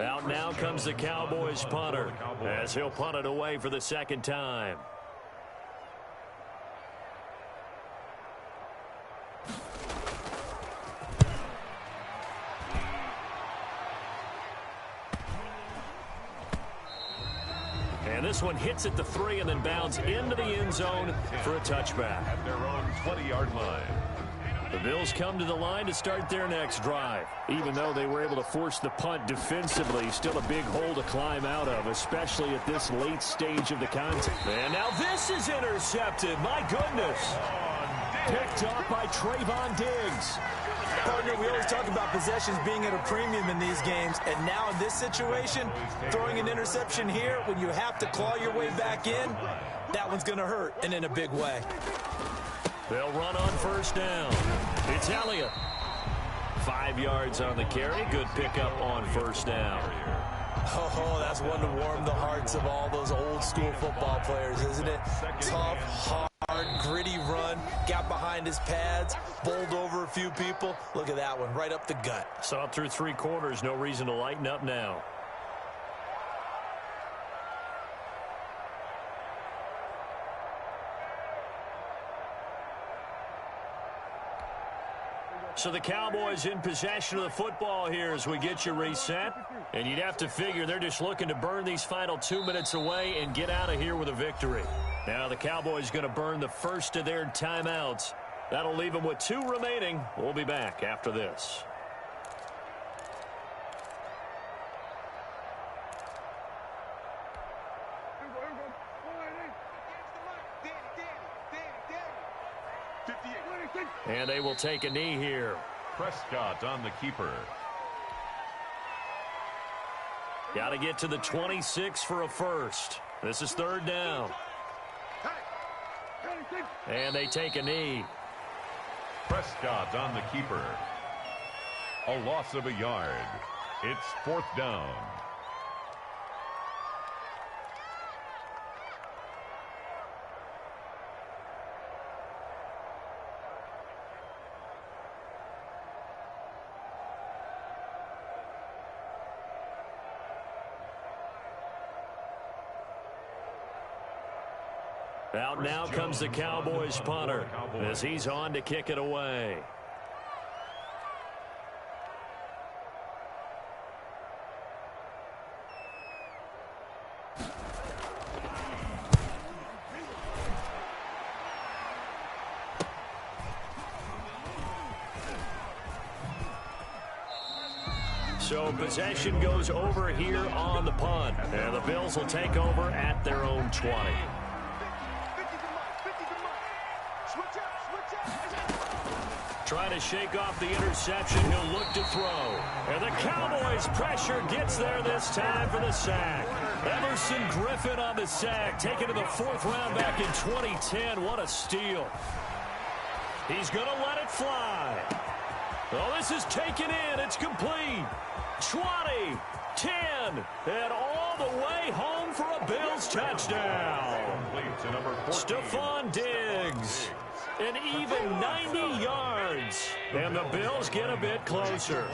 Out now comes the Cowboys punter, as he'll punt it away for the 2nd time. And this one hits at the 3 and then bounds into the end zone for a touchback. At their own 20-yard line. The Bills come to the line to start their next drive. Even though they were able to force the punt defensively, still a big hole to climb out of, especially at this late stage of the contest. And now this is intercepted. My goodness. Picked up by Trayvon Diggs. Partner, we always talk about possessions being at a premium in these games, and now in this situation, throwing an interception here when you have to claw your way back in, that one's going to hurt, and in a big way. They'll run on 1st down. It's Elliott. 5 yards on the carry. Good pickup on 1st down. Oh, that's one to warm the hearts of all those old school football players, isn't it? Tough, hard, gritty run. Got behind his pads, bowled over a few people. Look at that one, right up the gut. Saw it through 3 quarters. No reason to lighten up now. So the Cowboys in possession of the football here as we get you reset. And you'd have to figure they're just looking to burn these final 2 minutes away and get out of here with a victory. Now the Cowboys going to burn the first of their timeouts. That'll leave them with 2 remaining. We'll be back after this. And they will take a knee here. Prescott on the keeper. Got to get to the 26 for a first. This is 3rd down. And they take a knee. Prescott on the keeper. A loss of a yard. It's 4th down. Out now comes the Cowboys punter as he's on to kick it away. So possession goes over here on the punt. And the Bills will take over at their own 20. Trying to shake off the interception. He'll look to throw. And the Cowboys' pressure gets there this time for the sack. Everson Griffin on the sack, taken to the 4th round back in 2010. What a steal. He's going to let it fly. Oh, this is taken in. It's complete. 20, 10, and all the way home for a Bills touchdown. Stephon Diggs. An even 90 yards. And the Bills get a bit closer.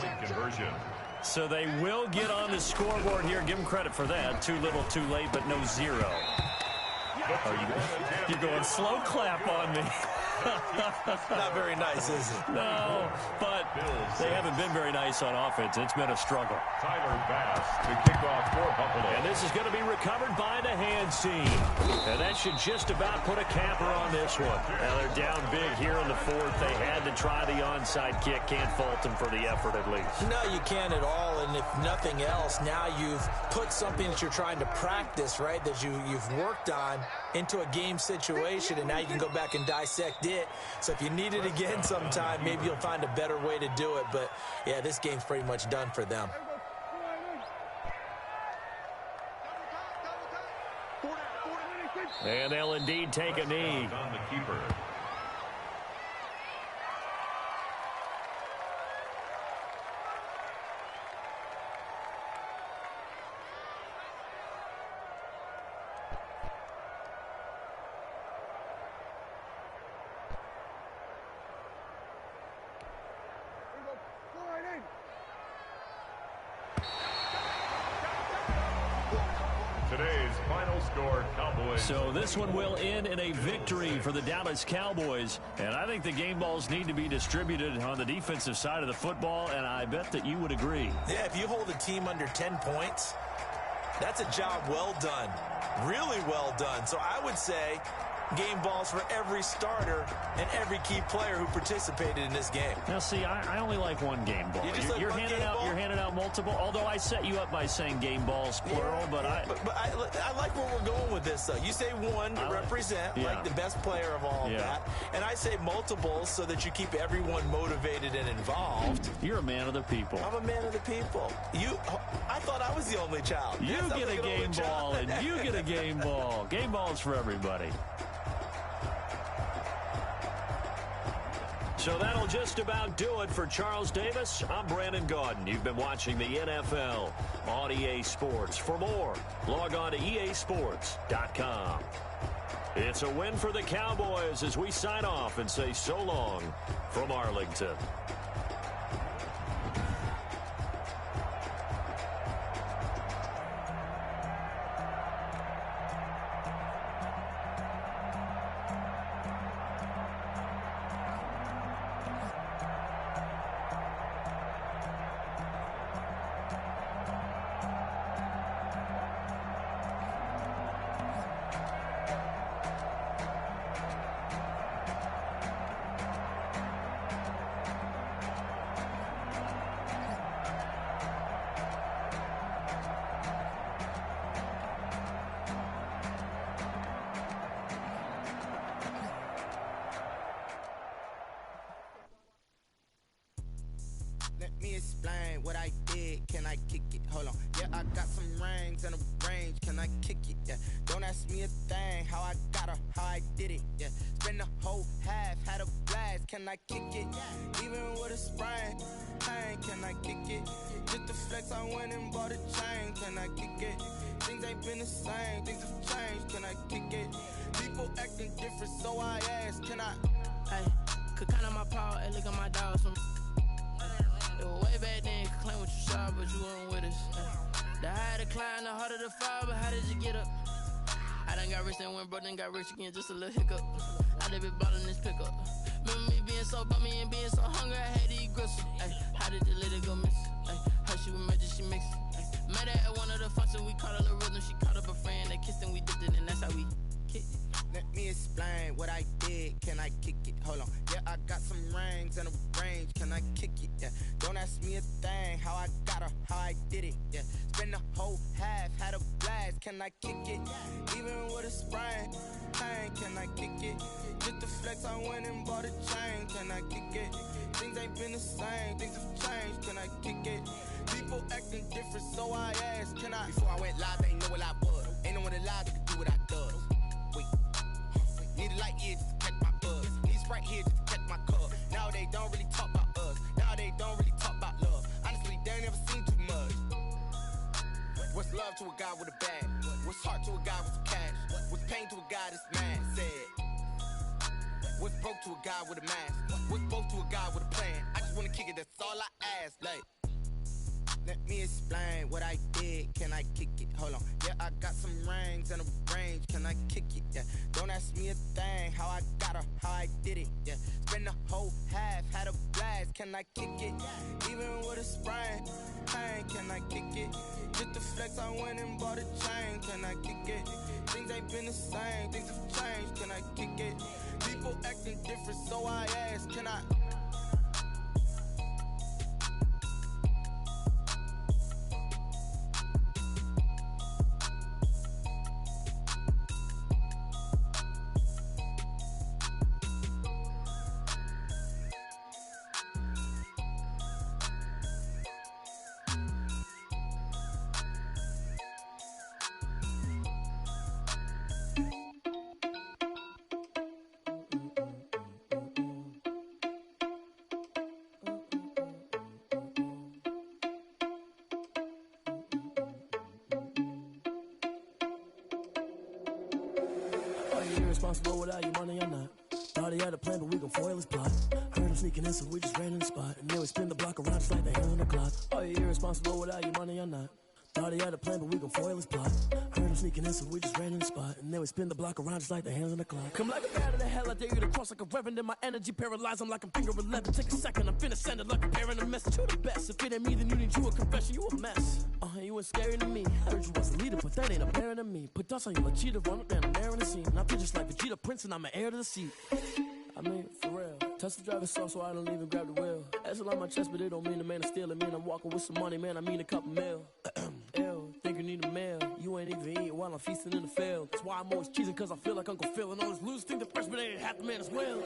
So they will get on the scoreboard here. Give them credit for that. Too little, too late, but no 0. You're going slow clap on me. Not very nice, is it? No, but they haven't been very nice on offense. It's been a struggle. Tyler Bass to kick off for Buffalo. And this is going to be recovered by the hands team. And that should just about put a capper on this one. Now they're down big here in the 4th. They had to try the onside kick. Can't fault them for the effort at least. No, you can't at all. And if nothing else, now you've put something that you're trying to practice, right, that you've worked on into a game situation, and now you can go back and dissect it. So if you need it again sometime, maybe you'll find a better way to do it. But, yeah, this game's pretty much done for them. And they'll indeed take a knee. On the keeper. final score, Cowboys. So this one will end in a victory for the Dallas Cowboys. And I think the game balls need to be distributed on the defensive side of the football, and I bet that you would agree. Yeah, if you hold a team under 10 points, that's a job well done. Really well done. So I would say game balls for every starter and every key player who participated in this game. Now, see, I only like one game ball. You're handing out multiple, although I set you up by saying game balls, plural, but I like where we're going with this, though. You say one to represent, like the best player of all of that, and I say multiples so that you keep everyone motivated and involved. You're a man of the people. I'm a man of the people. I thought I was the only child. You get a game ball, and you get a game ball. Game balls for everybody. So that'll just about do it for Charles Davis. I'm Brandon Gaudin. You've been watching the NFL on EA Sports. For more, log on to easports.com. It's a win for the Cowboys as we sign off and say so long from Arlington. Let me explain what I did. Can I kick it? Hold on. Yeah, I got some rings and a range. Can I kick it? Yeah. Don't ask me a thing. How I got her, how I did it. Yeah. Spend the whole half, had a blast. Can I kick it? Even with a sprain. Pain, can I kick it? Just the flex, I went and bought a chain. Can I kick it? Things ain't been the same. Things have changed. Can I kick it? People acting different, so I ask. Can I? Hey, could count on my power. Hey, look at my dogs from. It was way back then, you could claim what you saw, but you weren't with us. The higher the climb, the harder the fall, but how did you get up? I done got rich and went broke, then got rich again, just a little hiccup. I done been ballin' this pickup. Remember me being so bummy and being so hungry, I had to eat gristle. Ay, how did the lady go miss? Ay, how she was magic, she mixed. Met her at one of the functions, we caught a little rhythm, she caught up a friend, they kissed and we dipped it, and that's how we kicked it. Let me explain what I did. Can I kick it? Hold on. Yeah, I got some rings and a range. Can I kick it? Yeah. Don't ask me a thing. How I got her, how I did it. Yeah. Spend the whole half, had a blast. Can I kick it? Even with a sprain. Pain, can I kick it? Just the flex, I went and bought a chain. Can I kick it? Things ain't been the same. Things have changed. Can I kick it? People acting different, so I asked. Can I? Before I went live, they ain't know what I was. Ain't no one alive that could do what I does. Need a light here just to catch my buzz. Need Sprite here just to catch my cup. Now they don't really talk about us. Now they don't really talk about love. Honestly, they ain't never seen too much. What's love to a guy with a bag? What's heart to a guy with some cash? What's pain to a guy that's mad? Said. What's broke to a guy with a mask? What's both to a guy with a plan? I just wanna kick it, that's all I ask. Like, let me explain what I did. Can I kick it? Hold on. Yeah, I got some rings and a range. Can I kick it? Yeah. Don't ask me a thing. How I got her, how I did it. Yeah. Spend the whole half, had a blast. Can I kick it? Even with a sprain. Pain, can I kick it? Just the flex, I went and bought a chain. Can I kick it? Things ain't been the same. Things have changed. Can I kick it? People acting different, so I ask. Can I? Irresponsible without your money or not. Thought he had a plan, but we gon' foil his plot. Heard him sneaking in, so we just ran in the spot. And then we spin the block around just like the hell in the clock. Are you irresponsible without your money or not? Thought he had a plan, but we gon' foil his plot. Heard him sneaking in, so we just ran in the spot. And then we spin the block around just like the hands on the clock. Come like a bat of the hell, I dare you to cross like a reverend. And my energy paralyzed, I'm like I'm finger 11. Take a second, I'm finna send it like a parent, a message to the best. If it ain't me, then you need you a confession, you a mess. You ain't scary to me. Heard you was a leader, but that ain't apparent to me. Put dust on you like cheetah, run up down the air in the scene. And I feel just like Vegeta Prince, and I'm an heir to the seat. I mean, for real. Touch the driver's soft so I don't even grab the wheel. That's on my chest, but it don't mean the man is stealing. Man, I'm walking with some money, man, I mean a couple mil. Ew, think you need a meal. You ain't even eating while I'm feasting in the field. That's why I'm always cheesing, cause I feel like Uncle Phil. And all those losers think the freshman ain't half the man as well.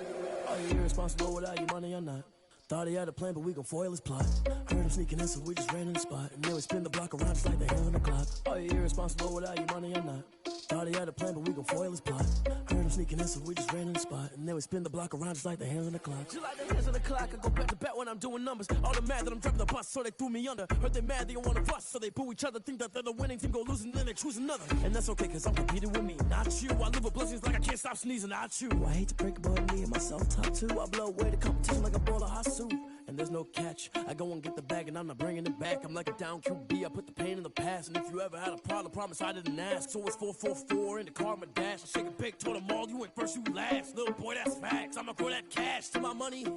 Are you irresponsible without your money or not? Thought he had a plan, but we gon' foil his plot. Heard him sneaking in, so we just ran in the spot. And then we spin the block around just like the hands on the clock. Are you irresponsible without your money or not? Thought he had a plan, but we gon' foil his plot. Heard him sneaking in, so we just ran in the spot. And then we spin the block around just like the hands on the clock. Just like the hands on the clock, I go back to back when I'm doing numbers. All the mad that I'm driving the bus, so they threw me under. Heard they mad, they don't wanna bust, so they boo each other. Think that they're the winning team, go losing, then they choose another. And that's okay, cause I'm competing with me, not you. I live with blessings like I can't stop sneezing, not you. I hate to break it, but me and myself top two. I blow away the competition like a bowl of hot soup. And there's no catch. I go and get the bag and I'm not bringing it back. I'm like a down QB, I put the pain in the past. And if you ever had a problem, promise I didn't ask. So it's 444 in the car, my dash. I shake a big, told them all, you ain't first, you last. Little boy, that's facts. I'ma throw that cash to my money. You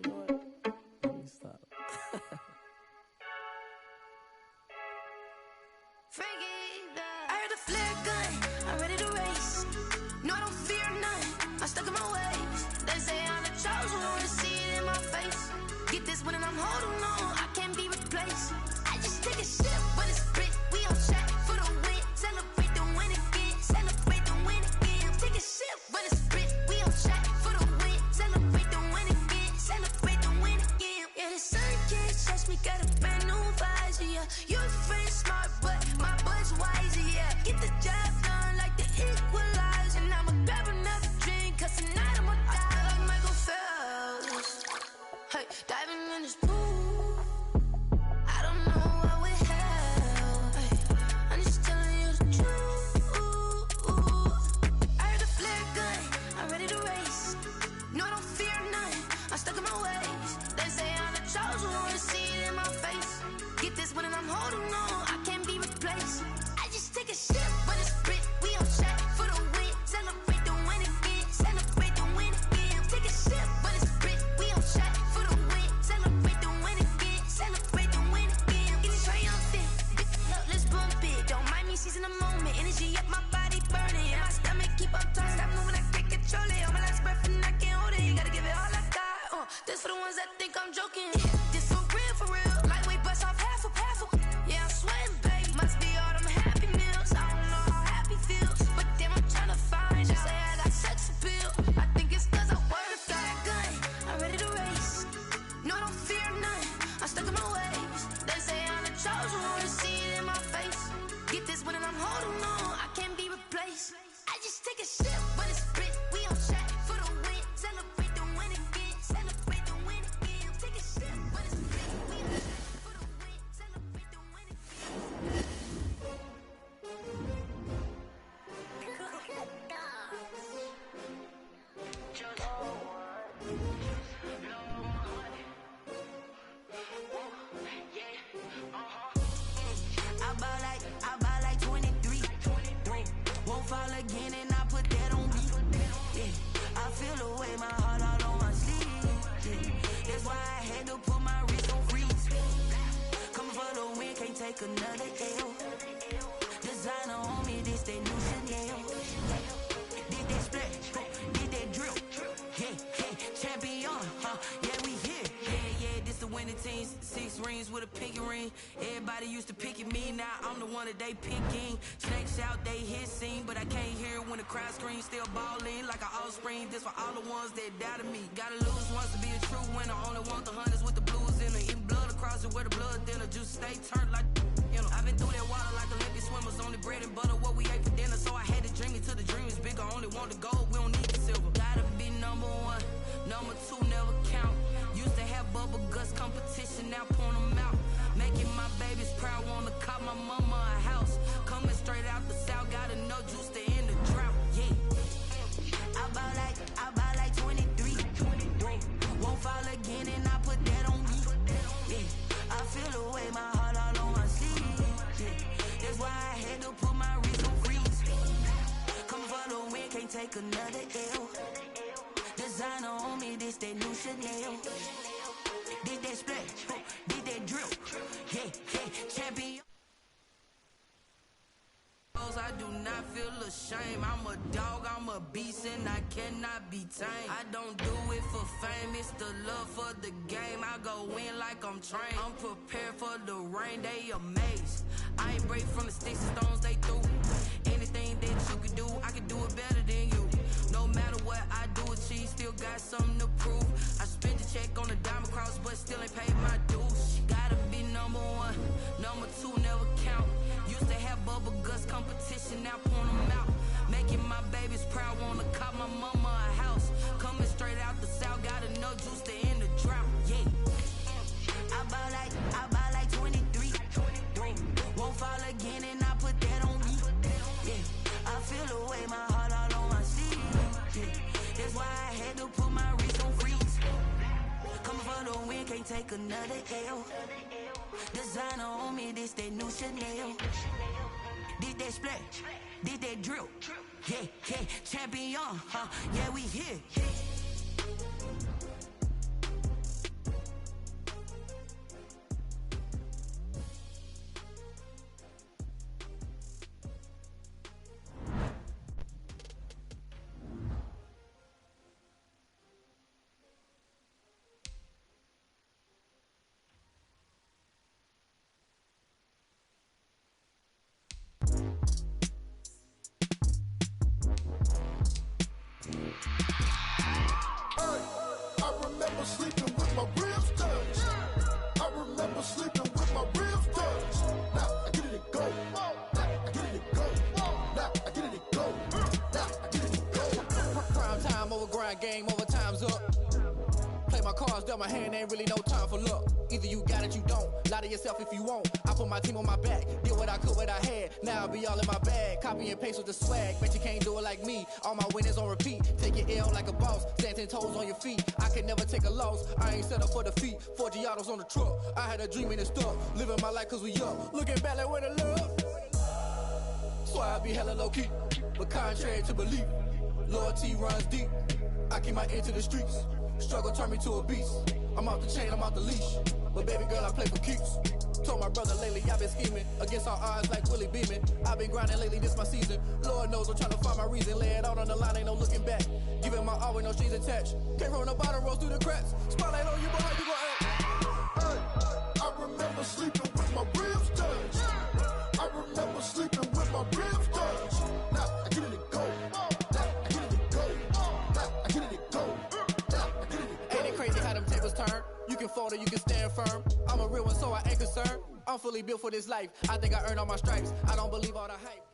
know what? Let me stop. I heard a flare gun, I'm ready to race. No, I don't fear none, I'm stuck in my ways. They say I'm the chosen one, see it in my face. Get this one and I'm holding on, I can't be replaced. I just take a sip, but it's split. We on track for the win, celebrate the win again, celebrate the win again. Take a sip, but it's split. We on track for the win, celebrate the win again, celebrate the win again. Yeah, the sun can't touch me, got a brand new visor, yeah. Your friend smart, but my bud's wiser, yeah. Get the job done like the equalizer, and I'ma grab another drink, cause tonight I'ma die like Michael Phelps. Hey, diving in this pool, I don't know what would help. Hey, I'm just telling you the truth. I heard a flare gun, I'm ready to race. No, I don't fear none, I'm stuck in my ways. They say I'm the chosen one, see it in my face. Get this one and I'm holding on, I can't be replaced. I just take a sip, but it's split. We on track for the win, celebrate the win again, celebrate the win again. Take a sip, but it's split. We on track for the win, celebrate the win again, celebrate the win again. Get it triumphant, look, let's bump it. Don't mind me seizing the moment, energy up my body burning, and my stomach keep on turning. Stop moving, I can't control it. On my last breath and I can't hold it. You gotta give it all I got. This for the ones that think I'm joking. This for real, for real. Lightweight bust off half a. Yeah, I'm sweating, babe. Must be all them happy meals. I don't know how happy feels, but damn, I'm tryna find out. Say I got sex appeal. I think it's cause I wear the fire gun. I'm ready to race. No, I don't fear none. I'm stuck in my ways. They say I'm the chosen one, see it in my face. Get this one and I'm holding on, I can't be replaced. I just take a sip, but it's split. We on track for the win, celebrate the win again, celebrate the win again. Take a sip, but it's split. We on track for the win, celebrate the win again. I buy like 23. Won't fall again and I put that on me. Yeah, I feel the way, my heart all on my sleeve. Yeah, that's why I had to put my wrist on freeze. Coming for the win, can't take another L. Designer on me, this they new Chanel. Did that split, did that drill. Yeah, champion, yeah, we here. Yeah, this the winning team. 6 rings with a pinky ring. Everybody used to pick at me, now I'm the one that they picking. Snakes out, they hit scene, but I can't hear it when the crowd screams. Still balling like an offspring. This for all the ones that doubted me. Gotta lose once to be a true winner. Only want the hunters with the blues in it. Eating blood across it where the blood dinner. Juice stay turned like, you know. I've been through that water like Olympic swimmers. Only bread and butter, what we ate for dinner. So I had to dream it till the dream is bigger. Only want the gold, we don't need the silver. Gotta be number 1, number 2 never count. Used to have bubble guts competition, now point them out. Making my babies proud, wanna cop my mama a house. Coming straight out the south, gotta know juice to end the drought. Yeah, I buy like 23. Won't fall again and I put that on me. Yeah, I feel the way, my heart all on my sleeve. Yeah, take another L. Designer on me, this that new Chanel. This that splash, this that drill. Yeah, champion. I do not feel ashamed. I'm a dog, I'm a beast, and I cannot be tamed. I don't do it for fame, it's the love for the game. I go in like I'm trained. I'm prepared for the rain, they amazed. I ain't break from the sticks and stones they threw. Anything that you can do, I can do it better than you. No matter what I do, achieve, still got something to prove. I spent the check on the diamond cross, but still ain't paid my dues. Gotta be number one, number two never count. Used to have bubble guts competition, now point them out. Making my babies proud, wanna cop my mama a house. Coming straight out the south, got enough juice to end the drought. Yeah, I buy like 23. Won't fall again, and I put that on me. Yeah, I feel the way, my heart all on my sleeve. Yeah, that's why I had to put my wrist on freeze. Coming for the win, can't take another L. Designer on me, this that new Chanel. This that splash, this that drill. Yeah, champion, yeah, we here. Sleeping with my ribs touched. I remember sleeping with my ribs touched. Now I get it and go. Now I get it and go. Now I get it and go. Now I get it and go. Prime time over grind game, over time's up. Play my cards, dealt my hand, ain't really no time for luck. Either you got it, you don't. Lie to yourself if you won't. I put my team on my back, did what I could, what I had. Now I'll be all in my bag, copy and paste with the swag. Bet you can't do it like me. All my winners on repeat. Take your L like a boss, stand 10 toes on your feet. I can never take a loss. I ain't set up for defeat. 4 Giottos on the truck. I had a dream and it stuck. Living my life cause we up. Looking back like where the love. So I be hella low key, but contrary to belief, loyalty runs deep. I keep my ear to the streets. Struggle turned me to a beast. I'm off the chain, I'm off the leash. But baby girl, I play for keeps. Told my brother lately, I've been scheming against all odds like Willie Beeman. I've been grinding lately, this my season. Lord knows I'm trying to find my reason. Lay it out on the line, ain't no looking back. Giving my all with no strings attached. Came from the bottom, rose through the cracks. Spotlight on you, but how you gon' act? Hey, I remember sleeping with my ribs touched. I remember sleeping with my ribs touched. Now I get it and go. Now I get it and go. Now I get it and go. Ain't it crazy how them tables turn? You can fold or you can stand firm. I'm a real one, so I ain't concerned. I'm fully built for this life. I think I earned all my stripes. I don't believe all the hype.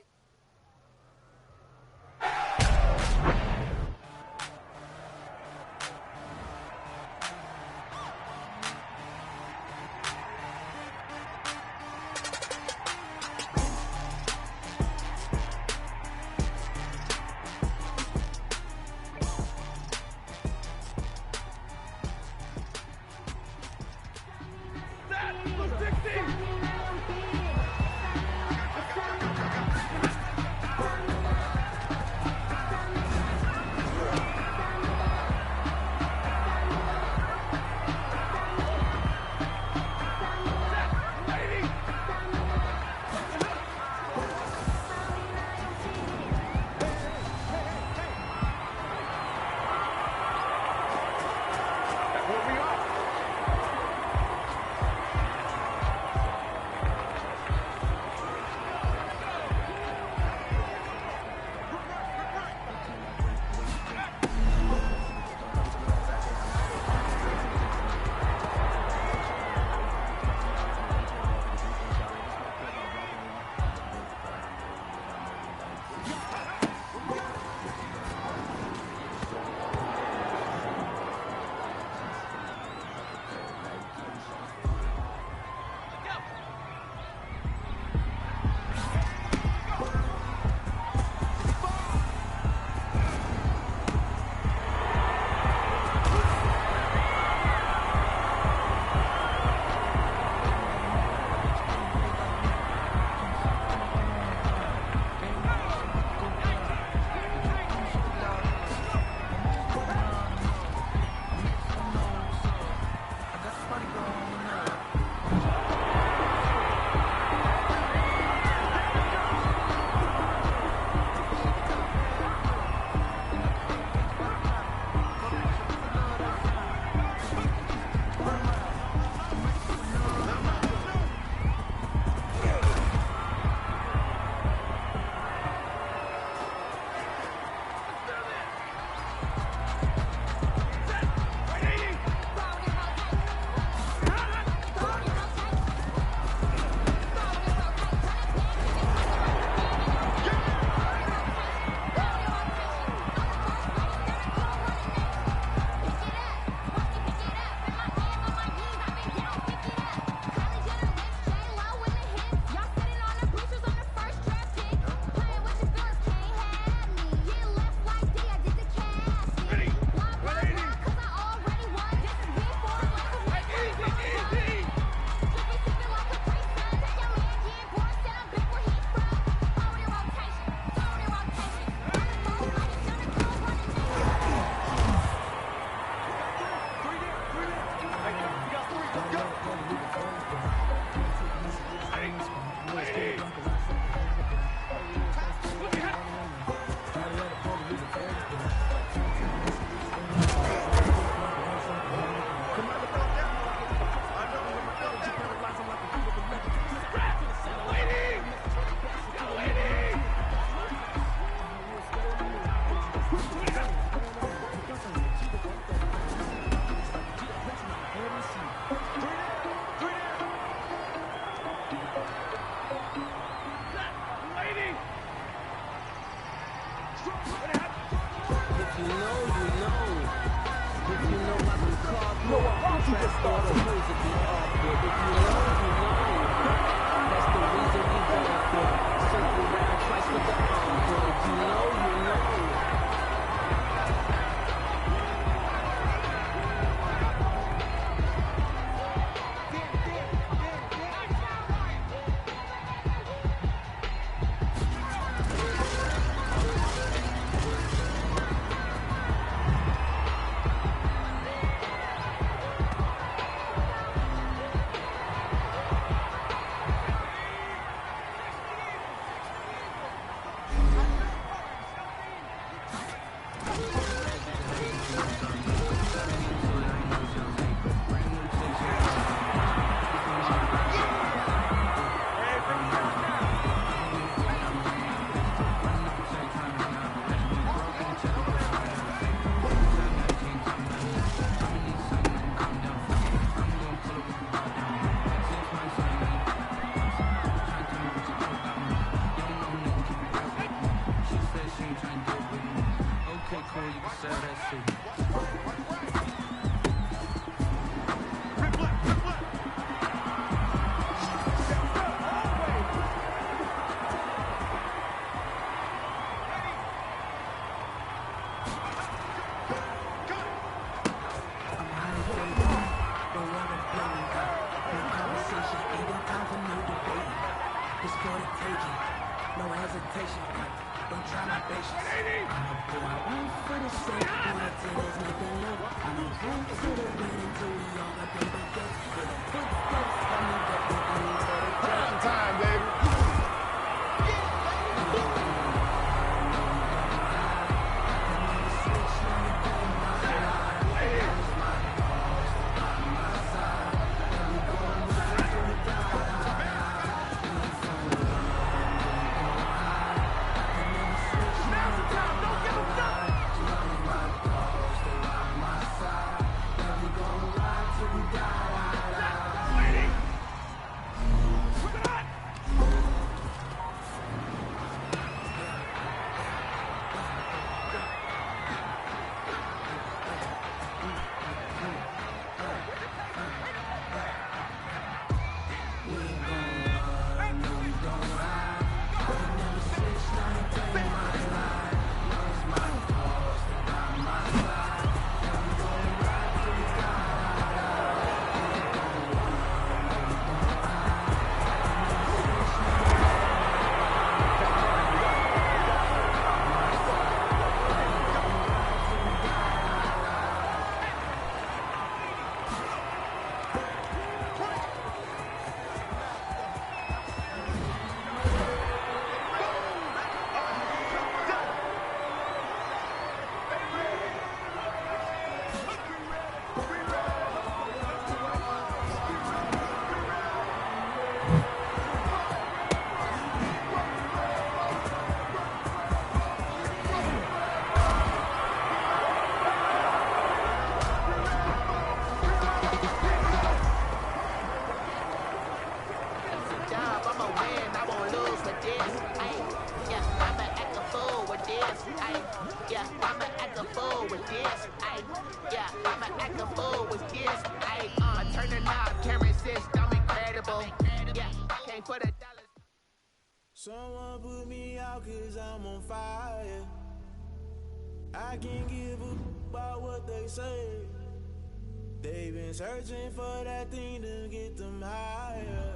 superstars are supposed to be awkward. If you know, you know. That's the reason we go for. Circle round twice with the encore. If you know, you know. Someone put me out cause I'm on fire. I can't give a about what they say. They've been searching for that thing to get them higher.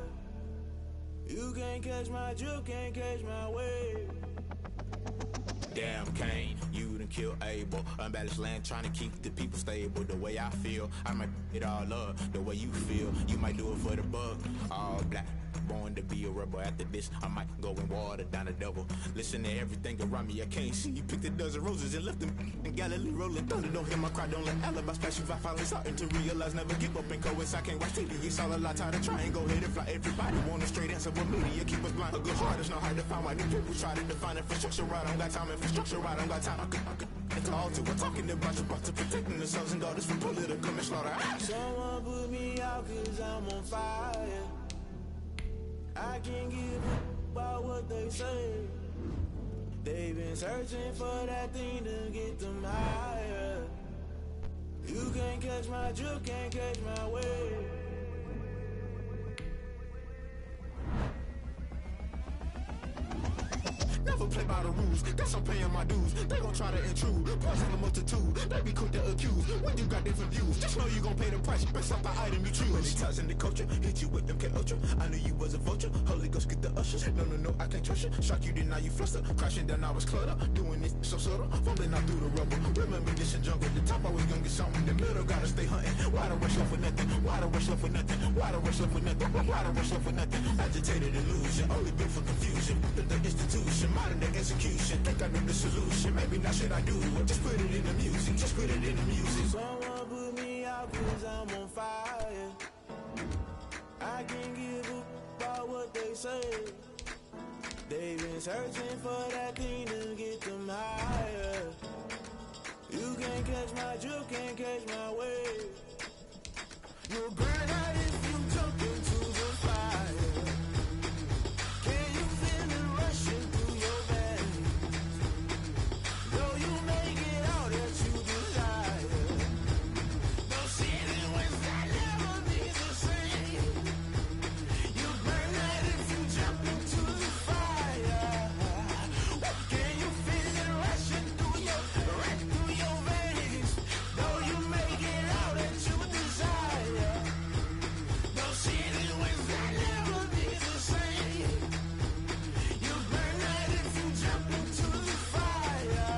You can't catch my drift, can't catch my wave. Damn Kane, you done killed Abel. Unbalanced land trying to keep the people stable. The way I feel, I might it all up. The way you feel, you might do it for the buck. All black, born to be a rebel. After this, I might go and water down the devil. Listen to everything around me, I can't see. You picked a dozen roses and left them in Galilee rolling thunder. Don't hear my cry, don't let alibis pass you. I finally starting to realize, never give up and coincide. Can't watch TV, it's all a lot. Time to try and go ahead and fly. Everybody want a straight answer, but media keep us blind. A good heart is not hard to find. Why these people try to define infrastructure right? I don't got time, infrastructure right, I don't got time. It's all to we're talking about you, about to protecting the sons and daughters from political manslaughter. Someone put me out cause I'm on fire. I can't give a about what they say. They've been searching for that thing to get them higher. You can't catch my drift, can't catch my don't play by the rules. Guess I'm paying my dues. They gon' try to intrude. Poison the multitude. They be quick to accuse. When you got different views, just know you gon' pay the price based off the item you choose. Many times in the culture, hit you with them K-Ultra. I knew you was a vulture. Holy Ghost get the ushers. No, I can't trust you. Shock you, then now you fluster. Crashing down, I was clutter. Doing this so subtle. Fumbling out through the rubble. Remember this in jungle. The top I was young and something. The middle gotta stay hunting. Why the rush love for nothing? Why the rush love for nothing? Why the rush love for nothing? Why the rush love for nothing? Agitated illusion. Only built for confusion. The institution. Modern day execution. Think I know the solution. Maybe now should I do it? Just put it in the music. Just put it in the music. Someone put me out cause I'm on fire. I can't give up about what they say. They've been searching for that thing to get them higher. You can't catch my drift, can't catch my wave. You'll burn out if you jump into the fire. Can you feel it rushing through your veins? Though you make it all that you desire. No city was that never be the same. You burn out if you jump into the fire. Can you feel it rushing through your veins? Though you make it all that you desire. No city was that never be the same. You burn out if you jump into the fire.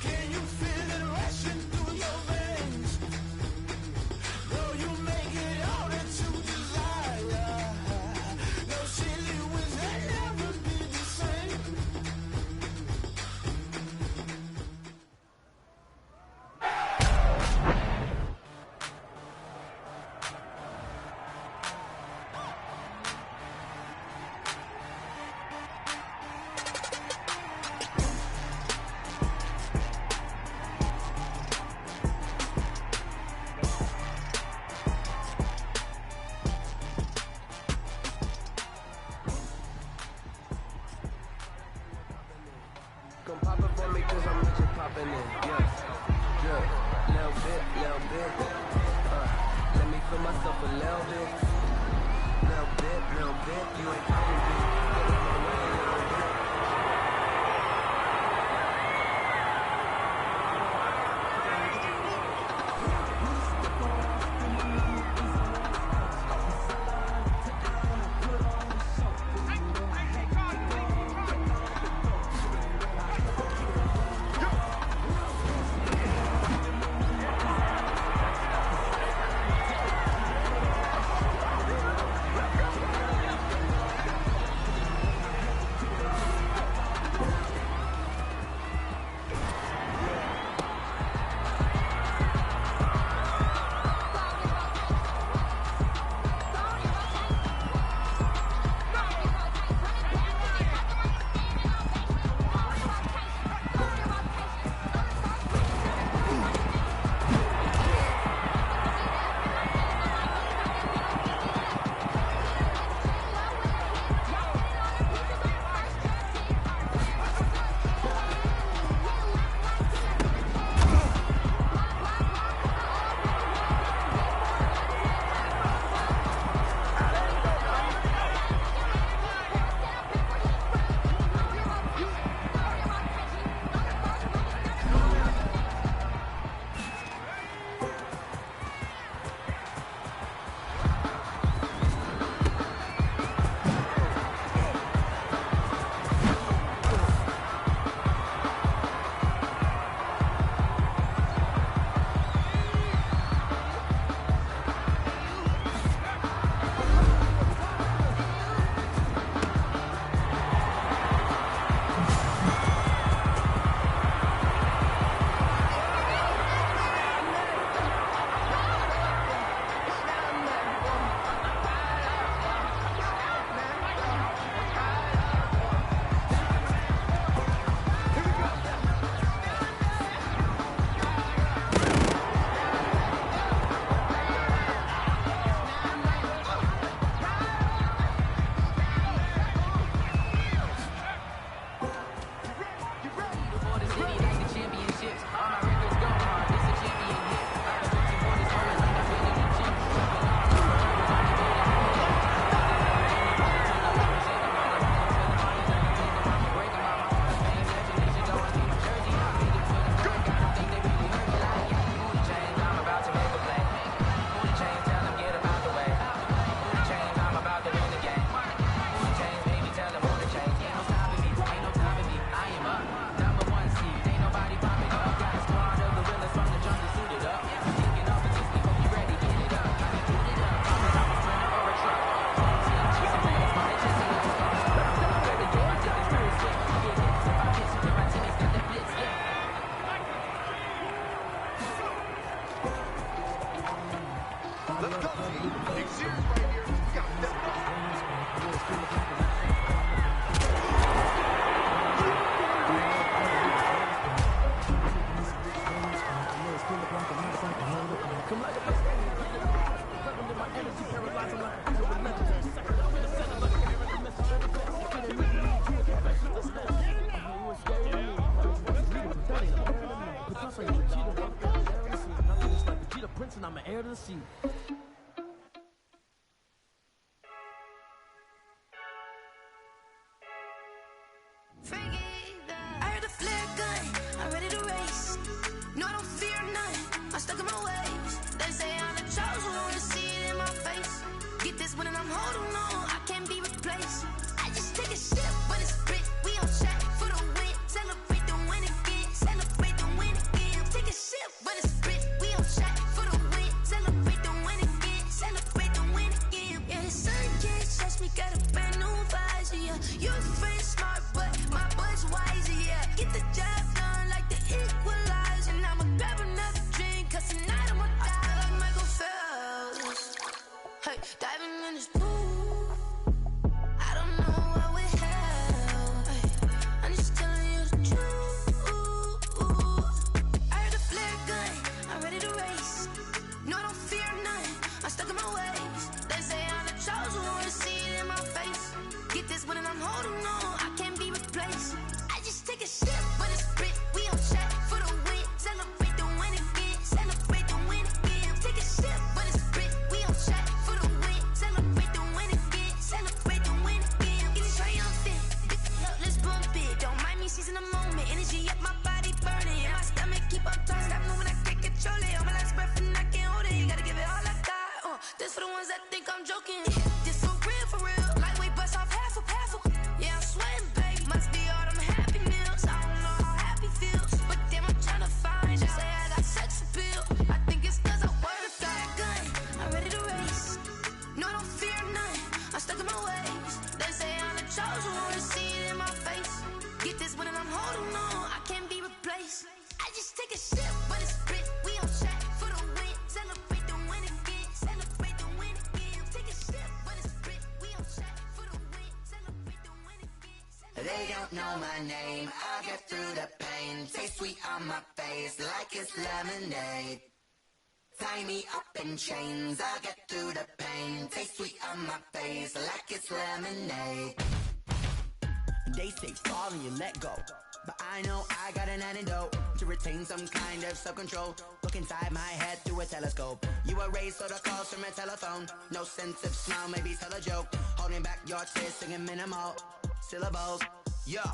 Can you feel it rushing through your veins? Though you make it all that you desire. No city was that never be the same. Come pop it for me cause I'm rich and poppin' in. Yeah, little bit. Let me feel myself a little bit. Little bit. You ain't poppin' me. Get out my way a little bit. Let's go, team. Big series right here. Got that. Come like a my energy paralyzing like and I'm an heir to the sea. I heard the flare gun, I'm ready to race. No, I don't fear none, I'm stuck in my ways. They say I'm the chosen one, to see it in my face. Get this one and I'm holding on, I can't be replaced. I just take a sip, but it's spit, we on track for the win. Celebrate the win again, celebrate the win again. Take a sip, but it's spit, we on track for the win. Celebrate the win again, celebrate the win again. Yeah, the sun can't touch me, got a brand new visor, yeah. Your friend smart, but my bud's wiser, yeah. Get the job done like the equalizer. And I'ma grab another drink, cause tonight I'ma die. I feel like Michael Phelps, hey, diving in this pool. I don't know what we have, hey, I'm just telling you the truth. I heard the flare gun, I'm ready to race. No, I don't fear none, I'm stuck in my ways. They say I'm the chosen one, to see it in my face. Get this one and I'm holding on, I can't be replaced. I just take a sip, but it's spit, we on track for the win. Celebrate the win again, celebrate the win again. Take a sip, but it's spit, we on track for the win. Celebrate the win again, celebrate the win again. Get it triumphant, let's bump it. Don't mind me seizing the moment, energy up my body burning. And my stomach keep on turning, stop moving, I can't control it. All my last breath and I can't hold it, you gotta give it all I got. This for the ones that think I'm joking. This for real, lightweight bust off half a. Yeah, I'm sweating, baby, must be all them happy meals. I don't know how happy feels, but damn, I'm trying to find out. Say I got sex appeal, I think it's cause I work a gun, I'm ready to race. No, I don't fear none, I'm stuck in my ways. They say I'm the chosen one, to see it in my face. Get this one and I'm holding on, I can't be replaced. I just take a sip, but it's spit, we on track for the win. Celebrate the win again, celebrate the win again. Take a sip, but it's spit, we on track for the win. Celebrate the win again. They don't know my name, I'll get through the pain. Taste sweet on my face like it's lemonade. Tie me up in chains, I'll get through the pain. Taste sweet on my face like it's lemonade. They say fall and you let go, but I know I got an antidote to retain some kind of self-control. Look inside my head through a telescope. You erase all the calls from a telephone. No sense of smile, maybe tell a joke. Holding back your tears, singing minimal syllables. Yeah,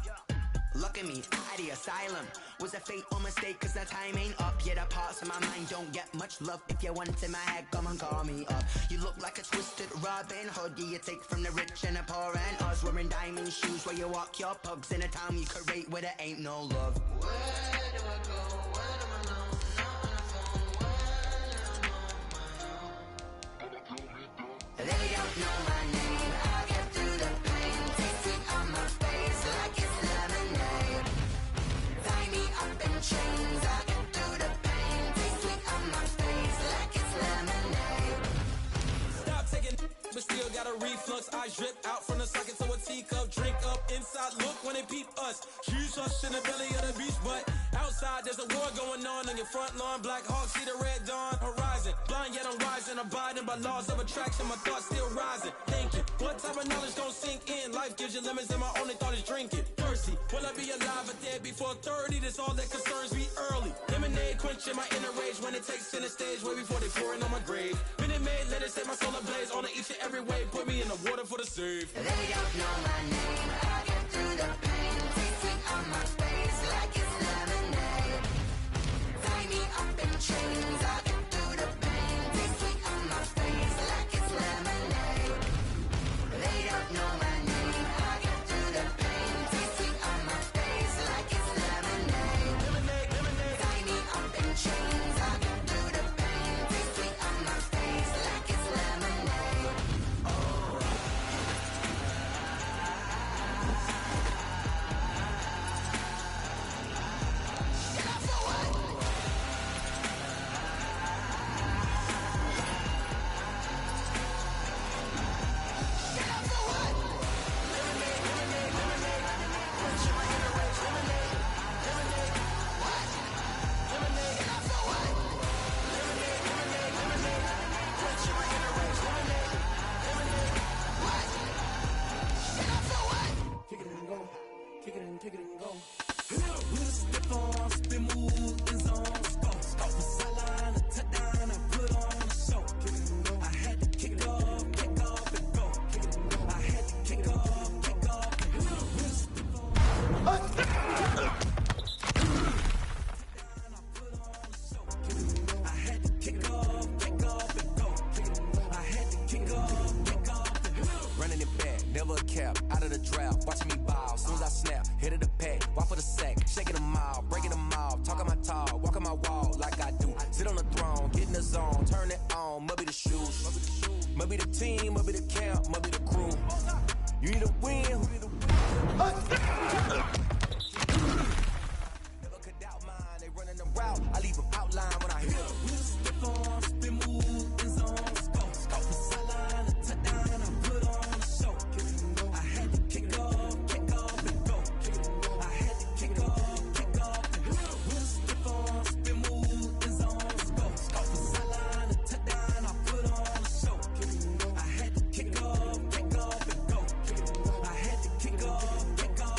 look at me, at the asylum. Was a fate or mistake, cause the time ain't up. Yet the parts of my mind don't get much love. If you want it in my head, come and call me up. You look like a twisted Robin Hood. You take from the rich and the poor and us. Wearing diamond shoes where you walk your pugs in a town you create where there ain't no love. Where do I go? When am I alone? Not on the phone. When am I on my own? They don't know my name, I'll get through the pain. Taste sweet on my face like it's lemonade. Tie me up in chains, I'll get through the pain. Taste sweet on my face like it's lemonade. Stop taking, but still got a reflux. I drip out from the socket to a teacup. Drink up inside, look when they peep us. Huge us in the belly of the beach, but outside there's a war going on your front lawn. Black Hawk, see the red dawn horizon. Blind yet I'm rising, abiding by laws of attraction. My thoughts still rising, thinking what type of knowledge don't sink in? Life gives you limits and my only thought is drinking. Thirsty, will I be alive or dead before 30? That's all that concerns me early. Lemonade quenching my inner rage when it takes center stage way before they pour it on my grave. Minute Maid, let it set my soul ablaze on each and every way. Put me in the water for the save. They don't know my name, I'll get through the pain. Taste sweet on my face like it's lemonade. Tie me up in chains, I'll get through the pain. Taste sweet on my face like it's lemonade. They don't know my name, I'll get through the pain. Taste sweet on my face like it's lemonade. Tie me up in chains, I'll get through the pain. Taste sweet on my face like it's lemonade. never a cap, out of the draft, watching me ball. Soon as I snap, hit of the pack, walk for the sack, shaking them all, breaking them all, talking my talk, walking my wall like I do. Sit on the throne, get in the zone, turn it on, must be the shoes, must be the team, must be the camp, must be the crew. You need a win, who need a win? Never could doubt mine, they running the route, I leave them outline when I hit them. We step on, spin move, in zone, scope, scope the sideline, a touchdown, I put on a show. I had to kick off and go. I had to kick off and go. We step on, spin move, in zone, scope, scope the sideline, a touchdown, I put on a show. I had to kick off and go. I had to kick off and go.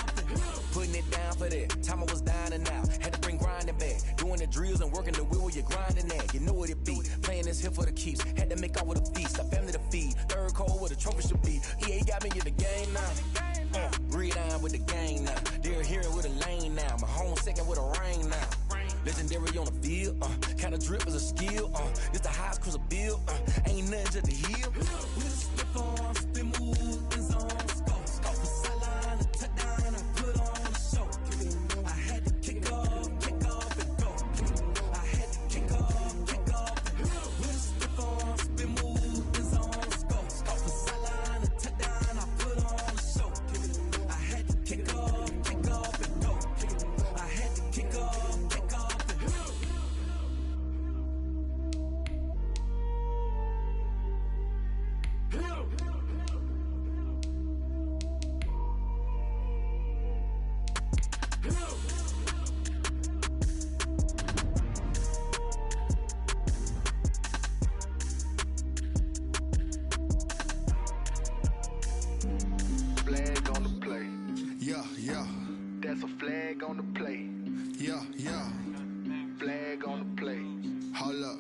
Putting it down for that, time I was down and out. Had to bring grinding back, doing the drills and working the wheel where you're grinding at. You know what it be, playing this here for the keeps. Had to make off with a feast, a family to feed. Third cold where the trophy should be. EA got me in the game now. Breathe down with the game now. They're here with a lane now. My home second with a rain now. Legendary on the field, kinda drip is a skill. It's the highest cruiser bill, ain't nothing to the hill. We step on, spin move, in zone, scope, scope the sideline, a touchdown, I put on a show. I had to kick off and go. I had to kick off and go. We step on, spin move, in zone, scope, scope the sideline, a touchdown, I put on a show. I had to kick off and go. I had to kick off and go. Flag on the play. Yeah, yeah. That's a flag on the play. Yeah, yeah. Flag on the play. Hold up.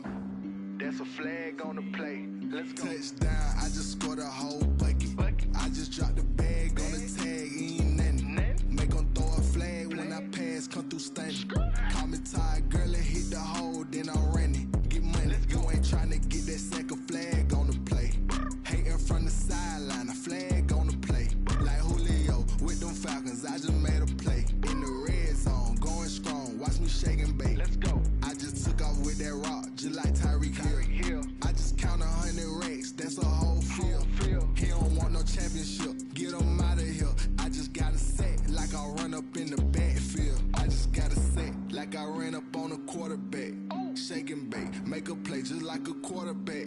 That's a flag on the play. Let's go. Touchdown, I just scored a whole bucket. I just dropped the bag on the tag, ain't nothing. Make them throw a flag when I pass, come through stunning. Call me tired, girl, it hit the hole, then I'm running. Get money, you ain't tryna get that second flag on the play. Hating from the sideline, a flag on the play. Like Julio with them Falcons, I just made a play. In the red zone, going strong, watch me shake and bake. Let's go. I just took off with that rock, just like Tyreek Hill. I just count 100 racks, that's a whole field. He don't want no championship, get him out of here. I just got a set like I run up in the backfield. I just got a set like I ran up on a quarterback. Shake and bake, make a play just like a quarterback.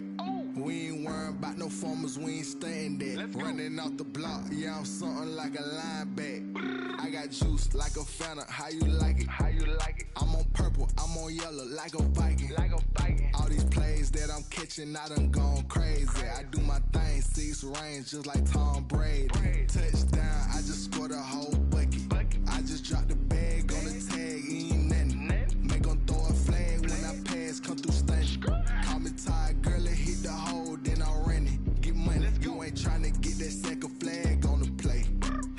We ain't worrying about no formers, we ain't staying there. Running off the block, yeah, I'm something like a lineback. I got juice like a Fanta, how you like it? How you like it? I'm on purple, I'm on yellow like a Viking. Like a Viking. All these plays that I'm catching, I done gone crazy. I do my thing, 6 range just like Tom Brady. Touchdown, I just scored a whole bucket. I just dropped the bag on the tag, ain't nothing. Make them throw a flag when I pass, come through stunning. Call me tired, girl, it hit the hole, then I'm running. Get money, you ain't tryna get that second flag on the play.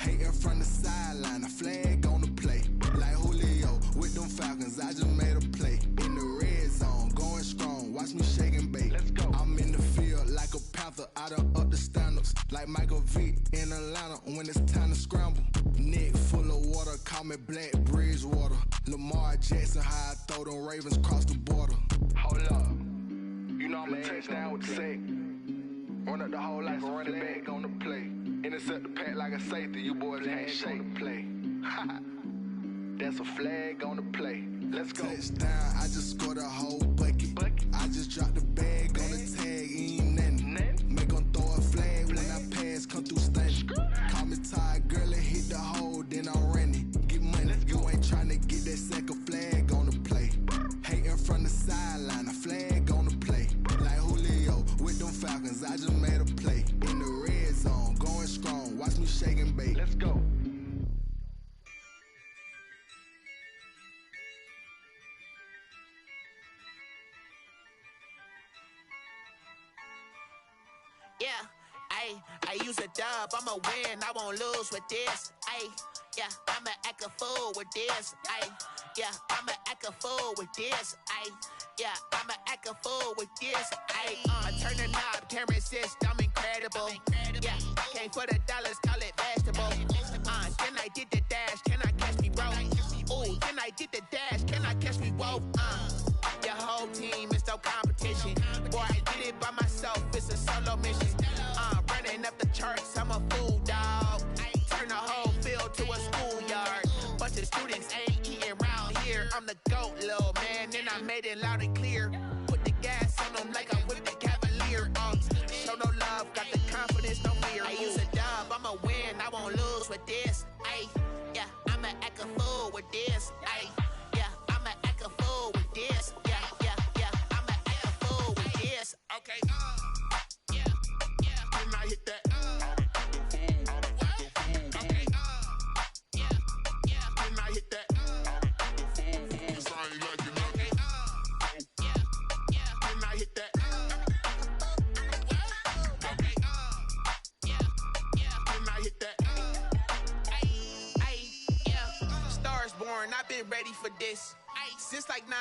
Hating from the sideline, a flag on the play. Like Julio with them Falcons, I just made a play. In the red zone, going strong, watch me shake and bake. Let's go. I'm in the field like a Panther, I done up the standards. Like Michael Vick in Atlanta when it's time to scramble. Neck full of water, call me Black Bridgewater. Lamar Jackson, how I throw them Ravens cross the border. Hold up. You know I'm a touchdown with the sack. Run up the whole like a running back on the play. Intercept the pack like a safety. You boys ain't shake the play. That's a flag on the play. Let's go. Touchdown, I just scored a whole bucket. I just dropped the bag on the tag, ain't nothing. Make them throw a flag when I pass, come through stunning. Call me tired, girl, it hit the hole, then I'm running. Get money, you ain't tryna get that second flag on the play. Hating from the sideline, a flag on the play. Like Julio with them Falcons, I just made a play. In the red zone, going strong, watch me shake and bake. Let's go. Yeah, I use a dub, I'ma win, I won't lose with this. Yeah, I'ma act a fool with this. Yeah, I'ma act a fool with this. Yeah, I'ma act a fool with this. I turn the knob, camera assist, I'm incredible. incredible. Yeah, came for the dollars, call it vegetable. Then I did the dash, can I catch me, bro? Ooh, then I did the dash, can I catch me, whoa? Your whole team is no competition. Boy, I did it by myself, it's a solo mission. Running up the charts, I'm a fool, dog. Turn the whole field to a schoolyard. Bunch of students ain't eating round here. I'm the GOAT, little man, and I made it loud and clear. Put the gas on them like I'm with the Cavalier. Show no love, got the confidence, no fear. I use a dub, I'ma win, I won't lose with this. Ay, yeah, I'ma act a fool with this. Ay, yeah, I'ma act a fool with this. Yeah, yeah, yeah, I'ma act a fool with this. Okay, yeah, yeah. Then I hit that. Okay, yeah, yeah. Then I hit that. Cause I ain't like it. Okay, yeah, yeah. Then I hit that. Okay, yeah, yeah. Then I hit that. Ay, yeah. Stars born, I've been ready for this. Since like 9-5,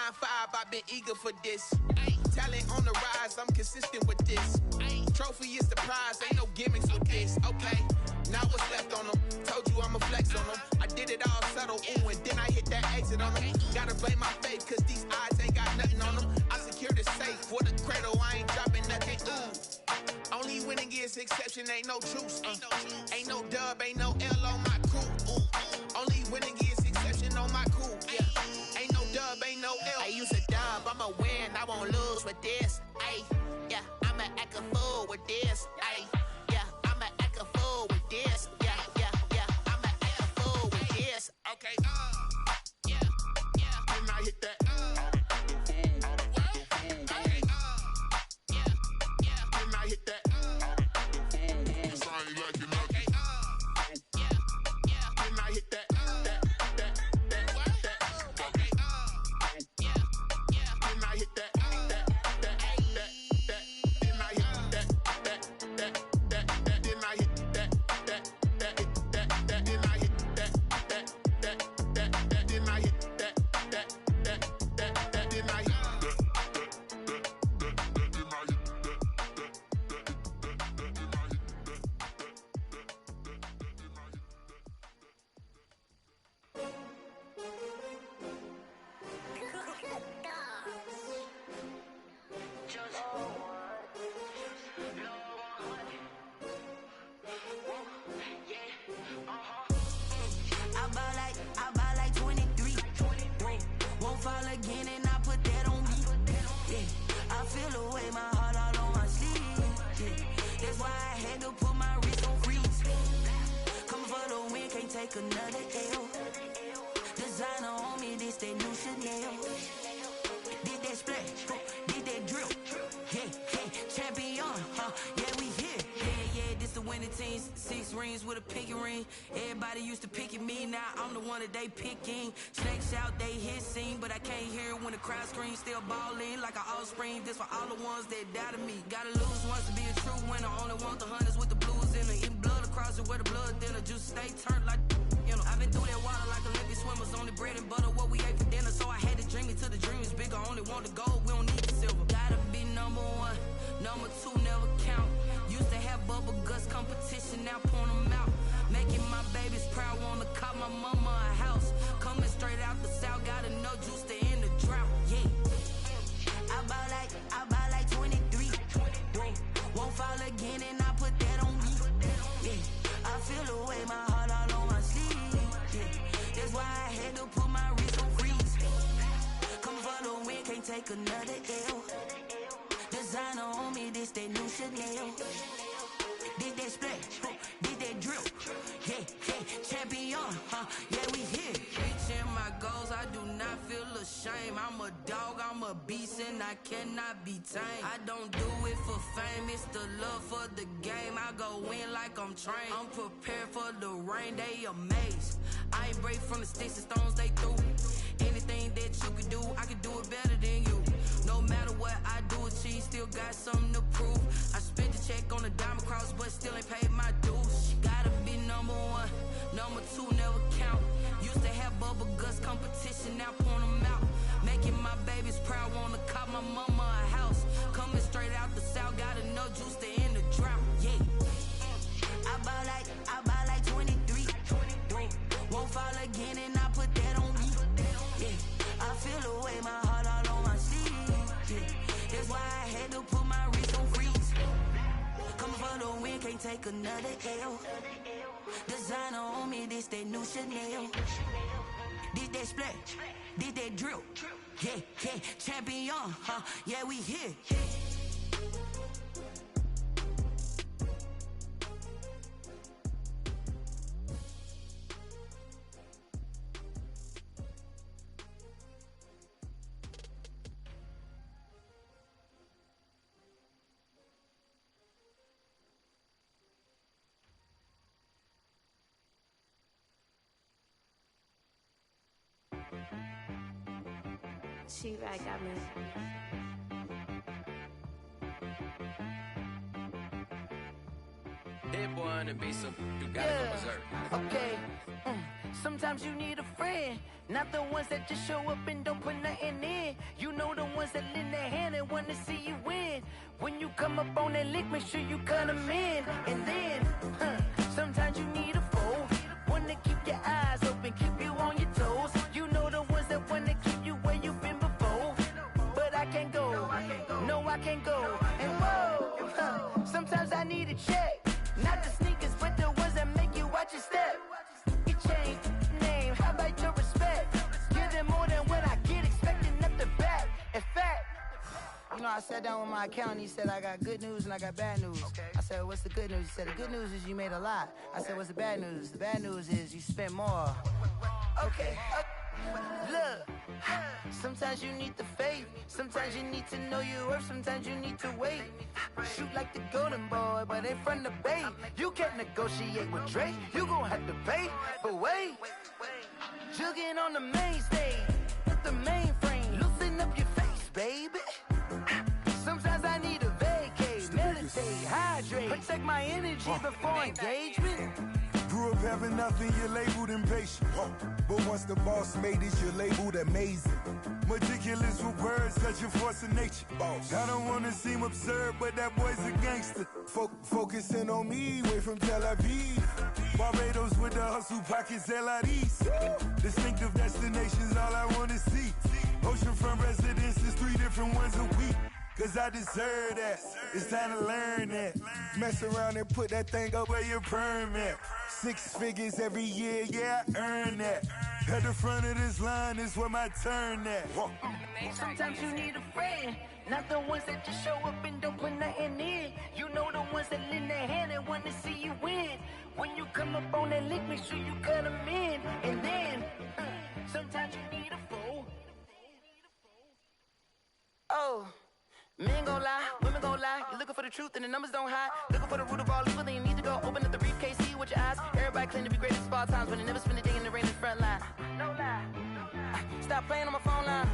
I've been eager for this. Talent on the rise, I'm consistent with this. Trophy is the prize, ain't no gimmicks with this. Okay, now what's left on them? Told you I'ma flex on them. I did it all subtle, ooh, and then I hit that exit on them. Gotta blame my faith, cause these odds ain't got nothing on them. I secured the safe for the cradle, I ain't dropping nothing, ooh. Only winning is exception, ain't no truce. Ain't no dub, ain't no L on my crew, ooh. Only winning is exception on my crew, yeah. Ain't no dub, ain't no L. I use a dub, I'ma win, I won't lose with this. Ay, yeah, I'ma act a fool with this. Ay, yeah, I'ma act a fool with this. Yeah, yeah, yeah, I'ma act a fool with this. Okay, yeah, yeah. Then I hit that. Okay, yeah, yeah. Then I hit that. Cause I ain't like it. Okay, yeah, yeah. Then I hit that. I buy like 23. Won't fall again and I put that on me. Yeah, I feel away my heart all on my sleeve. Yeah, that's why I had to put my wrist on freeze. Coming for the win, can't take another L. Designer on me, this that new Chanel. Did that splash, did that drill. Yeah, yeah, champion, yeah, we here. Yeah, this the winning team. 6 rings with a pinky ring. Everybody used to picking me, now I'm the one that they picking. Snakes out, they hit scene, but I can't hear when the crowd screams. Still balling like an offspring. This for all the ones that doubted me. Gotta lose once to be a true winner. Only want the hunters with the blues in it. Eating blood across it where the blood thinner. Just stay turned like, you know. I've been through that water like Olympic swimmers. Only bread and butter, what we ate for dinner. So I had to dream it till the dream is bigger. Only want the gold, we don't need the silver. Gotta be number 1, number 2 never count. Used to have bubble guts competition, now point them out. Making my babies proud, wanna call my mama a house. Coming straight out the south, got enough juice to end the drought. Yeah, I buy like 23. Won't fall again and I put that on me. Yeah, I feel away my heart all on my sleeve. Yeah, that's why I had to put my wrist on freeze. Coming for the win, can't take another L. Designer on me, this that new Chanel. Did that splash, did that drill. Yeah, yeah, champion, yeah, we here. Reaching my goals, I do not feel ashamed. I'm a dog, I'm a beast, and I cannot be tamed. I don't do it for fame, it's the love for the game. I go in like I'm trained. I'm prepared for the rain, they amazed. I ain't break from the sticks and stones they threw. Anything that you can do, I can do it better than you. No matter what I do, achieve, still got something to prove. I spent the check on the diamond cross, but still ain't paid my dues. Gotta be number 1, number 2 never count. Used to have bubble guts competition, now point them out. Making my babies proud, wanna call my mama a house. Coming straight out the south, got enough juice to end the drought. Yeah. can't take another L. Designer on me, this they new Chanel. Did they split? Did they drill? Yeah, yeah, champion, huh? Yeah, we here. She right got me. Hit one and be some. You gotta go berserk. Okay. Sometimes you need a friend, not the ones that just show up and don't put nothing in. You know the ones that lend their hand and want to see you win. When you come up on that lick, make sure you cut them in. And then, sometimes you need a foe, one to keep your eyes open, keep you on your toes. You know the ones that want to keep you where you've been before. But I can't go, no I can't go. And whoa, sometimes I need a check, not the sneakers, but the ones that make you watch your step. You change name, how about your respect? Give them more than what I get, expecting nothing back. In fact, you know, I sat down with my accountant, he said I got good news and I got bad news. I said, what's the good news? He said, the good news is you made a lot. I said, what's the bad news? The bad news is you spent more. Okay, look, sometimes you need the faith, sometimes you need to know your worth, sometimes you need to wait. Shoot like the golden boy, but ain't from the bay. You can't negotiate with Drake, you gon' have to pay. But wait, jugging on the main stage, with the mainframe, loosen up your face, baby. Sometimes I need a vacate, meditate, hydrate, protect my energy before engagement. Grew up having nothing, you're labeled impatient. But once the boss made it, you're labeled amazing. Meticulous with words, such a force of nature. I don't wanna seem absurd, but that boy's a gangster. Focusing on me, way from Tel Aviv. Barbados with the hustle pockets, LIDs. Distinctive destinations, all I wanna see. Oceanfront residences, 3 different ones a week. Cause I deserve that, it's time to learn that. Mess around and put that thing up where your perm at. 6 figures every year, yeah, I earn that. At the front of this line is where my turn at. Sometimes you need a friend, not the ones that just show up and don't put nothing in. You know the ones that lend their hand and want to see you win. When you come up on that lick, make sure you cut them in. And then, sometimes you need a foe. Oh. Men gon' lie, women gon' lie. You're looking for the truth and the numbers don't hide. Looking for the root of all evil, then you need to go open up the briefcase, see with your eyes. Everybody claim to be greatest of all times, but they never spend a day in the rain in the front line. No lie. Stop playing on my phone line.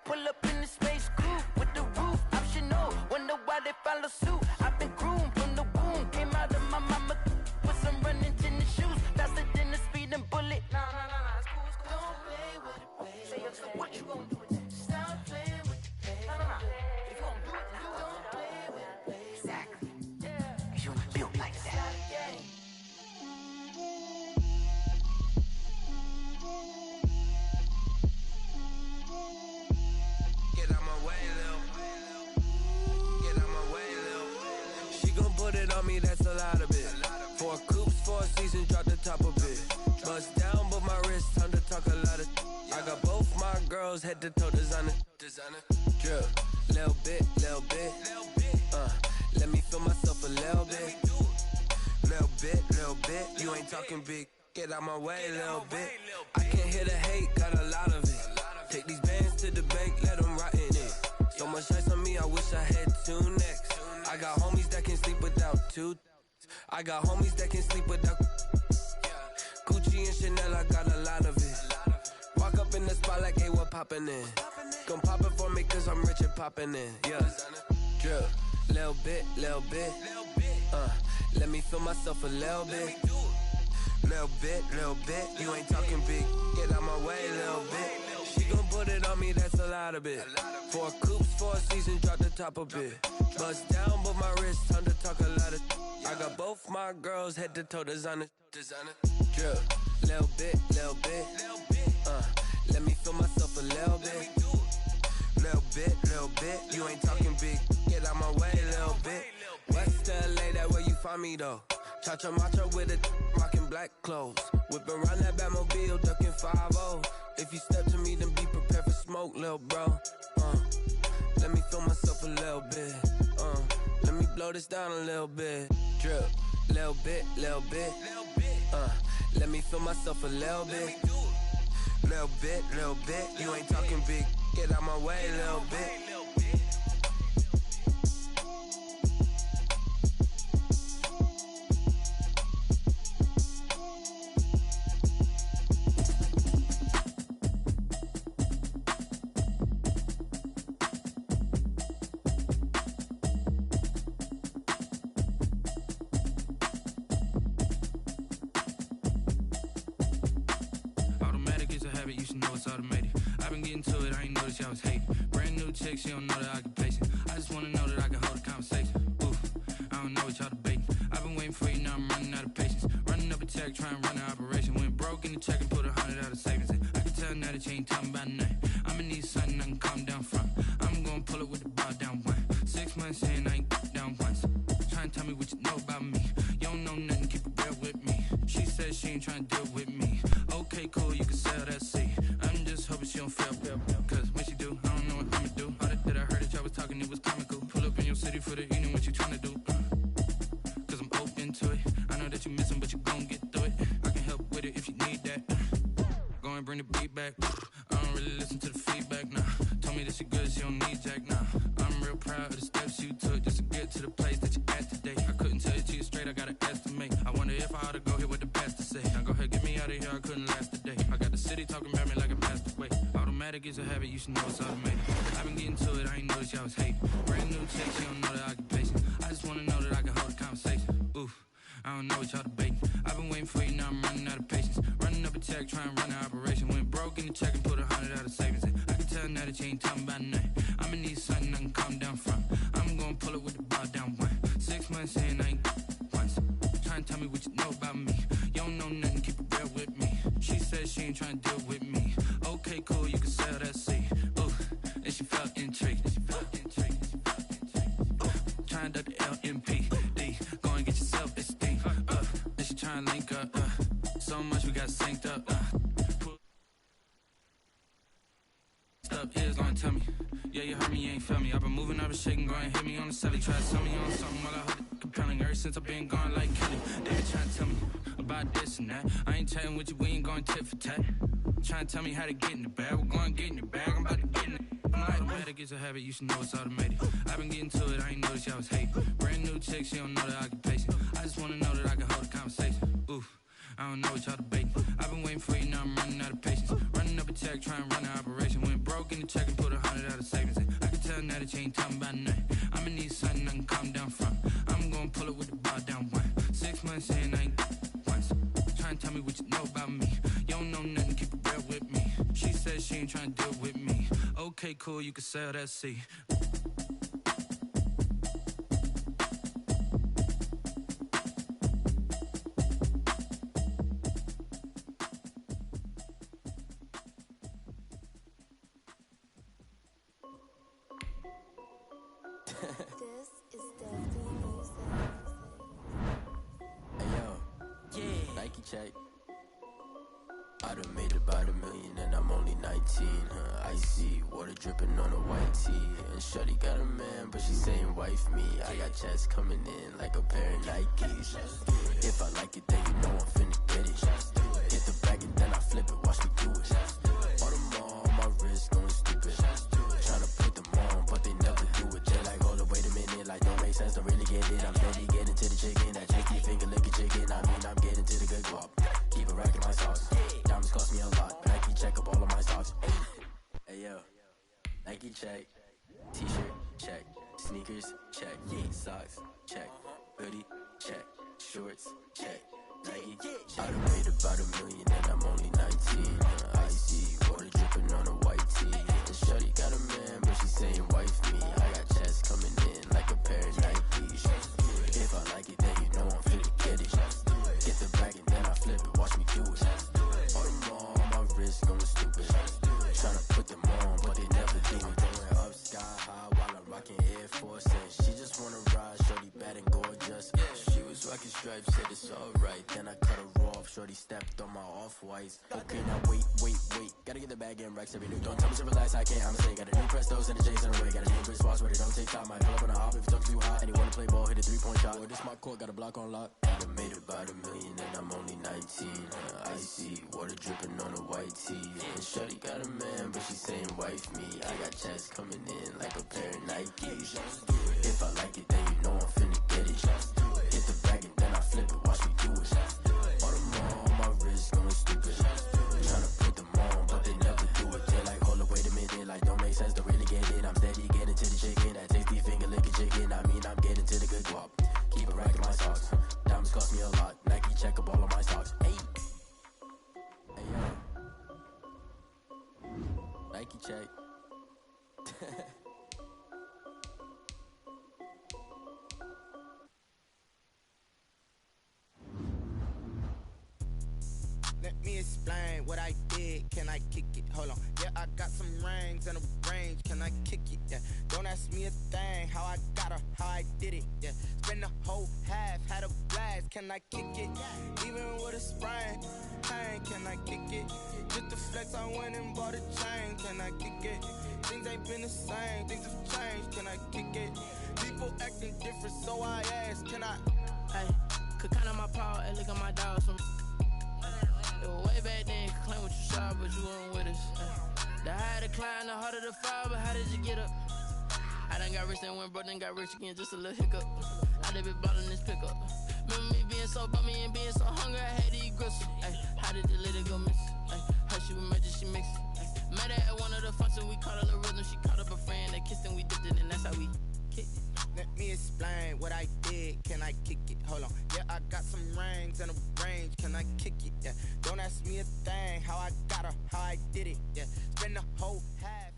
Pull up in the space coupe with the roof optional. Wonder why they follow suit. I've been groomed from the womb. Came out of my mama with some running tennis shoes. Faster than the speeding bullet. Nah, it's cool, it's cool. Don't play with it, baby. Say so what you gon' do with it? Stop playing with it. If you gon' do it, then don't play with it, baby. Exactly. Cause you was built like that. Get out my way, Lil. Get out my way, Lil. She gon' put it on me, that's a lot of it. 4 coops, 4 seasons, drop the top of it. Bust down, but my wrist, time to talk a lot of. I got both my girls head to toe designer. Drip, little bit. Let me feel myself a little bit. Little bit. You ain't talking big. Get out my way, little bit. I can't hear the hate, got a lot of it. Take these bands to the bank, let them rot in it. So much ice on me, I wish I had 2 necks. I got homies that can sleep without 2. I got homies that can sleep without. Gucci and Chanel, I got a lot of it. Walk up in the spot like, hey, what poppin' in? Gon' pop it for me cause I'm rich and poppin' in, yeah. Drip, little bit. Let me feel myself a little bit. Little bit. You ain't talking big. Get out my way, little bit. She gon' put it on me, that's a lot of it. 4 coops, 4 seasons, drop the top of it. Bust down, but my wrist, time to talk a lot of. I got both my girls head to toe designer. Drip, little bit. Let me feel myself a little bit. Little bit. You ain't talking big. Get out my way, little bit. West LA me though. Cha-cha macha with a rockin' black clothes. Whippin' around that Batmobile, duckin' 5-0. If you step to me, then be prepared for smoke, lil' bro. Let me feel myself a little bit. Let me blow this down a little bit. Drip, little bit, little bit. Let me feel myself a little bit. Little bit, little bit. You ain't talking big. Get out my way, little bit. She don't know that I can pace it. I just wanna know that I can hold a conversation. Oof, I don't know what y'all debating. I've been waiting for you, now I'm running out of patience. Running up a check, trying to run an operation. Went broke in the check and put 100 out of savings in. I can tell now that you ain't talking about nothing. I'ma need something I can calm down from. I'm gonna pull it with the bar down one. 6 months in, I ain't down once. Trying to tell me what you know about me. You don't know nothing, keep it real with me. She said she ain't trying to deal with me. Okay, cool, you can sell that seat. I'm just hoping she don't fail. Cause when she do, I don't know what I'ma do. That I heard that y'all was talking, it was comical. Pull up in your city for the evening, what you tryna do? Cause I'm open to it. I know that you missing, but you gon' get through it. I can help with it if you need that. Go and bring the beat back. I don't really listen to the feedback, nah. Told me that she good, she don't need jack, nah. I'm real proud of the steps you took just to get to the place that you at today. I couldn't tell you to you straight, I gotta estimate. I wonder if I ought to go here with the pastor say. Now go ahead, get me out of here, I couldn't last a day. I got the city talking about me like I passed away. Automatic is a habit, you should know it's automated. I've been getting to it, I ain't noticed y'all was hating. Brand new chick, she don't know that I can pace it. I just wanna know that I can hold a conversation. Oof, I don't know what y'all debating. I've been waiting for you, now I'm running out of patience. Running up a check, trying to run an operation. Went broke in the check and put 100 out of savings in. I can tell now that you ain't talking about nothing. I'ma need something I can calm down from. I'm gonna pull it with the bar down one. 6 months in, I ain't once. Trying to tell me what you know about me. You don't know nothing, keep it real with me. She said she ain't trying to deal with me. Okay, cool, you can sell that seat. Ooh, and she felt intrigued. Trying to duck the LMPD. Go and get yourself esteem. And she trying to link up. So much we got synced up. Stuff is long, tell me. Yeah, you heard me, you ain't feel me. I've been moving, I've been shaking, go and hit me on the celly. Try to sell me on something while I heard it compelling. Ever since I've been gone like Kelly. They been trying to tell me about this and that. I ain't chatting with you, we ain't going tit for tat. Trying to tell me how to get in the bag. We're going to get in the bag, I'm about to get in it. Automatic is a habit, you should know it's automated. I've been getting to it, I ain't noticed y'all was hating. Brand new chick, she don't know that I can pace it. I just wanna know that I can hold a conversation. Oof, I don't know what y'all debating. I've been waiting for you, now I'm running out of patience. Running up a check, trying to run an operation. Went broke in the check and put 100 out of savings in. I can tell now that you ain't talking about nothing. I'ma need something I can calm down from. I'm gonna pull it with the bar down one. 6 months in, I ain't once. Trying to tell me what you know about me. You don't know nothing, keep it real with me. She said she ain't trying to deal with me. Okay, cool, you can sell that seat. Check. I done made about $1 million and I'm only 19. Icy water dripping on a white tee. And shorty got a man, but she saying wife me. I got checks coming in like a pair of Nikes. If I like it, then you know I'm finna get it. Get the bag and then I flip it, watch me do it. All them on my wrist going stupid. Tryna put them on, but they never do it. They're like, hold up, wait a minute, like don't make sense, don't really get it. I'm steady getting to the chicken, that cheeky finger licking chicken. I mean, I'm getting to the good guap. Keep it racking my sauce. Diamonds cost me a lot. Nike check up all of my stocks. Hey yo, Nike check. T-shirt check. Sneakers check. Socks check. Hoodie check. Shorts check. Nike check. I done made about $1 million and I'm only 19. Icy water dripping on a white tee. And shorty got a man, but she saying wife me. I got checks coming in like a pair of Nikes. If I like it, then you know I'm finna get it. Get the bag and then I flip it, watch me do it. All them on my wrist going stupid. Tryna put them on, but they never do it. Going up sky high while I'm rocking Air Force. And she just wanna ride, shorty bad and gorgeous. She was rocking stripes, said it's alright. Then I cut her off, shorty stepped on my off-whites. Okay, now wait. Gotta get the bag in racks every new. Don't tell me to relax, I can't, I'm a say. Got a new Prestos and a J's in the way. Got a new Chris Foss where they don't take time. Might pull up on a hop if it talks too hot. And he wanna play ball, hit a 3-point shot. Or this my court, got a block on lock. I made about $1 million and I'm only 19. Icy, water dripping on a white tee. And shorty got a man, but she saying wife me. I got checks coming in like a pair of Nikes. If I like it, then you know I'm finna get it. Hit the bag and then I flip it, watch me do it. All them on my wrist going stupid. Tryna put them on, but they never do it. They like, hold up, wait a minute, like don't make sense to really get it. I'm steady getting to the chicken, that tasty finger licking chicken. I mean, I'm getting to the good guap. Keep a rack in my socks. Diamonds cost me a lot. Nike check up all of my stocks. Hey, yo. Nike check. Let me explain what I did. Can I kick it? Hold on. Yeah, I got some rings and a range. Can I kick it? Yeah. Don't ask me a thing. How I got her, how I did it. Yeah. Spend the whole half, had a blast. Can I kick it? Even with a sprain. Hey, can I kick it? Just the flex, I went and bought a chain. Can I kick it? Things ain't been the same. Things have changed. Can I kick it? People acting different, so I ask. Can I? Hey, could count on my power and look at my dogs from. It was way back then, could claim what you saw, but you weren't with us. The higher the climb, the harder the fall, but how did you get up? I done got rich, then went broke, then got rich again, just a little hiccup. I done been ballin' this pickup. Remember me being so bummy and being so hungry, I had to eat gristle. Ay, how did the lady go miss? Ay, her she was magic, she mixed. Met her at one of the functions, we caught a little rhythm, she caught up a friend, they kissed and we dipped it, and that's how we kicked it. Let me explain what I did. Can I kick it? Hold on. Yeah, I got some rings and a range. Can I kick it? Yeah. Don't ask me a thing. How I got her, how I did it. Yeah. Spend the whole half.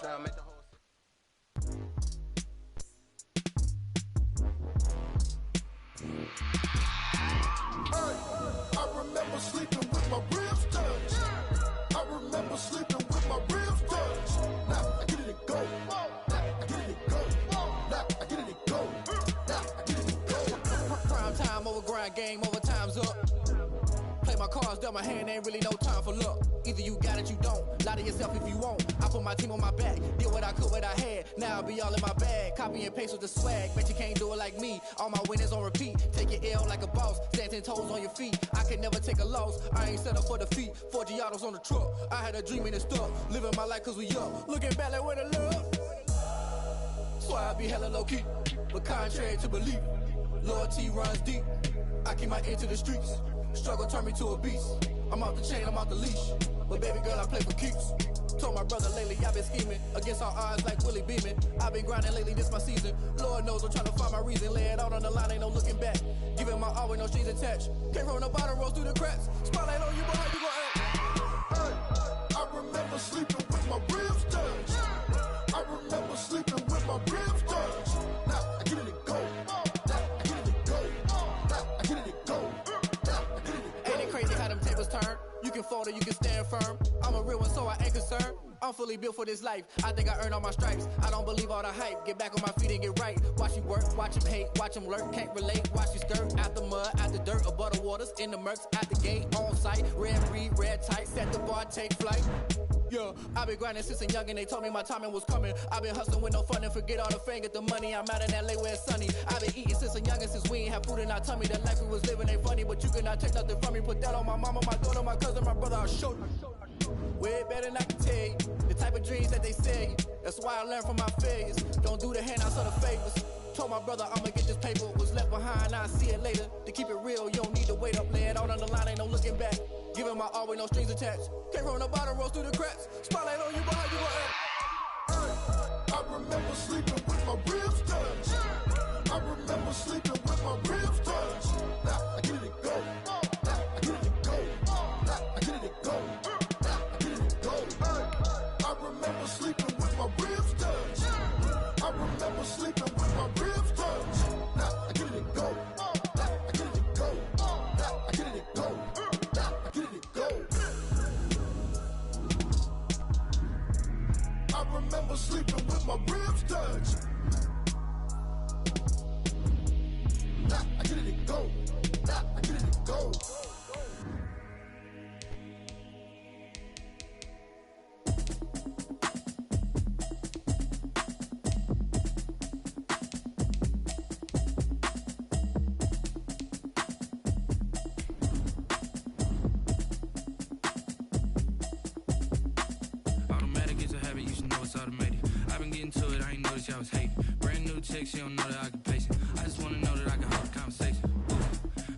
sound, make the whole. I remember sleeping with my ribs touched. I remember sleeping with my ribs touched. Now I get it and go. Now I get it and go. Now I get it and go. Now I get it and go. Prime time over grind, game over, time's up. Play my cards, dealt my hand, ain't really no time for luck. Either you got it, you don't. Lie to yourself if you won't. I put my team on my back, did what I could, what I had. Now I'll be all in my bag. Copy and paste with the swag. Bet you can't do it like me. All my winners on repeat. Take your L like a boss. Stand 10 toes on your feet. I can never take a loss. I ain't set up for defeat. 4 Giottos on the truck. I had a dream and it stuck. Living my life cause we up. Looking back like where the love. So I be hella low key. But contrary to belief, loyalty runs deep. I keep my ear to the streets. Struggle turned me to a beast. I'm off the chain, I'm off the leash. But baby girl, I play for keeps. Told my brother lately, I've been scheming. Against all odds like Willie Beeman. I've been grinding lately, this my season. Lord knows I'm trying to find my reason. Lay it out on the line, ain't no looking back. Giving my all with no strings attached. Came from the bottom, rose through the cracks. Spotlight on you, boy, how you gon' act? I remember sleeping with my ribs touched. I remember sleeping with my ribs touched. Now I get it and go. Now I get it and go. Now I get it and go. Ain't it crazy how them tables turn? You can fold or you can stand firm. I'm a real one, so I ain't concerned. I'm fully built for this life. I think I earned all my stripes. I don't believe all the hype. Get back on my feet and get right. Watch you work, watch him hate, watch him lurk. Can't relate, watch you skirt. Out the mud, out the dirt, above the waters, in the murks, at the gate, on site. Red breed, red tight, set the bar, take flight. Yeah, I've been grinding since a youngin', they told me my timing was coming. I've been hustling with no fun and forget all the fame, get the money. I'm out in LA where it's sunny. I've been eating since a youngin', since we ain't have food in our tummy. The life we was living ain't funny, but you cannot take nothing from me. Put that on my mama, my daughter, my cousin, my brother, I'll show you. Way better than I can tell you. The type of dreams that they sell you. That's why I learned from my failures. Don't do the handouts or the favors. Told my brother I'ma get this paper. Was left behind, I'll see it later. To keep it real, you don't need to wait up. Lay it out on the line, ain't no looking back. Giving my all with no strings attached. Came from the bottom, rose through the cracks. Spotlight on you, boy, how you gon' act? I remember sleeping with my ribs touched. I remember sleeping with my ribs touched. Now I get it and go. Now I get it and go. Now I get it and go. Now I get it and go. I remember sleeping with my ribs touched. I remember sleeping with my ribs touched. Now I get it and go. Now I get it and go. Now I get it and go. Now I get it and go. I remember sleeping with my ribs touched. Now I get it and go. Now I get it and go. Automatic is a habit, you should know it's automated. I've been getting to it, I ain't noticed y'all was hating. Brand new chick, she don't know the occupation. I just wanna know that I can hold a conversation. Ooh,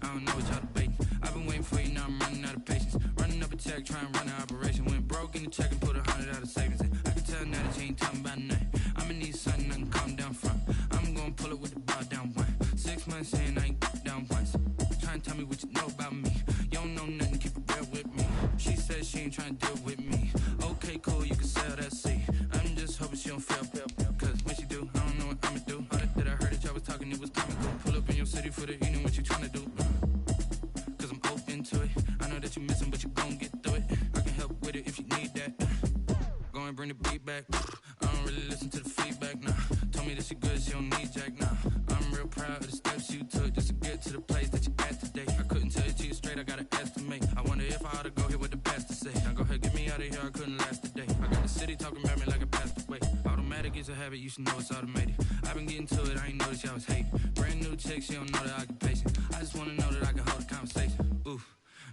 I don't know what y'all debating. I've been waiting for you, now I'm running out of patience. Running up a check, trying to run an operation. Went broke in the check and put 100 out of savings in. I can tell now that you ain't talking about nothing. I'ma need something I can calm down from. I'm gonna pull it with the bar down one. 6 months in, I ain't down once. Trying to tell me what you know about me. You don't know nothing, keep it real with me. She said she ain't trying to deal with me. Okay, cool, you can sell that seat. I'm just hoping she don't fail. Cause when she do, I don't know what I'ma do. All that I heard that y'all was talking, it was coming through. Pull up in your city for the evening, what you trying to do? Cause I'm open to it. I know that you missing, but you gon' get through it. I can help with it if you need that. Go and bring the beat back. I don't really listen to the feedback, nah. Told me that she good, she don't need jack, nah. I'm real proud of the steps you took just to get to the place that you at today. I couldn't tell you to you straight, I gotta estimate. I wonder if I ought to go here with the pastor say. Now go ahead, get me out of here, I couldn't last today. I got the city talking about me like a passed away. Automatic is a habit, you should know it's automated. I've been getting to it, I ain't noticed y'all was hating. Brand new chick, she don't know the occupation. I just wanna know that I can hold a conversation. Ooh,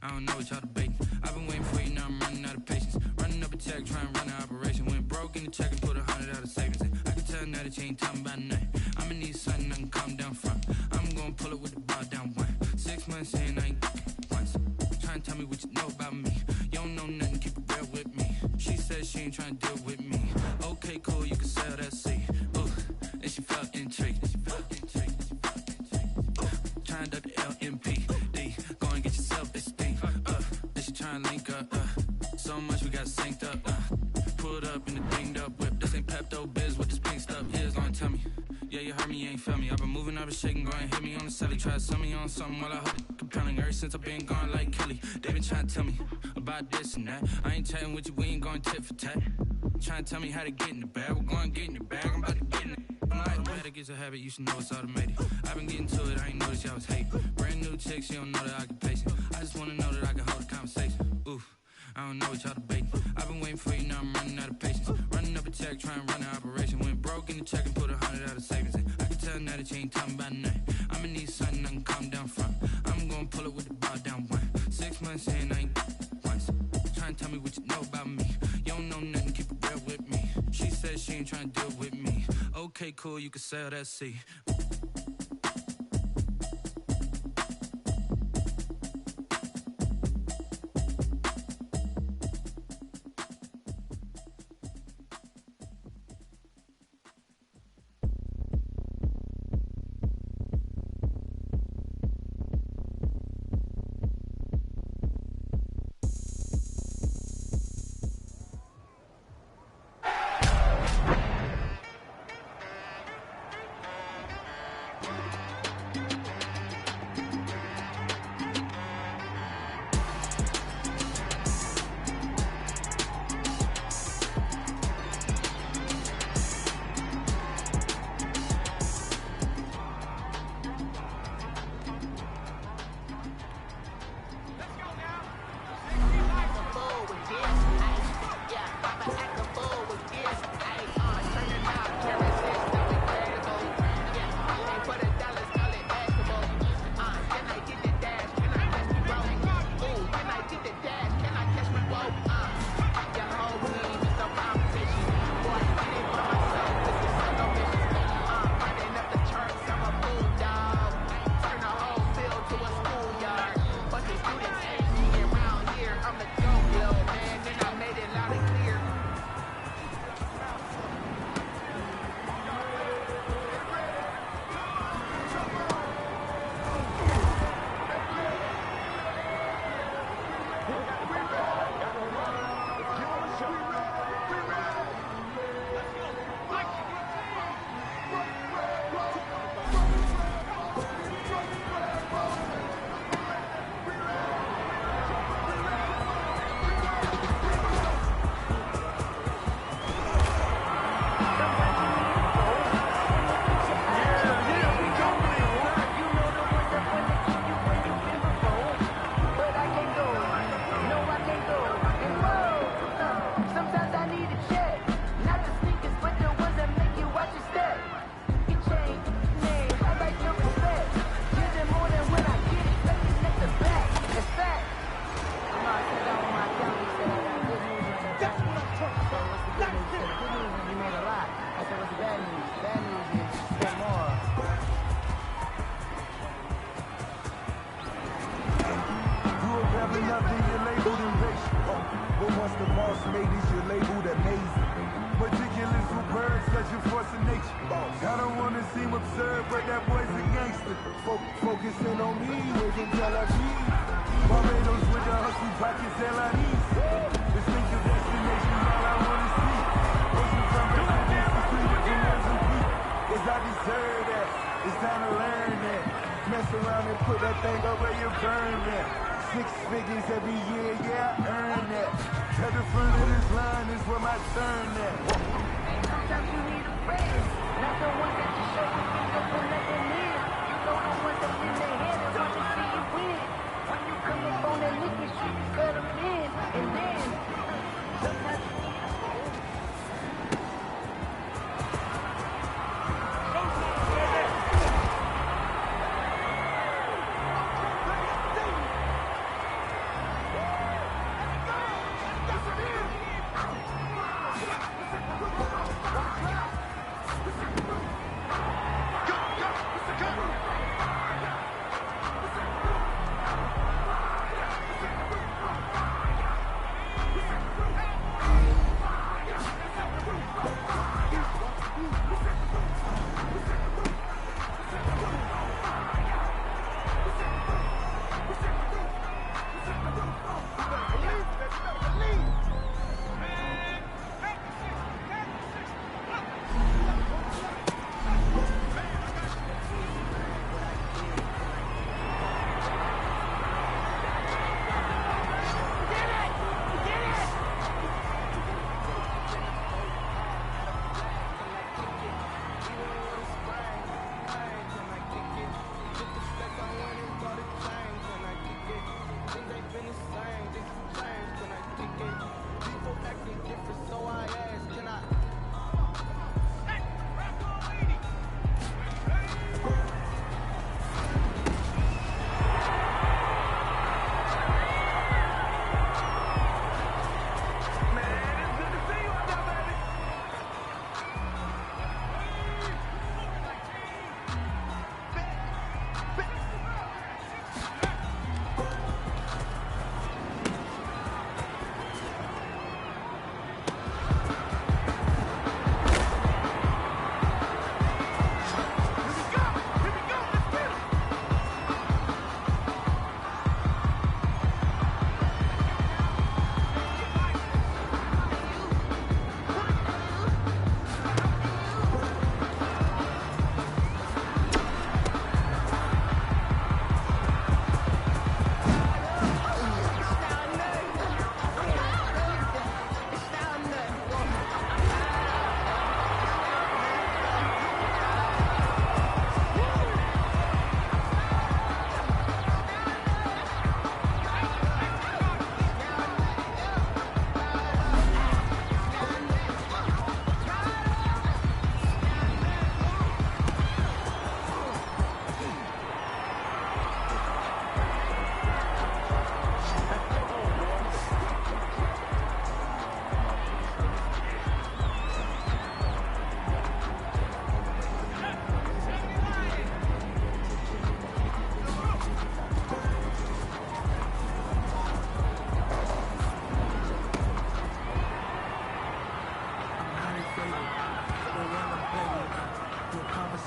I don't know what y'all debating. I've been waiting for you, now I'm running out of patience. Running up a check, trying to run an operation. Went broke in the check and put 100 out of savings in. I can tell now that you ain't talking about nothing. I'ma need something I can calm down from. I'm gonna pull it with the bar down one. 6 months in, I ain't once. Trying to tell me what you know about me. You don't know nothing, keep it real with me. She said she ain't trying to deal with me. Okay, cool, you can sell that seat. Ooh, and she felt intrigued. Trying to duck the LMPD. Go and get yourself esteem. Then she trying to link up. So much we got synced up. Pull pulled up in the dinged up whip. This ain't Pepto Biz with this pink stuff. Yeah, as long as tell me. Yeah, you heard me, you ain't felt me. I've been moving, I've been shaking, go and hit me on the celly. Try to sell me on something while I hold it compelling. Ever since I've been gone like Kelly, they been trying to tell me about this and that. I ain't chatting with you, we ain't going tit for tat. Trying to tell me how to get in the bag, we're going to get in the bag, I'm about to get in it. Automatic is a habit, you should know it's automated. I've been getting to it, I ain't noticed y'all was hating. Brand new chick, she don't know the occupation. I just wanna know that I can hold a conversation. Oof, I don't know what y'all debating. I've been waiting for you, now I'm running out of patience. Running up a check, trying to run an operation. Went broke in the check and put 100 out of savings in. I can tell now that you ain't talking about nothing. I'ma need something I can calm down from. I'm gonna pull it with the bar down one. 6 months in, I ain't once. Trying to tell me what you know about me. You don't know nothing, keep it real with me. She said she ain't trying to deal with me. Okay, cool, you can sell that seat.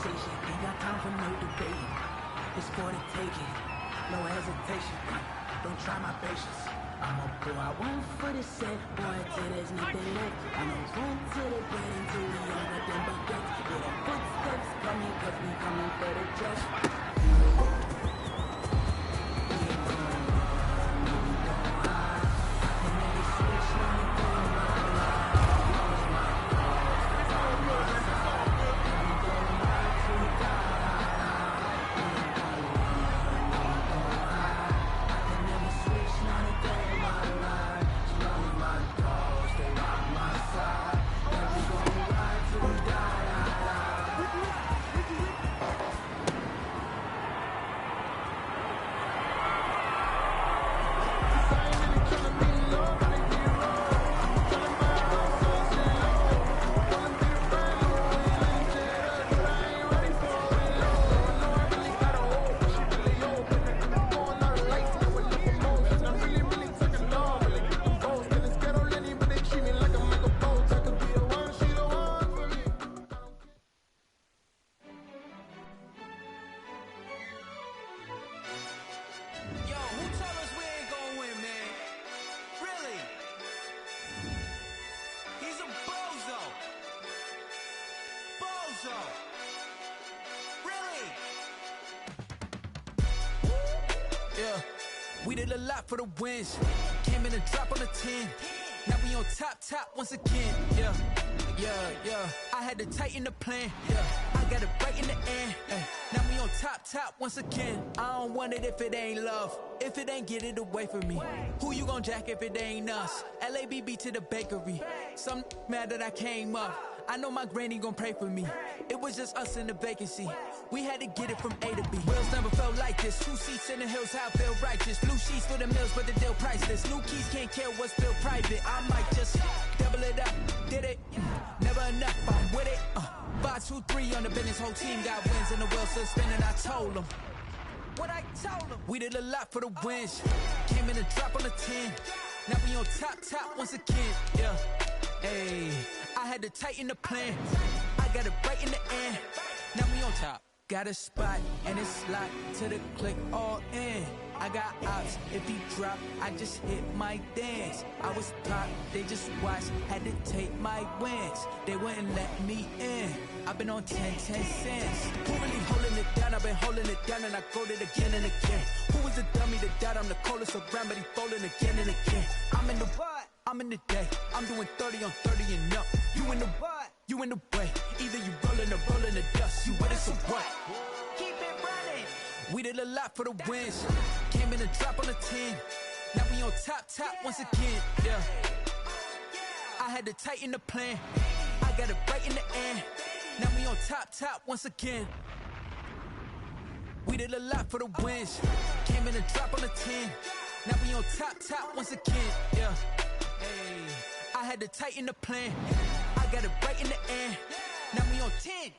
conversation. Ain't got time for no debating. It's for the taking. No hesitation. Don't try my patience. I'ma pour out one for the set, boy, till there's nothing left. I'ma run to the bed until we all got them baguettes. With the footsteps coming, cause we coming for the judge. We did a lot for the wins. Came in a drop on the 10. Now we on top once again. Yeah. I had to tighten the plan. Yeah. I got it right in the end. Now we on top once again. I don't want it if it ain't love. If it ain't, get it away from me. Who you gon' jack if it ain't us? LABB to the bakery. Some mad that I came up. I know my granny gon' pray for me. It was just us in the vacancy. We had to get it from A to B. Wheels never felt like this. 2 seats in the hills, how I feel righteous. Blue sheets for the mills, but the deal priceless. New keys can't care what's still private. I might just double it up. Did it? Never enough, I'm with it. 5, 2, 3 on the business. Whole team got wins and the wheels still spinning. I told them. What I told them. We did a lot for the wins. Came in a drop on the 10. Now we on top once again. Yeah. Hey, I had to tighten the plan. I got it right in the end. Now we on top. Got a spot and it's locked to the click all in. I got ops, if he drop, I just hit my dance. I was top, they just watched, had to take my wins. They wouldn't let me in. I've been on 10 cents. Who really holding it down? I've been holding it down and I go it again and again. Who was the dummy that died? I'm the coldest around, but he folding again and again. I'm in the what? I'm in the day. I'm doing 30 on 30 and up. You in the what? You in the way. Either you rolling or rolling the dust. You with us or what? Keep it running. We did a lot for the wins. Came in a drop on the 10. Now we on top once again. Yeah. I had to tighten the plan. I got it right in the end. Now we on top once again. We did a lot for the wins. Came in a drop on the 10. Now we on top once again. Yeah. Hey, I had to tighten the plan. I got it right in the end. Now we on 10.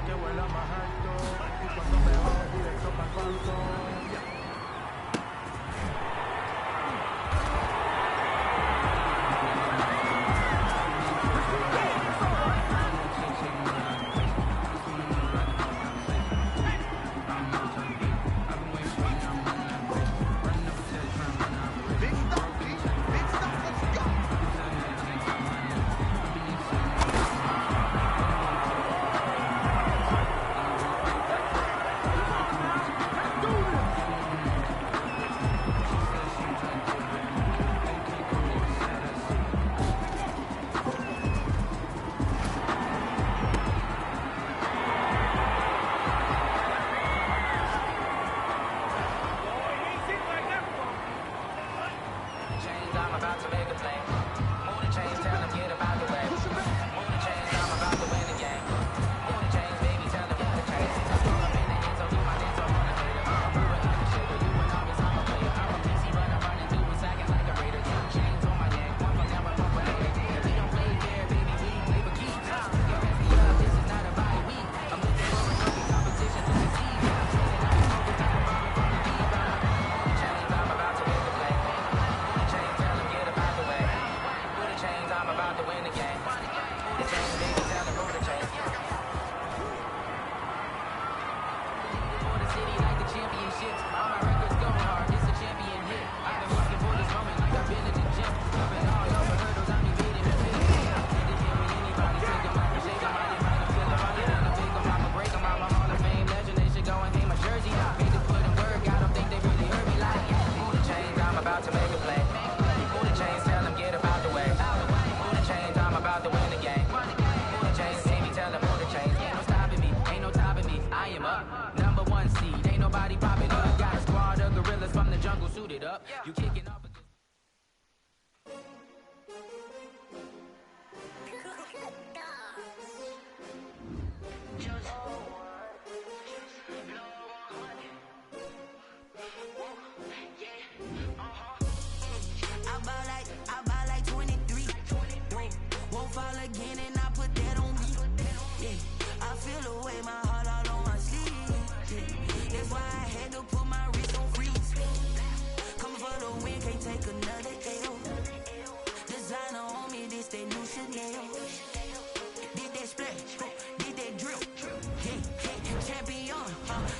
que vuela más alto. Y cuando me bajo directo para el cuarto. You kicking up. I buy like 23. Won't fall again and I put that on me. Yeah, I feel the way my heart all on my sleeve. Yeah, that's why I had to put my wrist on freeze. Coming for the win, can't take another L. Designer on me, this that new Chanel. Did that splash, did that drill. Yeah, champion,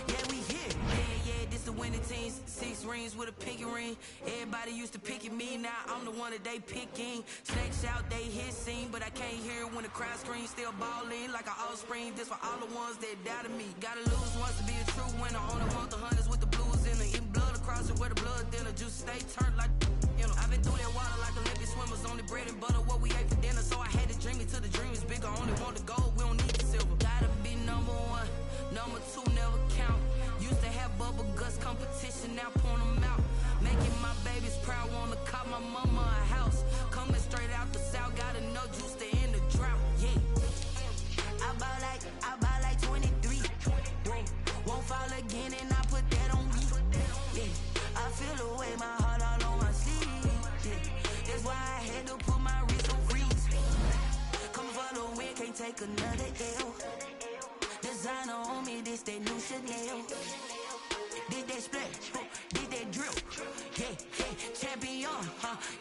yeah, we here. Yeah, this the winning team. 6 rings with a pinky ring. Everybody used to picking me, now I'm the one that they picking. Snakes out, they hit scene, but I can't hear it when the crowd screams. Still balling like an offspring. This for all the ones that doubted me. Gotta lose once to be a true winner. Only want the hunters with the blues in it. Eating blood across it where the blood dinner. Juice stay turned like, you know. I've been through that water like Olympic swimmers. Only bread and butter, what we ate for dinner. So I had to dream it till the dream is bigger. Only want the gold, we don't need the silver. Gotta be number 1, number 2 never count. Used to have bubble guts competition, now point them out. Making my babies proud, wanna call my mama a house. Coming straight out the south, gotta know juice to end the drought. Yeah, I buy like 23. Won't fall again and I put that on me. Yeah, I feel the way my heart all on my sleeve. Yeah, that's why I had to put my wrist on freeze. Come for the win, can't take another L. Designer on me, this that new Chanel. Did that splash, did that drill. Yeah, champion,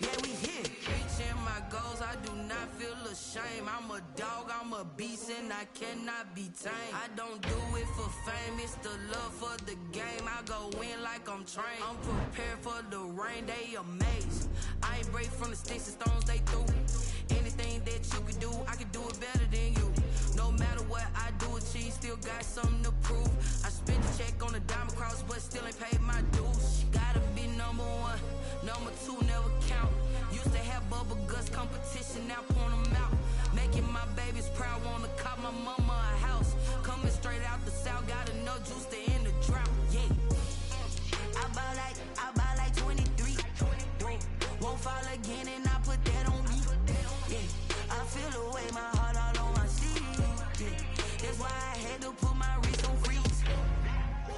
yeah, we here. Reaching my goals, I do not feel ashamed. I'm a dog, I'm a beast, and I cannot be tamed. I don't do it for fame, it's the love for the game. I go in like I'm trained. I'm prepared for the rain, they amazed. I ain't break from the sticks and stones they threw. Anything that you can do, I can do it better than you. No matter what I do, achieve, still got something to prove. I spent the check on the diamond cross, but still ain't paid my dues. Gotta be number 1, number 2 never count. Used to have bubble guts competition, now point them out. Making my babies proud, wanna call my mama a house. Coming straight out the south, gotta know juice to end the drought. Yeah, I buy like 23. Won't fall again and I put that on me. Yeah, I feel the way my heart all on my sleeve. Yeah, that's why I had to put my wrist on freeze.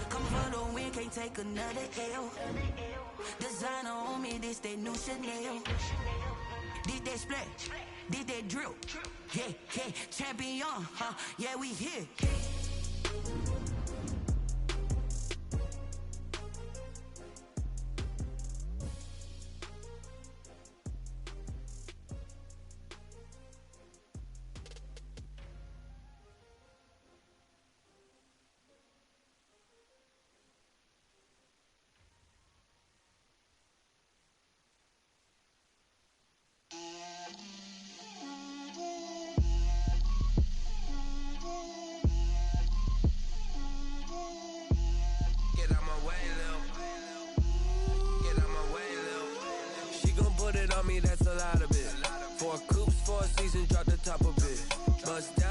Coming for the win, can't take another L. Designer on me, this that new Chanel. Did that splash, did that drill. Yeah, champion, yeah, we here. me, that's a lot of it. 4 coops, 4 seasons, drop the top of it. Bust down.